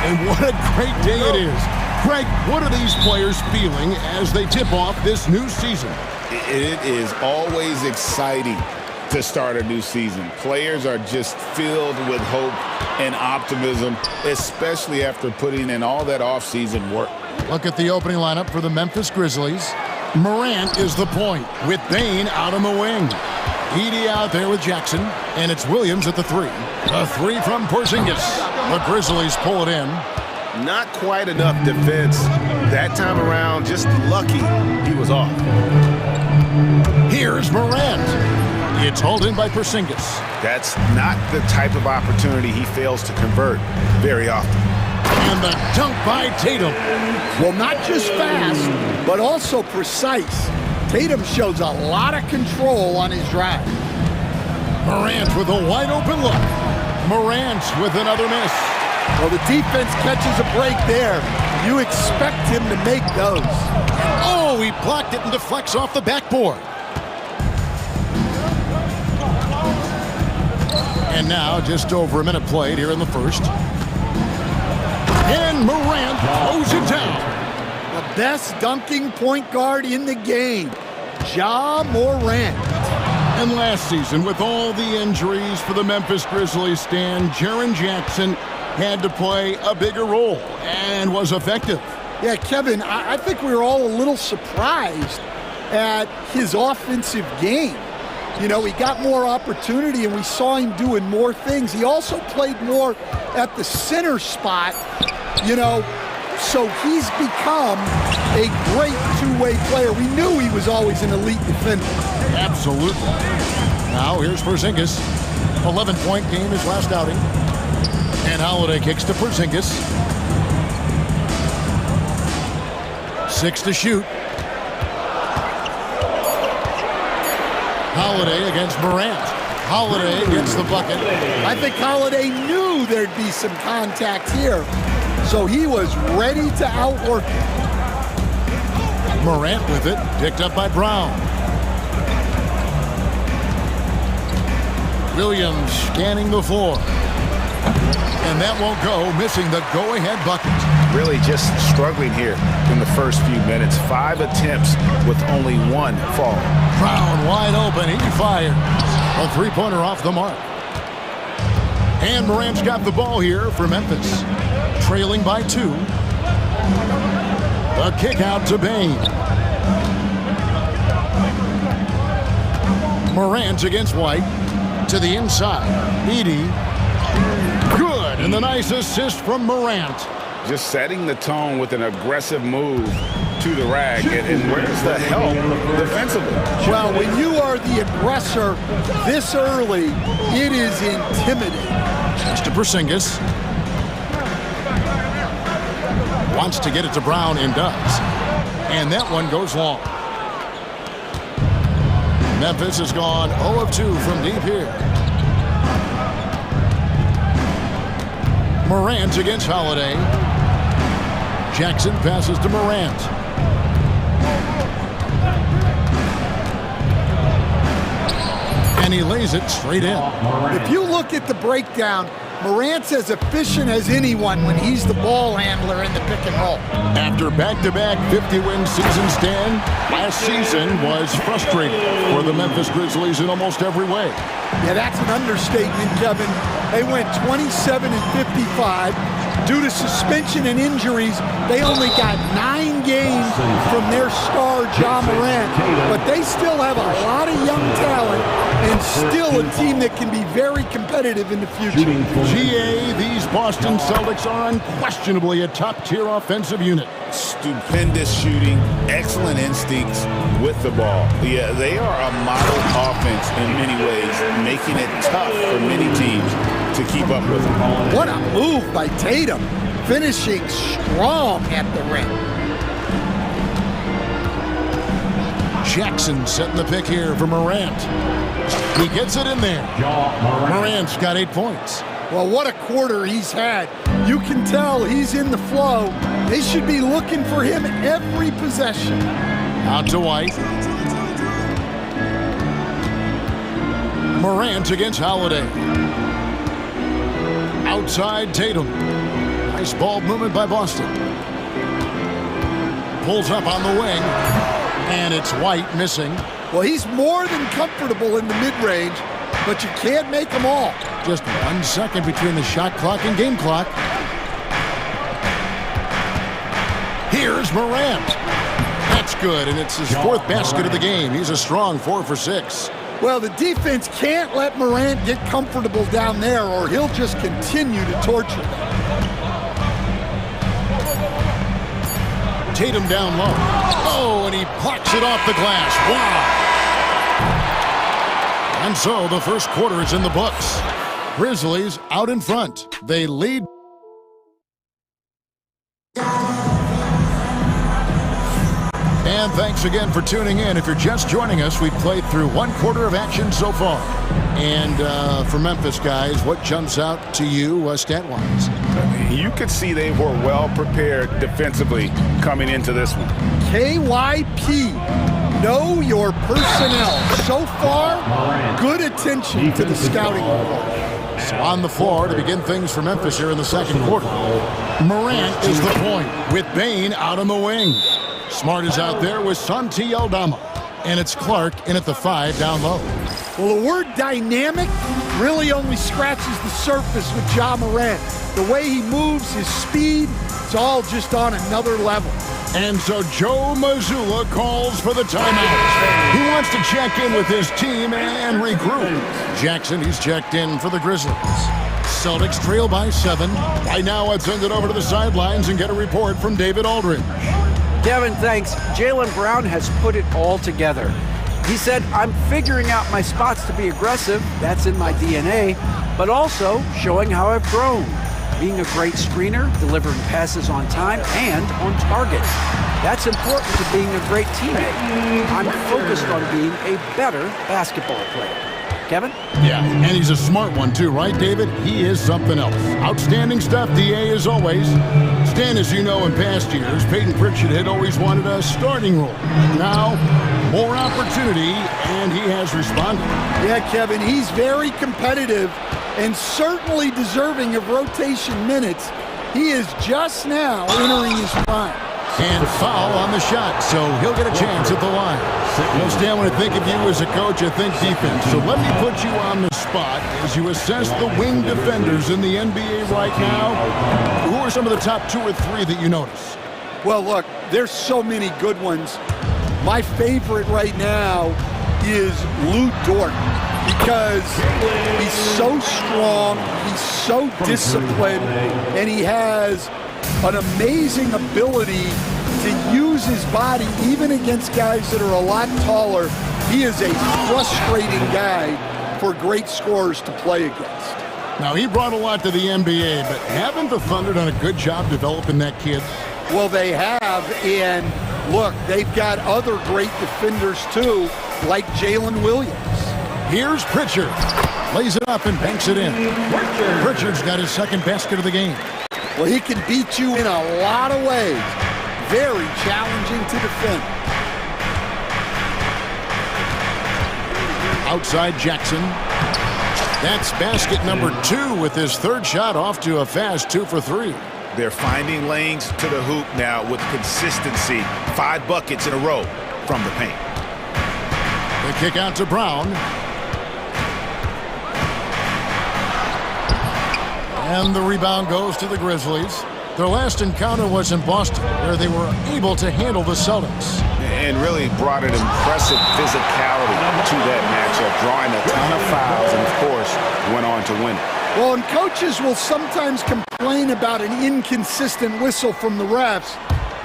And what a great day it is. Greg, what are these players feeling as they tip off this new season? It is always exciting to start a new season. Players are just filled with hope and optimism, especially after putting in all that off-season work. Look at the opening lineup for the Memphis Grizzlies. Morant is the point with Bane out on the wing. Edey out there with Jackson, and it's Williams at the three. A three from Porzingis. The Grizzlies pull it in. Not quite enough defense that time around. Just lucky he was off. Here's Morant. It's hauled in by Porzingis. That's not the type of opportunity he fails to convert very often. And the dunk by Tatum. Well, not just fast, but also precise. Tatum shows a lot of control on his drive. Morant with a wide open look. Morant with another miss. Well, the defense catches a break there. You expect him to make those. Oh, he blocked it and deflects off the backboard. And now just over a minute played here in the first. And Morant throws it down. The best dunking point guard in the game, Ja Morant. And last season, with all the injuries for the Memphis Grizzlies, Stan, Jaren Jackson had to play a bigger role and was effective. Yeah, Kevin, I think we were all a little surprised at his offensive game. You know, he got more opportunity and we saw him doing more things. He also played more at the center spot, you know, so he's become a great two-way player. We knew he was always an elite defender. Absolutely. Now here's Porzingis. 11-point game his last outing. And Holiday kicks to Porzingis. 6 to shoot. Holiday against Morant. Holiday gets the bucket. I think Holiday knew there'd be some contact here, so he was ready to outwork it. Morant with it, picked up by Brown. Williams scanning the floor. And that won't go, missing the go-ahead bucket. Really just struggling here in the first few minutes. 5 attempts with only 1 fall. Brown wide open, he fires. A three-pointer off the mark. And Morant's got the ball here for Memphis. Trailing by 2. A kick out to Bane. Morant against White. To the inside. Edey. Good. And the nice assist from Morant. Just setting the tone with an aggressive move to the rack. And where's the help defensively? Well, when you are the aggressor this early, it is intimidating. Just to Porzingis. Wants to get it to Brown and does. And that one goes long. Memphis has gone 0 of 2 from deep here. Morant against Holiday. Jackson passes to Morant. And he lays it straight in. If you look at the breakdown, Morant's as efficient as anyone when he's the ball handler in the pick and roll. After back-to-back 50-win seasons, Dan, last season was frustrating for the Memphis Grizzlies in almost every way. Yeah, that's an understatement, Kevin. They went 27-55. Due to suspension and injuries, they only got 9 games from their star, Ja Morant. But they still have a lot of young talent and still a team that can be very competitive in the future. GA, these Boston Celtics are unquestionably a top-tier offensive unit. Stupendous shooting, excellent instincts with the ball. Yeah, they are a model offense in many ways, making it tough for many teams to keep up with them. What a move by Tatum, finishing strong at the rim. Jackson setting the pick here for Morant. He gets it in there. Morant's got 8 points. Well, what a quarter he's had. You can tell he's in the flow. They should be looking for him every possession. Out to White. Morant against Holiday. Outside Tatum. Nice ball movement by Boston. Pulls up on the wing, and it's White missing. Well, he's more than comfortable in the mid-range, but you can't make them all. Just 1 second between the shot clock and game clock. Here's Morant. That's good, and it's his 4th basket of the game. He's a strong 4 for 6. Well, the defense can't let Morant get comfortable down there, or he'll just continue to torture them. Tatum down low. Oh, and he plucks it off the glass. Wow. And so the first quarter is in the books. Grizzlies out in front. They lead. And thanks again for tuning in. If you're just joining us, we've played through 1 quarter of action so far. And for Memphis guys, what jumps out to you stat-wise? You could see they were well prepared defensively coming into this one. KYP, know your personnel. So far, good attention to the scouting report. So on the floor to begin things for Memphis here in the second quarter. Morant is the point with Bane out on the wing. Smart is out there with Santi Aldama. And it's Clark in at the 5 down low. Well, the word dynamic really only scratches the surface with Ja Morant. The way he moves, his speed, it's all just on another level. And so Joe Mazzulla calls for the timeout. He wants to check in with his team and regroup. Jackson, he's checked in for the Grizzlies. Celtics trail by 7. Right now, I'd send it over to the sidelines and get a report from David Aldridge. Kevin, thanks. Jaylen Brown has put it all together. He said, I'm figuring out my spots to be aggressive. That's in my DNA. But also showing how I've grown. Being a great screener, delivering passes on time and on target. That's important to being a great teammate. I'm focused on being a better basketball player. Kevin? Yeah, and he's a smart one too, right, David? He is something else. Outstanding stuff, DA, as always. Stan, as you know, in past years, Peyton Pritchard had always wanted a starting role. Now, more opportunity, and he has responded. Yeah, Kevin, he's very competitive and certainly deserving of rotation minutes. He is just now entering his prime. And foul on the shot, so he'll get a chance at the line. Well, Stan, when I think of you as a coach, I think defense. So let me put you on the spot as you assess the wing defenders in the NBA right now. Who are some of the top 2 or 3 that you notice? Well, look, there's so many good ones. My favorite right now is Lou Dort because he's so strong, he's so disciplined, and he has an amazing ability to use his body even against guys that are a lot taller. He is a frustrating guy for great scorers to play against. Now, he brought a lot to the NBA, but haven't the Thunder done a good job developing that kid? Well, they have, and look, they've got other great defenders too, like Jalen Williams. Here's Pritchard. Lays it up and banks it in. Pritchard's got his 2nd basket of the game. Well, he can beat you in a lot of ways. Very challenging to defend. Outside Jackson. That's basket number 2 with his 3rd shot off to a fast 2 for 3. They're finding lanes to the hoop now with consistency. 5 buckets in a row from the paint. The kick out to Brown. And the rebound goes to the Grizzlies. Their last encounter was in Boston, where they were able to handle the Celtics. And really brought an impressive physicality to that matchup, drawing a ton of fouls, and of course, went on to win it. Well, and coaches will sometimes complain about an inconsistent whistle from the refs,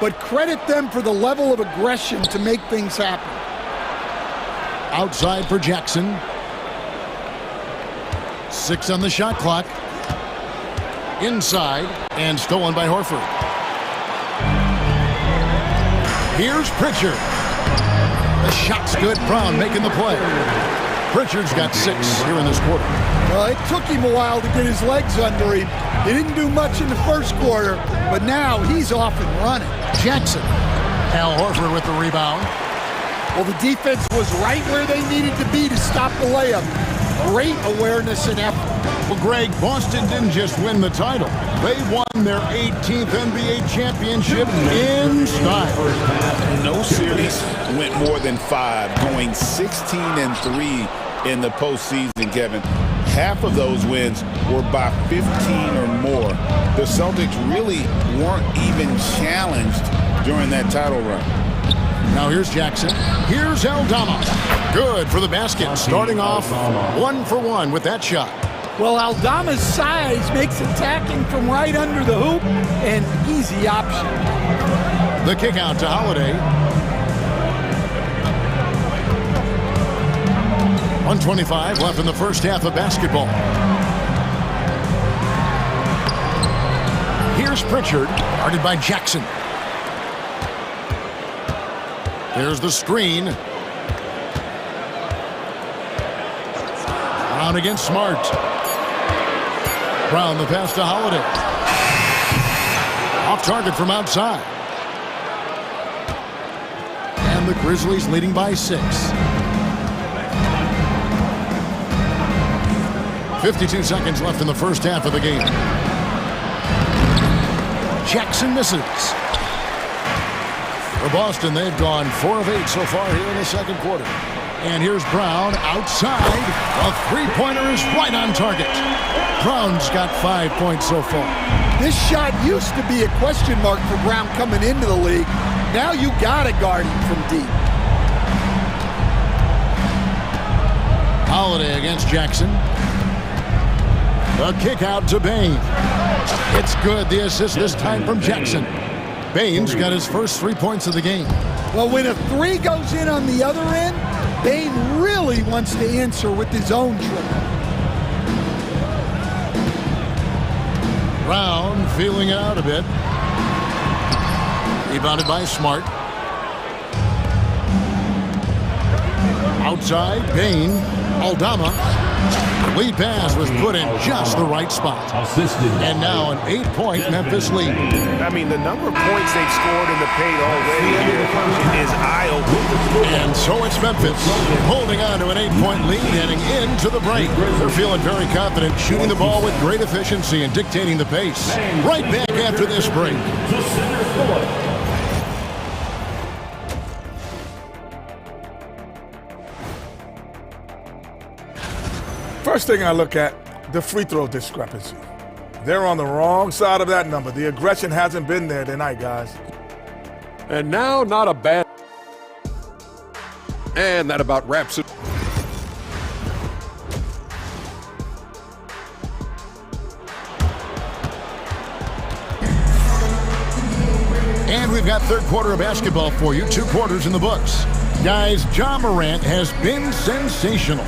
but credit them for the level of aggression to make things happen. Outside for Jackson. 6 on the shot clock. Inside, and stolen by Horford. Here's Pritchard. The shot's good. Brown making the play. Pritchard's got 6 here in this quarter. Well, it took him a while to get his legs under him. He didn't do much in the first quarter, but now he's off and running. Jackson. Al Horford with the rebound. Well, the defense was right where they needed to be to stop the layup. Great awareness and effort. Well, Greg, Boston didn't just win the title. They won their 18th NBA championship in style. No series went more than 5, going 16-3 in the postseason, Kevin. Half of those wins were by 15 or more. The Celtics really weren't even challenged during that title run. Now here's Jackson. Here's Aldama. Good for the basket. Starting off 1-for-1 with that shot. Well, Aldama's size makes attacking from right under the hoop an easy option. The kick out to Holiday. 1:25 left in the first half of basketball. Here's Pritchard, guarded by Jackson. There's the screen. Brown against Smart. Brown the pass to Holiday. Off target from outside. And the Grizzlies leading by 6. 52 seconds left in the first half of the game. Jackson misses. For Boston, they've gone 4 of 8 so far here in the second quarter. And here's Brown outside. A three-pointer is right on target. Brown's got 5 points so far. This shot used to be a question mark for Brown coming into the league. Now you gotta guard him from deep. Holiday against Jackson. The kick out to Bain. It's good. The assist this time from Jackson. Bain's got his first 3 points of the game. Well, when a 3 goes in on the other end, Bain really wants to answer with his own triple. Brown feeling it out a bit. Rebounded by Smart. Outside, Bain. Aldama. The lead pass was put in just the right spot. And now an 8-point Memphis lead. I mean, the number of points they've scored in the paint already here is eye-opening. And so it's Memphis holding on to an 8-point lead heading into the break. They're feeling very confident, shooting the ball with great efficiency and dictating the pace. Right back after this break. First thing I look at, the free throw discrepancy. They're on the wrong side of that number. The aggression hasn't been there tonight, guys. And now, not a bad... And that about wraps it. And we've got third quarter of basketball for you. 2 quarters in the books. Guys, Ja Morant has been sensational.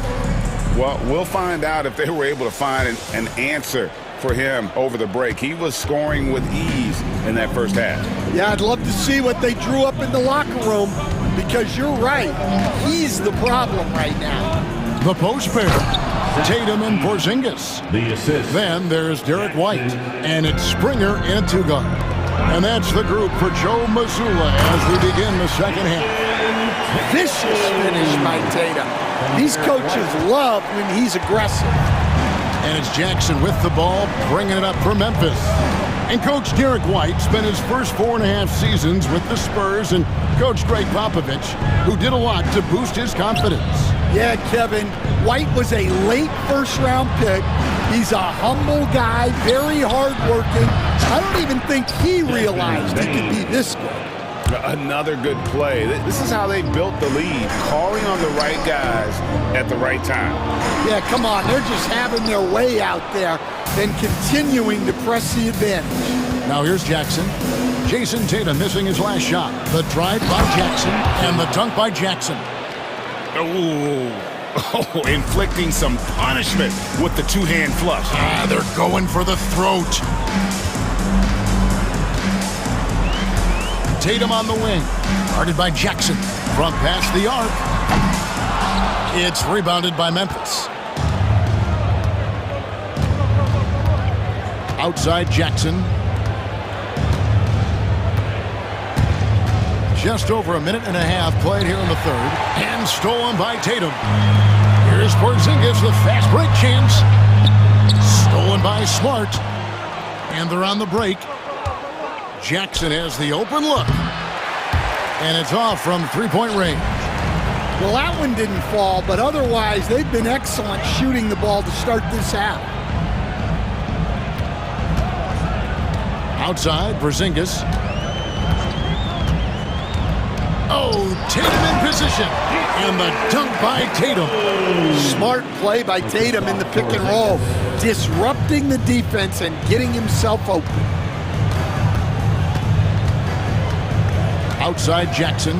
Well, we'll find out if they were able to find an answer for him over the break. He was scoring with ease in that first half. Yeah, I'd love to see what they drew up in the locker room, because you're right. He's the problem right now. The post pair. Tatum and Porzingis. The assist. Then there's Derek White, and it's Springer in a 2-guard. And that's the group for Joe Mazzulla as we begin the second half. Vicious finish by Tatum. These coaches love when he's aggressive. And it's Jackson with the ball, bringing it up for Memphis. And Coach Derek White spent his first 4.5 seasons with the Spurs and Coach Greg Popovich, who did a lot to boost his confidence. Yeah, Kevin, White was a late first-round pick. He's a humble guy, very hard-working. I don't even think he realized he could be this good. Another good play. This is how they built the lead, calling on the right guys at the right time. Yeah, come on. They're just having their way out there and continuing to press the advantage. Now here's Jackson. Jason Tatum missing his last shot. The drive by Jackson and the dunk by Jackson. Oh, inflicting some punishment with the two-hand flush. They're going for the throat. Tatum on the wing, guarded by Jackson. Front past the arc. It's rebounded by Memphis. Outside Jackson. Just over a minute and a half played here in the third. And stolen by Tatum. Here's Porzingis, the fast break chance. Stolen by Smart. And they're on the break. Jackson has the open look. And it's off from three-point range. Well, that one didn't fall, but otherwise they've been excellent shooting the ball to start this half. Outside, Porzingis. Oh, Tatum in position. And the dunk by Tatum. Smart play by Tatum in the pick and roll, disrupting the defense and getting himself open. Outside, Jackson.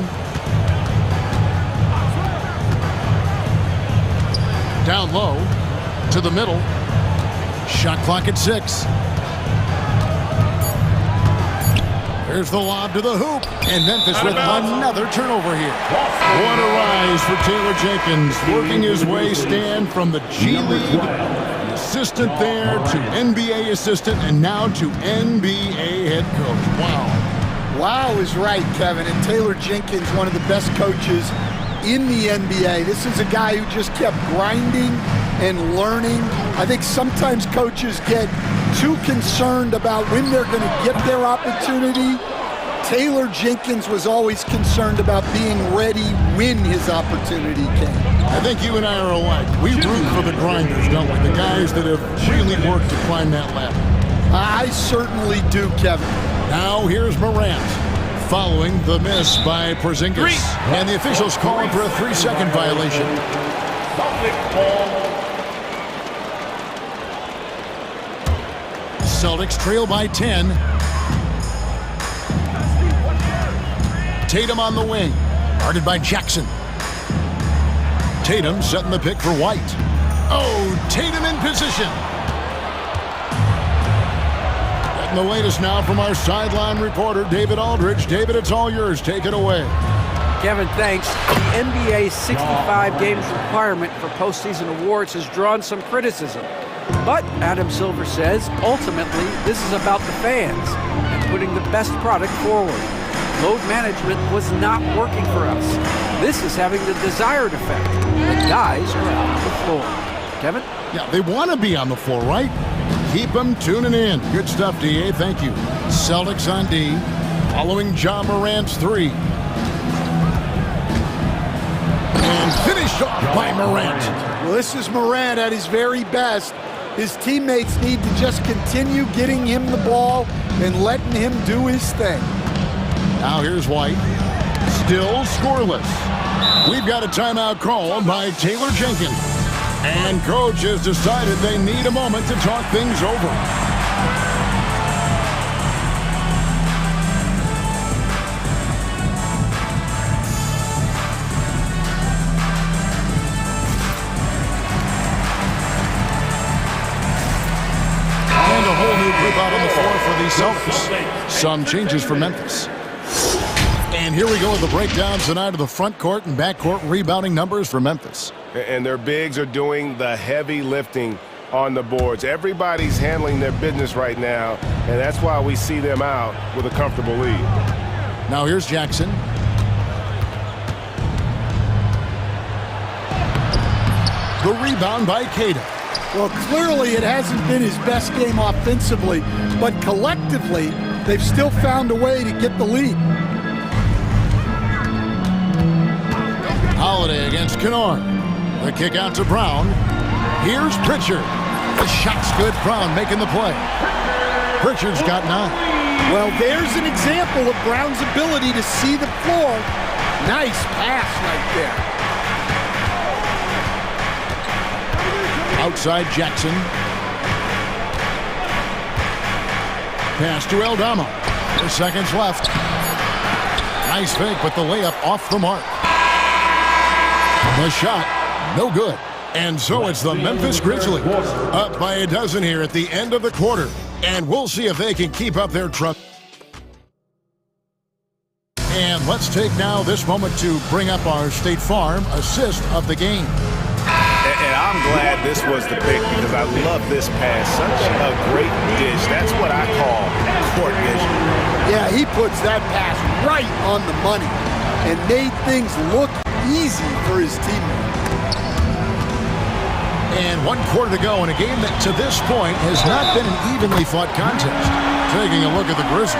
Down low to the middle. Shot clock at 6. There's the lob to the hoop. And Memphis with another turnover here. What a rise for Taylor Jenkins. Working his way, Stan, from the G League assistant there to NBA assistant and now to NBA head coach. Wow. Wow is right, Kevin. And Taylor Jenkins, one of the best coaches in the NBA. This is a guy who just kept grinding and learning. I think sometimes coaches get too concerned about when they're going to get their opportunity. Taylor Jenkins was always concerned about being ready when his opportunity came. I think you and I are alike. We root for the grinders, don't we? The guys that have really worked to climb that ladder. I certainly do, Kevin. Now here's Morant, following the miss by Porzingis. And the officials calling for a 3-second violation. Celtics trail by 10. Tatum on the wing, guarded by Jackson. Tatum setting the pick for White. Oh, Tatum in position. Getting the latest now from our sideline reporter, David Aldridge. David, it's all yours. Take it away. Kevin, thanks. The NBA's 65 games requirement for postseason awards has drawn some criticism. But Adam Silver says, ultimately, this is about the fans and putting the best product forward. Load management was not working for us. This is having the desired effect. The guys are out on the floor. Kevin? Yeah, they want to be on the floor, right? Keep them tuning in. Good stuff, D.A. Thank you. Celtics on D, following Ja Morant's 3. And finished off by Morant. Well, this is Morant at his very best. His teammates need to just continue getting him the ball and letting him do his thing. Now here's White. Still scoreless. We've got a timeout call by Taylor Jenkins. And coach has decided they need a moment to talk things over. And a whole new group out on the floor for the Celtics. Some changes for Memphis. And here we go with the breakdown tonight of the front court and back court rebounding numbers for Memphis. And their bigs are doing the heavy lifting on the boards. Everybody's handling their business right now, and that's why we see them out with a comfortable lead. Now here's Jackson. The rebound by Cada. Well, clearly it hasn't been his best game offensively, but collectively, they've still found a way to get the lead. Holiday against Kennard. The kick out to Brown. Here's Pritchard. The shot's good. Brown making the play. Pritchard's got 9. Well, there's an example of Brown's ability to see the floor. Nice pass right there. Outside Jackson. Pass to Aldama. 4 seconds left. Nice fake, but the layup off the mark. The shot, no good. And so it's the Memphis Grizzlies up by a dozen here at the end of the quarter. And we'll see if they can keep up their trust. And let's take now this moment to bring up our State Farm assist of the game. And I'm glad this was the pick because I love this pass. Such a great dish. That's what I call court vision. Yeah, he puts that pass right on the money and made things look easy for his teammate. And And 1 quarter to go in a game that to this point has not been an evenly fought contest. Taking a look at the Grizzlies.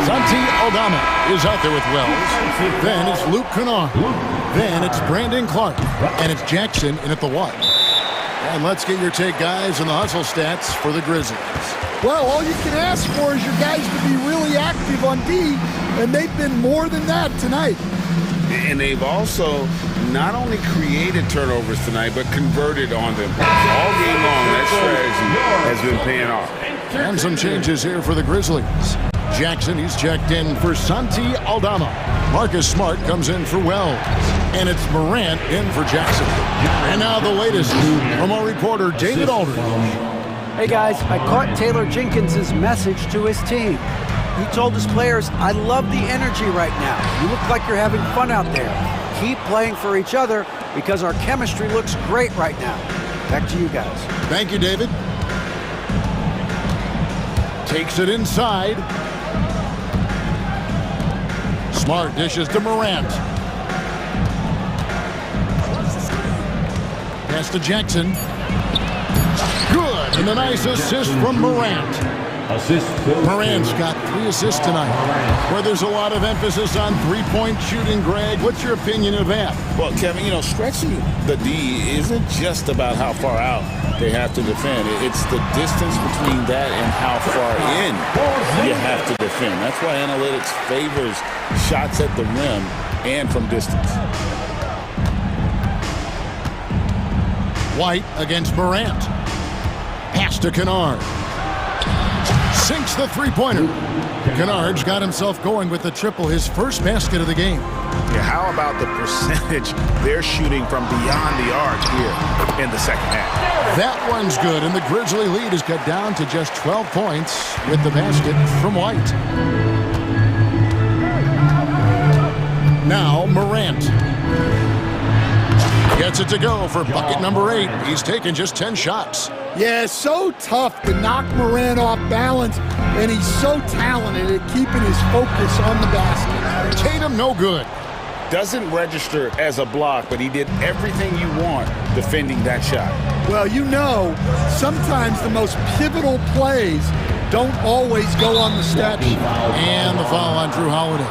Santi Aldama is out there with Wells. Then it's Luke Kennard. Then it's Brandon Clark. And it's Jackson in at the 1. And let's get your take, guys, on the hustle stats for the Grizzlies. Well, all you can ask for is your guys to be really active on D, and they've been more than that tonight. And they've also not only created turnovers tonight, but converted on them. All game long, that strategy has been paying off. And some changes here for the Grizzlies. Jackson, he's checked in for Santi Aldama. Marcus Smart comes in for Wells. And it's Morant in for Jackson. And now the latest from our reporter, David Aldridge. Hey guys, I caught Taylor Jenkins' message to his team. He told his players, I love the energy right now. You look like you're having fun out there. Keep playing for each other because our chemistry looks great right now. Back to you guys. Thank you, David. Takes it inside. Smart dishes to Morant. Pass to Jackson. Good, and a nice assist from Morant. Morant's got 3 assists tonight. Where there's a lot of emphasis on three-point shooting, Greg, what's your opinion of that? Well, Kevin, stretching the D isn't just about how far out they have to defend. It's the distance between that and how far in you have to defend. That's why analytics favors shots at the rim and from distance. White against Morant. Pass to Kennard. Sinks the three-pointer. Kennard's got himself going with the triple, his first basket of the game. Yeah, how about the percentage they're shooting from beyond the arc here in the second half? That one's good, and the Grizzly lead is cut down to just 12 points with the basket from White. Now Morant. Gets it to go for bucket number 8. He's taken just 10 shots. Yeah, so tough to knock Morant off balance, and he's so talented at keeping his focus on the basket. Tatum, no good. Doesn't register as a block, but he did everything you want defending that shot. Well, sometimes the most pivotal plays don't always go on the stat sheet. And the foul on Drew Holiday.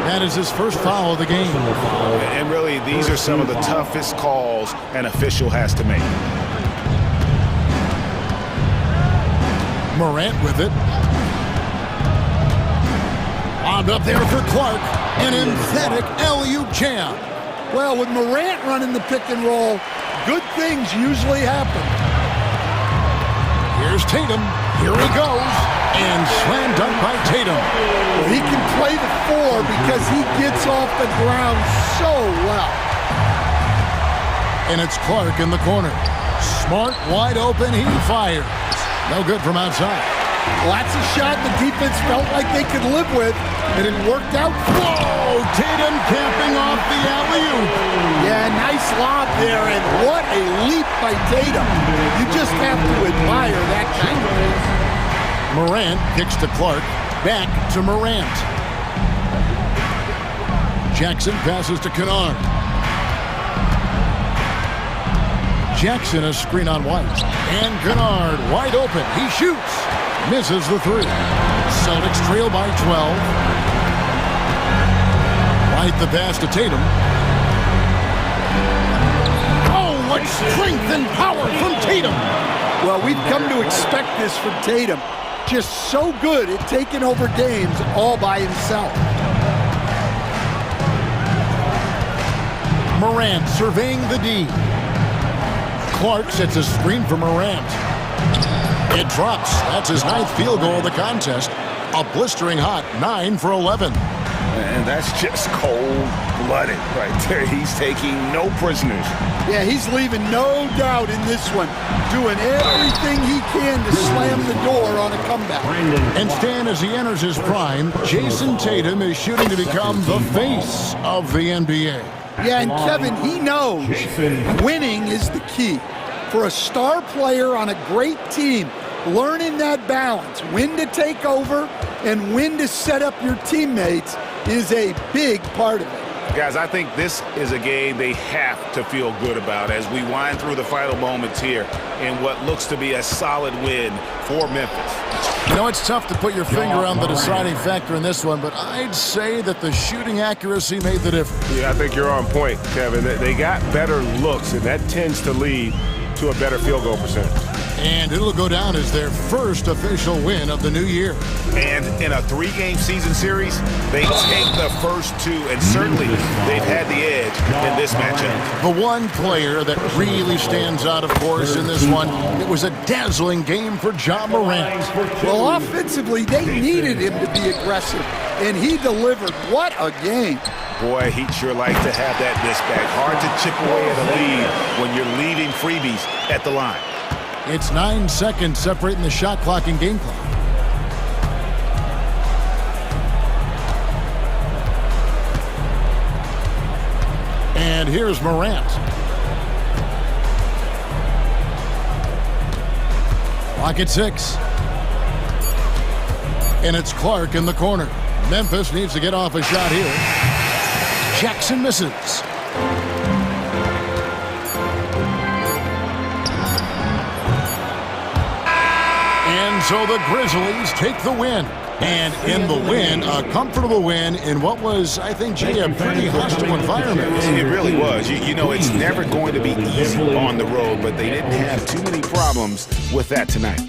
That is his first foul of the game. And really, these are some of the toughest calls an official has to make. Morant with it. Lobbed up there for Clark. An emphatic alley-oop jam. Well, with Morant running the pick and roll, good things usually happen. Here's Tatum. Here he goes. And slam dunk by Tatum. Well, he can play the 4 because he gets off the ground so well. And it's Clark in the corner. Smart, wide open, he fires. No good from outside. Well, that's a shot the defense felt like they could live with, and it worked out. Whoa! Tatum capping off the alley-oop. Yeah, nice lob there, and what a leap by Tatum. You just have to admire that kind of thing. Morant kicks to Clark. Back to Morant. Jackson passes to Kennard. Jackson a screen on White. And Kennard wide open. He shoots. Misses the 3. Celtics trail by 12. White the pass to Tatum. Oh, what strength and power from Tatum. Well, we've come to expect this from Tatum. Just so good at taking over games all by himself. Morant surveying the D. Clark sets a screen for Morant. It drops. That's his 9th field goal of the contest. A blistering hot 9 for 11. And that's just cold-blooded right there. He's taking no prisoners. Yeah, he's leaving no doubt in this one. Doing everything he can to slam the door on a comeback. And Stan, as he enters his prime, Jason Tatum is shooting to become the face of the NBA. Yeah, and Kevin, he knows winning is the key. For a star player on a great team, learning that balance, when to take over and when to set up your teammates, is a big part of it. Guys, I think this is a game they have to feel good about as we wind through the final moments here in what looks to be a solid win for Memphis. You know, it's tough to put your finger on the deciding factor in this one, but I'd say that the shooting accuracy made the difference. Yeah, I think you're on point, Kevin. They got better looks, and that tends to lead to a better field goal percentage. And it'll go down as their first official win of the new year. And in a 3-game season series, they take the first 2, and certainly they've had the edge in this matchup. The one player that really stands out, of course, in this one, it was a dazzling game for Ja Morant. Well, offensively, they needed him to be aggressive, and he delivered. What a game. Boy, he'd sure like to have that this back. Hard to chip away at a lead when you're leaving freebies at the line. It's 9 seconds separating the shot clock and game clock. And here's Morant. Clock at 6. And it's Clark in the corner. Memphis needs to get off a shot here. Jackson misses. And so the Grizzlies take the win. And in the win, a comfortable win in what was, I think, Jay, a pretty hostile environment. It really was. You know, it's never going to be easy on the road, but they didn't have too many problems with that tonight.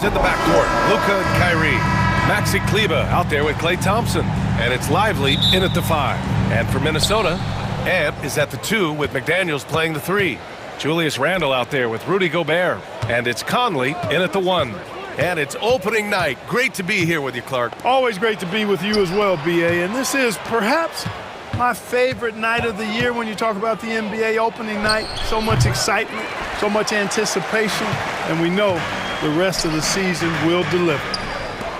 in the backcourt. Luka and Kyrie. Maxi Kleber out there with Klay Thompson. And it's Lively in at the 5. And for Minnesota, Ant is at the 2 with McDaniels playing the 3. Julius Randle out there with Rudy Gobert. And it's Conley in at the 1. And it's opening night. Great to be here with you, Clark. Always great to be with you as well, B.A. And this is perhaps my favorite night of the year when you talk about the NBA opening night. So much excitement, so much anticipation, and we know the rest of the season will deliver.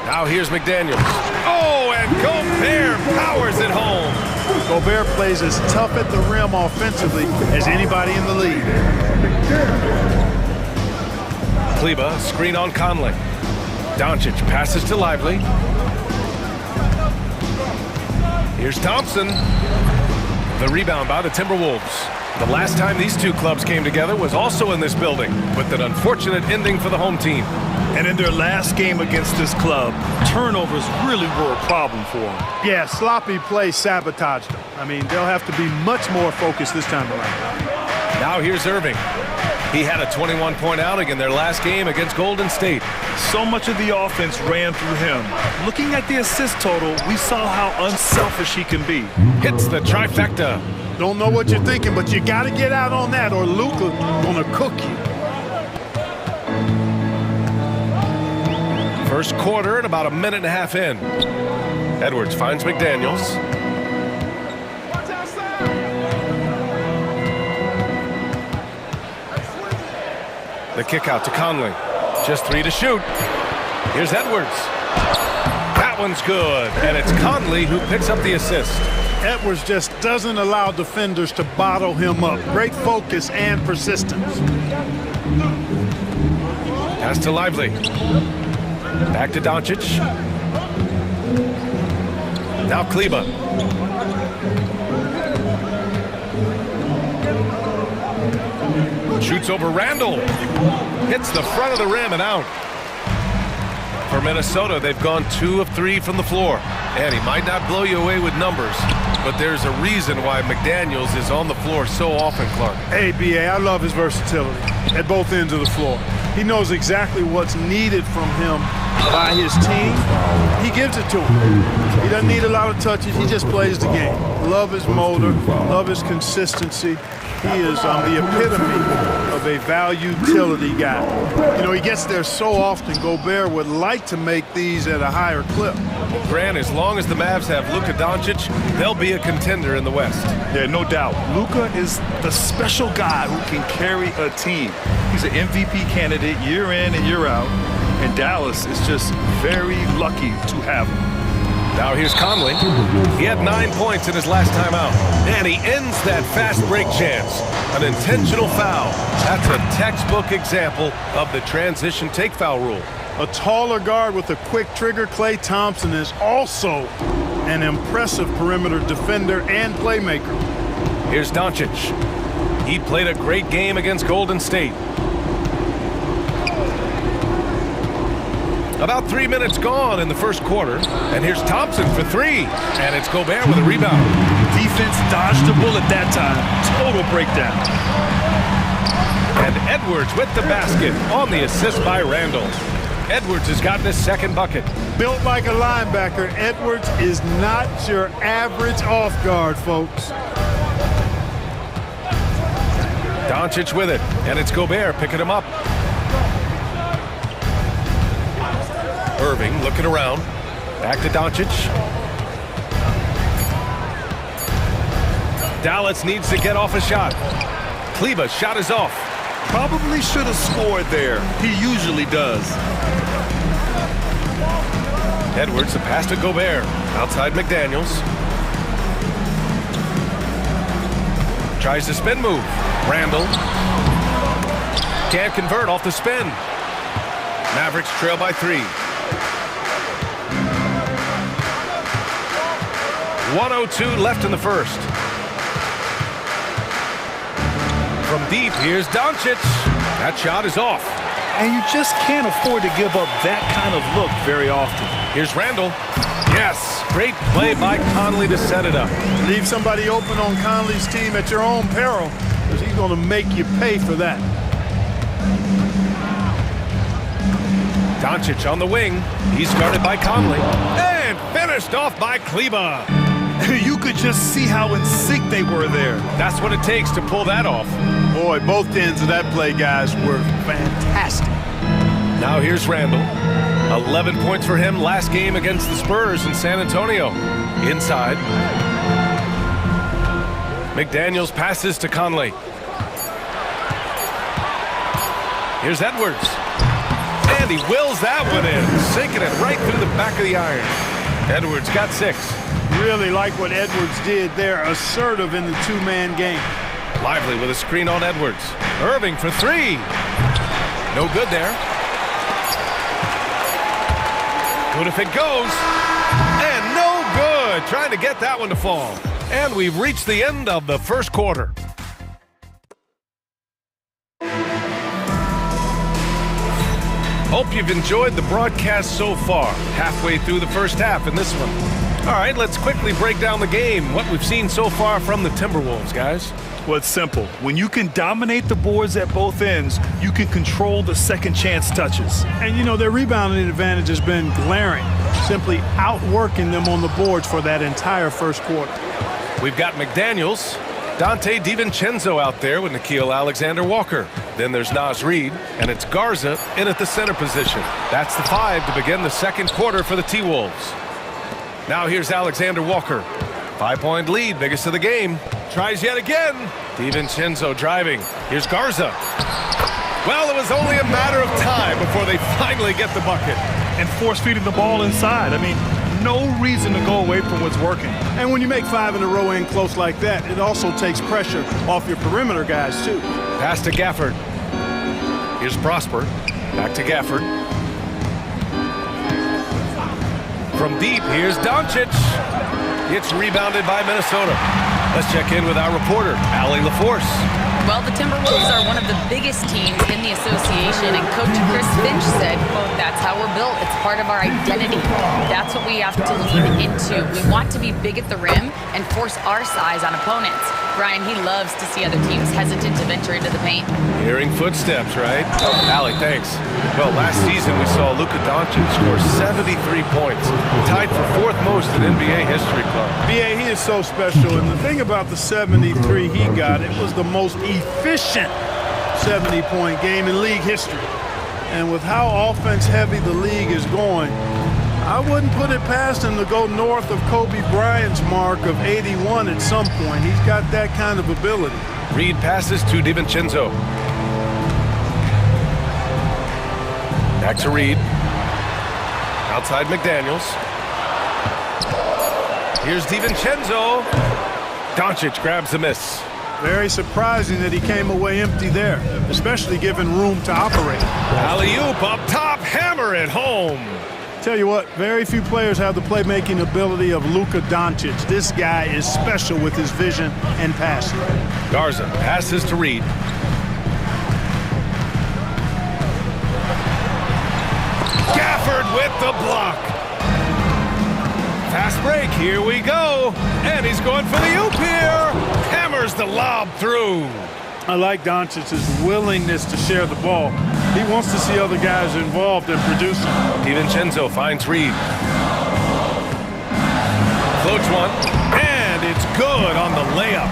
Now here's McDaniels. Oh, and Gobert powers it home. Gobert plays as tough at the rim offensively as anybody in the league. Kleber, screen on Conley. Doncic passes to Lively. Here's Thompson. The rebound by the Timberwolves. The last time these two clubs came together was also in this building, with an unfortunate ending for the home team. And in their last game against this club, turnovers really were a problem for them. Yeah, sloppy play sabotaged them. I mean, they'll have to be much more focused this time around. Now here's Irving. He had a 21-point outing in their last game against Golden State. So much of the offense ran through him. Looking at the assist total, we saw how unselfish he can be. Hits the trifecta. Don't know what you're thinking, but you got to get out on that or Luka gonna cook you. First quarter and about a minute and a half in. Edwards finds McDaniels. The kick out to Conley. Just 3 to shoot. Here's Edwards. That one's good. And it's Conley who picks up the assist. Edwards just doesn't allow defenders to bottle him up. Great focus and persistence. Pass to Lively. Back to Doncic. Now Kleber. Shoots over Randle. Hits the front of the rim and out. For Minnesota, they've gone 2 of 3 from the floor. And he might not blow you away with numbers, but there's a reason why McDaniels is on the floor so often, Clark. Hey, B.A., I love his versatility at both ends of the floor. He knows exactly what's needed from him by his team. He gives it to him. He doesn't need a lot of touches. He just plays the game. Love his motor. Love his consistency. He is the epitome of a value-utility guy. You know, he gets there so often. Gobert would like to make these at a higher clip. Grant, as long as the Mavs have Luka Doncic, they'll be a contender in the West. Yeah, no doubt. Luka is the special guy who can carry a team. He's an MVP candidate year in and year out, and Dallas is just very lucky to have him. Now here's Conley. He had 9 points in his last time out. And he ends that fast break chance. An intentional foul. That's a textbook example of the transition take foul rule. A taller guard with a quick trigger, Klay Thompson, is also an impressive perimeter defender and playmaker. Here's Doncic. He played a great game against Golden State. About 3 minutes gone in the first quarter. And here's Thompson for 3. And it's Gobert with a rebound. Defense dodged the bullet that time. Total breakdown. And Edwards with the basket on the assist by Randle. Edwards has gotten his second bucket. Built like a linebacker, Edwards is not your average off guard, folks. Doncic with it. And it's Gobert picking him up. Irving looking around. Back to Doncic. Dallas needs to get off a shot. Kleber's shot is off. Probably should have scored there. He usually does. Edwards, the pass to Gobert. Outside McDaniels. Tries the spin move. Randle. Can't convert off the spin. Mavericks trail by 3. 1:02 left in the first. From deep, here's Doncic. That shot is off. And you just can't afford to give up that kind of look very often. Here's Randle. Yes, great play by Conley to set it up. Leave somebody open on Conley's team at your own peril, because he's going to make you pay for that. Doncic on the wing. He's guarded by Conley. And finished off by Kleba. You could just see how in sync they were there. That's what it takes to pull that off. Boy, both ends of that play, guys, were fantastic. Now here's Randall. 11 points for him last game against the Spurs in San Antonio. Inside. McDaniels passes to Conley. Here's Edwards. And he wills that one in, sinking it right through the back of the iron. Edwards got 6. Really like what Edwards did there, assertive in the two-man game. Lively with a screen on Edwards. Irving for 3. No good there. Good if it goes. And no good. Trying to get that one to fall. And we've reached the end of the first quarter. Hope you've enjoyed the broadcast so far. Halfway through the first half in this one. All right, let's quickly break down the game. What we've seen so far from the Timberwolves, guys. Well, it's simple. When you can dominate the boards at both ends, you can control the second chance touches. And, you know, their rebounding advantage has been glaring, simply outworking them on the boards for that entire first quarter. We've got McDaniels, Dante DiVincenzo out there with Nickeil Alexander-Walker. Then there's Naz Reid, and it's Garza in at the center position. That's the 5 to begin the second quarter for the T-Wolves. Now here's Alexander-Walker. 5-point lead, biggest of the game. Tries yet again. DiVincenzo driving. Here's Garza. Well, it was only a matter of time before they finally get the bucket. And force-feeding the ball inside. I mean, no reason to go away from what's working. And when you make 5 in a row in close like that, it also takes pressure off your perimeter guys, too. Pass to Gafford. Here's Prosper. Back to Gafford. From deep, here's Doncic. It's rebounded by Minnesota. Let's check in with our reporter, Allie LaForce. Well, the Timberwolves are one of the biggest teams in the association, and Coach Chris Finch said, quote, "That's how we're built. It's part of our identity. That's what we have to lean into. We want to be big at the rim and force our size on opponents." Brian, he loves to see other teams hesitant to venture into the paint. Hearing footsteps, right? Allie, thanks. Well, last season we saw Luka Doncic score 73 points, tied for 4th most in NBA history club. BA, he is so special, and the thing about the 73 he got, it was the most efficient 70-point game in league history. And with how offense-heavy the league is going, I wouldn't put it past him to go north of Kobe Bryant's mark of 81 at some point. He's got that kind of ability. Reid passes to DiVincenzo. Back to Reid. Outside McDaniels. Here's DiVincenzo. Doncic grabs the miss. Very surprising that he came away empty there, especially given room to operate. Alley-oop up top, hammer it home. Tell you what, very few players have the playmaking ability of Luka Doncic. This guy is special with his vision and passing. Garza passes to Reid. Gafford with the block. Fast break, here we go. And he's going for the oop here. Hammers the lob through. I like Doncic's willingness to share the ball. He wants to see other guys involved in producing. DiVincenzo finds Reid. Floats one, and it's good on the layup.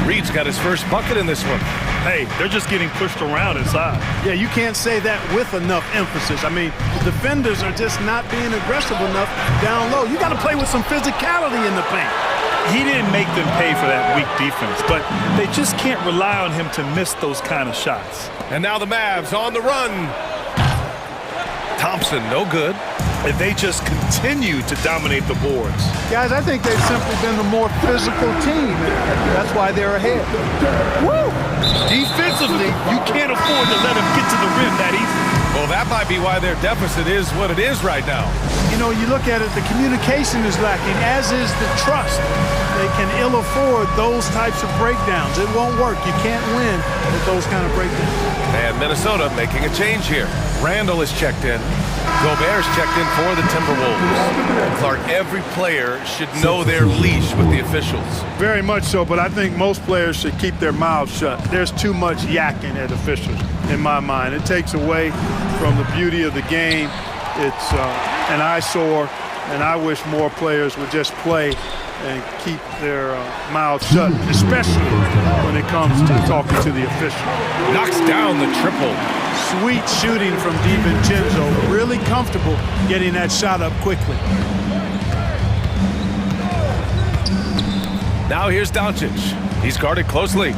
Reid's got his first bucket in this one. Hey, they're just getting pushed around inside. Yeah, you can't say that with enough emphasis. I mean, the defenders are just not being aggressive enough down low. You got to play with some physicality in the paint. He didn't make them pay for that weak defense, but they just can't rely on him to miss those kind of shots. And now the Mavs on the run. Thompson, no good. And they just continue to dominate the boards. Guys, I think they've simply been the more physical team. That's why they're ahead. Woo! Defensively, you can't afford to let them get to the rim that easy. Well, that might be why their deficit is what it is right now. You know, you look at it, the communication is lacking, as is the trust. They can still afford those types of breakdowns. It won't work. You can't win with those kind of breakdowns. And Minnesota making a change here. Randall is checked in. Gobert's checked in for the Timberwolves. Clark, every player should know their leash with the officials. Very much so, but I think most players should keep their mouths shut. There's too much yakking at officials, in my mind. It takes away from the beauty of the game. It's an eyesore, and I wish more players would just play and keep their mouths shut, especially when it comes to talking to the official. Knocks down the triple. Sweet shooting from DiVincenzo. Really comfortable getting that shot up quickly. Now here's Doncic. He's guarded closely.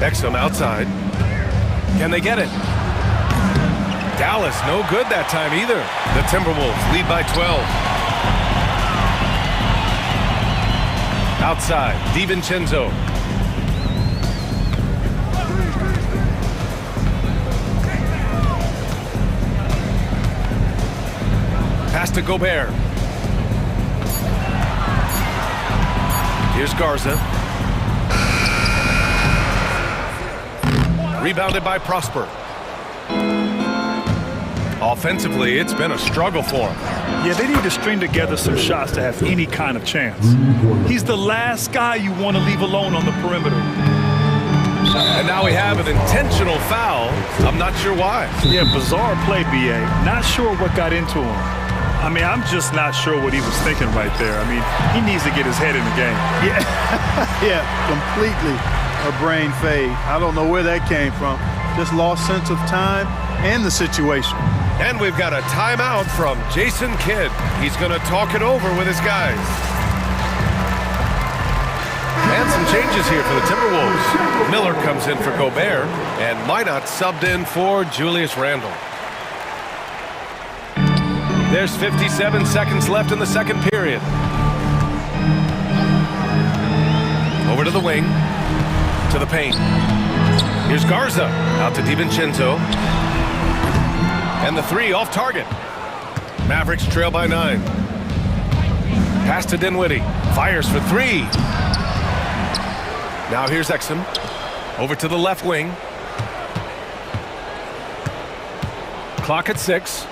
Exum outside. Can they get it? Dallas, no good that time either. The Timberwolves lead by 12. Outside, DiVincenzo. Pass to Gobert. Here's Garza. Rebounded by Prosper. Offensively, it's been a struggle for him. Yeah, they need to string together some shots to have any kind of chance. He's the last guy you want to leave alone on the perimeter. And now we have an intentional foul. I'm not sure why. Yeah, bizarre play, BA. Not sure what got into him. I mean, I'm just not sure what he was thinking right there. I mean, he needs to get his head in the game. Yeah, yeah, completely a brain fade. I don't know where that came from. Just lost sense of time and the situation. And we've got a timeout from Jason Kidd. He's going to talk it over with his guys. And some changes here for the Timberwolves. Miller comes in for Gobert, and Minot subbed in for Julius Randle. There's 57 seconds left in the second period. Over to the wing, to the paint. Here's Garza, out to DiVincenzo. And the three off target. Mavericks trail by 9. Pass to Dinwiddie, fires for 3. Now here's Exum, over to the left wing. Clock at 6.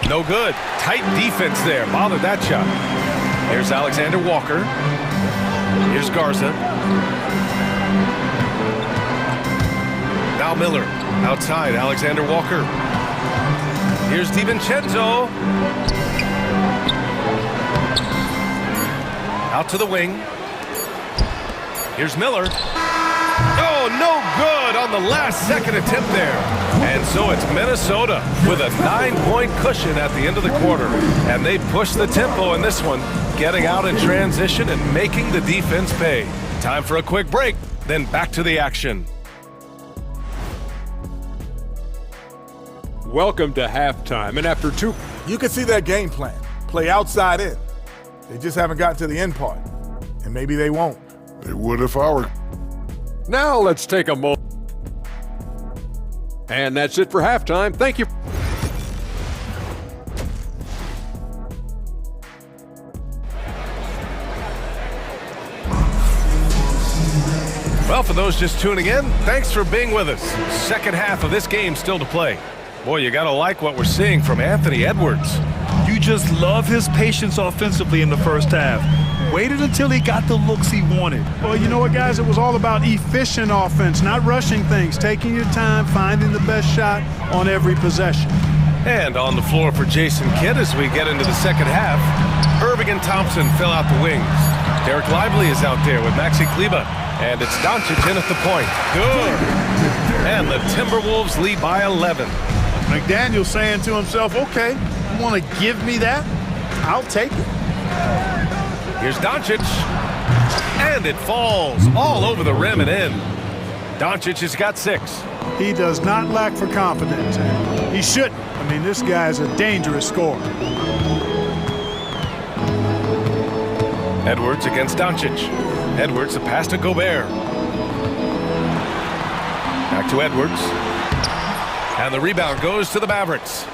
No good. Tight defense there. Bothered that shot. Here's Alexander Walker. Here's Garza. Now Miller. Outside, Alexander Walker. Here's DiVincenzo. Out to the wing. Here's Miller. Oh, no good on the last second attempt there. And so it's Minnesota with a 9-point cushion at the end of the quarter. And they push the tempo in this one, getting out in transition and making the defense pay. Time for a quick break, then back to the action. Welcome to halftime, and after 2... You can see their game plan. Play outside in. They just haven't gotten to the end part. And maybe they won't. They would if I were. Now let's take a moment. And that's it for halftime. Thank you. Well, for those just tuning in, thanks for being with us. Second half of this game still to play. Boy, you gotta like what we're seeing from Anthony Edwards. You just love his patience offensively in the first half. Waited until he got the looks he wanted. Well, you know what, guys? It was all about efficient offense, not rushing things, taking your time, finding the best shot on every possession. And on the floor for Jason Kidd as we get into the second half, Irving and Thompson fill out the wings. Derek Lively is out there with Maxi Kleber. And it's Doncic in at the point. Good. And the Timberwolves lead by 11. McDaniel's saying to himself, okay, you want to give me that? I'll take it. Here's Doncic. And it falls all over the rim and in. Doncic has got 6. He does not lack for confidence. He shouldn't. I mean, this guy's a dangerous scorer. Edwards against Doncic. Edwards, a pass to Gobert. Back to Edwards. And the rebound goes to the Mavericks.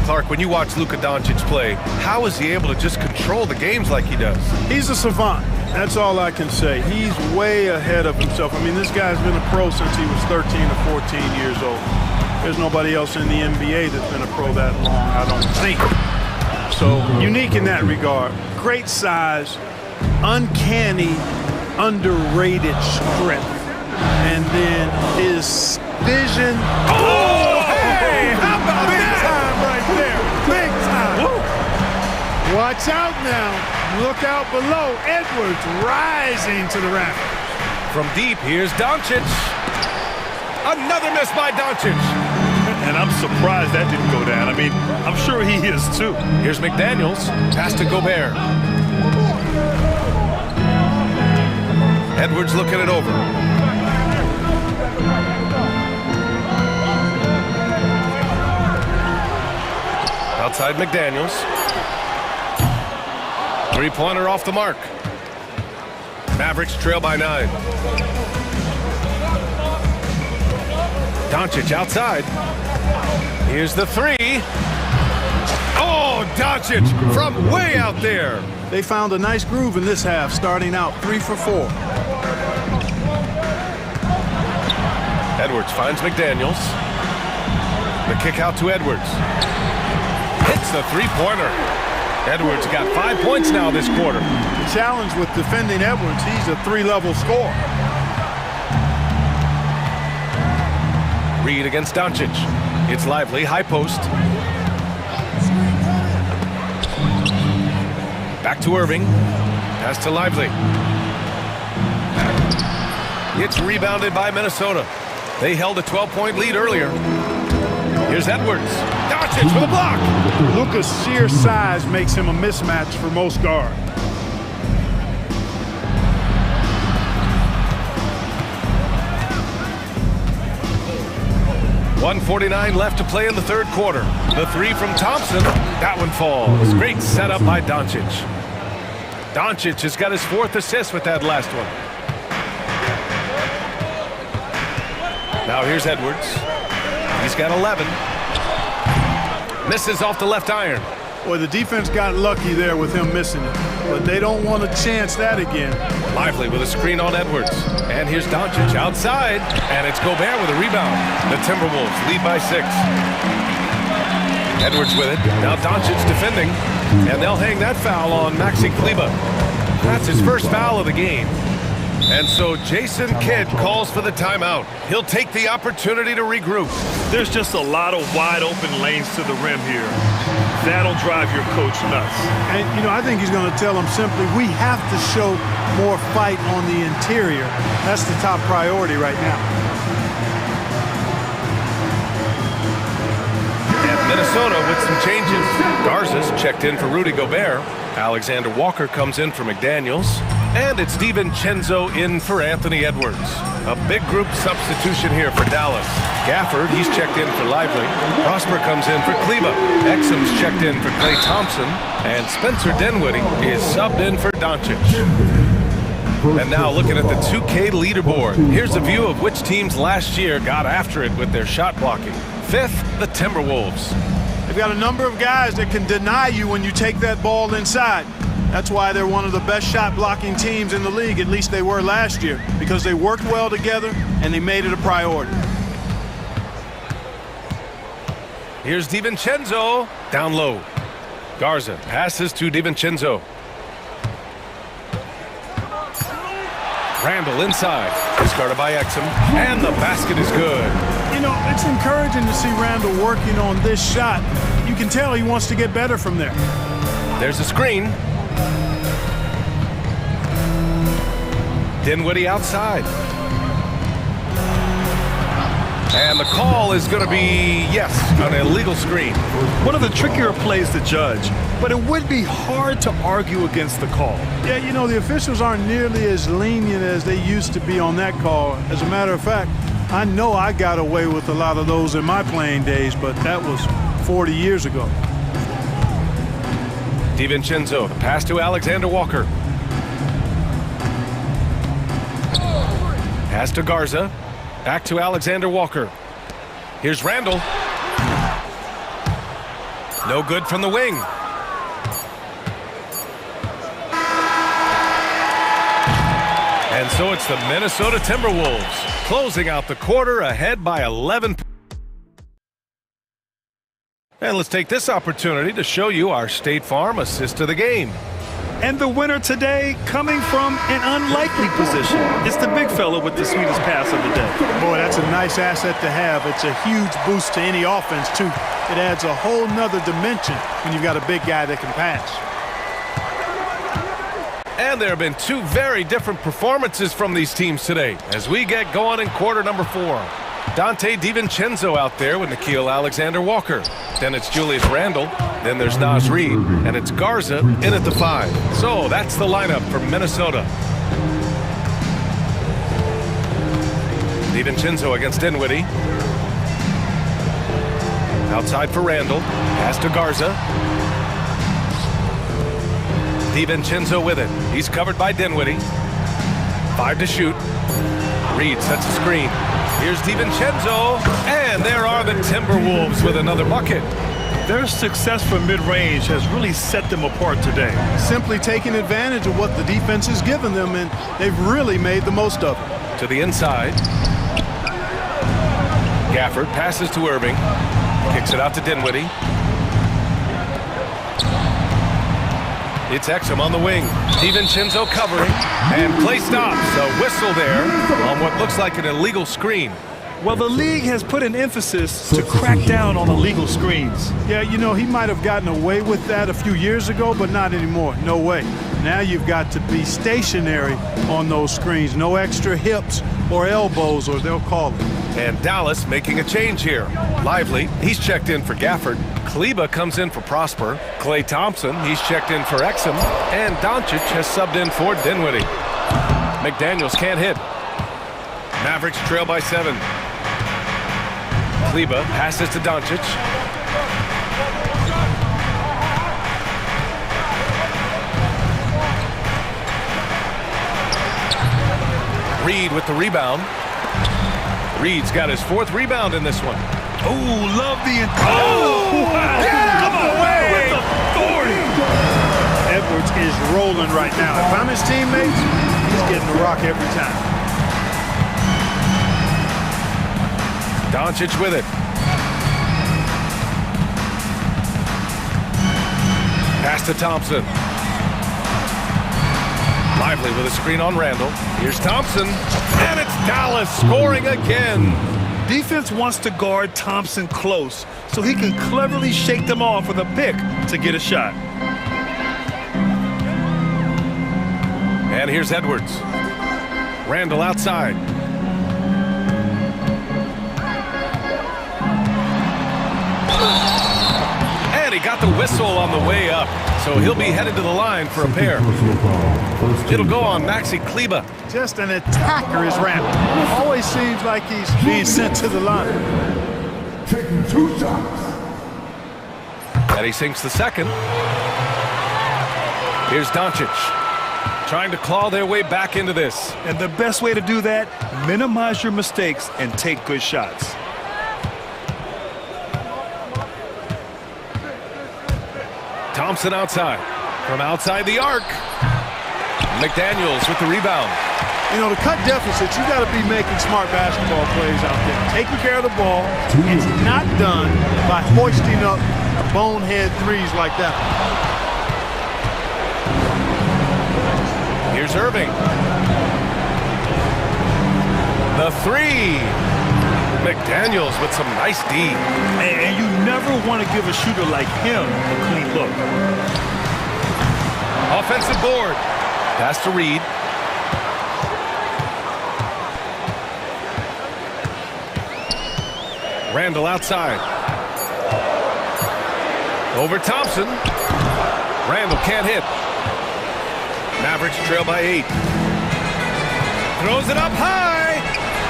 Clark, when you watch Luka Doncic play, how is he able to just control the games like he does? He's a savant. That's all I can say. He's way ahead of himself. I mean, this guy's been a pro since he was 13 or 14 years old. There's nobody else in the NBA that's been a pro that long, I don't think. So, unique in that regard. Great size, uncanny, underrated strength. And then his vision. Oh, hey! How about big time right there? Big time. Woo. Watch out now. Look out below. Edwards rising to the rafters. From deep, here's Doncic. Another miss by Doncic. And I'm surprised that didn't go down. I mean, I'm sure he is too. Here's McDaniels. Pass to Gobert. Edwards looking it over. Outside McDaniels. Three-pointer off the mark. Mavericks trail by 9. Doncic outside. Here's the three. Oh, Doncic from way out there. They found a nice groove in this half, starting out 3 for 4. Edwards finds McDaniels. The kick out to Edwards. Hits the three-pointer. Edwards got 5 points now this quarter. The challenge with defending Edwards, he's a 3-level scorer. Reed against Doncic. It's Lively, high post. Back to Irving. Pass to Lively. It's rebounded by Minnesota. They held a 12-point lead earlier. Here's Edwards. Doncic for the block. Luka's sheer size makes him a mismatch for most guards. .149 left to play in the third quarter. The three from Thompson. That one falls. Great setup by Doncic. Doncic has got his 4th assist with that last one. Now here's Edwards. He's got 11. Misses off the left iron. Boy, the defense got lucky there with him missing it, but they don't want to chance that again. Lively with a screen on Edwards. And here's Doncic outside, and it's Gobert with a rebound. The Timberwolves lead by 6. Edwards with it. Now Doncic defending, and they'll hang that foul on Maxi Kleber. That's his first foul of the game. And so Jason Kidd calls for the timeout. He'll take the opportunity to regroup. There's just a lot of wide open lanes to the rim here. That'll drive your coach nuts. And, you know, I think he's going to tell them simply, we have to show more fight on the interior. That's the top priority right now. And Minnesota with some changes. Garza's checked in for Rudy Gobert. Alexander Walker comes in for McDaniels. And it's DiVincenzo in for Anthony Edwards. A big group substitution here for Dallas. Gafford, he's checked in for Lively. Prosper comes in for Kleber. Exum's checked in for Klay Thompson. And Spencer Dinwiddie is subbed in for Doncic. And now looking at the 2K leaderboard. Here's a view of which teams last year got after it with their shot blocking. 5th, the Timberwolves. They've got a number of guys that can deny you when you take that ball inside. That's why they're one of the best shot blocking teams in the league, at least they were last year, because they worked well together and they made it a priority. Here's DiVincenzo down low. Garza passes to DiVincenzo. Randall inside. Discarded by Exum. And the basket is good. You know, it's encouraging to see Randall working on this shot. You can tell he wants to get better from there. There's a screen. Dinwiddie outside. And the call is going to be, yes, an illegal screen. One of the trickier plays to judge, but it would be hard to argue against the call. Yeah, you know, the officials aren't nearly as lenient as they used to be on that call. As a matter of fact, I know I got away with a lot of those in my playing days, but that was 40 years ago. DiVincenzo, the pass to Alexander Walker. Pass to Garza. Back to Alexander Walker. Here's Randall. No good from the wing. And so it's the Minnesota Timberwolves closing out the quarter ahead by 11. And let's take this opportunity to show you our State Farm assist of the game. And the winner today coming from an unlikely position. It's the big fella with the sweetest pass of the day. Boy, that's a nice asset to have. It's a huge boost to any offense, too. It adds a whole nother dimension when you've got a big guy that can pass. And there have been two very different performances from these teams today as we get going in quarter number 4. Dante DiVincenzo out there with Nickeil Alexander-Walker. Then it's Julius Randle. Then there's Naz Reid. And it's Garza in at the 5. So that's the lineup for Minnesota. DiVincenzo against Dinwiddie. Outside for Randle. Pass to Garza. DiVincenzo with it. He's covered by Dinwiddie. 5 to shoot. Reid sets a screen. Here's DiVincenzo. And there are the Timberwolves with another bucket. Their success from mid-range has really set them apart today. Simply taking advantage of what the defense has given them, and they've really made the most of it. To the inside. Gafford passes to Irving. Kicks it out to Dinwiddie. It's Exum on the wing. DiVincenzo covering. And play stops. A whistle there on what looks like an illegal screen. Well, the league has put an emphasis to crack down on illegal screens. Yeah, you know, he might have gotten away with that a few years ago, but not anymore. No way. Now you've got to be stationary on those screens. No extra hips or elbows, or they'll call it. And Dallas making a change here. Lively, he's checked in for Gafford. Kleba comes in for Prosper. Klay Thompson, he's checked in for Exum. And Doncic has subbed in for Dinwiddie. McDaniels can't hit. Mavericks trail by 7. Kleba passes to Doncic. Reid with the rebound. Reid's got his 4th rebound in this one. Oh, love the... Get out of the way! With authority! Edwards is rolling right now. If I'm his teammates, he's getting the rock every time. Doncic with it. Pass to Thompson. Lively with a screen on Randle. Here's Thompson. And it's Dallas scoring again. Defense wants to guard Thompson close so he can cleverly shake them off with a pick to get a shot. And here's Edwards. Randle outside. And he got the whistle on the way up, so he'll be headed to the line for a pair. It'll go on Maxi Kleba. Just an attacker is Randle. Always seems like he's being sent to the line. Taking 2 shots. And he sinks the second. Here's Doncic. Trying to claw their way back into this. And the best way to do that, minimize your mistakes and take good shots. Thompson outside. From outside the arc. McDaniels with the rebound. You know, to cut deficits, you got to be making smart basketball plays out there. Taking care of the ball. It's not done by hoisting up bonehead threes like that. Here's Irving. The 3. McDaniels with some nice D. And you never want to give a shooter like him a clean look. Offensive board. Pass to Reid. Randle outside. Over Thompson. Randle can't hit. Mavericks trail by 8. Throws it up high.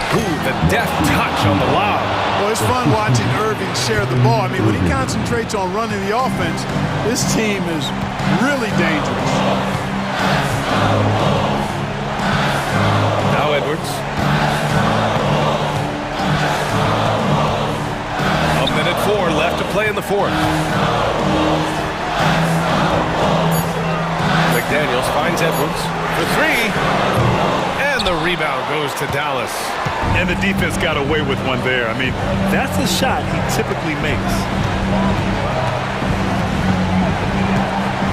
Ooh, the deft touch on the lob. Well, it's fun watching Irving share the ball. I mean, when he concentrates on running the offense, this team is really dangerous. Now Edwards. 1:40 2:54 left to play in the fourth. McDaniels finds Edwards for three. And the rebound goes to Dallas. And the defense got away with one there. I mean, that's a shot he typically makes.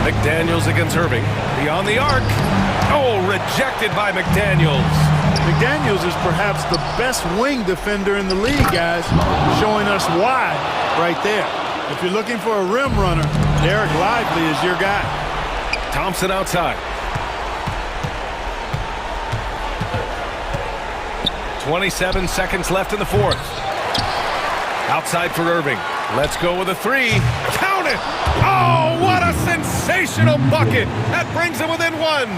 McDaniels against Irving. Beyond the arc. Oh, rejected by McDaniels. McDaniels is perhaps the best wing defender in the league, guys, showing us why right there. If you're looking for a rim runner, Derek Lively is your guy. Thompson outside. 27 seconds left in the fourth. Outside for Irving. Let's go with a three. Count it! Oh, what a sensational bucket! That brings him within one.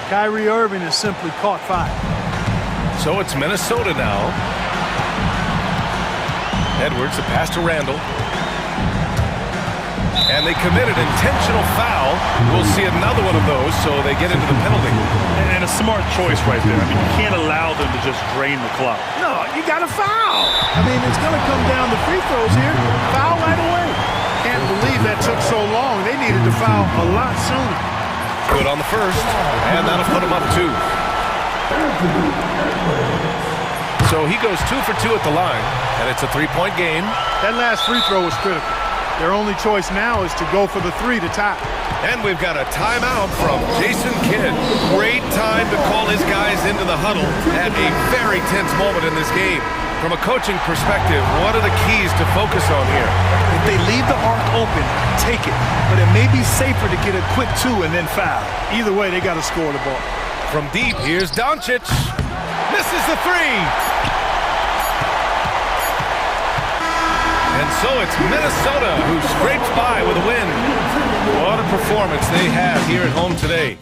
Kyrie Irving has simply caught fire. So it's Minnesota now. Edwards, a pass to Randall. And they committed intentional foul. We'll see another one of those, so they get into the penalty. And a smart choice right there. I mean, you can't allow them to just drain the clock. No, you got to foul. I mean, it's going to come down to free throws here. Foul right away. Can't believe that took so long. They needed to foul a lot sooner. Good on the first, and that'll put him up two. So he goes 2 for 2 at the line, and it's a three-point game. That last free throw was critical. Their only choice now is to go for the three to tie. And we've got a timeout from Jason Kidd. Great time to call his guys into the huddle at a very tense moment in this game. From a coaching perspective, what are the keys to focus on here? If they leave the arc open, take it. But it may be safer to get a quick two and then foul. Either way, they got to score the ball. From deep, here's Doncic. Misses the three. And so it's Minnesota who scrapes by with a win. What a performance they have here at home today.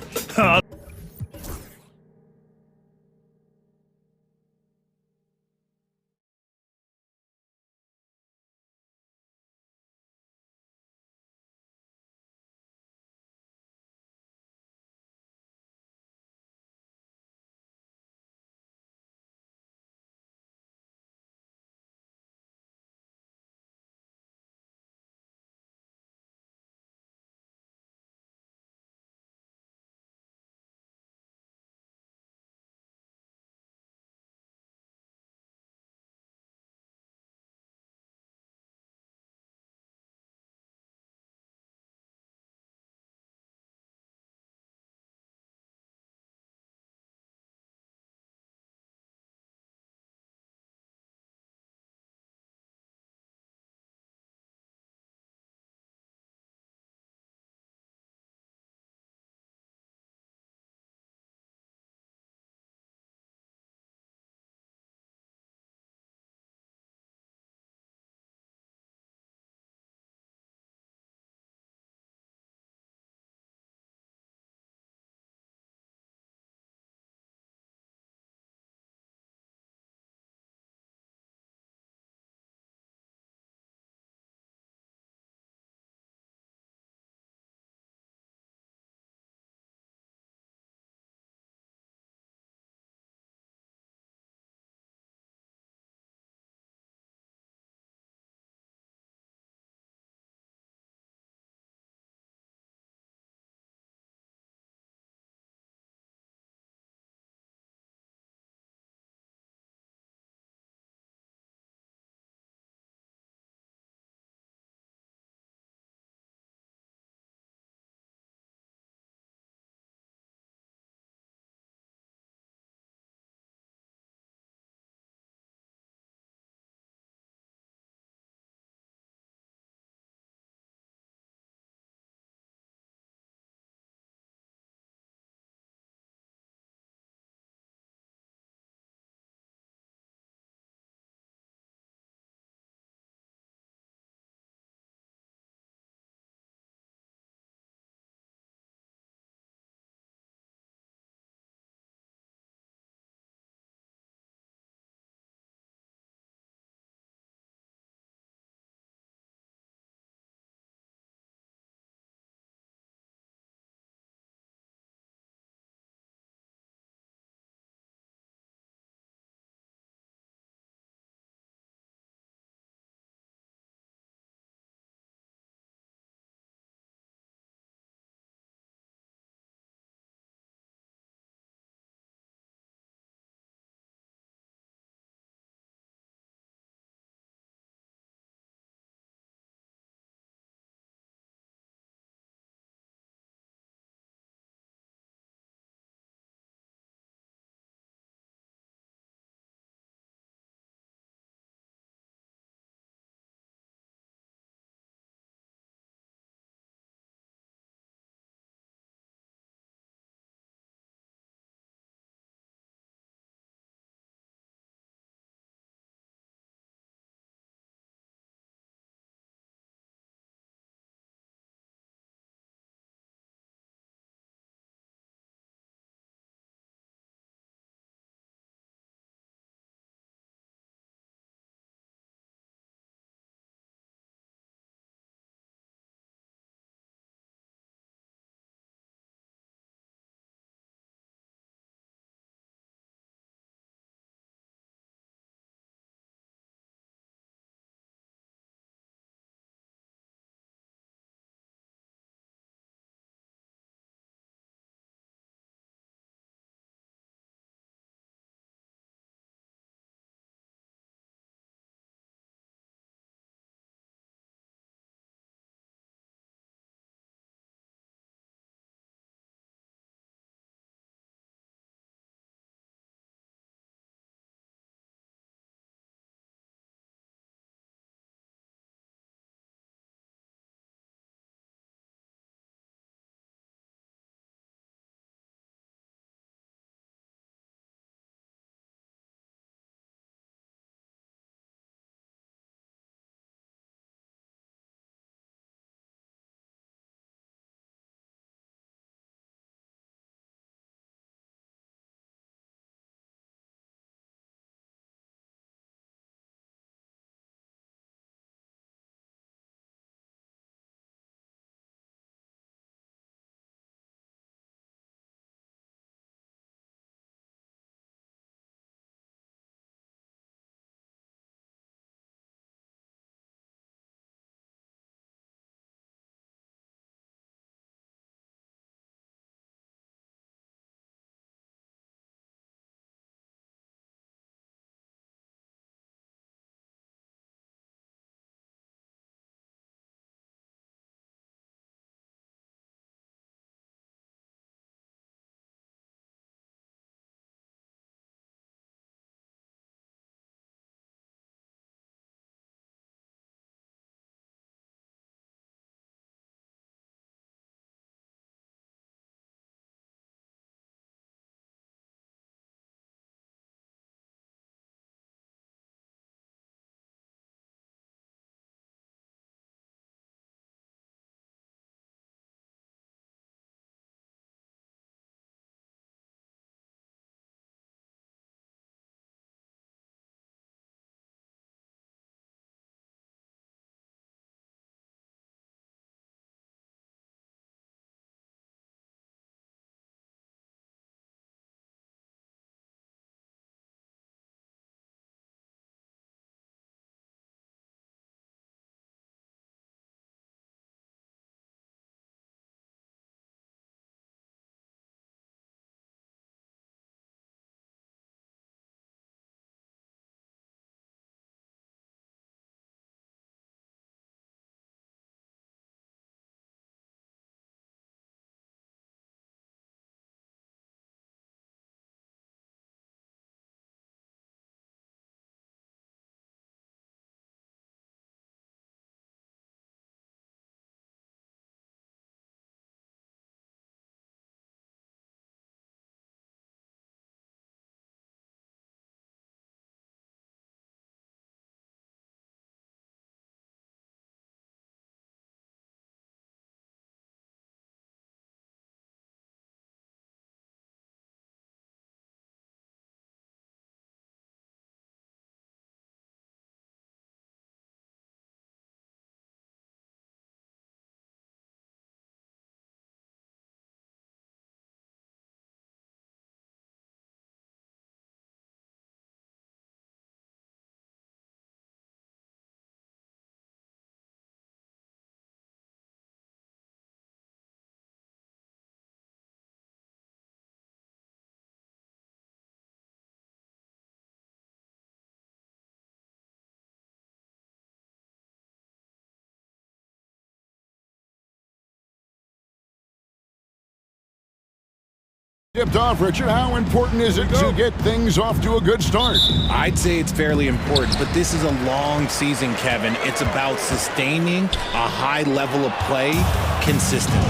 Tipped off, Richard. How important is it to get things off to a good start? I'd say it's fairly important, but this is a long season, Kevin. It's about sustaining a high level of play consistently.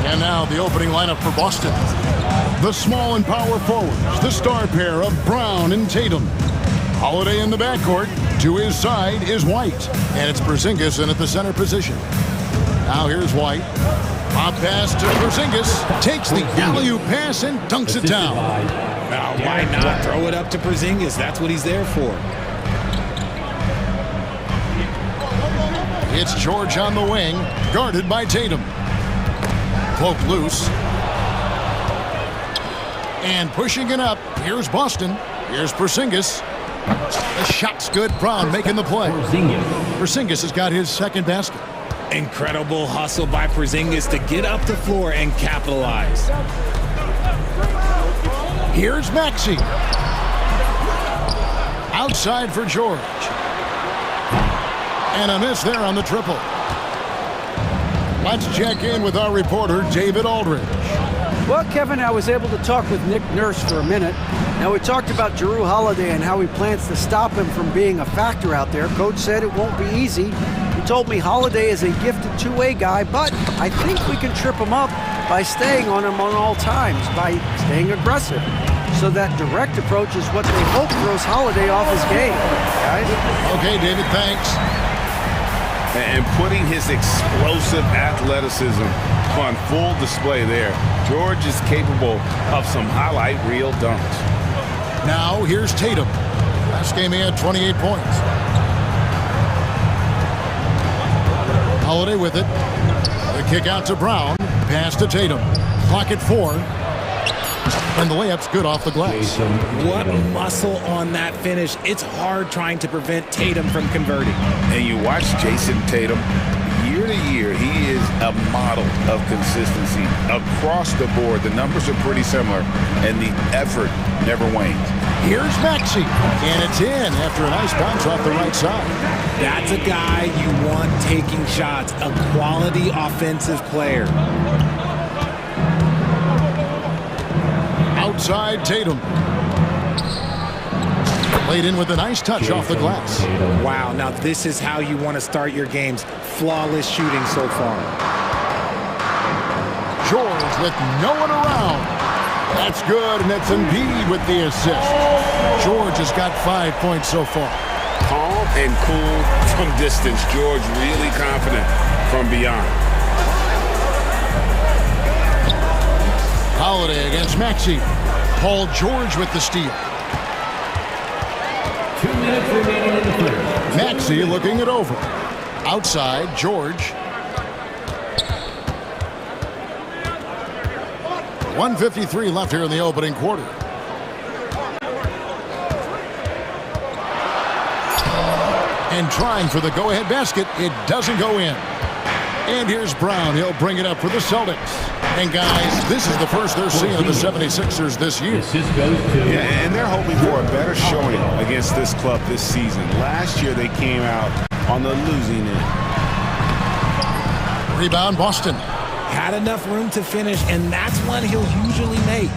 And now the opening lineup for Boston. The small and power forwards, the star pair of Brown and Tatum. Holiday in the backcourt. To his side is White. And it's Porzingis in at the center position. Now here's White. Pop pass to Porzingis. Takes the alley-oop pass and dunks it down. Now, why not throw it up to Porzingis? That's what he's there for. It's George on the wing, guarded by Tatum. Poked loose. And pushing it up, here's Boston. Here's Porzingis. The shot's good. Brown making the play. Porzingis has got his second basket. Incredible hustle by Porzingis to get up the floor and capitalize. Here's Maxey. Outside for George. And a miss there on the triple. Let's check in with our reporter, David Aldridge. Well, Kevin, I was able to talk with Nick Nurse for a minute. Now, we talked about Jrue Holiday and how he plans to stop him from being a factor out there. Coach said it won't be easy. He told me Holiday is a gifted two-way guy, but I think we can trip him up by staying on him on all times, by staying aggressive. So that direct approach is what they hope throws Holiday off his game, guys. Okay, David, thanks. And putting his explosive athleticism on full display there. George is capable of some highlight reel dunks. Now here's Tatum. Last game he had 28 points. Holiday with it. The kick out to Brown. Pass to Tatum. Clock at 4. And the layup's good off the glass. What muscle on that finish. It's hard trying to prevent Tatum from converting. And you watch Jason Tatum, year to year, he is a model of consistency. Across the board, the numbers are pretty similar, and the effort never wanes. Here's Maxey, and it's in after a nice bounce off the right side. That's a guy you want taking shots, a quality offensive player. Outside Tatum. Played in with a nice touch off the glass. Wow, now this is how you want to start your games. Flawless shooting so far. George with no one around. That's good, and it's Embiid with the assist. George has got 5 points so far. Calm and cool from distance. George really confident from beyond. Holiday against Maxey. Paul George with the steal. 2 minutes remaining in the third. Maxey looking it over. Outside, George. 1:53 left here in the opening quarter. And trying for the go-ahead basket. It doesn't go in. And here's Brown. He'll bring it up for the Celtics. And guys, this is the first they're seeing of the 76ers this year. Yeah, and they're hoping for a better showing against this club this season. Last year they came out on the losing end. Rebound, Boston. Had enough room to finish, and that's one he'll usually make.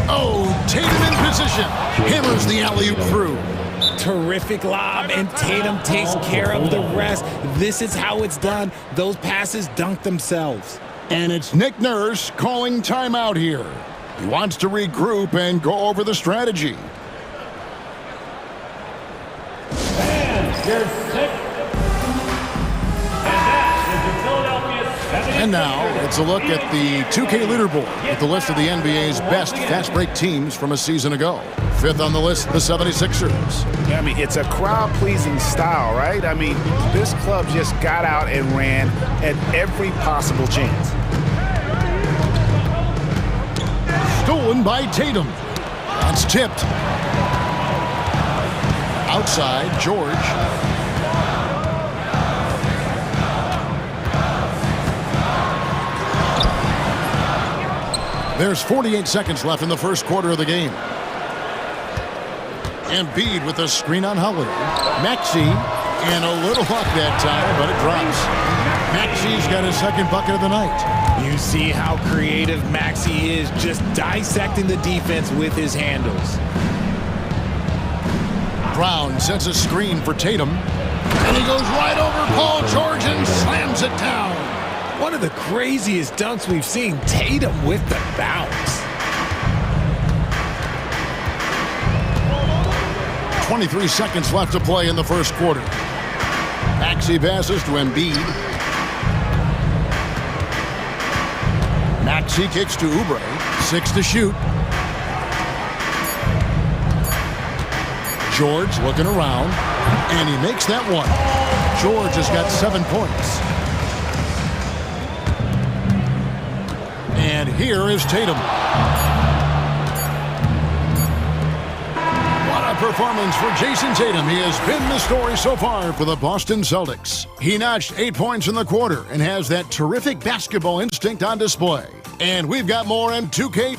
Oh, Tatum in position. Hammers the alley-oop through. Terrific lob, and Tatum takes care of the rest. This is how it's done. Those passes dunk themselves. And it's Nick Nurse calling timeout here. He wants to regroup and go over the strategy. And now it's a look at the 2K leaderboard with the list of the NBA's best fast break teams from a season ago. Fifth on the list, the 76ers. Yeah, I mean, it's a crowd-pleasing style, right? I mean, this club just got out and ran at every possible chance. Stolen by Tatum. That's tipped. Outside, George. There's 48 seconds left in the first quarter of the game. Embiid with a screen on Holiday. Maxey, and a little luck that time, but it drops. Maxey He's got his second bucket of the night. You see how creative Maxey is, just dissecting the defense with his handles. Brown sets a screen for Tatum. And he goes right over Paul George and slams it down. One of the craziest dunks we've seen. Tatum with the bounce. 23 seconds left to play in the first quarter. Maxey passes to Embiid. Maxey kicks to Oubre. 6 to shoot. George looking around, and he makes that one. George has got 7 points. And here is Tatum. What a performance for Jason Tatum. He has been the story so far for the Boston Celtics. He notched 8 points in the quarter and has that terrific basketball instinct on display. And we've got more M2K.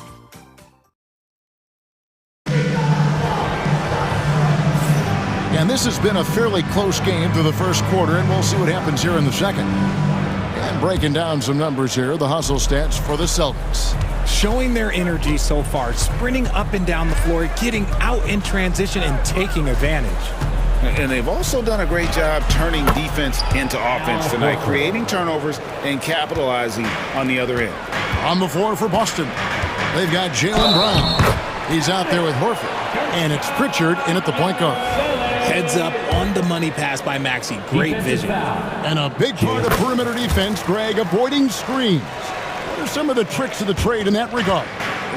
And this has been a fairly close game through the first quarter, and we'll see what happens here in the second. And breaking down some numbers here, the hustle stats for the Celtics. Showing their energy so far, sprinting up and down the floor, getting out in transition and taking advantage. And they've also done a great job turning defense into offense tonight, creating turnovers and capitalizing on the other end. On the floor for Boston, they've got Jaylen Brown. He's out there with Horford, and it's Pritchard in at the point guard. Heads up on the money pass by Maxey. Great vision. And a big part of perimeter defense, Greg, avoiding screens. What are some of the tricks of the trade in that regard?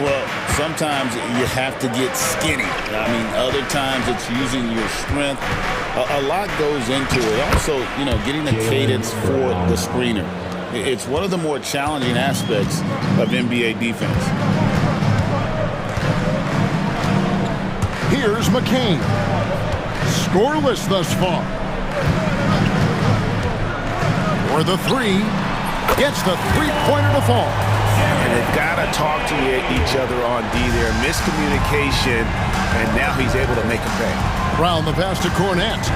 Well, sometimes you have to get skinny. I mean, other times it's using your strength. A lot goes into it. Also, getting the cadence for the screener. It's one of the more challenging aspects of NBA defense. Here's McCain. Scoreless thus far. For the three, gets the three-pointer to fall. And they've got to talk to each other on D there. Miscommunication, and now he's able to make a pay. Brown the pass to Cornette.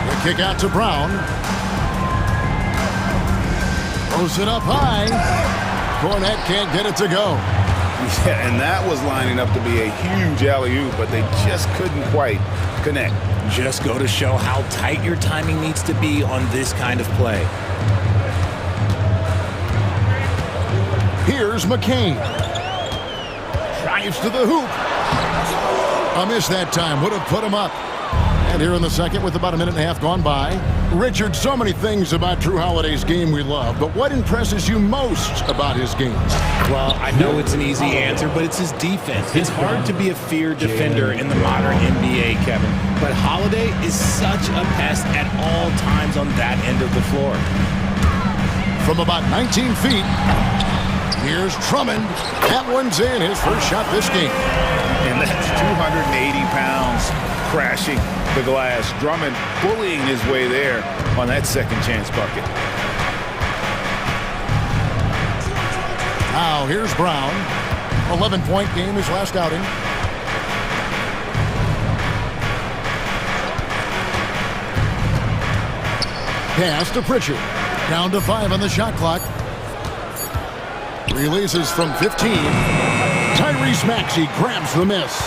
The kick out to Brown. Throws it up high. Cornette can't get it to go. Yeah, and that was lining up to be a huge alley-oop, but they just couldn't quite connect. Just go to show how tight your timing needs to be on this kind of play. Here's McCain. Drives to the hoop. A miss that time. Would have put him up. And here in the second, with about a minute and a half gone by. Richard, so many things about Drew Holiday's game we love, but what impresses you most about his games? Well, I know it's an easy answer, but it's his defense. It's hard to be a feared defender in the modern NBA, Kevin. But Holiday is such a pest at all times on that end of the floor. From about 19 feet, here's Drummond. That one's in, his first shot this game. And that's 280 pounds crashing the glass. Drummond bullying his way there on that second chance bucket. Now here's Brown. 11-point game his last outing. Pass to Pritchard. Down to 5 on the shot clock. Releases from 15. Tyrese Maxey grabs the miss.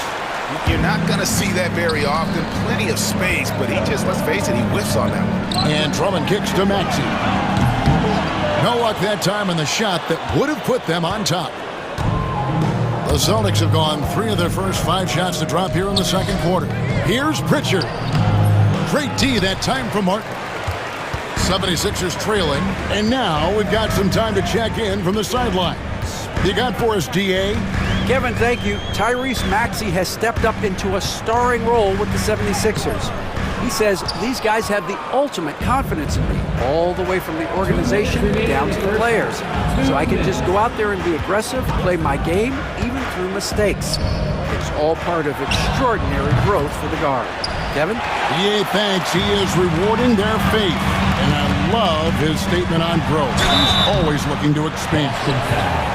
You're not going to see that very often. Plenty of space, but he just, let's face it, he whiffs on that one. And Drummond kicks to Maxey. No luck that time in the shot that would have put them on top. The Celtics have gone 3 of their first 5 shots to drop here in the second quarter. Here's Pritchard. Great D that time from Martin. 76ers trailing, and now we've got some time to check in from the sidelines. You got for us, D.A.? Kevin, thank you. Tyrese Maxey has stepped up into a starring role with the 76ers. He says these guys have the ultimate confidence in me, all the way from the organization down to the players. So I can just go out there and be aggressive, play my game, even through mistakes. It's all part of extraordinary growth for the guard. Kevin? Yeah, thanks. He is rewarding their faith. And I love his statement on growth. He's always looking to expand.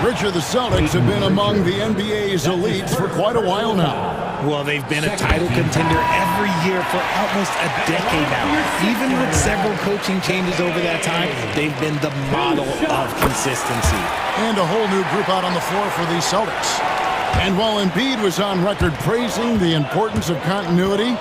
Richard, the Celtics have been among the NBA's elites for quite a while now. Well, they've been a title contender every year for almost a decade now. Even with several coaching changes over that time, they've been the model of consistency. And a whole new group out on the floor for the Celtics. And while Embiid was on record praising the importance of continuity,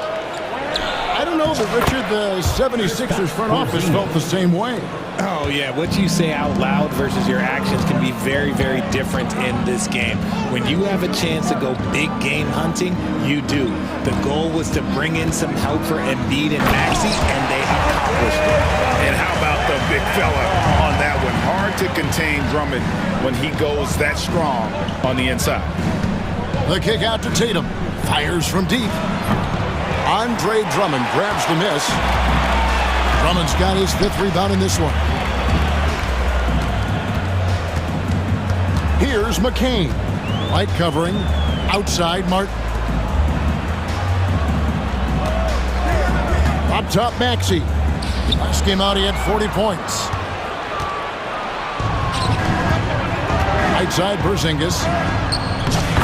I don't know that, Richard, the 76ers front office felt the same way. Oh, yeah. What you say out loud versus your actions can be very, very different in this game. When you have a chance to go big game hunting, you do. The goal was to bring in some help for Embiid and Maxey, and they accomplished it. And how about the big fella on that one? Hard to contain Drummond when he goes that strong on the inside. The kick out to Tatum. Fires from deep. Andre Drummond grabs the miss. Drummond's got his 5th rebound in this one. Here's McCain. Light covering. Outside Martin. Up top Maxey. Last game out he had 40 points. Right side Porzingis.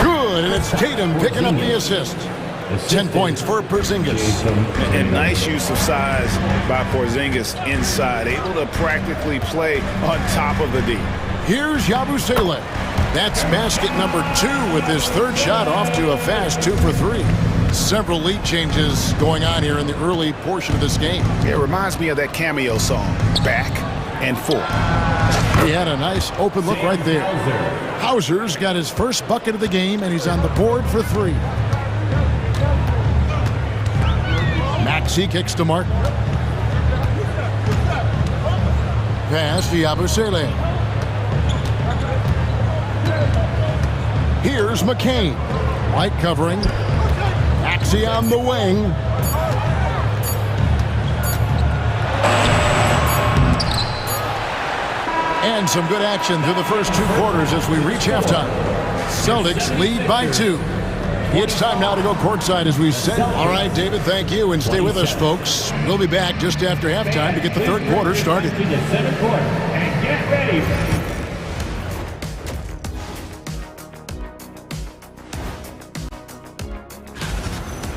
Good, and it's Tatum picking up the assist. 10 points for Porzingis. And nice use of size by Porzingis inside. Able to practically play on top of the D. Here's Yabusele. That's basket number 2 with his 3rd shot off to a fast 2 for 3. Several lead changes going on here in the early portion of this game. It reminds me of that cameo song, Back and Forth. He had a nice open look right there. Hauser's got his first bucket of the game, and he's on the board for 3. Maxey kicks to Martin. Pass to Yabusele. Here's McCain. Light covering. Maxey on the wing. And some good action through the first 2 quarters as we reach halftime. Celtics lead by 2. It's time now to go courtside, as we said. All right, David, thank you, and stay with us, folks. We'll be back just after halftime to get the 3rd quarter started. And get ready.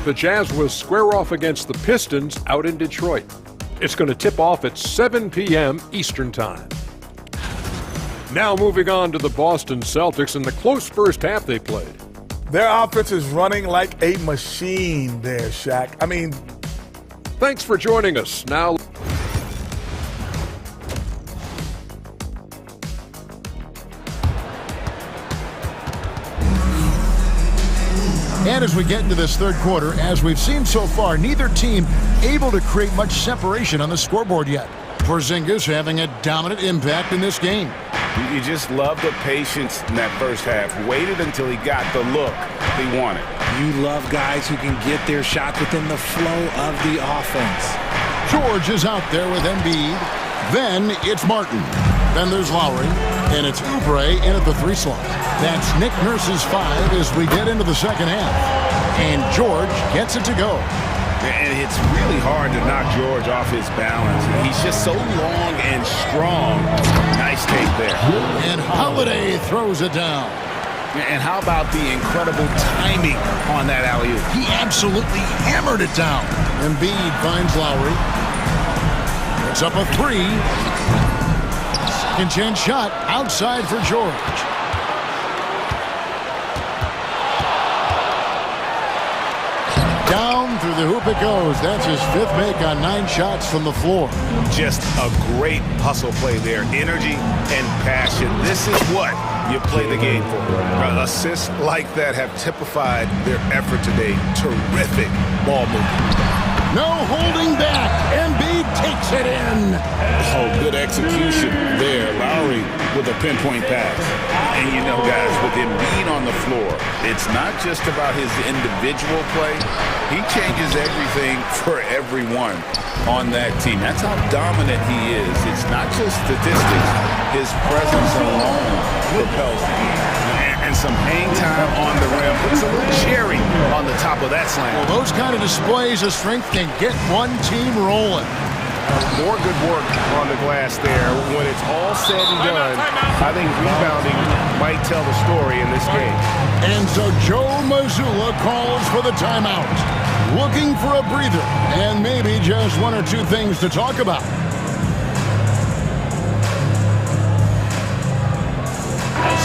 The Jazz will square off against the Pistons out in Detroit. It's going to tip off at 7 p.m. Eastern Time. Now moving on to the Boston Celtics and the close first half they played. Their offense is running like a machine there, Shaq. I mean, thanks for joining us. Now, and as we get into this 3rd quarter, as we've seen so far, neither team able to create much separation on the scoreboard yet. Porzingis having a dominant impact in this game. You just love the patience in that first half. Waited until he got the look he wanted. You love guys who can get their shots within the flow of the offense. George is out there with Embiid. Then it's Martin. Then there's Lowry. And it's Oubre in at the 3 slot. That's Nick Nurse's 5 as we get into the second half. And George gets it to go. And it's really hard to knock George off his balance. He's just so long and strong. Nice take there. And Holiday throws it down. And how about the incredible timing on that alley-oop? He absolutely hammered it down. Embiid finds Lowry. It's up a 3. Second chance shot outside for George. Down through the hoop it goes. That's his 5th make on 9 shots from the floor. Just a great hustle play there. Energy and passion. This is what you play the game for. Assists like that have typified their effort today. Terrific ball movement. No holding back. Embiid takes it in. Oh, good execution there. Lowry with a pinpoint pass. And you know, guys, with Embiid on the floor, it's not just about his individual play. He changes everything for everyone on that team. That's how dominant he is. It's not just statistics. His presence alone propels the game. And some hang time on the rim. Puts a little cherry on the top of that slam. Well, those kind of displays of strength can get one team rolling. More good work on the glass there. When it's all said and done, I think rebounding might tell the story in this game. And so Joe Mazzulla calls for the timeout. Looking for a breather and maybe just one or two things to talk about.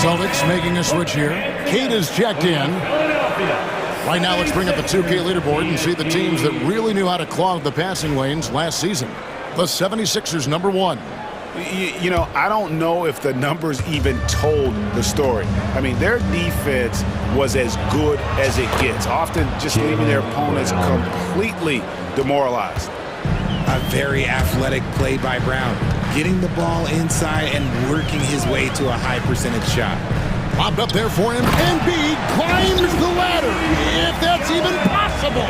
Celtics making a switch here. Kate is checked in. Right now, let's bring up the 2K leaderboard and see the teams that really knew how to clog the passing lanes last season. The 76ers, number 1. You know, I don't know if the numbers even told the story. I mean, their defense was as good as it gets, often just leaving their opponents completely demoralized. A very athletic play by Brown, getting the ball inside and working his way to a high percentage shot. Popped up there for him. Embiid climbs the ladder, if that's even possible.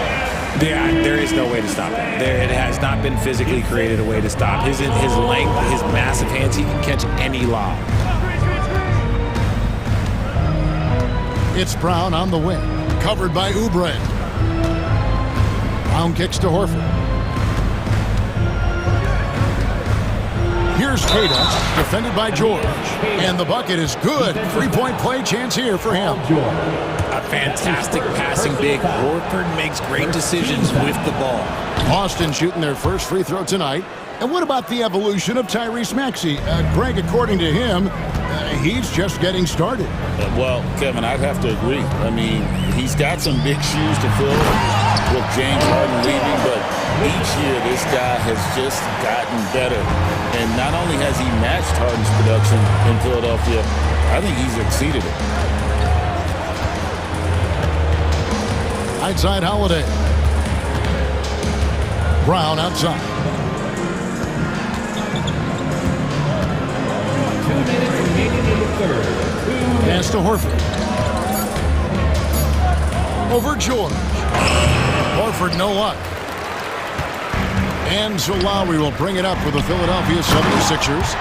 Yeah, there is no way to stop him. It has not been physically created a way to stop. His length, his massive hands, he can catch any lob. It's Brown on the wing, covered by Oubre. Brown kicks to Horford. Here's Kata, defended by George. And the bucket is good. 3-point play chance here for him. A fantastic passing big. Horford makes great decisions with the ball. Boston shooting their first free throw tonight. And what about the evolution of Tyrese Maxey? Greg, according to him, he's just getting started. Well, Kevin, I'd have to agree. I mean, he's got some big shoes to fill with James Harden leaving, but each year this guy has just gotten better. And not only has he matched Harden's production in Philadelphia, I think he's exceeded it. Outside Holiday. Brown outside. 2 minutes remaining in the third. Pass to Horford. Over George. Horford, no luck. And so Lowry will bring it up for the Philadelphia 76ers.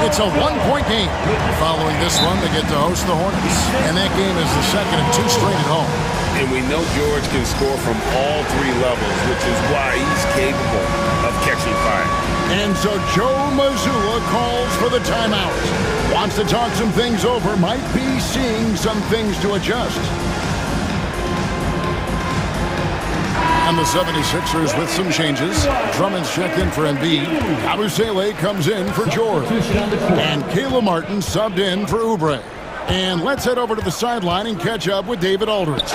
It's a one-point game. Following this one, they get to host the Hornets. And that game is the second of 2 straight at home. And we know George can score from all 3 levels, which is why he's capable of catching fire. And so Joe Mazzulla calls for the timeout. Wants to talk some things over, might be seeing some things to adjust. And the 76ers with some changes. Drummond's checked in for Embiid. Abusele comes in for George. And Caleb Martin subbed in for Oubre. And let's head over to the sideline and catch up with David Aldridge.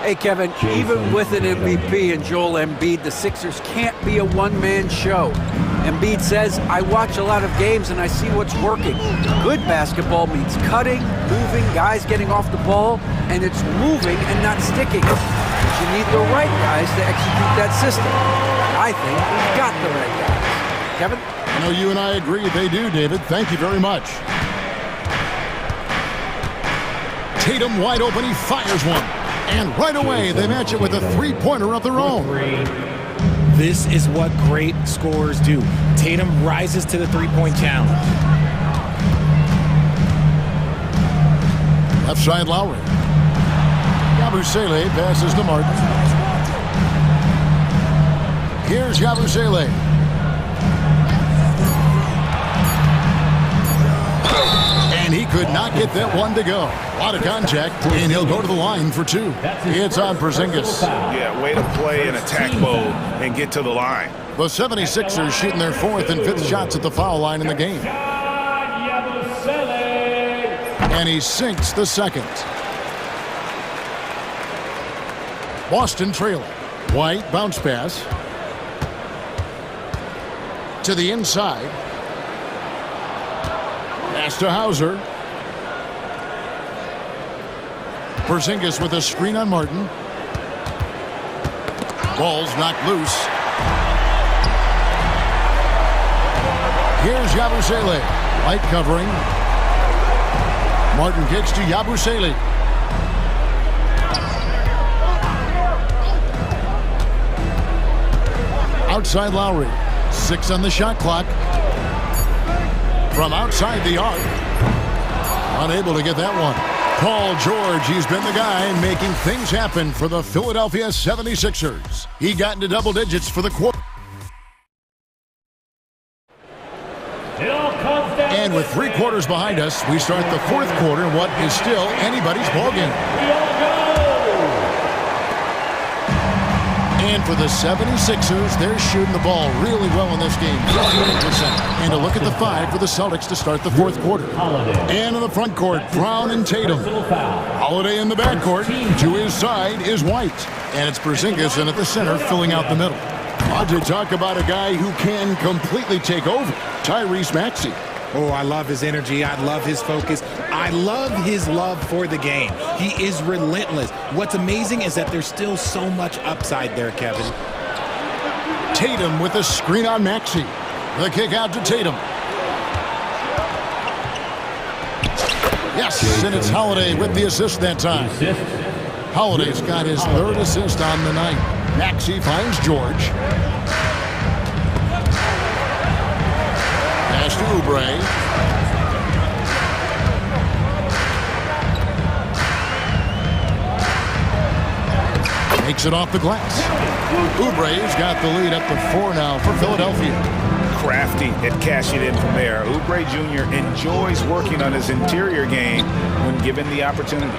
Hey, Kevin, even with an MVP and Joel Embiid, the Sixers can't be a one-man show. Embiid says, I watch a lot of games and I see what's working. Good basketball means cutting, moving, guys getting off the ball, and it's moving and not sticking. But you need the right guys to execute that system. I think we've got the right guys. Kevin? I know you and I agree they do, David. Thank you very much. Tatum wide open, he fires one. And right away, they match it with a three-pointer of their own. This is what great scorers do. Tatum rises to the three-point challenge. Left side, Lowry. Yabusele passes to Martin. Here's Yabusele. And he could not get that one to go. A lot of contact, and he'll go to the line for 2. It's on Porzingis. Yeah, way to play in attack mode and get to the line. The 76ers shooting their 4th and 5th shots at the foul line in the game. And he sinks the 2nd. Boston trailing. White bounce pass. To the inside. Pass to Hauser. Porzingis with a screen on Martin. Ball's knocked loose. Here's Yabusele. Light covering. Martin kicks to Yabusele. Outside Lowry. 6 on the shot clock. From outside the arc. Unable to get that one. Paul George, he's been the guy making things happen for the Philadelphia 76ers. He got into double digits for the quarter. And with 3 quarters behind us, we start the 4th quarter in what is still anybody's ballgame. And for the 76ers, they're shooting the ball really well in this game, 58%. And a look at the 5 for the Celtics to start the 4th quarter. And in the front court, Brown and Tatum. Holiday in the backcourt. To his side is White. And it's Porzingis in at the center, filling out the middle. Want to talk about a guy who can completely take over, Tyrese Maxey. Oh, I love his energy. I love his focus. I love his love for the game. He is relentless. What's amazing is that there's still so much upside there, Kevin. Tatum with a screen on Maxey. The kick out to Tatum. Yes, and it's Holiday with the assist that time. Holiday's got his 3rd assist on the night. Maxey finds George. Pass to Oubre. Makes it off the glass. Oubre's got the lead up to 4 now for Philadelphia. Crafty at cashing in from there. Oubre Jr. enjoys working on his interior game when given the opportunity.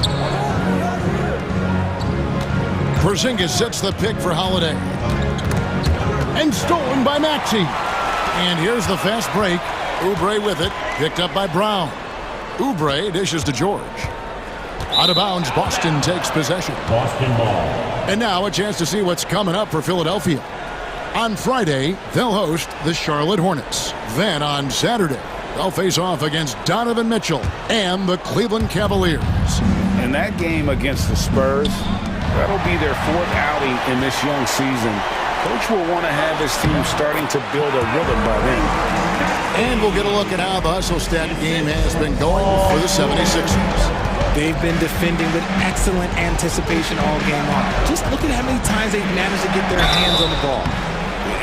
Porzingis sets the pick for Holiday. And stolen by Maxey. And here's the fast break. Oubre with it. Picked up by Brown. Oubre dishes to George. Out of bounds, Boston takes possession. Boston ball. And now a chance to see what's coming up for Philadelphia. On Friday, they'll host the Charlotte Hornets. Then on Saturday, they'll face off against Donovan Mitchell and the Cleveland Cavaliers. And that game against the Spurs, that'll be their 4th outing in this young season. Coach will want to have his team starting to build a rhythm by then. And we'll get a look at how the hustle stat game has been going for the 76ers. They've been defending with excellent anticipation all game long. Just look at how many times they've managed to get their hands on the ball.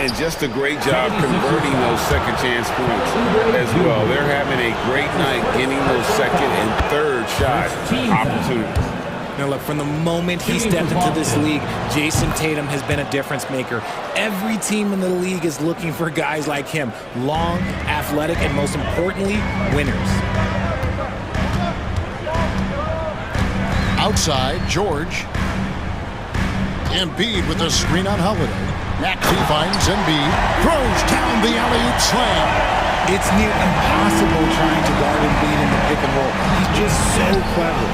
And just a great job converting those second chance points as well. They're having a great night getting those second and third shot opportunities. Now look, from the moment he stepped into this league, Jason Tatum has been a difference maker. Every team in the league is looking for guys like him. Long, athletic, and most importantly, winners. Outside, George. Embiid with a screen on Holiday. Maxey finds Embiid. Throws down the alley-oop slam. It's near impossible trying to guard Embiid in the pick and roll. He's just so clever.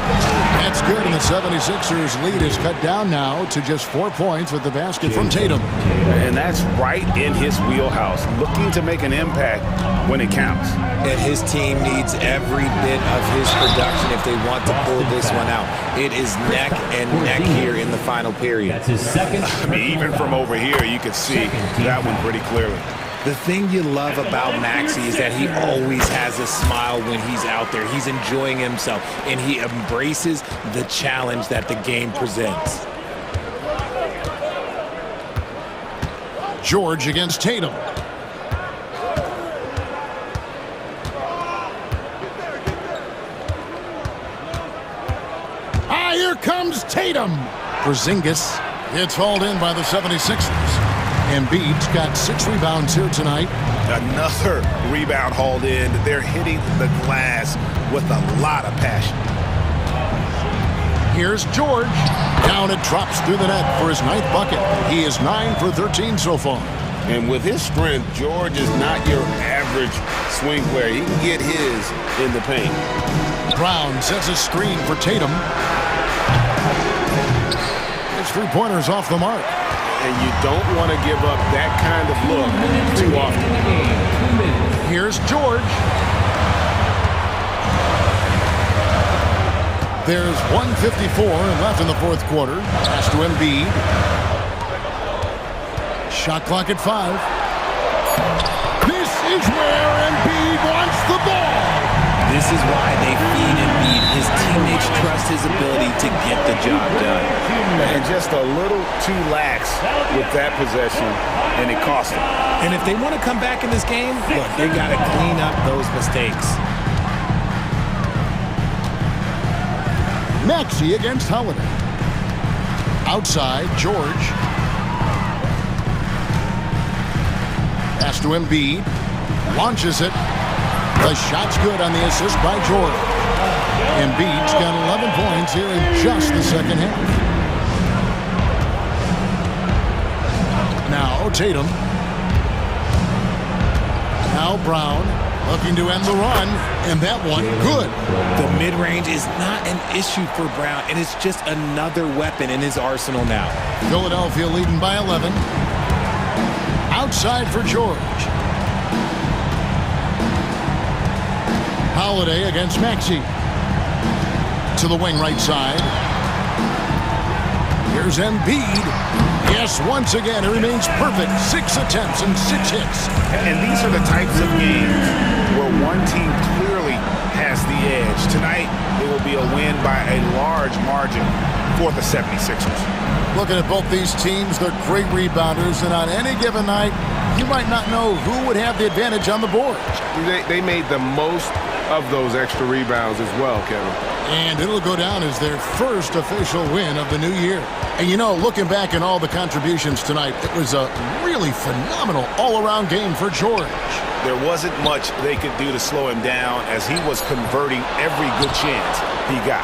That's good, and the 76ers lead is cut down now to just 4 points with the basket from Tatum. And that's right in his wheelhouse, looking to make an impact when it counts. And his team needs every bit of his production if they want to pull this one out. It is neck and neck here in the final period. That's his 2nd. I mean, even from over here, you can see that one pretty clearly. The thing you love about Maxey is that he always has a smile when he's out there. He's enjoying himself, and he embraces the challenge that the game presents. George against Tatum. Here comes Tatum. Porzingis. It's hauled in by the 76ers. Embiid's got 6 rebounds here tonight. Another rebound hauled in. They're hitting the glass with a lot of passion. Here's George. Down it drops through the net for his 9th bucket. He is 9 for 13 so far. And with his strength, George is not your average swing player. He can get his in the paint. Brown sets a screen for Tatum. His 3-pointers off the mark. And you don't want to give up that kind of look too often. Here's George. There's 1:54 left in the 4th quarter. Pass to Embiid. Shot clock at 5. This is where Embiid wants the ball. This is why they feed Embiid. His teammates trust his ability to get the job done. And just a little too lax with that possession, and it cost them. And if they want to come back in this game, look, they got to clean up those mistakes. Maxey against Holiday. Outside, George. Pass to Embiid. Launches it. The shot's good on the assist by Jordan. Embiid's got 11 points here in just the second half. Now Tatum. Now Brown looking to end the run, and that one good. The mid-range is not an issue for Brown, and it's just another weapon in his arsenal now. Philadelphia leading by 11. Outside for George. Holiday against Maxey. To the wing right side. Here's Embiid. Yes, once again, it remains perfect. 6 attempts and 6 hits. And these are the types of games where one team clearly has the edge. Tonight, it will be a win by a large margin for the 76ers. Looking at both these teams, they're great rebounders, and on any given night, you might not know who would have the advantage on the board. They made the most of those extra rebounds as well, Kevin. And it'll go down as their first official win of the new year. And you know, looking back at all the contributions tonight, it was a really phenomenal all-around game for George. There wasn't much they could do to slow him down as he was converting every good chance he got.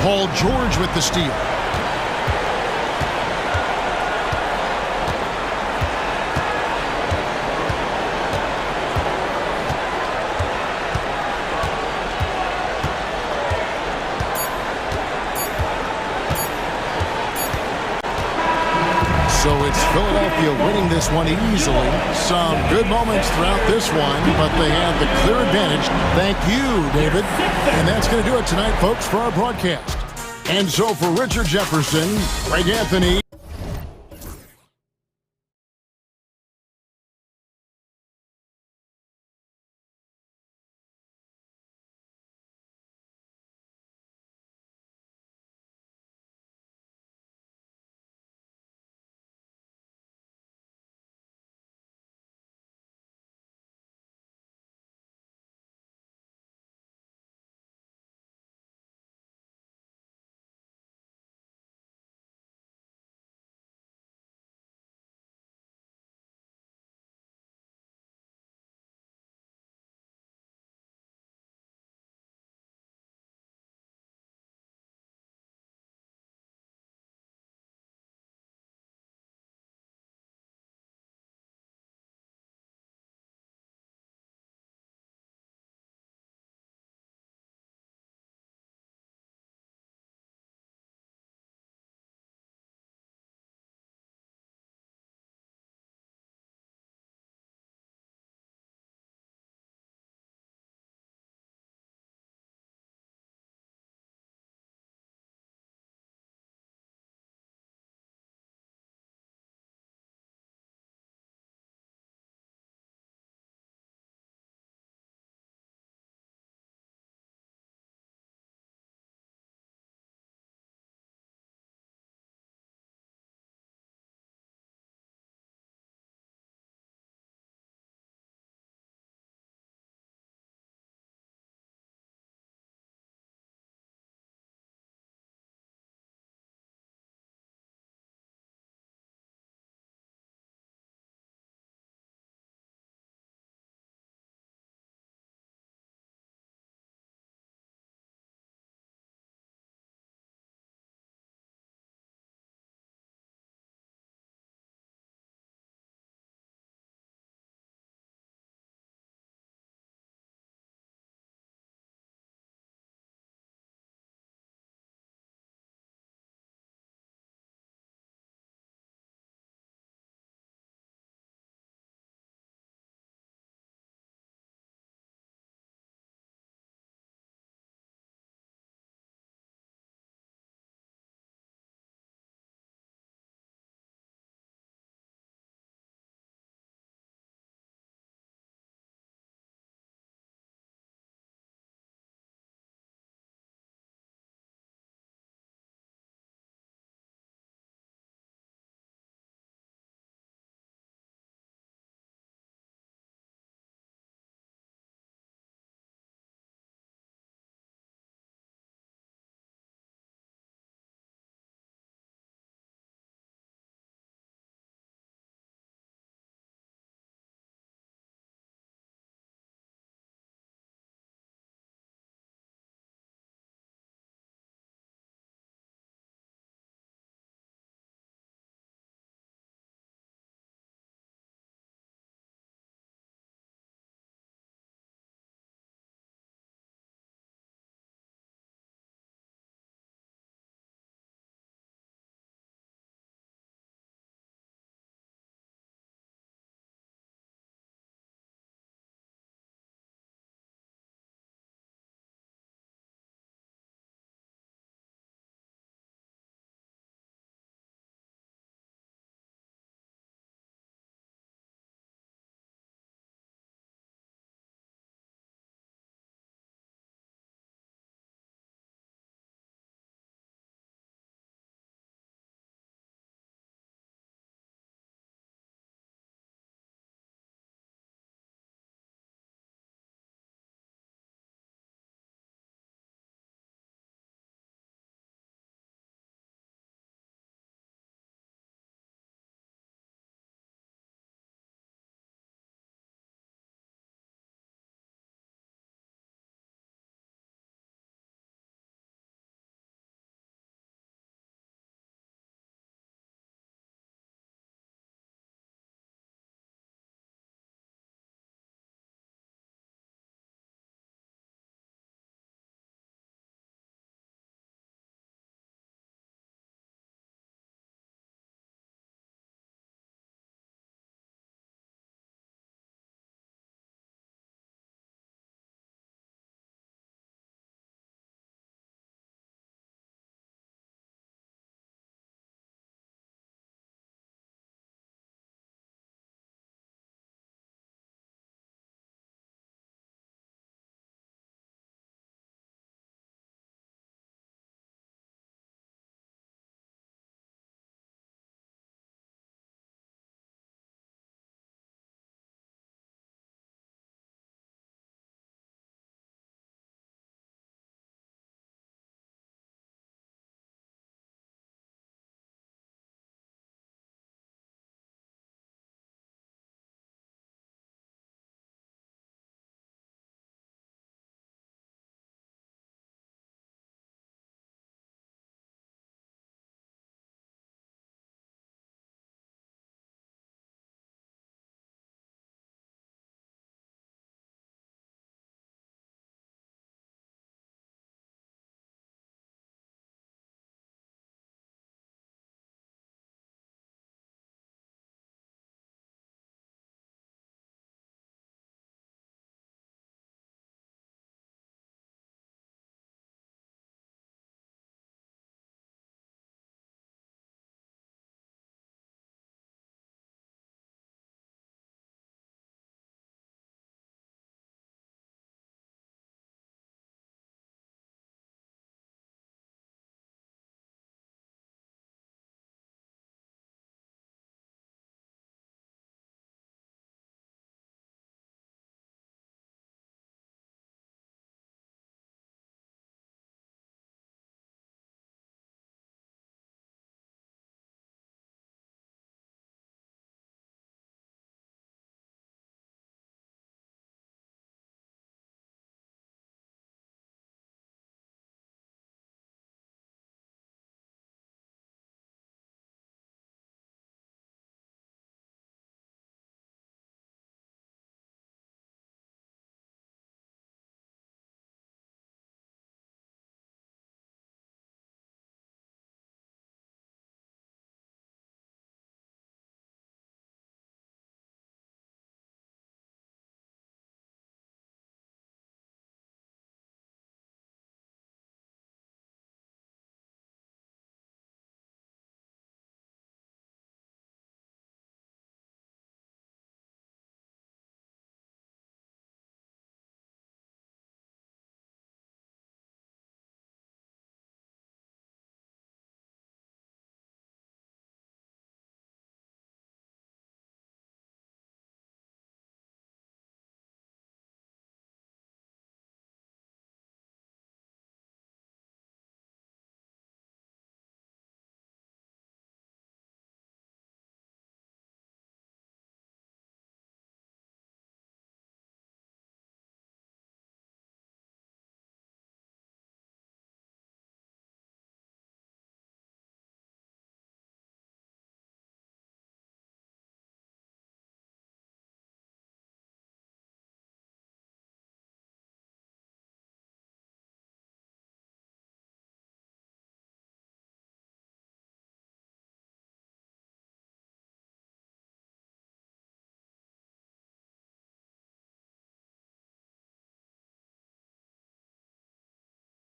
Paul George with the steal. So it's Philadelphia winning this one easily. Some good moments throughout this one, but they had the clear advantage. Thank you, David. And that's going to do it tonight, folks, for our broadcast. And so for Richard Jefferson, Greg Anthony,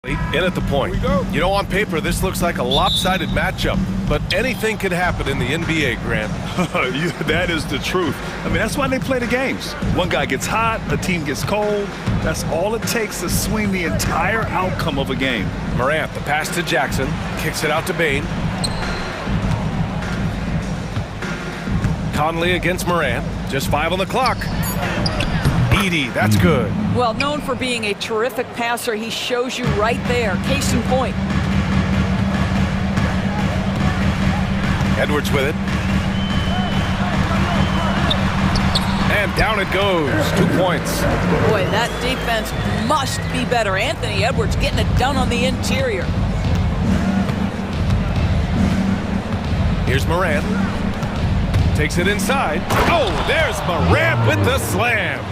In at the point. You know, on paper, this looks like a lopsided matchup, but anything could happen in the NBA, Grant. That is the truth. I mean, that's why they play the games. One guy gets hot, a team gets cold. That's all it takes to swing the entire outcome of a game. Morant, the pass to Jackson, kicks it out to Bain. Conley against Morant, just 5 on the clock. Edey, that's good. Well, known for being a terrific passer, he shows you right there. Case in point. Edwards with it. And down it goes. 2 points. Boy, that defense must be better. Anthony Edwards getting it done on the interior. Here's Morant. Takes it inside. Oh, there's Morant with the slam.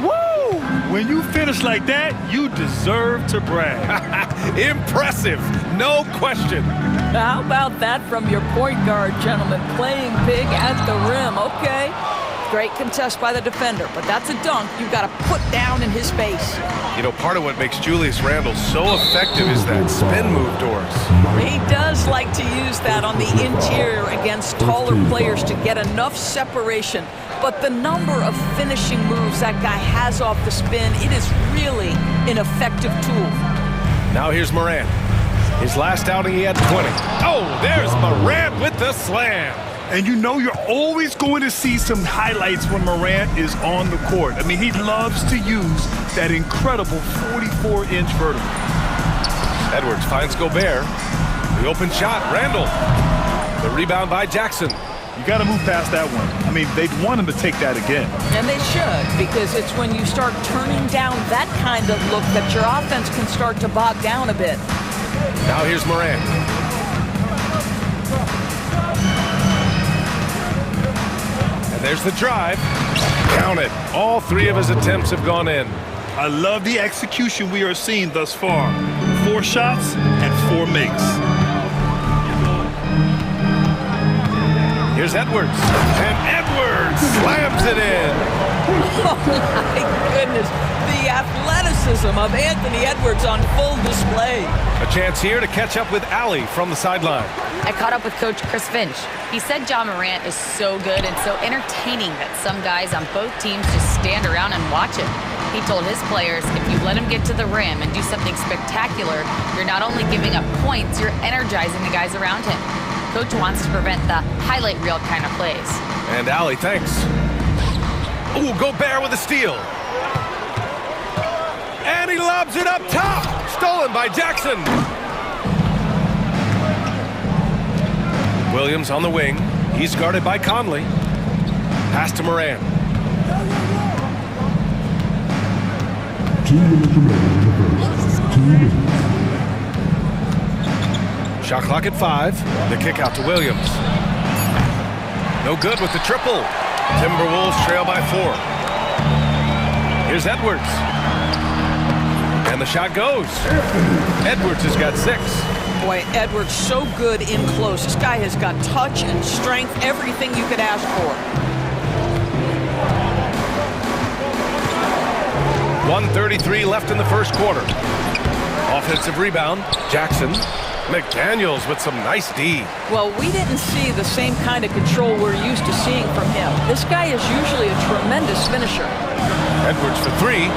Woo! When you finish like that, you deserve to brag. Impressive, no question. How about that from your point guard, gentlemen? Playing big at the rim. Okay. Great contest by the defender, but that's a dunk you've got to put down in his face. You know, part of what makes Julius Randle so effective is that spin move, Doris. He does like to use that on the interior against taller players to get enough separation. But the number of finishing moves that guy has off the spin, it is really an effective tool. Now here's Morant. His last outing, he had 20. Oh, there's Morant with the slam. And you know you're always going to see some highlights when Morant is on the court. I mean, he loves to use that incredible 44-inch vertical. Edwards finds Gobert. The open shot, Randle. The rebound by Jackson. You got to move past that one. I mean, they'd want him to take that again. And they should, because it's when you start turning down that kind of look that your offense can start to bog down a bit. Now here's Morant. And there's the drive. Count it. All 3 of his attempts have gone in. I love the execution we are seeing thus far. 4 shots and 4 makes. Here's Edwards. And Edwards slams it in. Oh, my goodness. The athleticism of Anthony Edwards on full display. A chance here to catch up with Allie from the sideline. I caught up with Coach Chris Finch. He said John Morant is so good and so entertaining that some guys on both teams just stand around and watch him. He told his players, if you let him get to the rim and do something spectacular, you're not only giving up points, you're energizing the guys around him. Coach wants to prevent the highlight reel kind of plays. And Allie, thanks. Ooh, Gobert with a steal. And he lobs it up top. Stolen by Jackson. Williams on the wing. He's guarded by Conley. Pass to Morant. 2 minutes remaining in the first. 2 minutes. Shot clock at 5. The kick out to Williams. No good with the triple. Timberwolves trail by 4. Here's Edwards. And the shot goes. Edwards has got 6. Boy, Edwards so good in close. This guy has got touch and strength, everything you could ask for. 1:33 left in the first quarter. Offensive rebound, Jackson. McDaniels with some nice D. Well, we didn't see the same kind of control we're used to seeing from him. This guy is usually a tremendous finisher. Edwards for 3.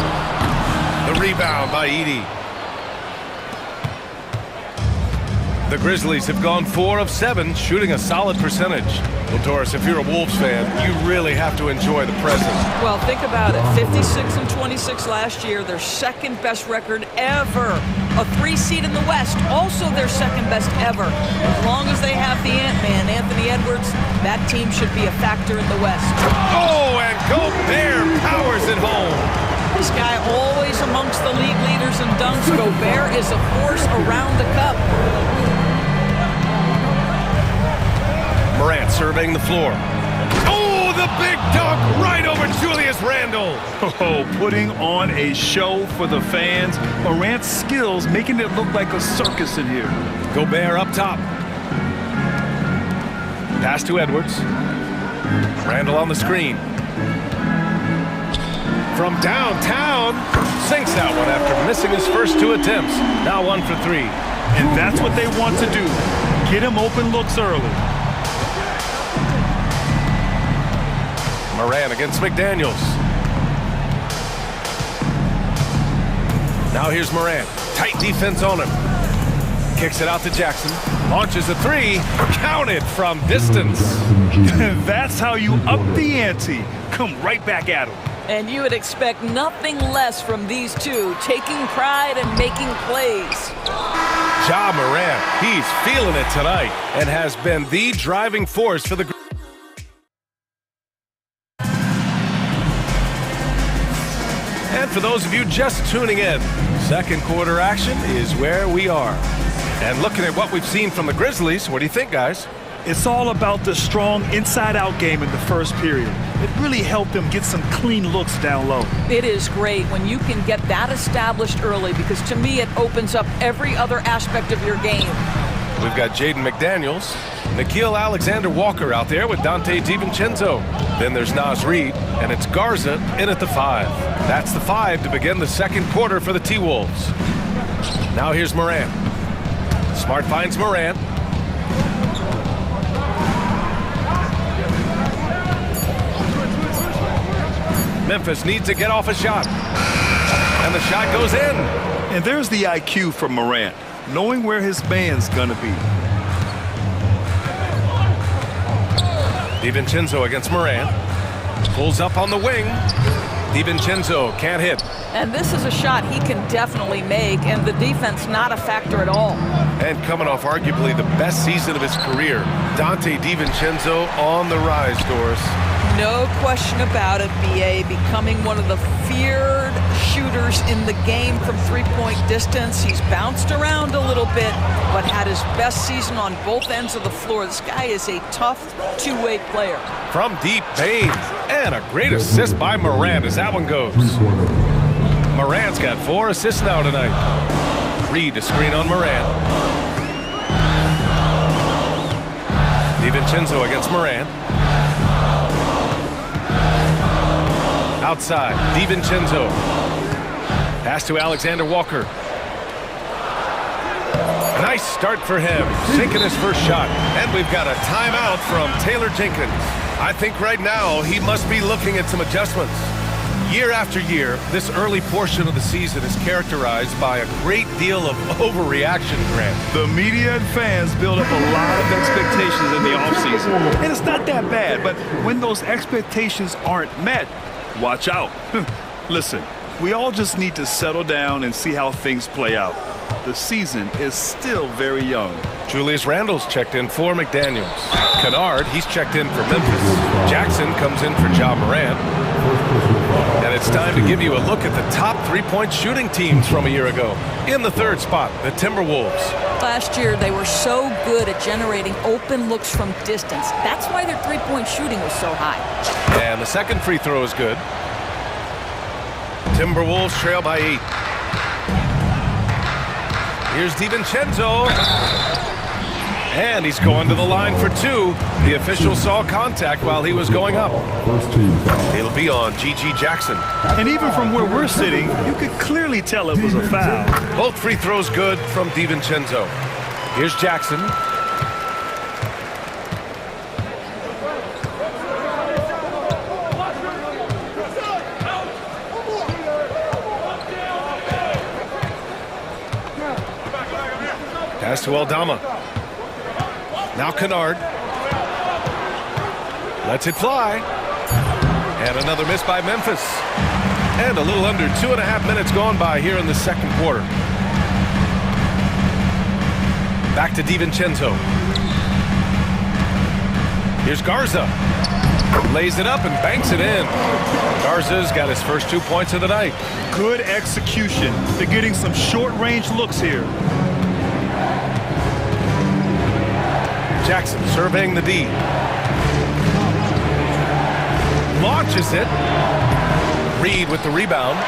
The rebound by Edey. The Grizzlies have gone 4 of 7, shooting a solid percentage. Well, Doris, if you're a Wolves fan, you really have to enjoy the present. Well, think about it. 56 and 26 last year, their second best record ever. A 3 seed in the West, also their second best ever. As long as they have the Ant-Man, Anthony Edwards, that team should be a factor in the West. Oh, and Gobert powers it home. This guy always amongst the league leaders in dunks. Gobert is a force around the cup. Morant surveying the floor. Oh, the big dunk right over Julius Randle. Oh, putting on a show for the fans. Morant's skills making it look like a circus in here. Gobert up top. Pass to Edwards. Randle on the screen. From downtown, sinks that one after missing his first 2 attempts. Now 1 for 3. And that's what they want to do. Get him open looks early. Moran against McDaniels. Now here's Moran. Tight defense on him. Kicks it out to Jackson. Launches a 3. Counted from distance. That's how you up the ante. Come right back at him. And you would expect nothing less from these two, taking pride and making plays. Ja Moran, he's feeling it tonight and has been the driving force for the group. And for those of you just tuning in, second quarter action is where we are. And looking at what we've seen from the Grizzlies, what do you think, guys? It's all about the strong inside-out game in the first period. It really helped them get some clean looks down low. It is great when you can get that established early because to me it opens up every other aspect of your game. We've got Jaden McDaniels, Nickeil Alexander-Walker out there with Dante DiVincenzo. Then there's Naz Reid, and it's Garza in at the 5. That's the 5 to begin the second quarter for the T-Wolves. Now here's Moran. Smart finds Moran. Memphis needs to get off a shot. And the shot goes in. And there's the IQ from Morant, knowing where his man's gonna be. DiVincenzo against Moran. Pulls up on the wing. DiVincenzo can't hit. And this is a shot he can definitely make, and the defense not a factor at all. And coming off arguably the best season of his career, Dante DiVincenzo on the rise, Doris. No question about it, BA, becoming one of the feared shooters in the game from three-point distance. He's bounced around a little bit, but had his best season on both ends of the floor. This guy is a tough two-way player. From deep, Bain, and a great assist by Moran as that one goes. Moran's got 4 assists now tonight. Reid to screen on Moran. DiVincenzo against Moran. Outside, DiVincenzo. Pass to Alexander Walker. Nice start for him, sinking his first shot. And we've got a timeout from Taylor Jenkins. I think right now he must be looking at some adjustments. Year after year, this early portion of the season is characterized by a great deal of overreaction, Grant. The media and fans build up a lot of expectations in the offseason. And it's not that bad, but when those expectations aren't met, watch out. Listen, we all just need to settle down and see how things play out. The season is still very young. Julius Randle's checked in for McDaniels. Kennard, he's checked in for Memphis. Jackson comes in for Ja Morant. And it's time to give you a look at the top three-point shooting teams from a year ago. In the third spot, the Timberwolves. Last year, they were so good at generating open looks from distance. That's why their three-point shooting was so high. And the second free throw is good. Timberwolves trail by 8. Here's DiVincenzo. And he's going to the line for 2. The official saw contact while he was going up. It'll be on G.G. Jackson. And even from where we're sitting, you could clearly tell it was a foul. Both free throws good from DiVincenzo. Here's Jackson. Pass to Aldama. Now Kennard. Lets it fly. And another miss by Memphis. And a little under 2.5 minutes gone by here in the second quarter. Back to DiVincenzo. Here's Garza. Lays it up and banks it in. Garza's got his first 2 points of the night. Good execution. They're getting some short-range looks here. Jackson surveying the D. Launches it. Reid with the rebound.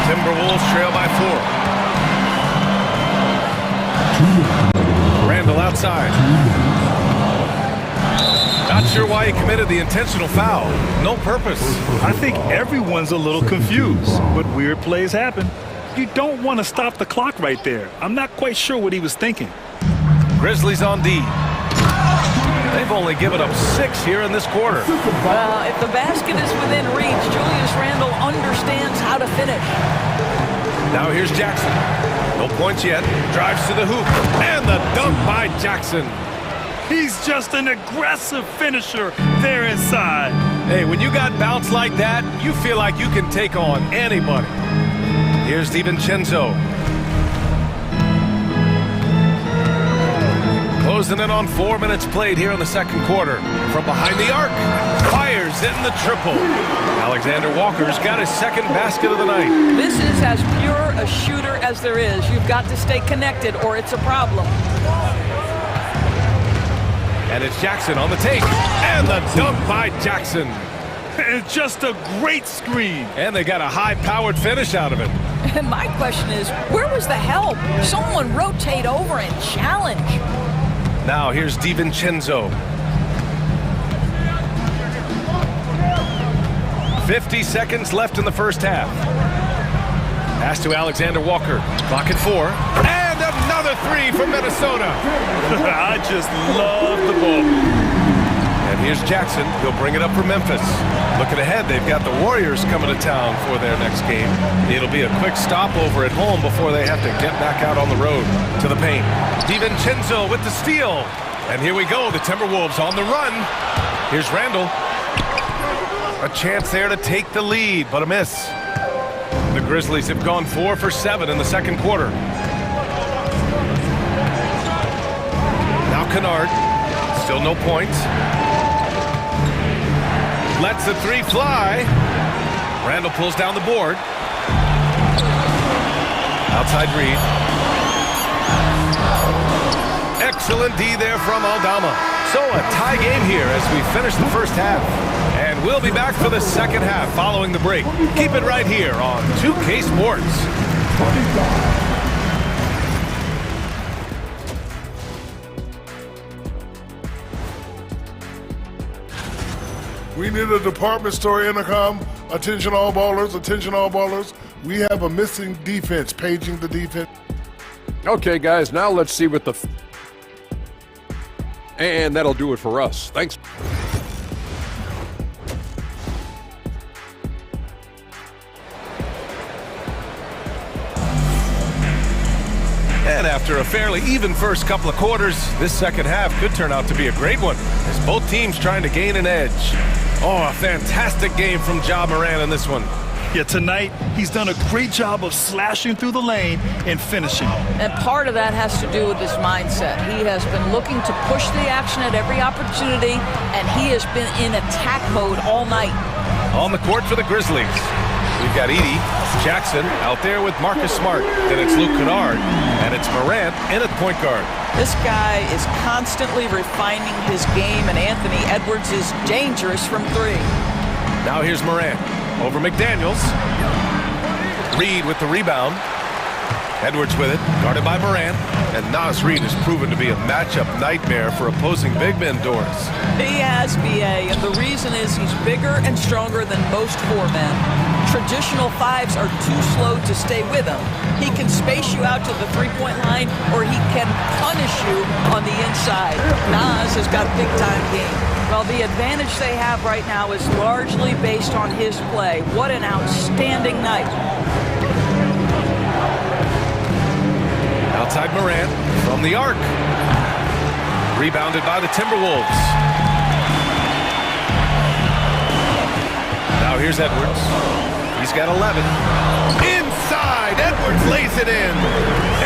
Timberwolves trail by 4. Randle outside. Not sure why he committed the intentional foul. No purpose. I think everyone's a little confused, but weird plays happen. you don't want to stop the clock right there. I'm not quite sure what he was thinking. Grizzlies on D. They've only given up 6 here in this quarter. If the basket is within reach, Julius Randle understands how to finish. Now here's Jackson. No points yet. Drives to the hoop. And the dunk by Jackson. He's just an aggressive finisher there inside. Hey, when you got bounce like that, you feel like you can take on anybody. Here's DiVincenzo. Closing in on 4 minutes played here in the second quarter. From behind the arc, fires in the triple. Alexander Walker's got his second basket of the night. This is as pure a shooter as there is. You've got to stay connected or it's a problem. And it's Jackson on the take. And the dunk by Jackson. It's just a great screen. And they got a high-powered finish out of it. And my question is, where was the help? Someone rotate over and challenge. Now here's DiVincenzo. 50 seconds left in the first half. Pass to Alexander Walker. Clock at 4. And another 3 from Minnesota. I just love the ball. And here's Jackson. He'll bring it up for Memphis. Looking ahead, they've got the Warriors coming to town for their next game. It'll be a quick stopover at home before they have to get back out on the road to the paint. DiVincenzo with the steal. And here we go, the Timberwolves on the run. Here's Randle. A chance there to take the lead, but a miss. The Grizzlies have gone 4 for 7 in the second quarter. Now Kennard. Still no points. Lets the 3 fly. Randle pulls down the board. Outside Reed. Excellent D there from Aldama. So a tie game here as we finish the first half. And we'll be back for the second half following the break. Keep it right here on 2K Sports. We need a department store intercom. Attention all ballers, attention all ballers. We have a missing defense, paging the defense. Okay, guys, now let's see what the... And that'll do it for us. Thanks. And after a fairly even first couple of quarters, this second half could turn out to be a great one, as both teams trying to gain an edge. Oh, a fantastic game from Ja Morant in this one. Yeah, tonight, he's done a great job of slashing through the lane and finishing. And part of that has to do with his mindset. He has been looking to push the action at every opportunity, and he has been in attack mode all night. On the court for the Grizzlies, we've got Edey, Jackson out there with Marcus Smart. Then it's Luke Kennard, and it's Morant in at point guard. This guy is constantly refining his game, and Anthony Edwards is dangerous from 3. Now here's Morant. Over McDaniels. Reed with the rebound. Edwards with it, guarded by Morant. And Nas Reed has proven to be a matchup nightmare for opposing big men, Doris. He has, BA, and the reason is he's bigger and stronger than most 4 men. Traditional 5s are too slow to stay with him. He can space you out to the 3-point line, or he can punish you on the inside. Nas has got big-time game. Well, the advantage they have right now is largely based on his play. What an outstanding night. Outside Morant from the arc. Rebounded by the Timberwolves. Now here's Edwards. He's got 11. Inside, Edwards lays it in.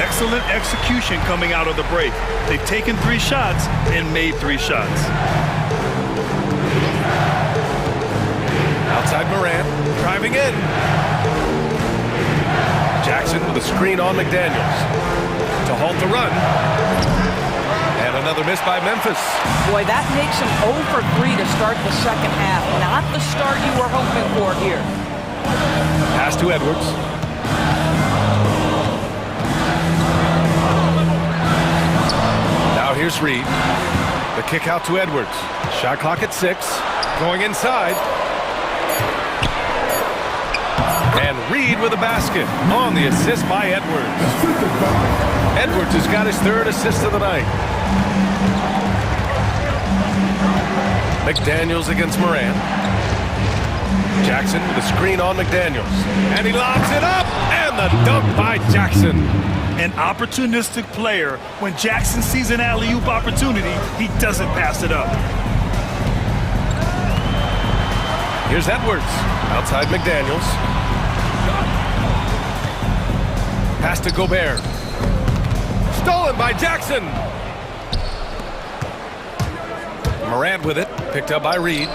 Excellent execution coming out of the break. They've taken 3 shots and made 3 shots. Outside Morant, driving in. Jackson with a screen on McDaniels to halt the run. And another miss by Memphis. Boy, that makes him 0 for 3 to start the second half. Not the start you were hoping for here. Pass to Edwards. Now here's Reed. The kick out to Edwards. Shot clock at 6. Going inside. And Reed with a basket on the assist by Edwards. Edwards has got his third assist of the night. McDaniels against Morant. Jackson with a screen on McDaniels. And he lobs it up, and the dunk by Jackson. An opportunistic player. When Jackson sees an alley-oop opportunity, he doesn't pass it up. Here's Edwards, outside McDaniels. Pass to Gobert. Stolen by Jackson. Morant with it, picked up by Reed.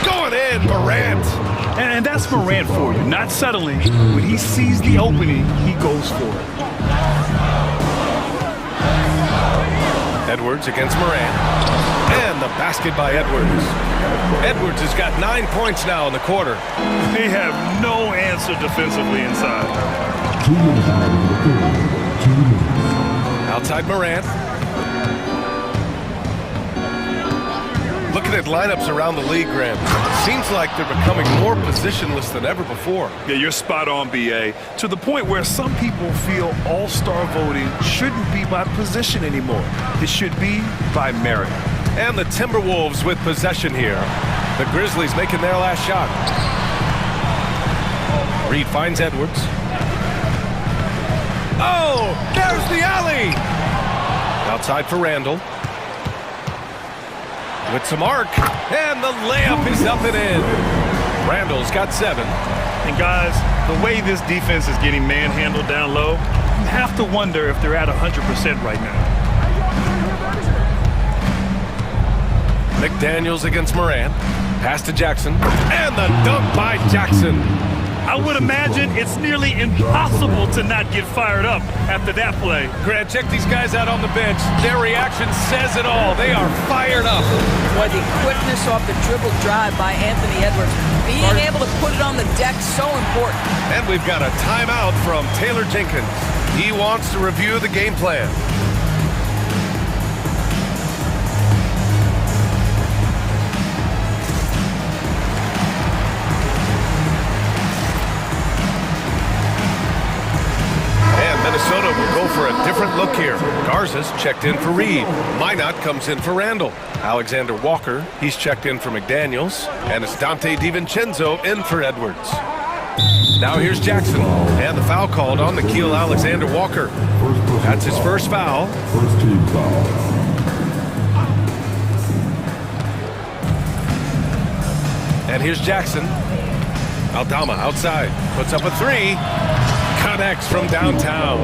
Going in, Morant. And that's Morant for you, not settling. When he sees the opening, he goes for it. Edwards against Morant. And the basket by Edwards. Edwards has got 9 points now in the quarter. They have no answer defensively inside. Outside Morant. Looking at lineups around the league, Graham, seems like they're becoming more positionless than ever before. Yeah, you're spot on, BA. To the point where some people feel all-star voting shouldn't be by position anymore. It should be by merit. And the Timberwolves with possession here. The Grizzlies making their last shot. Reed finds Edwards. Oh, there's the alley! Outside for Randall. With some arc, and the layup is up and in. Randall's got 7. And guys, the way this defense is getting manhandled down low, you have to wonder if they're at 100% right now. McDaniels against Morant. Pass to Jackson, and the dunk by Jackson. I would imagine it's nearly impossible to not get fired up after that play. Grant, check these guys out on the bench. Their reaction says it all. They are fired up. Boy, the quickness off the dribble drive by Anthony Edwards. Being able to put it on the deck, so important. And we've got a timeout from Taylor Jenkins. He wants to review the game plan. Minnesota will go for a different look here. Garza's checked in for Reed. Minot comes in for Randall. Alexander Walker, he's checked in for McDaniels. And it's Dante DiVincenzo in for Edwards. Now here's Jackson. And the foul called on Nickeil Alexander Walker. That's his first foul. First team foul. And here's Jackson. Aldama outside. Puts up a 3. Connects from downtown.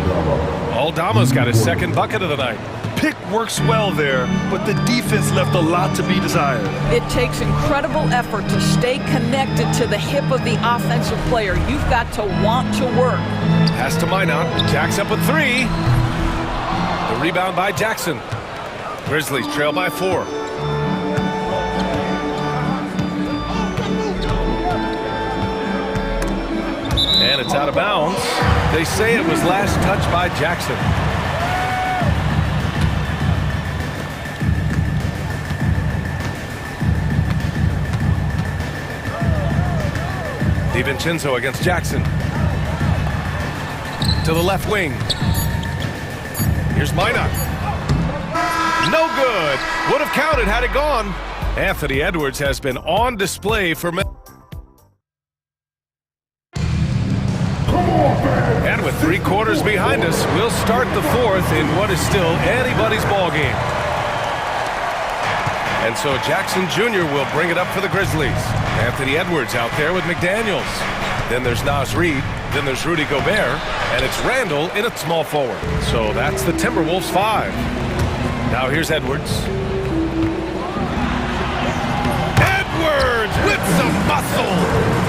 Aldama's got his second bucket of the night. Pick works well there, but the defense left a lot to be desired. It takes incredible effort to stay connected to the hip of the offensive player. You've got to want to work. Pass to Minot. Jacks up a 3. The rebound by Jackson. Grizzlies trail by 4. And it's out of bounds. They say it was last touched by Jackson. DiVincenzo against Jackson. To the left wing. Here's Minot. No good. Would have counted had it gone. Anthony Edwards has been on display for minutes. And with 3 quarters behind us, we'll start the 4th in what is still anybody's ball game. And so Jackson Jr. will bring it up for the Grizzlies. Anthony Edwards out there with McDaniels. Then there's Naz Reid. Then there's Rudy Gobert. And it's Randall in at small forward. So that's the Timberwolves 5. Now here's Edwards. Edwards with some muscle.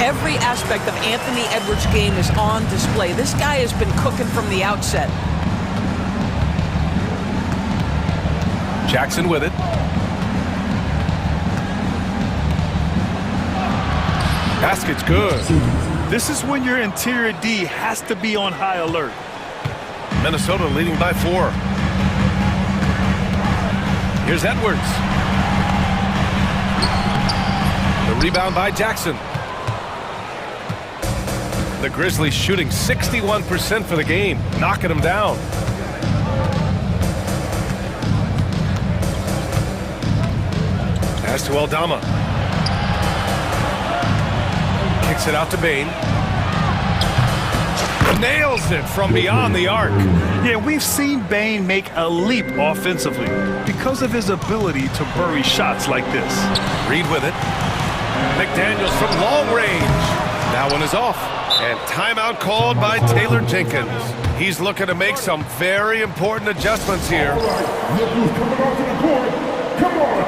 Every aspect of Anthony Edwards' game is on display. This guy has been cooking from the outset. Jackson with it. Basket's good. This is when your interior D has to be on high alert. Minnesota leading by 4. Here's Edwards. The rebound by Jackson. The Grizzlies shooting 61% for the game, knocking them down. Pass to Aldama. Kicks it out to Bane. Nails it from beyond the arc. Yeah, we've seen Bane make a leap offensively because of his ability to bury shots like this. Reed with it. McDaniels from long range. That one is off. And timeout called by Taylor Jenkins. He's looking to make some very important adjustments here. Look who's coming onto the court. Come on.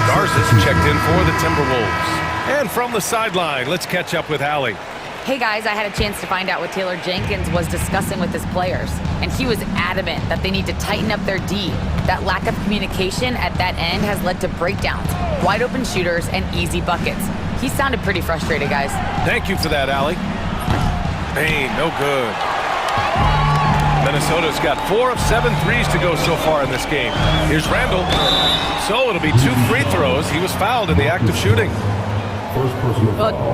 Garza's checked in for the Timberwolves. And from the sideline, let's catch up with Allie. Hey guys, I had a chance to find out what Taylor Jenkins was discussing with his players, and he was adamant that they need to tighten up their D. That lack of communication at that end has led to breakdowns, wide open shooters, and easy buckets. He sounded pretty frustrated, guys. Thank you for that, Allie. Bane, no good. Minnesota's got 4 of 7 threes to go so far in this game. Here's Randall. So it'll be 2 free throws. He was fouled in the act of shooting.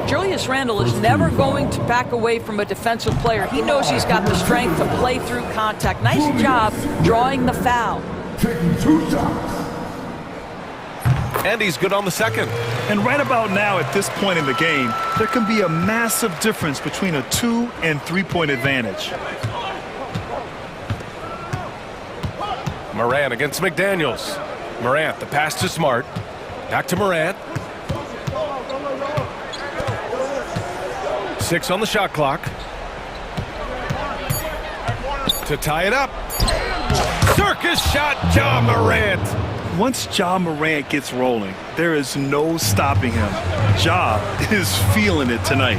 Julius Randle is never going to back away from a defensive player. He knows he's got the strength to play through contact. Nice job drawing the foul. Taking 2 shots. And he's good on the second. And right about now, at this point in the game, there can be a massive difference between a 2- and 3-point advantage. Morant against McDaniels. Morant, the pass to Smart. Back to Morant. 6 on the shot clock. To tie it up. Circus shot, Ja Morant. Once Ja Morant gets rolling, there is no stopping him. Ja is feeling it tonight.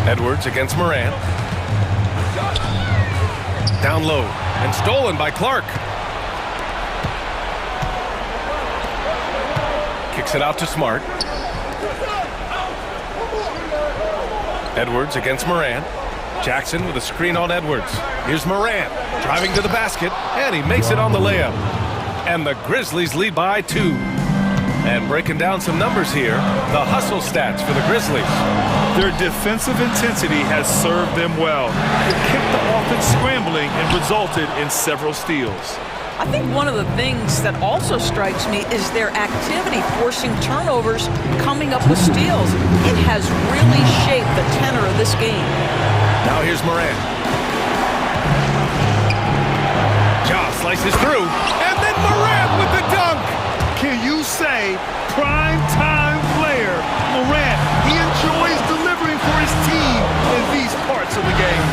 Edwards against Morant. Down low and stolen by Clark. Kicks it out to Smart. Edwards against Morant. Jackson with a screen on Edwards. Here's Morant driving to the basket, and he makes it on the layup. And the Grizzlies lead by 2. And breaking down some numbers here, the hustle stats for the Grizzlies. Their defensive intensity has served them well. It kept the offense scrambling and resulted in several steals. I think one of the things that also strikes me is their activity forcing turnovers, coming up with steals. It has really shaped the tenor of this game. Now here's Morant. Ja slices through, and then Morant with the dunk. Can you say prime time player Morant? He enjoys delivering for his team in these parts of the game.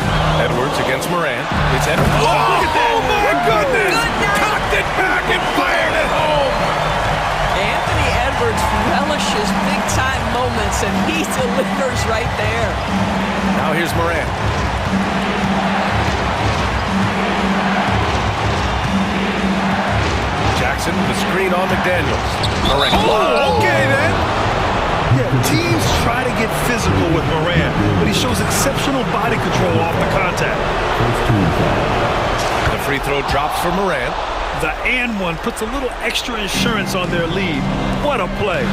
Edwards against Morant. It's Edwards. Oh, look at that. Oh my goodness! Cocked it back and fired it home. Anthony Edwards relishes big-time moments, and he delivers right there. Now here's Morant. Jackson with a screen on McDaniels. Morant. Oh, okay then. Yeah, teams try to get physical with Morant, but he shows exceptional body control off the contact. The free throw drops for Morant. The and one puts a little extra insurance on their lead. What a play.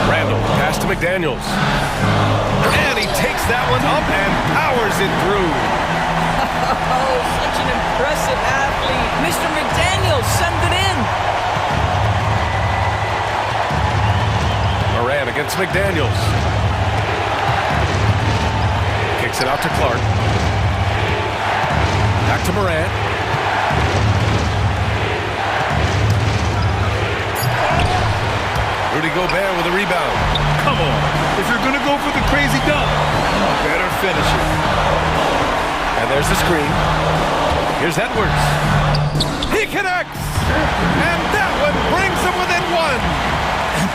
Randall, pass to McDaniels. And he takes that one up and powers it through. Oh, such an impressive athlete. Mr. McDaniels sends it in. Morant against McDaniels. Kicks it out to Clark. Back to Morant. Rudy Gobert with a rebound. Come on. If you're going to go for the crazy dunk, better finish it. And there's the screen. Here's Edwards. He connects! And that one brings him within 1.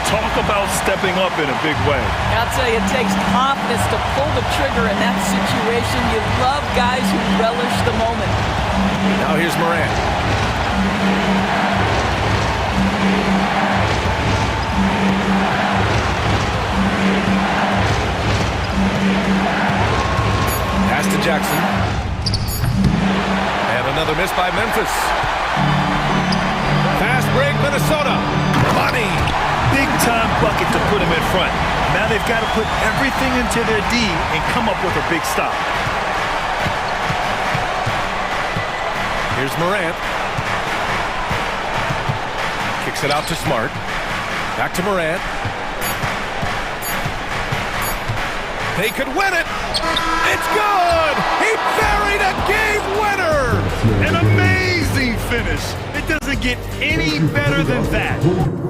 Talk about stepping up in a big way. I'll tell you, it takes confidence to pull the trigger in that situation. You love guys who relish the moment. Now here's Morant. Pass to Jackson. And another miss by Kansas. Fast break, Minnesota. Money. Big-time bucket to put him in front. Now they've got to put everything into their D and come up with a big stop. Here's Morant. Kicks it out to Smart. Back to Morant. They could win it. It's good. He buried a game winner. An amazing finish. It doesn't get any better than that.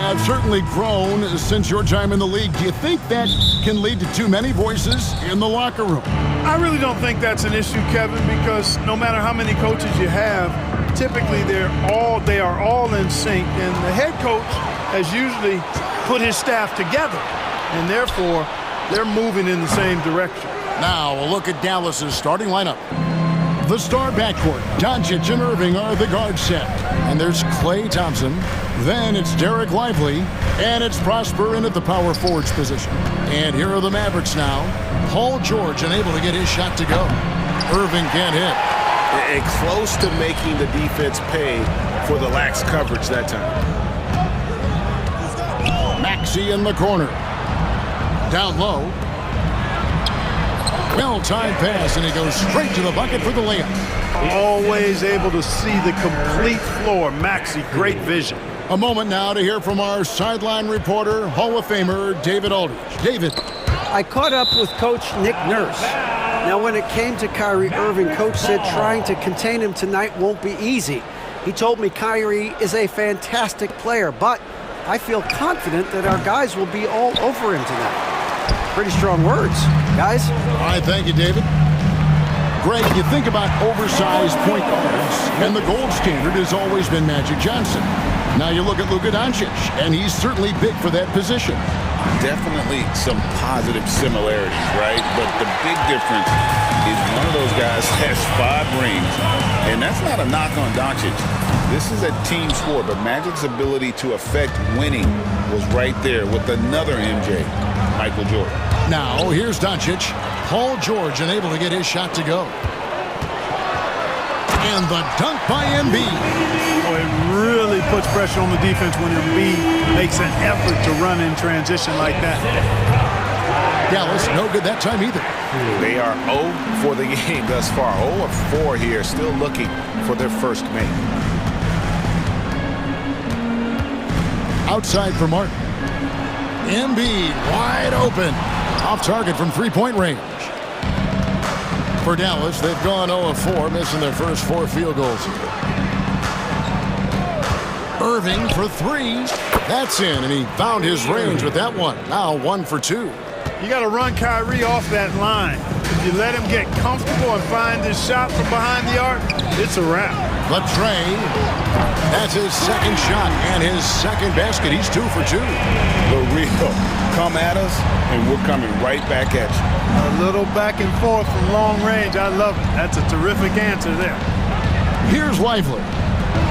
Have certainly grown since your time in the league. Do you think that can lead to too many voices in the locker room? I really don't think that's an issue, Kevin, because no matter how many coaches you have, typically they are all in sync, and the head coach has usually put his staff together, and therefore they're moving in the same direction. Now a look at Dallas's starting lineup. The star backcourt, Doncic and Irving are the guard set. And there's Klay Thompson. Then it's Derek Lively. And it's Prosper in at the power forwards position. And here are the Mavericks now. Paul George unable to get his shot to go. Irving can't hit. And close to making the defense pay for the lax coverage that time. Maxey in the corner. Down low. Well-timed pass, and he goes straight to the bucket for the layup. Always able to see the complete floor. Maxey, great vision. A moment now to hear from our sideline reporter, Hall of Famer David Aldridge. David. I caught up with Coach Nick Nurse. Now, when it came to Kyrie Irving, Coach said trying to contain him tonight won't be easy. He told me Kyrie is a fantastic player, but I feel confident that our guys will be all over him tonight. Pretty strong words, guys. All right, thank you, David. Greg, you think about oversized point guards, and the gold standard has always been Magic Johnson. Now you look at Luka Doncic, and he's certainly big for that position. Definitely some positive similarities, right? But the big difference is one of those guys has 5 rings, and that's not a knock on Doncic. This is a team sport, but Magic's ability to affect winning was right there with another MJ, Michael Jordan. Now, here's Doncic. Paul George unable to get his shot to go. And the dunk by Embiid. Boy, it really puts pressure on the defense when Embiid makes an effort to run in transition like that. Dallas, no good that time either. They are 0 for the game thus far. 0 of 4 here, still looking for their first make. Outside for Martin. Embiid wide open. Off target from three-point range. For Dallas, they've gone 0 of 4, missing their first 4 field goals. Irving for 3. That's in, and he found his range with that one. Now 1 for 2. You got to run Kyrie off that line. If you let him get comfortable and find his shot from behind the arc, it's a wrap. Latrey, that's his second shot and his second basket. He's 2 for 2. Lorenzo, come at us, and we're coming right back at you. A little back and forth from long range. I love it. That's a terrific answer there. Here's Lively.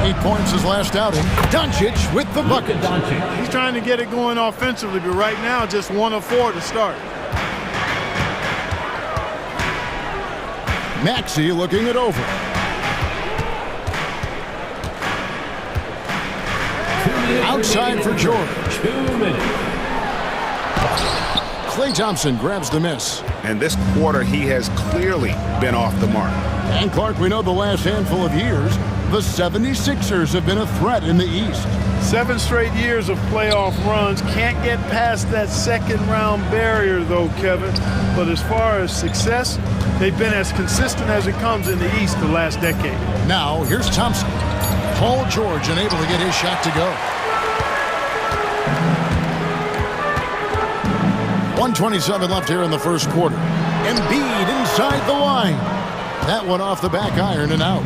8 points his last outing. Doncic with the bucket. He's trying to get it going offensively, but right now just 1 of 4 to start. Maxey looking it over. Outside for George. 2 minutes. Klay Thompson grabs the miss. And this quarter, he has clearly been off the mark. And Clark, we know the last handful of years, the 76ers have been a threat in the East. 7 straight years of playoff runs. Can't get past that second-round barrier, though, Kevin. But as far as success, they've been as consistent as it comes in the East the last decade. Now, here's Thompson. Paul George unable to get his shot to go. 1:27 left here in the first quarter. Embiid inside the line. That one off the back iron and out.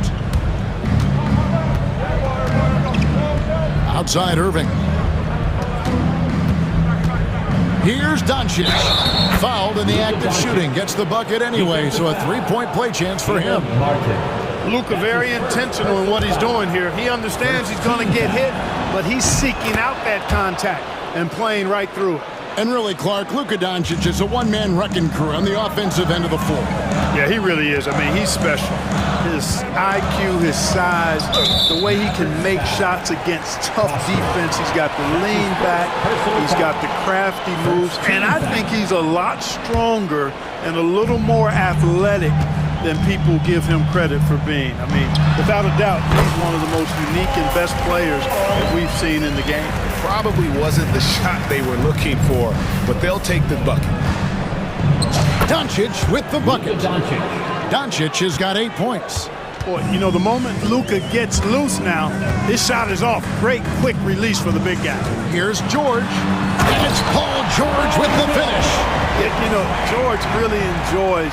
Outside Irving. Here's Doncic. Fouled in the act of shooting. Gets the bucket anyway, so a 3-point play chance for him. Luka very intentional in what he's doing here. He understands he's going to get hit, but he's seeking out that contact and playing right through it. And really, Clark, Luka Doncic is a one-man wrecking crew on the offensive end of the floor. Yeah, he really is. I mean, he's special. His IQ, his size, the way he can make shots against tough defense. He's got the lean back. He's got the crafty moves. And I think he's a lot stronger and a little more athletic than people give him credit for being. I mean, without a doubt, he's one of the most unique and best players that we've seen in the game. Probably wasn't the shot they were looking for, but they'll take the bucket. Doncic with the bucket. Doncic has got 8 points. Boy, you know, the moment Luka gets loose now, his shot is off. Great quick release for the big guy. Here's George. And it's Paul George with the finish. You know, George really enjoys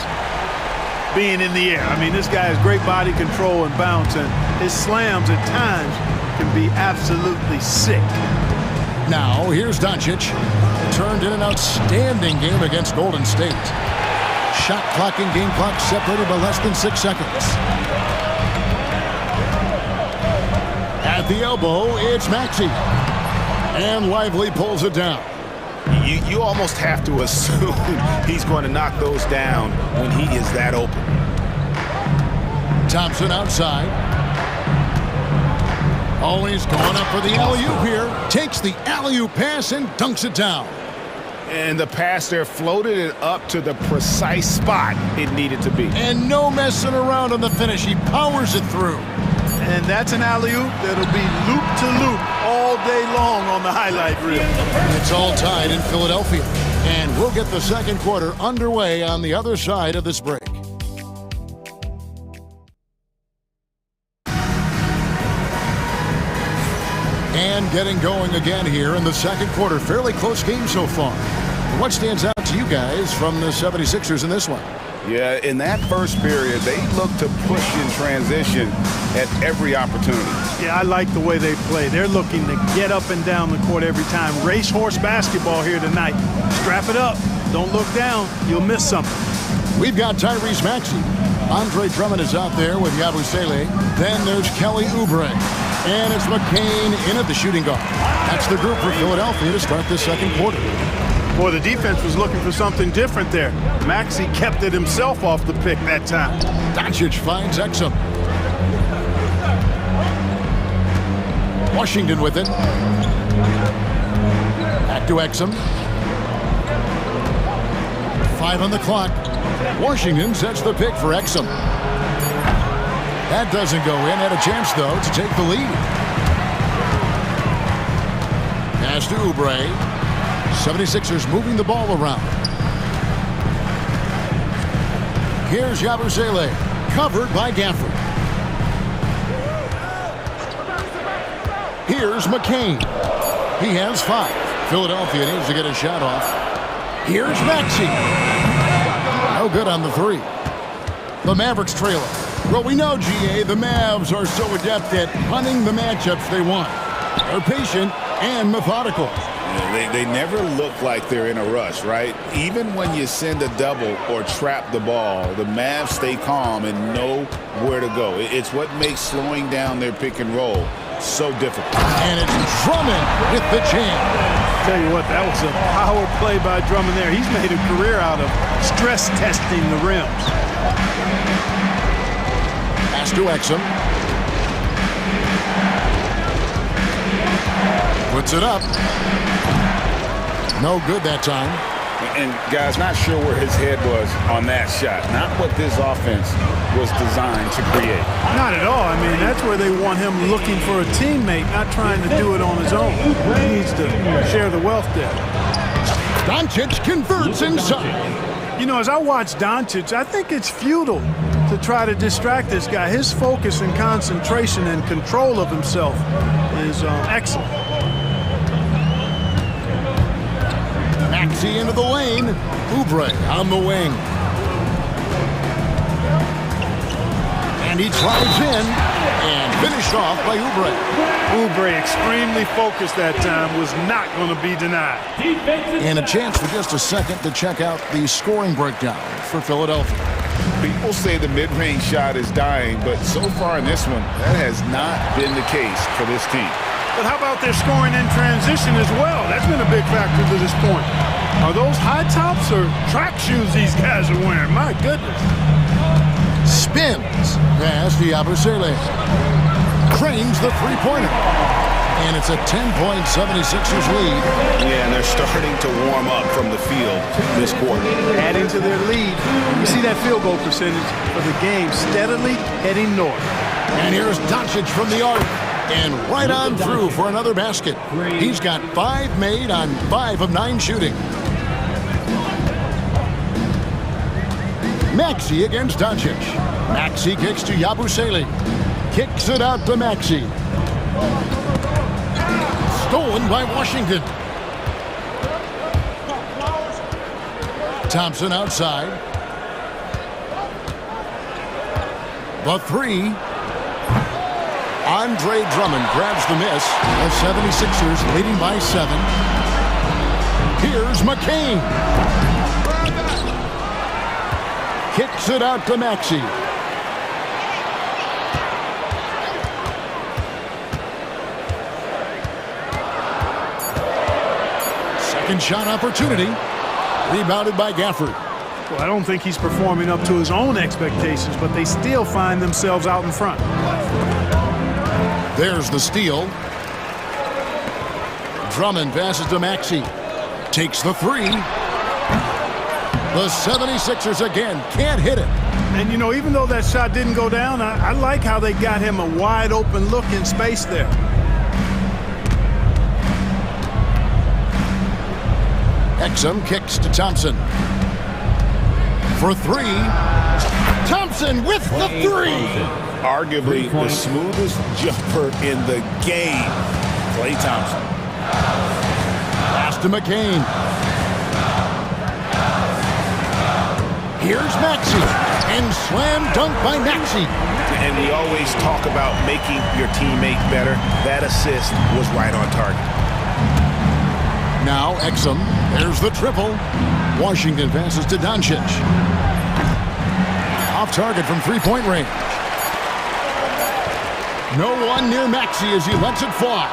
being in the air. I mean, this guy has great body control and bounce, and his slams at times can be absolutely sick. Now, here's Doncic. Turned in an outstanding game against Golden State. Shot clock and game clock separated by less than 6 seconds. At the elbow, it's Maxey. And Lively pulls it down. You almost have to assume he's going to knock those down when he is that open. Thompson outside. Oh, he's going up for the alley-oop here. Takes the alley-oop pass and dunks it down. And the pass there floated it up to the precise spot it needed to be. And no messing around on the finish. He powers it through. And that's an alley-oop that'll be loop-to-loop all day long on the highlight reel. It's all tied in Philadelphia. And we'll get the second quarter underway on the other side of this break. And getting going again here in the second quarter. Fairly close game so far. What stands out to you guys from the 76ers in this one? Yeah, in that first period, they looked to push in transition at every opportunity. Yeah, I like the way they play. They're looking to get up and down the court every time. Racehorse basketball here tonight. Strap it up. Don't look down. You'll miss something. We've got Tyrese Maxey. Andre Drummond is out there with Yabusele. Then there's Kelly Oubre. And it's McCain in at the shooting guard. That's the group for Philadelphia to start this second quarter. Boy, the defense was looking for something different there. Maxey kept it himself off the pick that time. Doncic finds Exum. Washington with it. Back to Exum. 5 on the clock. Washington sets the pick for Exum. That doesn't go in. Had a chance, though, to take the lead. Pass to Oubre. 76ers moving the ball around. Here's Yabusele, covered by Gafford. Here's McCain. He has 5. Philadelphia needs to get a shot off. Here's Maxey. No good on the 3. The Mavericks trailer. Well, we know, GA, the Mavs are so adept at hunting the matchups they want. They're patient and methodical. They never look like they're in a rush, right? Even when you send a double or trap the ball, the Mavs stay calm and know where to go. It's what makes slowing down their pick and roll so difficult. And it's Drummond with the jam. Tell you what, that was a power play by Drummond there. He's made a career out of stress testing the rims. Pass to Exum. Puts it up. No good that time. And guys, not sure where his head was on that shot. Not what this offense was designed to create. Not at all. I mean, that's where they want him looking for a teammate, not trying to do it on his own. He needs to share the wealth there. Doncic converts inside. You know, as I watch Doncic, I think it's futile to try to distract this guy. His focus and concentration and control of himself is excellent. Maxey into the lane. Oubre on the wing. And he drives in and finished off by Oubre. Oubre, extremely focused that time, was not going to be denied. And a chance for just a second to check out the scoring breakdown for Philadelphia. People say the mid-range shot is dying, but so far in this one, that has not been the case for this team. But how about their scoring in transition as well? That's been a big factor to this point. Are those high tops or track shoes these guys are wearing? My goodness. Spins. Pass to Yabusele. Cranes the three-pointer. And it's a 10-point 76ers lead. Yeah, and they're starting to warm up from the field this quarter. Adding to their lead. You see that field goal percentage of the game steadily heading north. And here's Doncic from the arc. And right on through for another basket. He's got 5 made on 5 of 9 shooting. Maxey against Doncic. Maxey kicks to Yabusele. Kicks it out to Maxey. Stolen by Washington. Thompson outside. The three. Andre Drummond grabs the miss. The 76ers leading by 7. Here's McCain. Kicks it out to Maxey. Second shot opportunity. Rebounded by Gafford. Well, I don't think he's performing up to his own expectations, but they still find themselves out in front. There's the steal. Drummond passes to Maxey. Takes the three. The 76ers again can't hit it. And, you know, even though that shot didn't go down, I like how they got him a wide open look in space there. Exum kicks to Thompson. For three. Thompson with the three. Arguably the smoothest jumper in the game. Klay Thompson. Pass to McCain. Here's Maxey. And slam dunk by Maxey. And we always talk about making your teammate better. That assist was right on target. Now Exum. There's the triple. Washington passes to Doncic. Off target from three-point range. No one near Maxey as he lets it fly.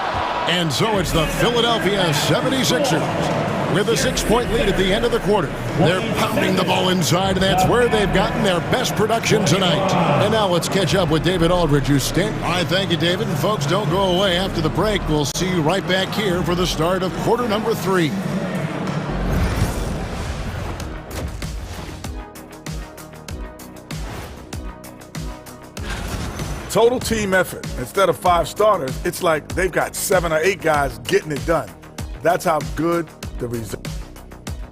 And so it's the Philadelphia 76ers with a 6-point lead at the end of the quarter. They're pounding the ball inside, and that's where they've gotten their best production tonight. And now let's catch up with David Aldridge, who's standing. All right, thank you, David. And folks, don't go away. After the break, we'll see you right back here for the start of quarter number 3. Total team effort. Instead of 5 starters, it's like they've got 7 or 8 guys getting it done. That's how good the result.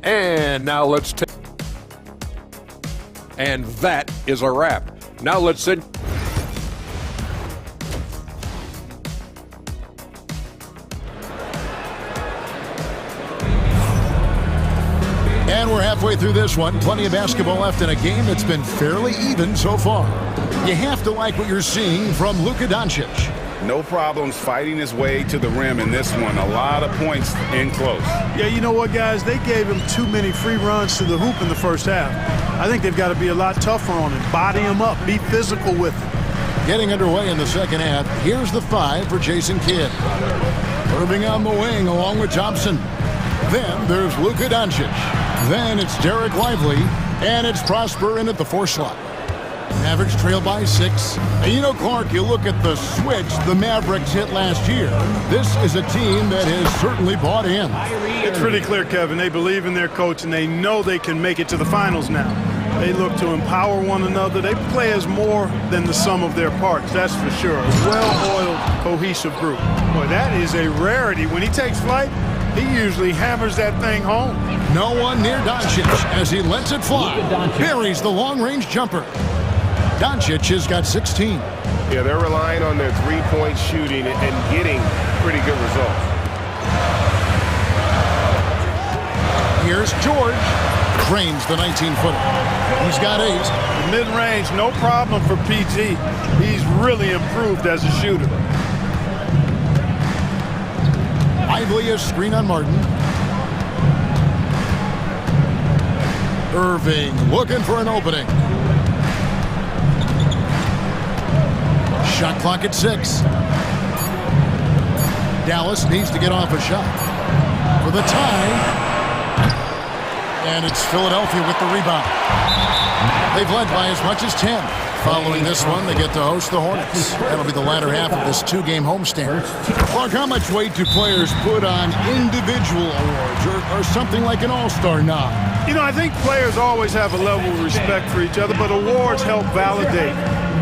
And now let's take. And that is a wrap. Now let's send. And we're halfway through this one. Plenty of basketball left in a game that's been fairly even so far. You have to like what you're seeing from Luka Doncic. No problems fighting his way to the rim in this one. A lot of points in close. Yeah, you know what, guys? They gave him too many free runs to the hoop in the first half. I think they've got to be a lot tougher on him. Body him up. Be physical with him. Getting underway in the second half. Here's the 5 for Jason Kidd. Irving on the wing along with Thompson. Then there's Luka Doncic. Then it's Derek Lively. And it's Prosper in at the 4 slot. Mavericks trail by 6. And you know, Clark, you look at the switch the Mavericks hit last year. This is a team that has certainly bought in. It's pretty clear, Kevin. They believe in their coach, and they know they can make it to the finals now. They look to empower one another. They play as more than the sum of their parts, that's for sure. A well-oiled, cohesive group. Boy, that is a rarity. When he takes flight, he usually hammers that thing home. No one near Doncic as he lets it fly. Buries the long-range jumper. Doncic has got 16. Yeah, they're relying on their three-point shooting and getting pretty good results. Here's George. Cranes the 19-footer. He's got 8. Mid-range, no problem for PG. He's really improved as a shooter. Lively a screen on Martin. Irving looking for an opening. Shot clock at 6. Dallas needs to get off a shot for the tie. And it's Philadelphia with the rebound. They've led by as much as 10. Following this one, they get to host the Hornets. That'll be the latter half of this 2-game homestand. Clark, how much weight do players put on individual awards or something like an all-star nod? You know, I think players always have a level of respect for each other, but awards help validate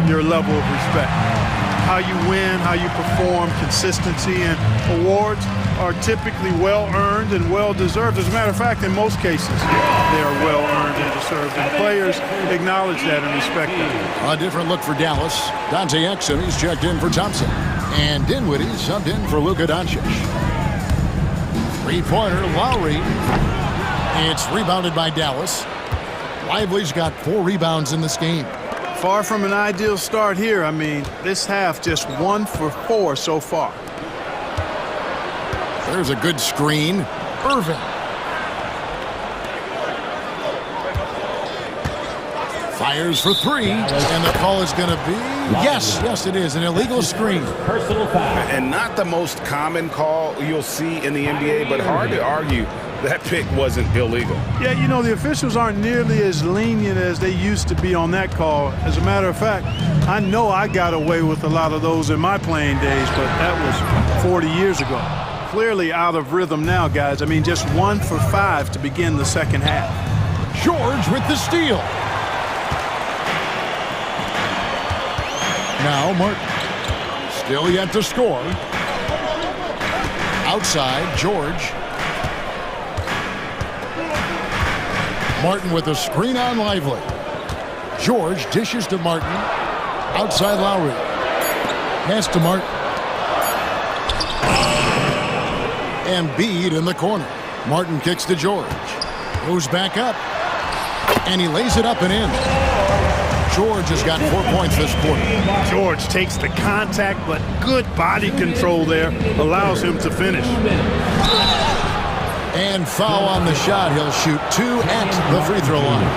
your level of respect. How you win, how you perform, consistency, and awards are typically well-earned and well-deserved. As a matter of fact, in most cases, they are well-earned and deserved. And players acknowledge that and respect that. A different look for Dallas. Dante Exum, he's checked in for Thompson. And Dinwiddie subbed in for Luka Doncic. Three-pointer, Lowry. It's rebounded by Dallas. Lively's got 4 rebounds in this game. Far from an ideal start here. I mean, this half just 1 for 4 so far. There's a good screen. Irving. Fires for 3, and the call is going to be, yes, it is, an illegal screen. Personal foul. And not the most common call you'll see in the NBA, but hard to argue that pick wasn't illegal. Yeah, you know, the officials aren't nearly as lenient as they used to be on that call. As a matter of fact, I know I got away with a lot of those in my playing days, but that was 40 years ago. Clearly out of rhythm now, guys. I mean, just 1 for 5 to begin the second half. George with the steal. Now Martin. Still yet to score. Outside, George. Martin with a screen on Lively. George dishes to Martin. Outside Lowry. Pass to Martin. Embiid in the corner. Martin kicks to George. Goes back up. And he lays it up and in. George has got 4 points this quarter. George takes the contact, but good body control there allows him to finish. And foul on the shot. He'll shoot 2 at the free throw line.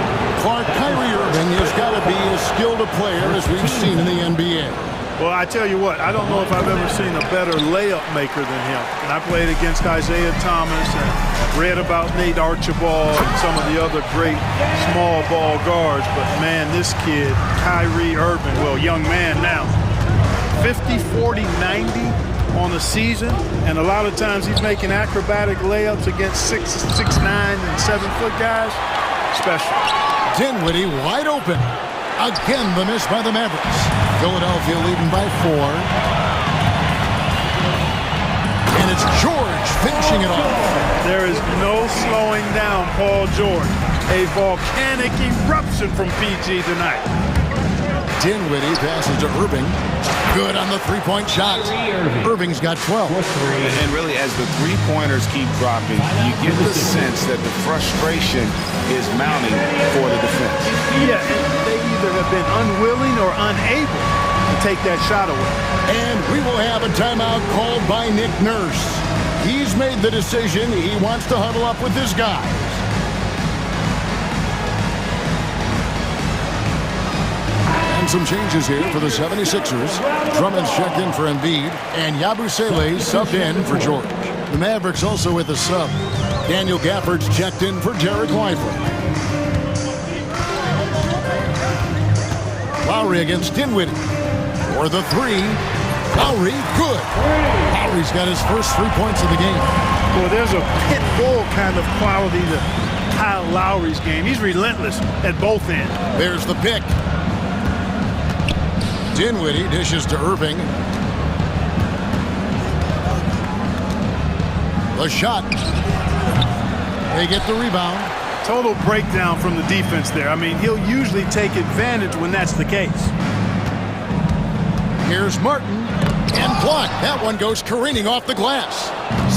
Kyrie Irving has got to be as skilled a player as we've seen in the NBA. Well, I tell you what, I don't know if I've ever seen a better layup maker than him. And I played against Isaiah Thomas and read about Nate Archibald and some of the other great small ball guards. But, man, this kid, Kyrie Irving, well, young man now, 50, 40, 90 on the season. And a lot of times he's making acrobatic layups against 6'9", and 7-foot guys. Special. Dinwiddie wide open. Again, the miss by the Mavericks. Philadelphia leading by 4. And it's George finishing it off. There is no slowing down Paul George. A volcanic eruption from PG tonight. Dinwiddie passes to Irving. Good on the three-point shot. Irving's got 12. And really, as the three-pointers keep dropping, you get the sense that the frustration is mounting for the defense. Yeah, they either have been unwilling or unable to take that shot away. And we will have a timeout called by Nick Nurse. He's made the decision. He wants to huddle up with his guys. And some changes here for the 76ers. Drummond's checked in for Embiid, and Yabusele subbed in for George. The Mavericks also with a sub. Daniel Gafford's checked in for Derek Lively. Lowry against Dinwiddie. For the 3. Lowry, good. Lowry's got his first 3 points of the game. Well, there's a pit bull kind of quality to Kyle Lowry's game. He's relentless at both ends. There's the pick. Dinwiddie dishes to Irving. The shot. They get the rebound. Total breakdown from the defense there. I mean, he'll usually take advantage when that's the case. Here's Martin. And blocked. That one goes careening off the glass.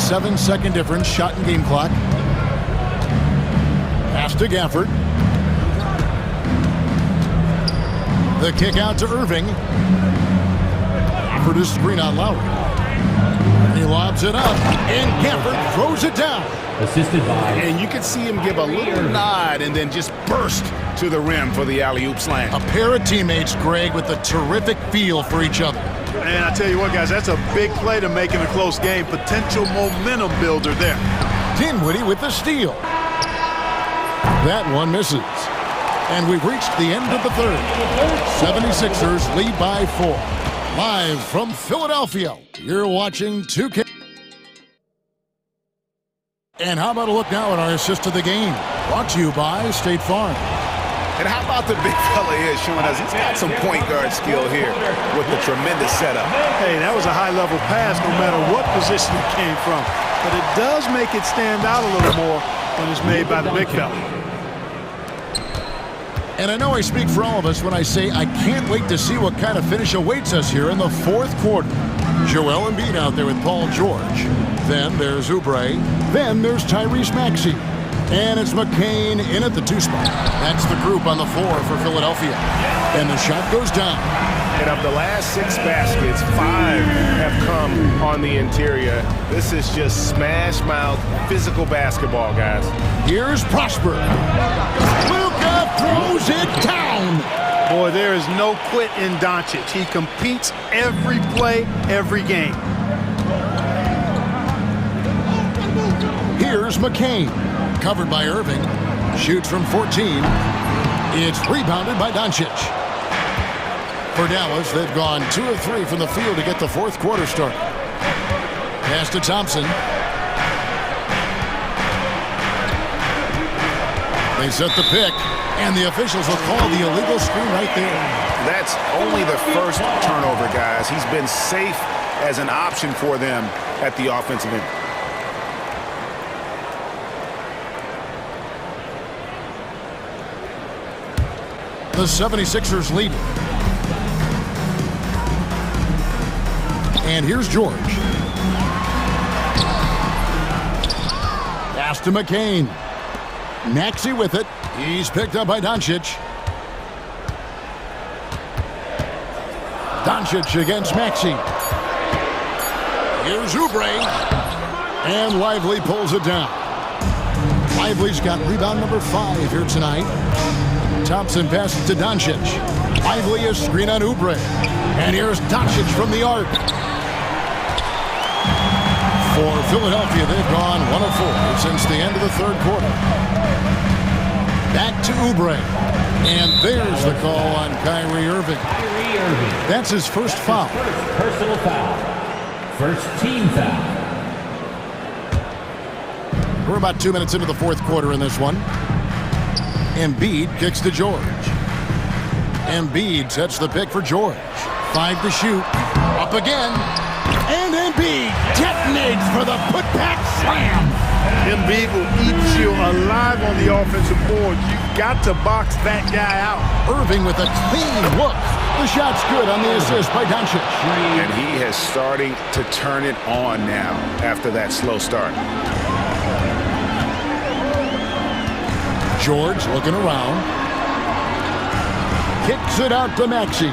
7-second difference. Shot and game clock. Pass to Gafford. The kick out to Irving. For his screen on Lowry. He lobs it up. And Gafford throws it down. Assisted by. And you can see him give a little nod and then just burst to the rim for the alley-oop slam. A pair of teammates, Greg, with a terrific feel for each other. And I tell you what, guys, that's a big play to make in a close game. Potential momentum builder there. Dinwiddie with the steal. That one misses. And we've reached the end of the third. 76ers lead by 4. Live from Philadelphia, you're watching 2K. And how about a look now at our assist of the game? Brought to you by State Farm. And how about the big fella here showing us he's got some point guard skill here with the tremendous setup. Hey, that was a high-level pass no matter what position it came from. But it does make it stand out a little more when it's made by the big fella. And I know I speak for all of us when I say I can't wait to see what kind of finish awaits us here in the fourth quarter. Joel Embiid out there with Paul George. Then there's Oubre. Then there's Tyrese Maxey. And it's McCain in at the 2 spot. That's the group on the floor for Philadelphia. And the shot goes down. And of the last 6 baskets, 5 have come on the interior. This is just smash-mouth physical basketball, guys. Here's Prosper. Luka throws it down. Boy, there is no quit in Doncic. He competes every play, every game. Here's McCain. Covered by Irving. Shoots from 14. It's rebounded by Doncic. For Dallas, they've gone 2 of 3 from the field to get the fourth quarter started. Pass to Thompson. They set the pick, and the officials will call the illegal screen right there. That's only the first turnover, guys. He's been safe as an option for them at the offensive end. The 76ers lead. And here's George. Pass to McCain. Maxey with it. He's picked up by Doncic. Doncic against Maxey. Here's Oubre. And Lively pulls it down. Lively's got rebound number 5 here tonight. Thompson passes to Doncic. Lively is screen on Oubre. And here's Doncic from the arc. For Philadelphia, they've gone 1 of 4 since the end of the third quarter. Back to Oubre. And there's the call on Kyrie Irving. That's his first foul. First personal foul. First team foul. We're about 2 minutes into the fourth quarter in this one. Embiid kicks to George. Embiid sets the pick for George. 5 to shoot. Up again. And Embiid detonates for the putback slam. Embiid will eat you alive on the offensive board. You've got to box that guy out. Irving with a clean look. The shot's good on the assist by Doncic. And he is starting to turn it on now after that slow start. George looking around. Kicks it out to Maxey.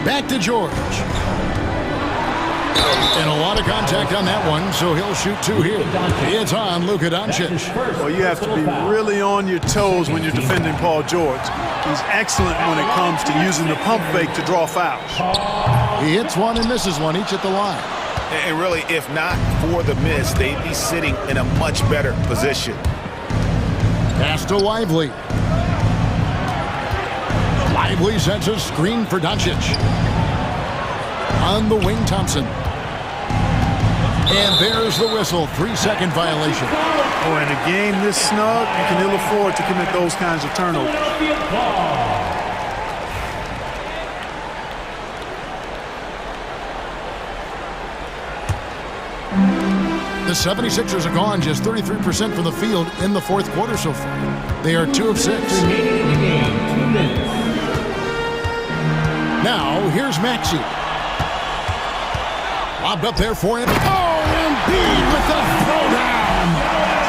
Back to George. And a lot of contact on that one, so he'll shoot 2 here. It's on Luka Doncic. Well, you have to be really on your toes when you're defending Paul George. He's excellent when it comes to using the pump fake to draw fouls. He hits one and misses one, each at the line. And really, if not for the miss, they'd be sitting in a much better position. Pass to Lively. Lively sets a screen for Doncic. On the wing, Thompson. And there's the whistle. 3-second violation. Oh, in a game this snug, you can ill afford to commit those kinds of turnovers. The 76ers are gone just 33% from the field in the fourth quarter so far. They are 2 of 6. Now, here's Maxey. Lobbed up there for him. Oh, Embiid with the throwdown.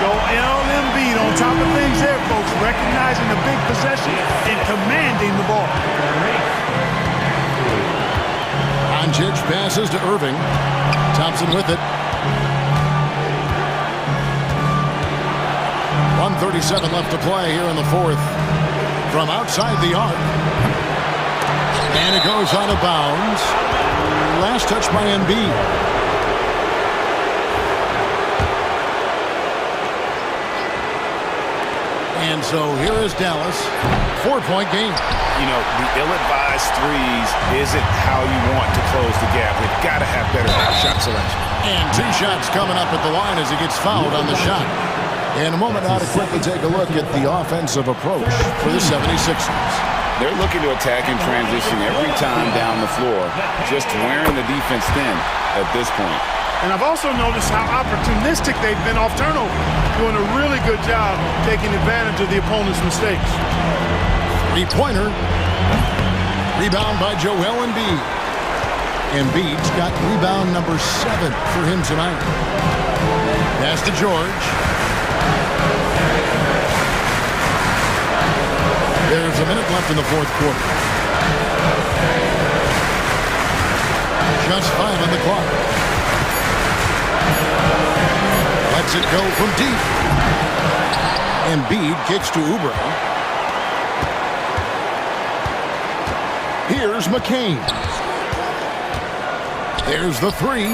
Joel Embiid on top of things there, folks, recognizing the big possession and commanding the ball. Doncic passes to Irving. Thompson with it. 1:37 left to play here in the fourth. From outside the arc. And it goes out of bounds. Last touch by Embiid. And so here is Dallas. 4-point game. You know, the ill-advised threes isn't how you want to close the gap. They've got to have better shot selection. And 2 shots coming up at the line as he gets fouled on the shot. In a moment now to quickly take a look at the offensive approach for the 76ers. They're looking to attack in transition every time down the floor, just wearing the defense thin at this point. And I've also noticed how opportunistic they've been off turnover, doing a really good job taking advantage of the opponent's mistakes. Three-pointer. Rebound by Joel Embiid. Embiid's got rebound number 7 for him tonight. Pass to George. There's a minute left in the fourth quarter. Just 5 on the clock. Lets it go from deep. Embiid kicks to Oubre. Here's McCain. There's the three.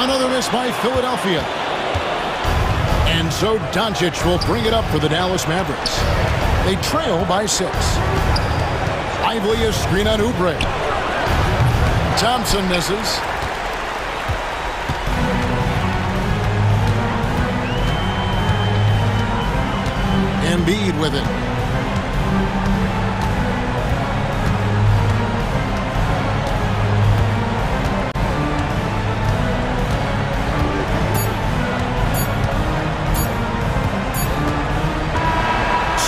Another miss by Philadelphia. And so Doncic will bring it up for the Dallas Mavericks. They trail by 6. Lively a screen on Oubre. Thompson misses. Embiid with it.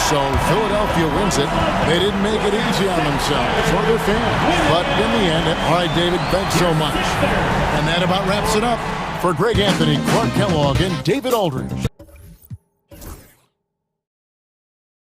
So Philadelphia wins it. They didn't make it easy on themselves or their fans. But in the end, all right, David, thanks so much. And that about wraps it up. For Greg Anthony, Clark Kellogg, and David Aldridge.